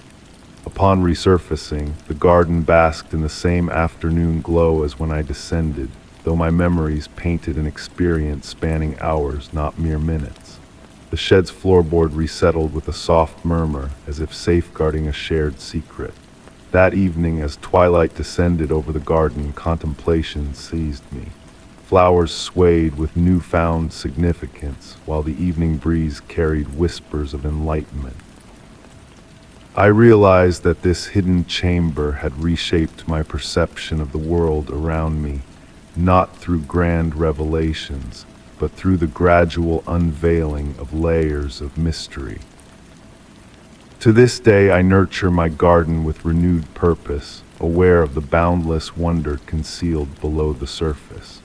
Upon resurfacing, the garden basked in the same afternoon glow as when I descended, though my memories painted an experience spanning hours, not mere minutes. The shed's floorboard resettled with a soft murmur, as if safeguarding a shared secret. That evening, as twilight descended over the garden, contemplation seized me. Flowers swayed with newfound significance, while the evening breeze carried whispers of enlightenment. I realized that this hidden chamber had reshaped my perception of the world around me, not through grand revelations, but through the gradual unveiling of layers of mystery. To this day, I nurture my garden with renewed purpose, aware of the boundless wonder concealed below the surface.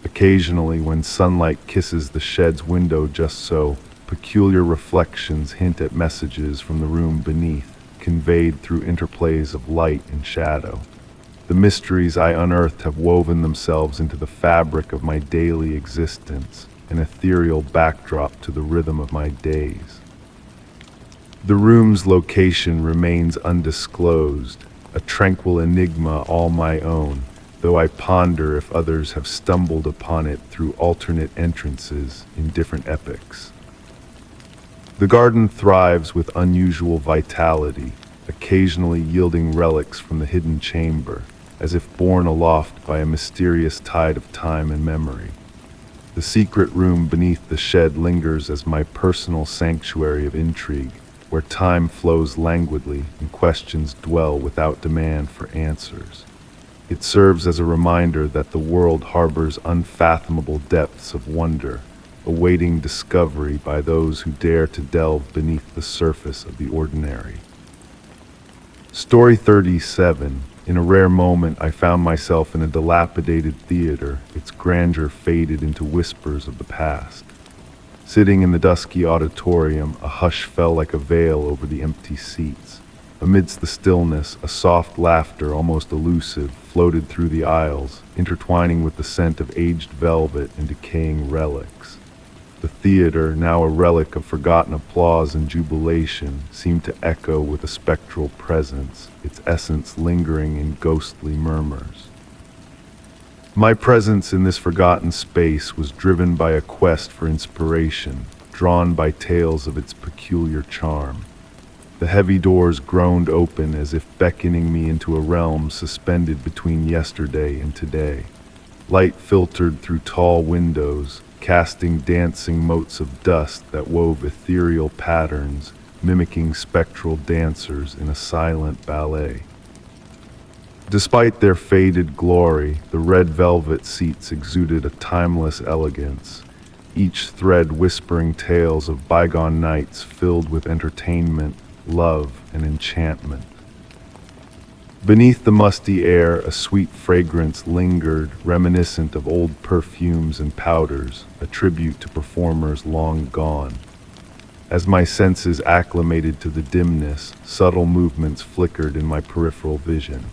Occasionally, when sunlight kisses the shed's window just so, peculiar reflections hint at messages from the room beneath, conveyed through interplays of light and shadow. The mysteries I unearthed have woven themselves into the fabric of my daily existence, an ethereal backdrop to the rhythm of my days. The room's location remains undisclosed, a tranquil enigma all my own, though I ponder if others have stumbled upon it through alternate entrances in different epochs. The garden thrives with unusual vitality, occasionally yielding relics from the hidden chamber, as if borne aloft by a mysterious tide of time and memory. The secret room beneath the shed lingers as my personal sanctuary of intrigue, where time flows languidly and questions dwell without demand for answers. It serves as a reminder that the world harbors unfathomable depths of wonder, awaiting discovery by those who dare to delve beneath the surface of the ordinary. Story 37. In a rare moment, I found myself in a dilapidated theater, its grandeur faded into whispers of the past. Sitting in the dusky auditorium, a hush fell like a veil over the empty seats. Amidst the stillness, a soft laughter, almost elusive, floated through the aisles, intertwining with the scent of aged velvet and decaying relics. The theater, now a relic of forgotten applause and jubilation, seemed to echo with a spectral presence, its essence lingering in ghostly murmurs. My presence in this forgotten space was driven by a quest for inspiration, drawn by tales of its peculiar charm. The heavy doors groaned open as if beckoning me into a realm suspended between yesterday and today. Light filtered through tall windows, casting dancing motes of dust that wove ethereal patterns, mimicking spectral dancers in a silent ballet. Despite their faded glory, the red velvet seats exuded a timeless elegance, each thread whispering tales of bygone nights filled with entertainment, love, and enchantment. Beneath the musty air, a sweet fragrance lingered, reminiscent of old perfumes and powders, a tribute to performers long gone. As my senses acclimated to the dimness, subtle movements flickered in my peripheral vision.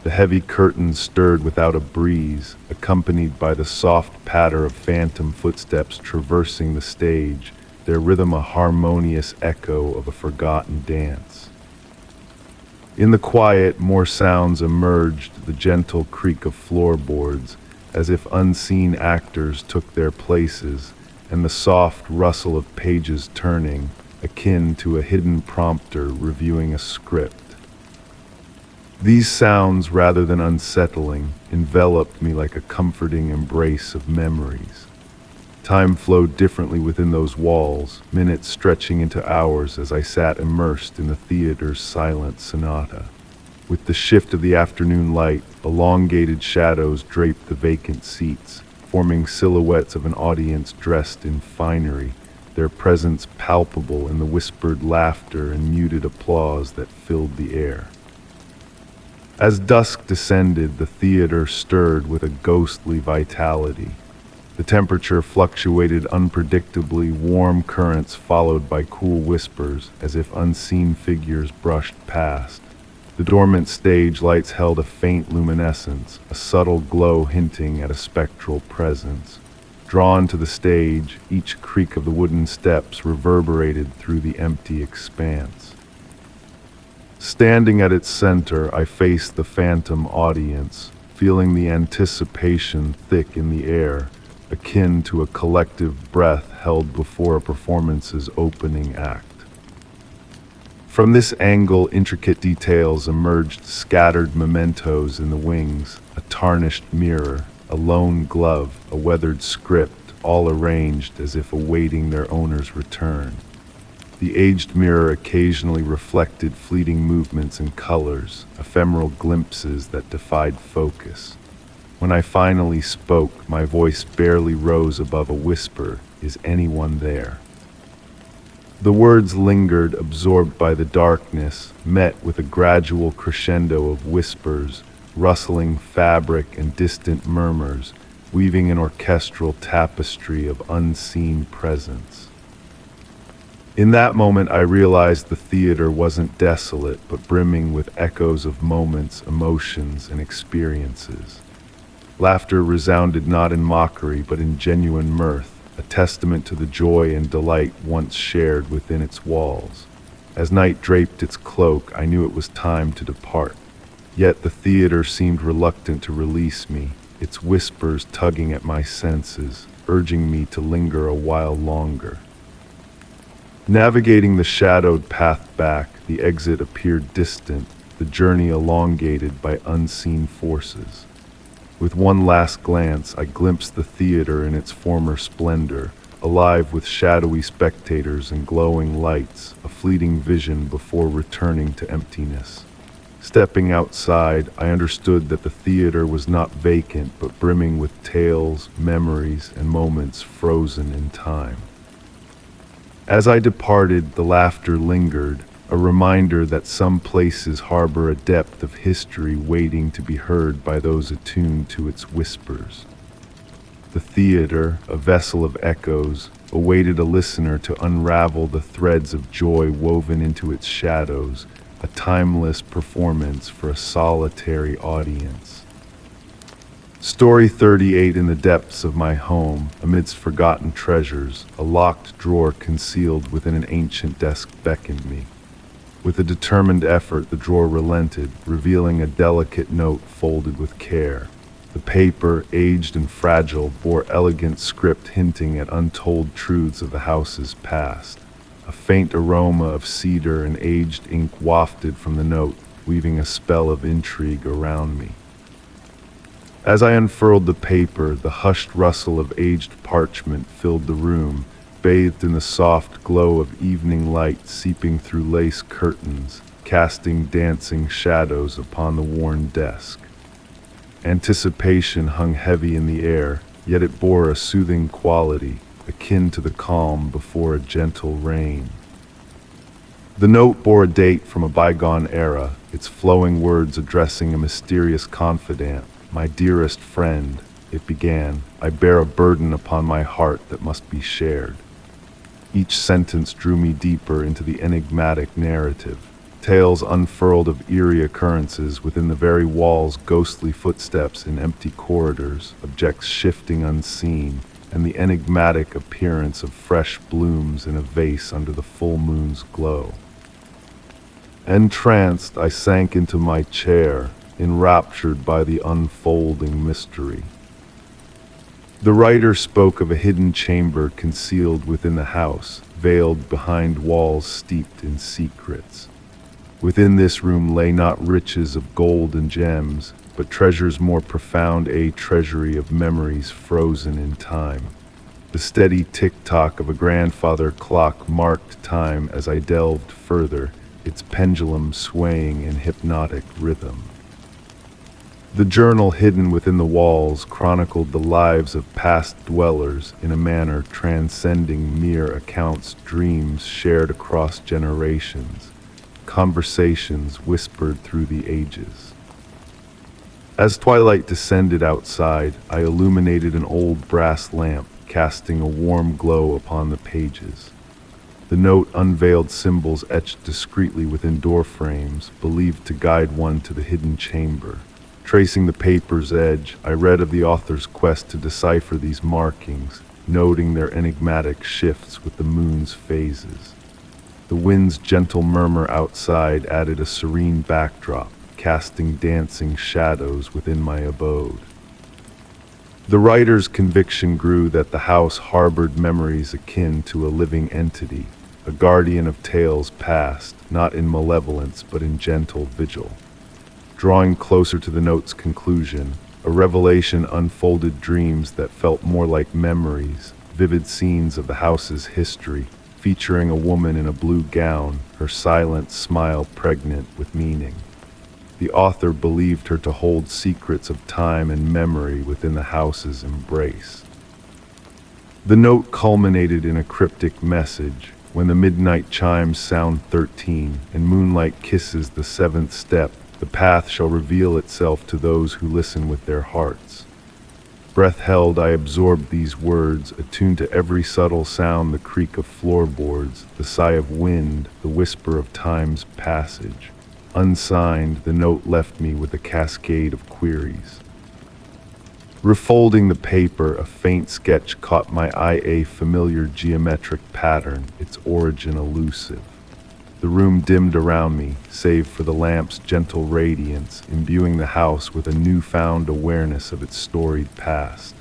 The heavy curtains stirred without a breeze, accompanied by the soft patter of phantom footsteps traversing the stage, their rhythm a harmonious echo of a forgotten dance. In the quiet, more sounds emerged, the gentle creak of floorboards, as if unseen actors took their places, and the soft rustle of pages turning, akin to a hidden prompter reviewing a script. These sounds, rather than unsettling, enveloped me like a comforting embrace of memories. Time flowed differently within those walls, minutes stretching into hours as I sat immersed in the theater's silent sonata. With the shift of the afternoon light, elongated shadows draped the vacant seats, forming silhouettes of an audience dressed in finery, their presence palpable in the whispered laughter and muted applause that filled the air. As dusk descended, the theater stirred with a ghostly vitality. The temperature fluctuated unpredictably, warm currents followed by cool whispers, as if unseen figures brushed past. The dormant stage lights held a faint luminescence, a subtle glow hinting at a spectral presence. Drawn to the stage, each creak of the wooden steps reverberated through the empty expanse. Standing at its center, I faced the phantom audience, feeling the anticipation thick in the air, akin to a collective breath held before a performance's opening act. From this angle, intricate details emerged, scattered mementos in the wings, a tarnished mirror, a lone glove, a weathered script, all arranged as if awaiting their owner's return. The aged mirror occasionally reflected fleeting movements and colors, ephemeral glimpses that defied focus. When I finally spoke, my voice barely rose above a whisper, "Is anyone there?" The words lingered, absorbed by the darkness, met with a gradual crescendo of whispers, rustling fabric and distant murmurs, weaving an orchestral tapestry of unseen presence. In that moment, I realized the theater wasn't desolate, but brimming with echoes of moments, emotions, and experiences. Laughter resounded not in mockery, but in genuine mirth, a testament to the joy and delight once shared within its walls. As night draped its cloak, I knew it was time to depart. Yet the theater seemed reluctant to release me, its whispers tugging at my senses, urging me to linger a while longer. Navigating the shadowed path back, the exit appeared distant, the journey elongated by unseen forces. With one last glance, I glimpsed the theater in its former splendor, alive with shadowy spectators and glowing lights, a fleeting vision before returning to emptiness. Stepping outside, I understood that the theater was not vacant, but brimming with tales, memories, and moments frozen in time. As I departed, the laughter lingered, a reminder that some places harbor a depth of history waiting to be heard by those attuned to its whispers. The theater, a vessel of echoes, awaited a listener to unravel the threads of joy woven into its shadows, a timeless performance for a solitary audience. Story 38. In the depths of my home, amidst forgotten treasures, a locked drawer concealed within an ancient desk beckoned me. With a determined effort, the drawer relented, revealing a delicate note folded with care. The paper, aged and fragile, bore elegant script hinting at untold truths of the house's past. A faint aroma of cedar and aged ink wafted from the note, weaving a spell of intrigue around me. As I unfurled the paper, the hushed rustle of aged parchment filled the room, bathed in the soft glow of evening light seeping through lace curtains, casting dancing shadows upon the worn desk. Anticipation hung heavy in the air, yet it bore a soothing quality, akin to the calm before a gentle rain. The note bore a date from a bygone era, its flowing words addressing a mysterious confidant. "My dearest friend," it began, "I bear a burden upon my heart that must be shared." Each sentence drew me deeper into the enigmatic narrative. Tales unfurled of eerie occurrences within the very walls, ghostly footsteps in empty corridors, objects shifting unseen, and the enigmatic appearance of fresh blooms in a vase under the full moon's glow. Entranced, I sank into my chair, enraptured by the unfolding mystery. The writer spoke of a hidden chamber concealed within the house, veiled behind walls steeped in secrets. Within this room lay not riches of gold and gems, but treasures more profound, a treasury of memories frozen in time. The steady tick-tock of a grandfather clock marked time as I delved further, its pendulum swaying in hypnotic rhythm. The journal hidden within the walls chronicled the lives of past dwellers in a manner transcending mere accounts, dreams shared across generations, conversations whispered through the ages. As twilight descended outside, I illuminated an old brass lamp, casting a warm glow upon the pages. The note unveiled symbols etched discreetly within door frames, believed to guide one to the hidden chamber. Tracing the paper's edge, I read of the author's quest to decipher these markings, noting their enigmatic shifts with the moon's phases. The wind's gentle murmur outside added a serene backdrop, casting dancing shadows within my abode. The writer's conviction grew that the house harbored memories akin to a living entity, a guardian of tales past, not in malevolence but in gentle vigil. Drawing closer to the note's conclusion, a revelation unfolded dreams that felt more like memories, vivid scenes of the house's history, featuring a woman in a blue gown, her silent smile pregnant with meaning. The author believed her to hold secrets of time and memory within the house's embrace. The note culminated in a cryptic message: when the midnight chimes sound 13 and moonlight kisses the seventh step, the path shall reveal itself to those who listen with their hearts. Breath held, I absorbed these words, attuned to every subtle sound, the creak of floorboards, the sigh of wind, the whisper of time's passage. Unsigned, the note left me with a cascade of queries. Refolding the paper, a faint sketch caught my eye, a familiar geometric pattern, its origin elusive. The room dimmed around me, save for the lamp's gentle radiance, imbuing the house with a newfound awareness of its storied past.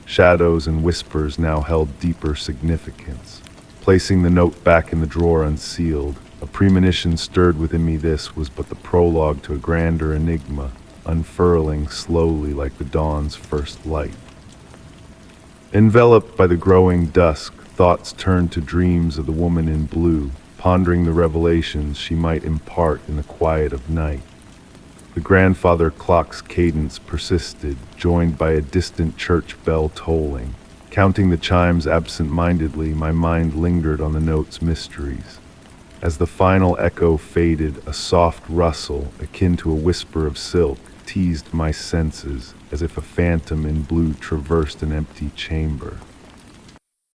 Shadows and whispers now held deeper significance. Placing the note back in the drawer unsealed, a premonition stirred within me. This was but the prologue to a grander enigma, unfurling slowly like the dawn's first light. Enveloped by the growing dusk, thoughts turned to dreams of the woman in blue, pondering the revelations she might impart in the quiet of night. The grandfather clock's cadence persisted, joined by a distant church bell tolling. Counting the chimes absent-mindedly, my mind lingered on the note's mysteries. As the final echo faded, a soft rustle, akin to a whisper of silk, teased my senses, as if a phantom in blue traversed an empty chamber.